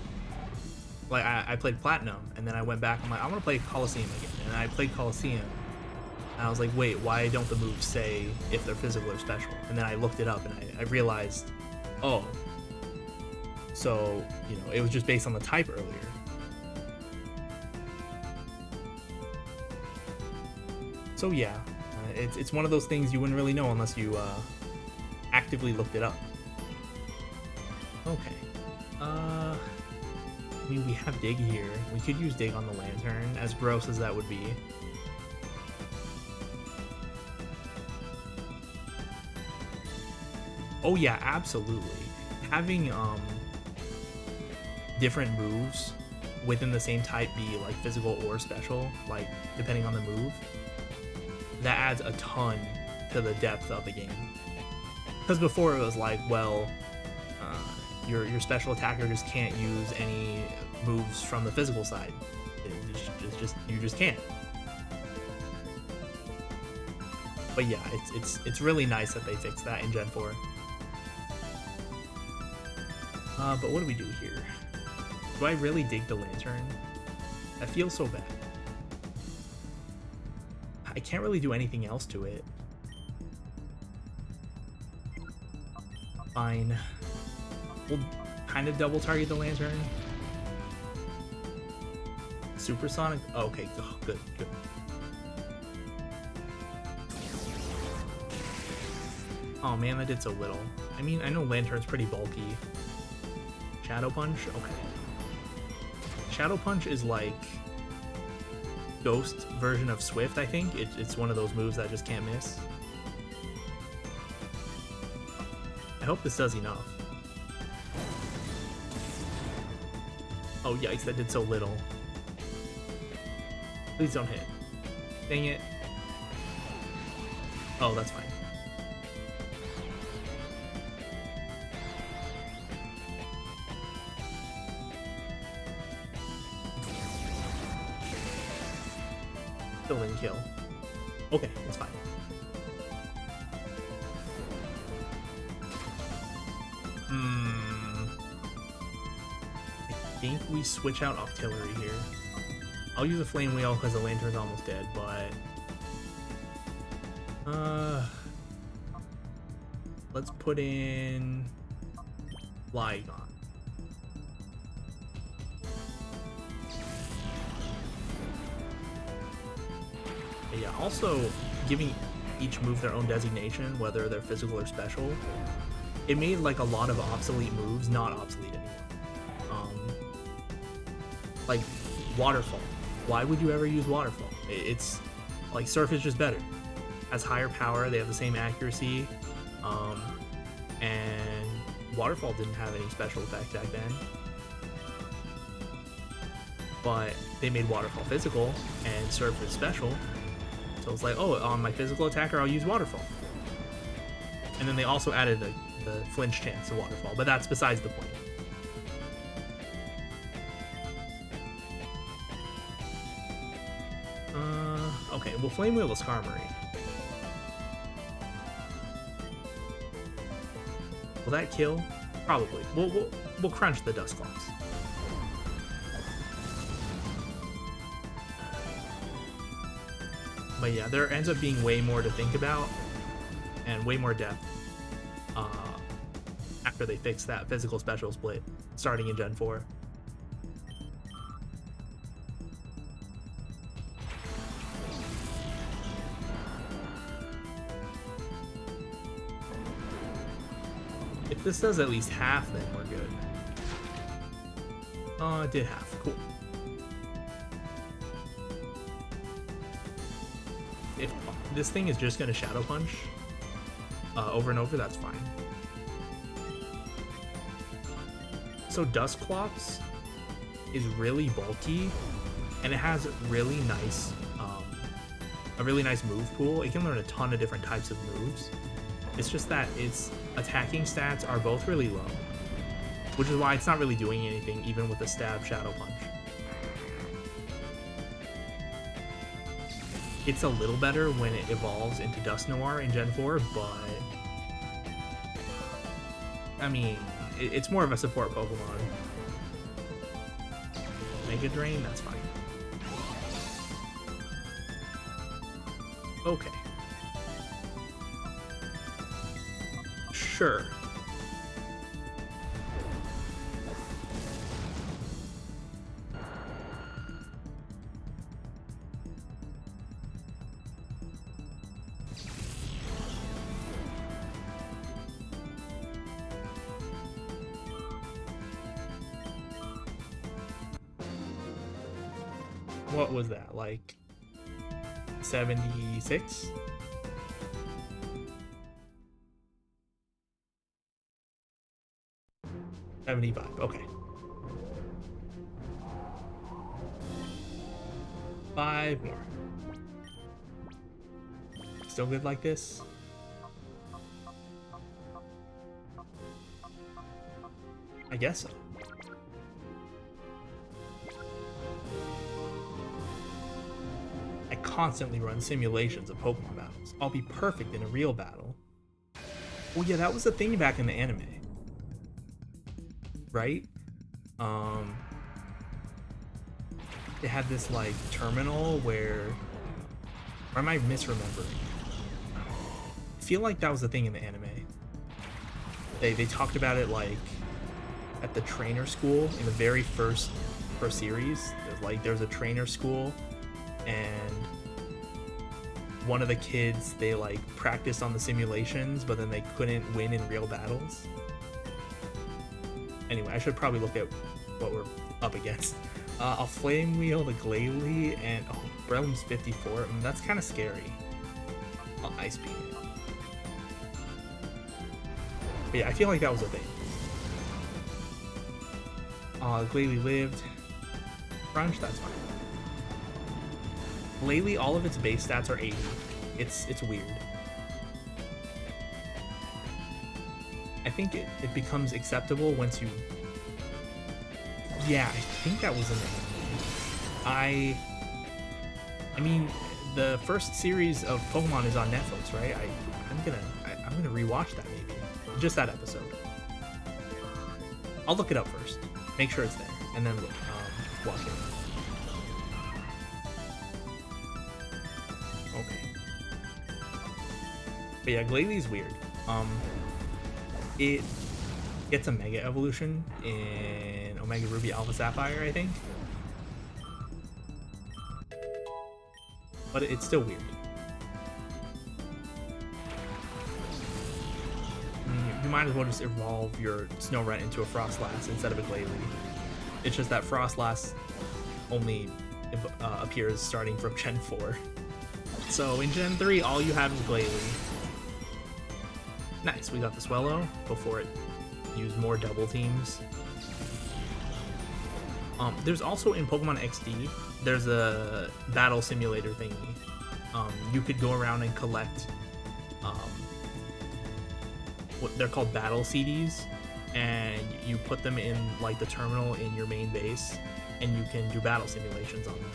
like I played Platinum, and then I went back, I'm like, I want to play Colosseum again. And I played Colosseum, and I was like, wait, why don't the moves say if they're physical or special? And then I looked it up, and I realized, oh, so, it was just based on the type earlier. So yeah, it's one of those things you wouldn't really know unless you actively looked it up. Okay. I mean, we have Dig here. We could use Dig on the Lantern, as gross as that would be. Oh yeah, absolutely. Having different moves within the same type be like physical or special, like depending on the move, that adds a ton to the depth of the game. Because before it was like, well, your special attacker just can't use any moves from the physical side. You just can't. But yeah, it's really nice that they fixed that in Gen 4. But what do we do here? Do I really dig the lantern? That feels so bad. I can't really do anything else to it. Fine. We'll kind of double target the lantern. Supersonic? Oh, okay, oh, good. Oh man, that did so little. I mean, I know Lantern's pretty bulky. Shadow Punch? Okay. Shadow Punch is like Ghost version of Swift, I think. It's one of those moves that just can't miss. I hope this does enough. Oh yikes, that did so little. Please don't hit. Dang it. Oh, that's fine. Still didn't kill. Okay, that's fine. I think we switch out artillery here. I'll use a flame wheel because the lantern's almost dead, but let's put in Lygon. Yeah, also giving each move their own designation, whether they're physical or special, it made like a lot of obsolete moves not obsolete anymore. Like Waterfall. Why would you ever use Waterfall? It's like Surf is just better. Has higher power, they have the same accuracy, and Waterfall didn't have any special effects back then. But they made Waterfall physical and Surf is special. So it's like, oh, on my physical attacker, I'll use Waterfall. And then they also added the flinch chance to Waterfall, but that's besides the point. Okay, we'll Flame Wheel the Skarmory. Will that kill? Probably. We'll crunch the Dusclops. But yeah, there ends up being way more to think about and way more depth after they fix that physical special split starting in Gen 4. If this does at least half, then we're good. It did half. Cool. If this thing is just going to Shadow Punch over and over, that's fine. So Dusclops is really bulky, and it has really nice, a really nice move pool. It can learn a ton of different types of moves. It's just that its attacking stats are both really low, which is why it's not really doing anything even with the Stab Shadow Punch. It's a little better when it evolves into Dusknoir in Gen 4, but I mean, it's more of a support Pokemon. Mega Drain, that's fine. Okay. Sure. What was that, like 76? $75, okay. 5 more. Still good like this? I guess so. I constantly run simulations of Pokemon battles. I'll be perfect in a real battle. Well, yeah, that was the thing back in the anime. Right? It had this, like, terminal where... Or am I misremembering? I feel like that was the thing in the anime. They talked about it, like, at the trainer school in the very first series. There's a trainer school, and one of the kids, they, like, practiced on the simulations, but then they couldn't win in real battles. Anyway, I should probably look at what we're up against. I'll Flame Wheel the Glalie, and oh, Breloom's 54. That's kind of scary. I'll Ice Beam it. But yeah, I feel like that was a thing. Glalie lived. Crunch, that's fine. Glalie, all of its base stats are 80. It's weird. I think it becomes acceptable once you... Yeah, I think that was in there. I mean, the first series of Pokemon is on Netflix, right? I'm gonna rewatch that maybe. Just that episode. I'll look it up first. Make sure it's there, and then watch it. Okay. But yeah, Glalie's weird. It gets a Mega Evolution in Omega Ruby Alpha Sapphire, I think. But it's still weird. You might as well just evolve your Snorunt into a Frostlass instead of a Glalie. It's just that Frostlass only appears starting from Gen 4. So in Gen 3, all you have is Glalie. Nice, we got the Swellow before it used more double teams. There's also in Pokemon XD, there's a battle simulator thingy. You could go around and collect what they're called battle CDs, and you put them in like the terminal in your main base, and you can do battle simulations on them.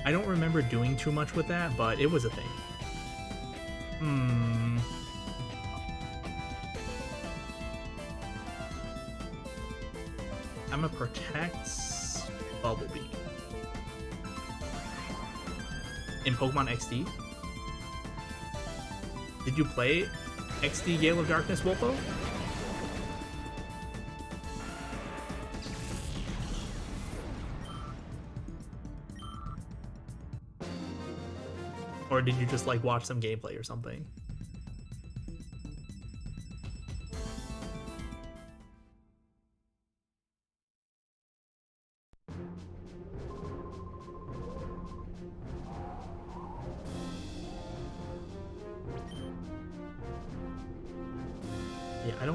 I don't remember doing too much with that, but it was a thing. I'm gonna protect Bubble Beam. In Pokemon XD? Did you play XD Gale of Darkness, Wolpo? Or did you just like watch some gameplay or something? Yeah, I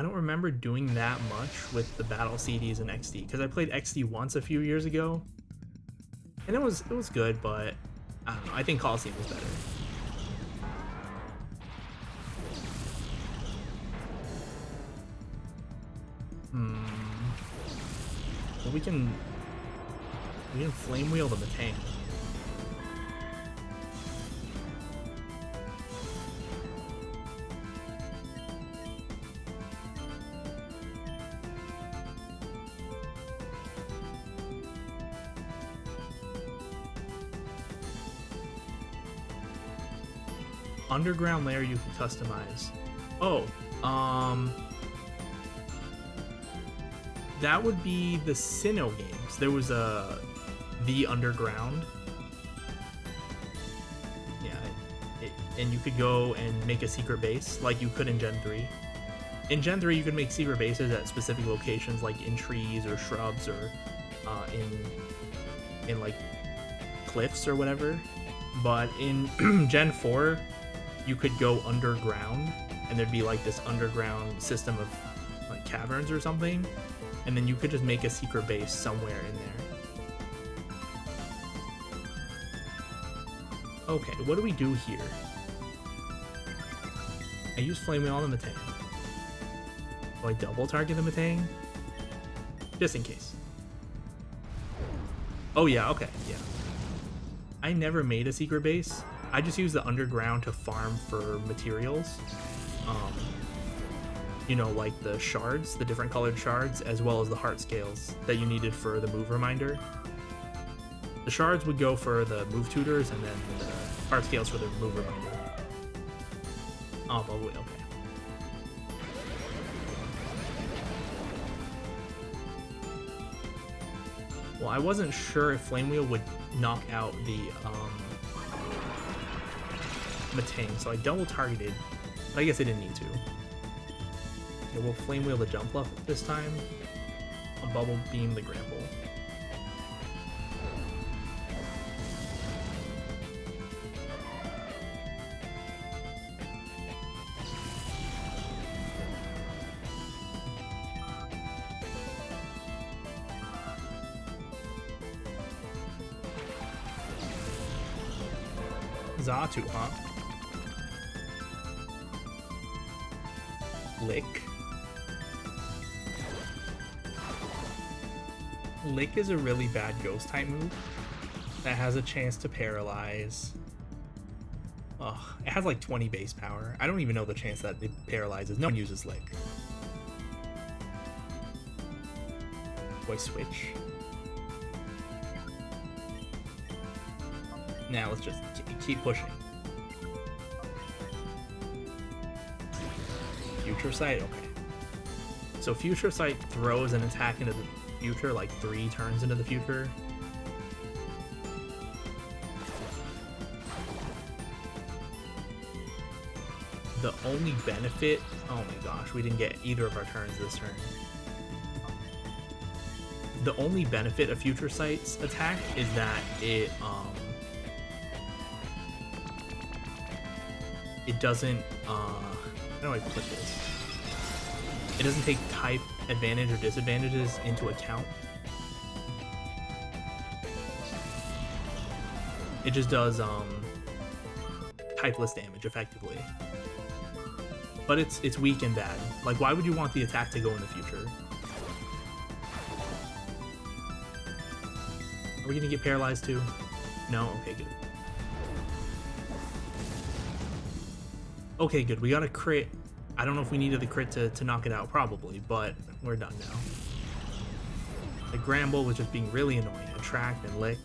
don't remember doing that much with the battle CDs in XD, because I played XD once a few years ago, and it was good, but I don't know. I think Colosseum was better. Well, we can Flame Wheel the Metang. Underground layer you can customize. Oh, that would be the Sinnoh games. There was the Underground. Yeah, and you could go and make a secret base like you could in Gen 3. In Gen 3, you could make secret bases at specific locations, like in trees or shrubs or in like cliffs or whatever. But in Gen 4, you could go underground, and there'd be like this underground system of like caverns or something, and then you could just make a secret base somewhere in there. Okay, what do we do here? I use Flame Wheel on the Metang. Do I double target the Metang? Just in case. Oh yeah, okay, yeah. I never made a secret base. I just use the underground to farm for materials. You know, like the shards, the different colored shards, as well as the heart scales that you needed for the move reminder. The shards would go for the move tutors, and then the heart scales for the move reminder. Oh, but wait, okay. Well, I wasn't sure if Flame Wheel would knock out the Metang, so I double targeted, but I guess I didn't need to. Okay, we'll Flame Wheel the jump left this time. I'll Bubble Beam the Gramble. Zatu, huh? Lick. Lick is a really bad ghost type move that has a chance to paralyze. Ugh, it has like 20 base power. I don't even know the chance that it paralyzes. No one uses Lick. Do I switch? Now let's just keep pushing. Future Sight? Okay. So Future Sight throws an attack into the future, like 3 turns into the future. The only benefit... Oh my gosh, we didn't get either of our turns this turn. The only benefit of Future Sight's attack is that it doesn't, how do I put this? It doesn't take type advantage or disadvantages into account. It just does typeless damage effectively. But it's weak and bad. Like, why would you want the attack to go in the future? Are we gonna get paralyzed too? No? Okay, good. Okay, good. We got a crit. I don't know if we needed the crit to knock it out, probably, but we're done now. The Gramble was just being really annoying. Attract and Lick.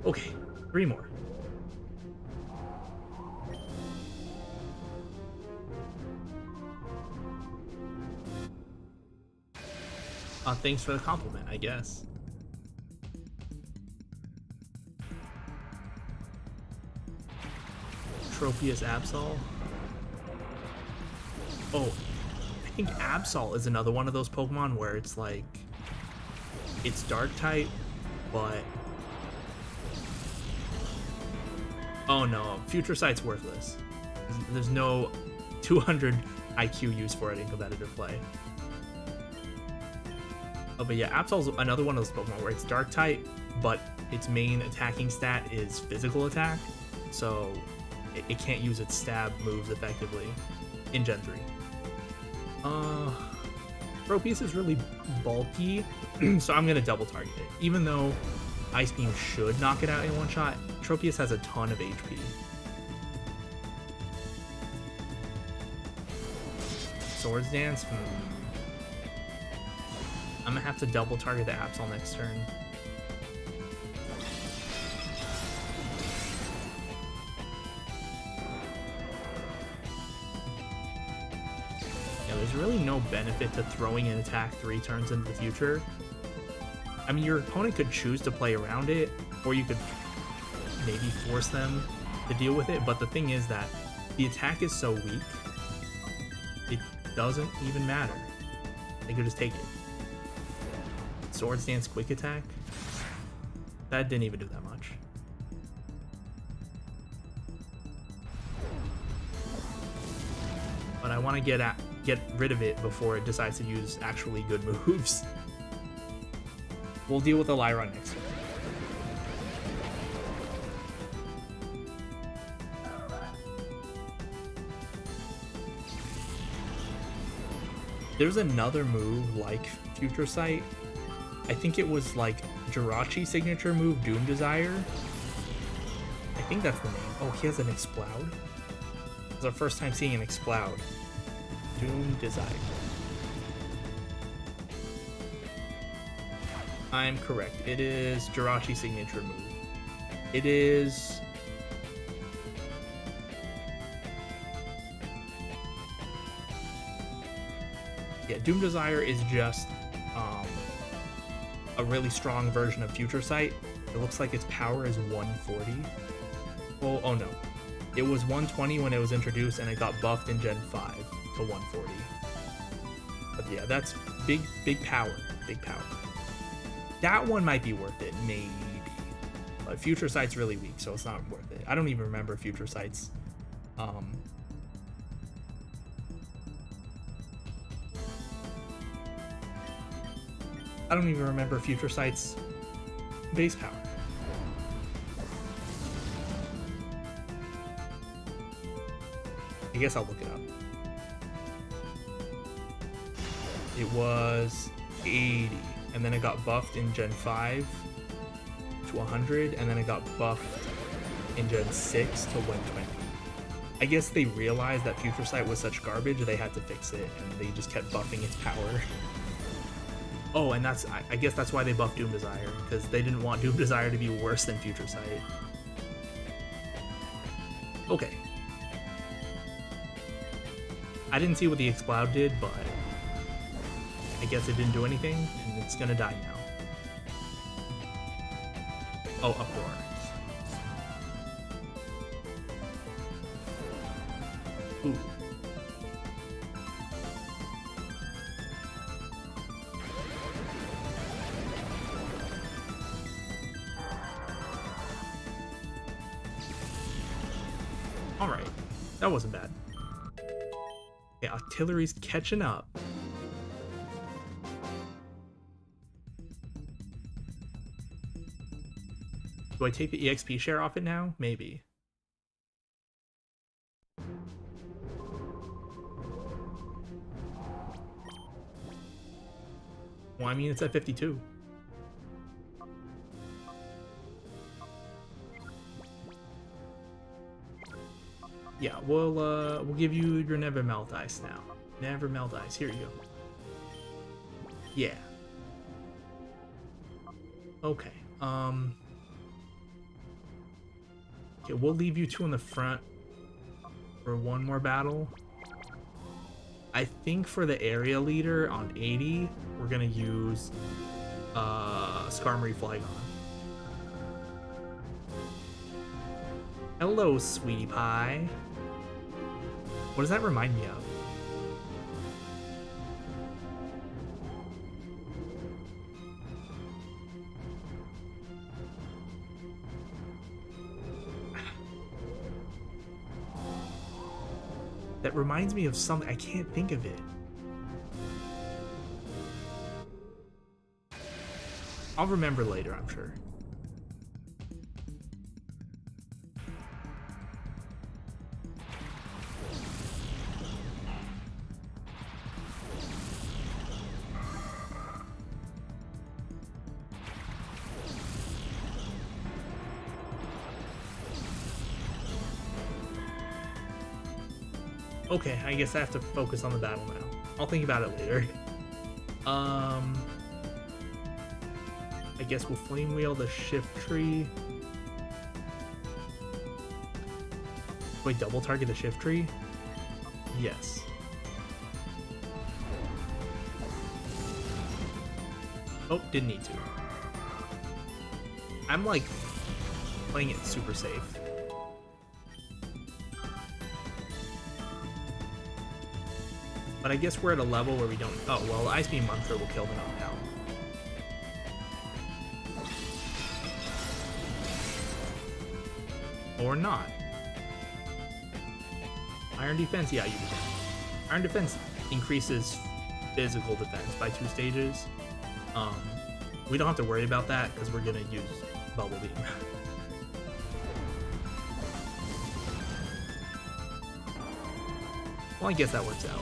Okay, 3 more. Thanks for the compliment, I guess. Tropius Absol. Oh, I think Absol is another one of those Pokemon where it's like, it's Dark type, but... Oh no, Future Sight's worthless. There's no 200 IQ use for it in competitive play. Oh, but yeah, Absol's another one of those Pokemon where it's Dark type, but its main attacking stat is physical attack, so it can't use its stab moves effectively in Gen 3. Tropius is really bulky, so I'm gonna double target it. Even though Ice Beam should knock it out in one shot, Tropius has a ton of HP. Swords Dance? I'm gonna have to double target the Absol next turn. Yeah, there's really no benefit to throwing an attack 3 turns into the future. I mean, your opponent could choose to play around it, or you could maybe force them to deal with it, but the thing is that the attack is so weak, it doesn't even matter. They could just take it. Swords Dance Quick Attack? That didn't even do that much. but I want to get rid of it before it decides to use actually good moves. We'll deal with the Lyron next turn. There's another move like Future Sight. I think it was like Jirachi's signature move, Doom Desire. I think that's the name. Oh, he has an Exploud. It's our first time seeing an Exploud. Doom Desire. I'm correct. It is Jirachi's signature move. It is... Yeah, Doom Desire is just a really strong version of Future Sight. It looks like its power is 140. Oh no. It was 120 when it was introduced, and it got buffed in Gen 5 to 140. But yeah, that's big power. Big power. That one might be worth it, maybe. But Future Sight's really weak, so it's not worth it. I don't even remember Future Sight's I don't even remember Future Sight's base power. I guess I'll look it up. It was 80, and then it got buffed in Gen 5 to 100, and then it got buffed in Gen 6 to 120. I guess they realized that Future Sight was such garbage, they had to fix it, and they just kept buffing its power. Oh, and I guess that's why they buffed Doom Desire, because they didn't want Doom Desire to be worse than Future Sight. Okay. I didn't see what the Exploud did, but I guess it didn't do anything, and it's gonna die now. Oh, Uproar. Ooh. Alright, that wasn't bad. Okay, artillery's catching up. Do I take the EXP share off it now? Maybe. Well, I mean, it's at 52. Yeah, we'll give you your Never Melt Ice now. Never Melt Ice, here you go. Yeah. Okay, okay, we'll leave you two in the front for one more battle. I think for the area leader on 80, we're gonna use Skarmory Flygon. Hello, sweetie pie. What does that remind me of? That reminds me of something. I can't think of it. I'll remember later, I'm sure. Okay, I guess I have to focus on the battle now. I'll think about it later. I guess we'll Flame Wheel the Shift Tree. Wait, double target the Shift Tree? Yes. Oh, didn't need to. I'm like playing it super safe. But I guess we're at a level where we don't... Oh, well, Ice Beam Mantra will kill the knockdown. Or not. Iron Defense, yeah, you can. Iron Defense increases physical defense by 2 stages. We don't have to worry about that because we're gonna use Bubble Beam. Well, I guess that works out.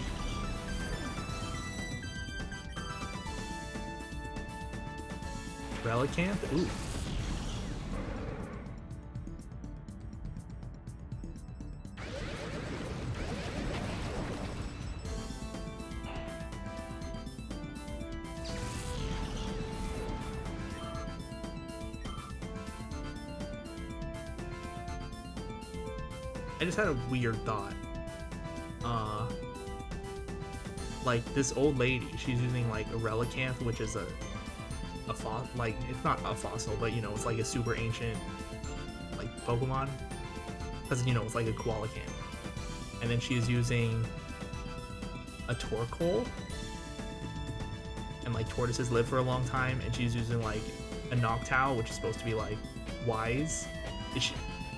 Relicanth? Ooh. I just had a weird thought. Like this old lady, she's using like a Relicanth, which is a like it's not a fossil, but you know, it's like a super ancient like Pokemon, because you know it's like a Koalacanth. And then she's using a Torkoal, and like tortoises live for a long time, and she's using like a Noctowl, which is supposed to be like wise. Is she,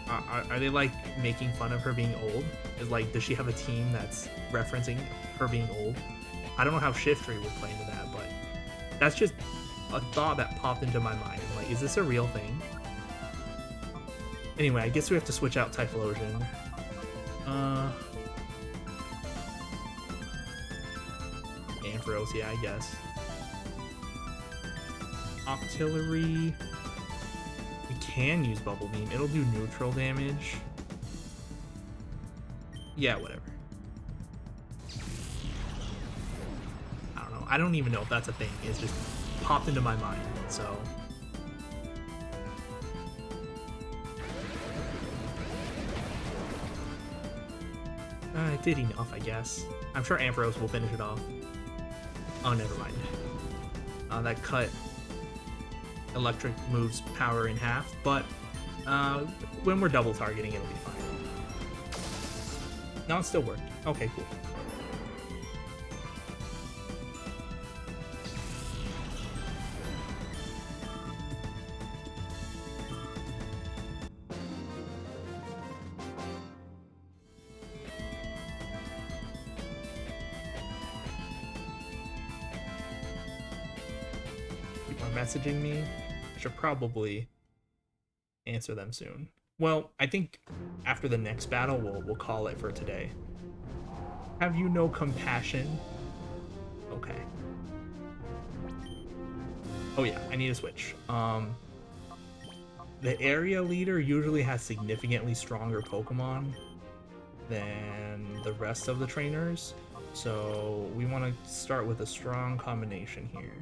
are they like making fun of her being old? Is like, does she have a team that's referencing her being old? I don't know how Shiftry would play into that, but that's just a thought that popped into my mind. Like, is this a real thing? Anyway, I guess we have to switch out Typhlosion. Ampharos, yeah, I guess. Octillery. We can use Bubble Beam. It'll do neutral damage. Yeah, whatever. I don't know. I don't even know if that's a thing. It's just popped into my mind, so. It did enough, I guess. I'm sure Ampharos will finish it off. Oh, never mind. That cut electric moves power in half, but when we're double targeting, it'll be fine. No, it still worked. Okay, cool. People are messaging me. I should probably answer them soon. Well, I think after the next battle, we'll call it for today. Have you no compassion? Okay. Oh yeah, I need to switch. The area leader usually has significantly stronger Pokemon than the rest of the trainers, so we want to start with a strong combination here.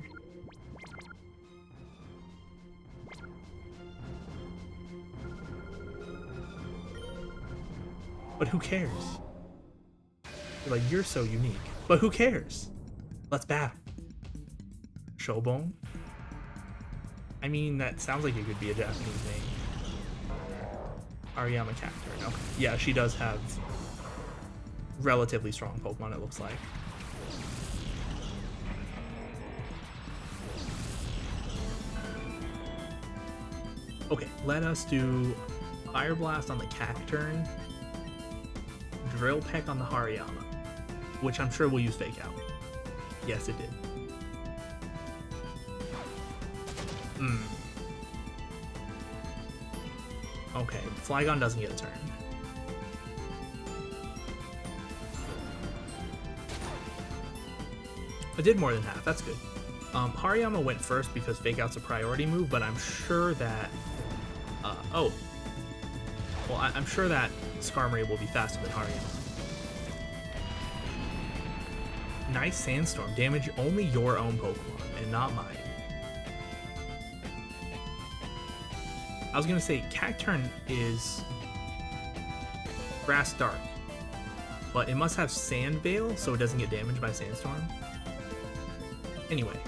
But who cares? You're like, you're so unique. But who cares? Let's battle. Showbone? I mean, that sounds like it could be a Japanese name. Ariyama Cacturn. Okay. Yeah, she does have relatively strong Pokemon, it looks like. Okay, let us do Fire Blast on the Cacturn. Drill Peck on the Hariyama, which I'm sure we'll use Fake Out. Yes, it did. Okay, Flygon doesn't get a turn. I did more than half, that's good. Hariyama went first because Fake Out's a priority move, but I'm sure that... oh. Well, I'm sure that Skarmory will be faster than Hariyama. Nice Sandstorm. Damage only your own Pokemon, and not mine. I was gonna say, Cacturn is Grass Dark, but it must have Sand Veil, so it doesn't get damaged by Sandstorm. Anyway.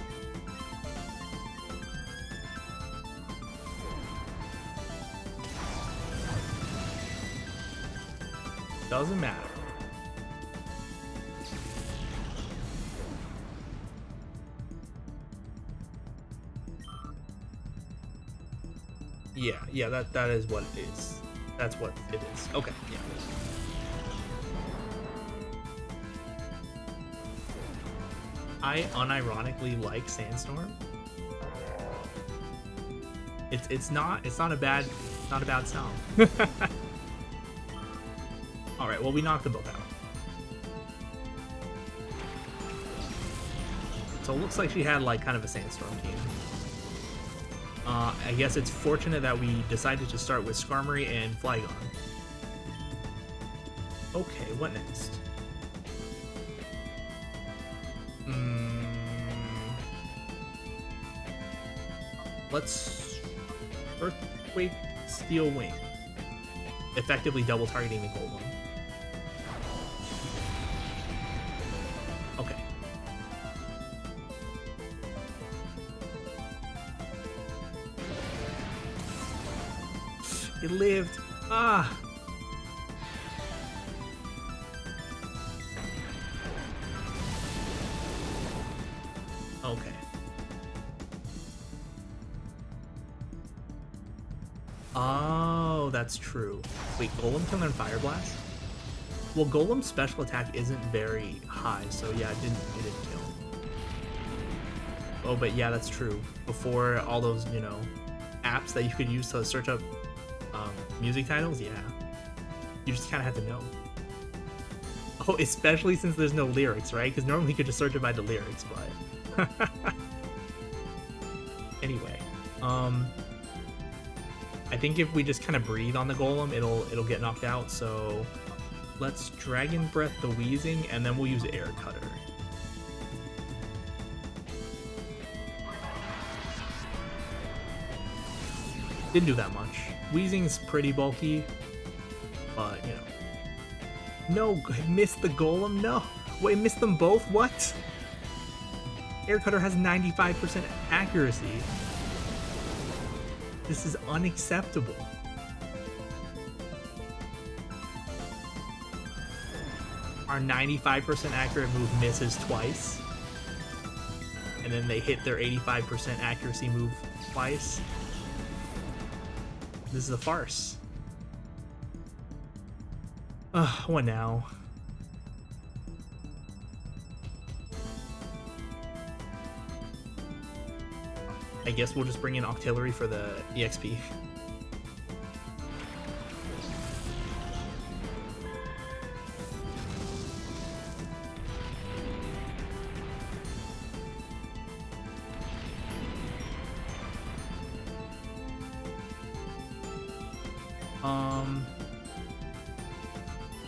Doesn't matter. Yeah, that is what it is. That's what it is. Okay, yeah. I unironically like Sandstorm. It's not a bad sound. All right, well we knocked them both out. So it looks like she had like kind of a Sandstorm team. I guess it's fortunate that we decided to start with Skarmory and Flygon. Okay, what next? Let's Earthquake Steel Wing. Effectively double targeting the Golem. Okay. It lived. Ah. Okay. Oh, that's true. Wait, Golem can learn Fire Blast? Well, Golem's special attack isn't very high, so yeah, it didn't kill. Oh, but yeah, that's true. Before all those, you know, apps that you could use to search up music titles, yeah. You just kind of had to know. Oh, especially since there's no lyrics, right? Because normally you could just search it by the lyrics, but... Anyway, I think if we just kind of breathe on the Golem, it'll get knocked out, so... Let's Dragon Breath the Weezing, and then we'll use Air Cutter. Didn't do that much. Weezing's pretty bulky, but, you know. No, missed the Golem? No. Wait, missed them both? What? Air Cutter has 95% accuracy. This is unacceptable. Our 95% accurate move misses twice. And then they hit their 85% accuracy move twice. This is a farce. What now? I guess we'll just bring in Octillery for the EXP.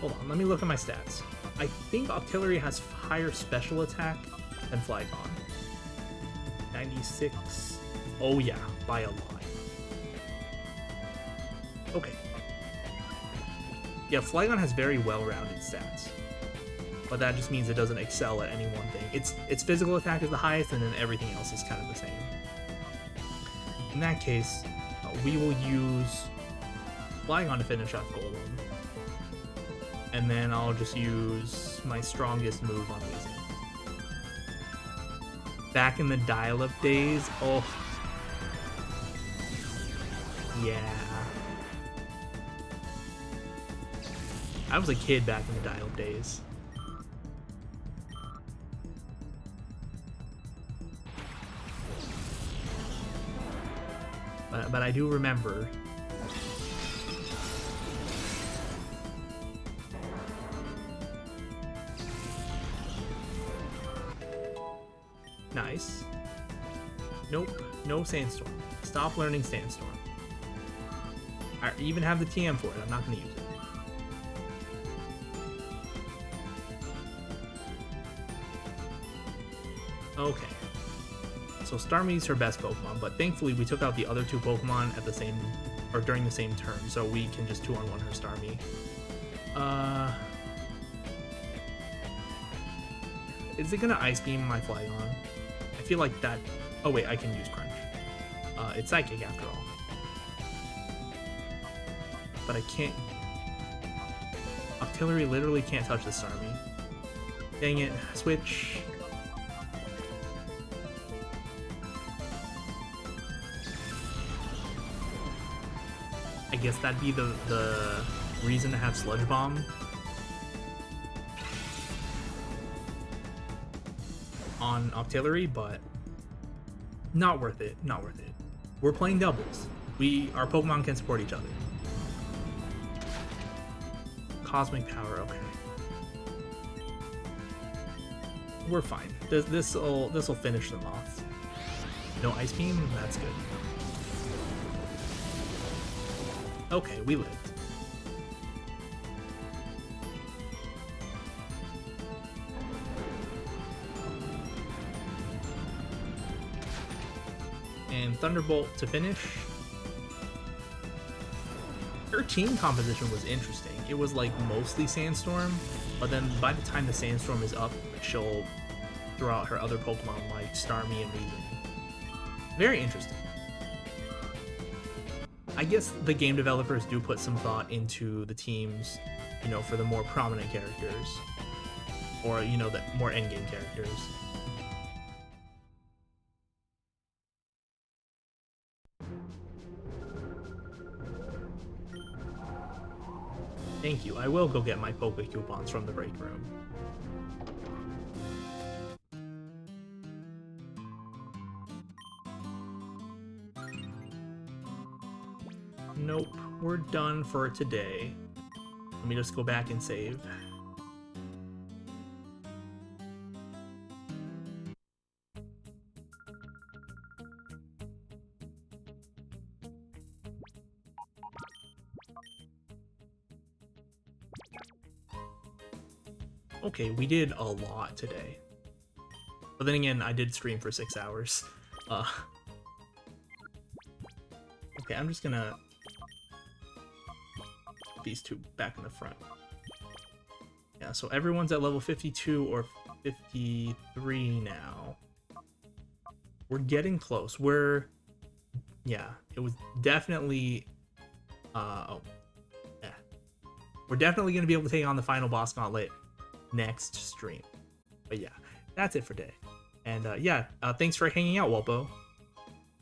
Hold on, let me look at my stats. I think Octillery has higher special attack than Flygon. 96. Oh yeah, by a lot. Okay. Yeah, Flygon has very well-rounded stats. But that just means it doesn't excel at any one thing. Its physical attack is the highest, and then everything else is kind of the same. In that case, we will use Flygon to finish off Golem. And then I'll just use my strongest move on Weezing. Back in the dial-up days, oh. Yeah. I was a kid back in the dial-up days. But I do remember. Nice. Nope, no Sandstorm. Stop learning Sandstorm. I even have the TM for it, I'm not going to use it. Okay. So Starmie's her best Pokemon, but thankfully we took out the other two Pokemon at the same, or during the same turn, so we can just 2-on-1 her Starmie. Is it gonna Ice Beam my Flygon? I feel like that... Oh wait, I can use Crunch. It's Psychic after all. But I can't... Octillery literally can't touch this Starmie. Dang it. Switch. I guess that'd be the reason to have Sludge Bomb. on Octillery, but not worth it. Not worth it. We're playing doubles. Our Pokemon can support each other. Cosmic Power, okay. We're fine. This'll finish them off. No Ice Beam? That's good. Okay, we lived. And Thunderbolt to finish. Her team composition was interesting. It was like mostly Sandstorm, but then by the time the Sandstorm is up, she'll throw out her other Pokemon like Starmie and Weezing. Very interesting. I guess the game developers do put some thought into the teams, you know, for the more prominent characters, or, you know, the more endgame characters. Thank you. I will go get my Poke coupons from the break room. Nope, we're done for today. Let me just go back and save. Okay, we did a lot today. But then again, I did stream for 6 hours. Okay, I'm just gonna put these two back in the front. Yeah, so everyone's at level 52 or 53 now. We're getting close. Yeah, it was definitely... oh. Yeah. We're definitely gonna be able to take on the final boss gauntlet next stream. But yeah, that's it for today. And yeah, thanks for hanging out, Walpo.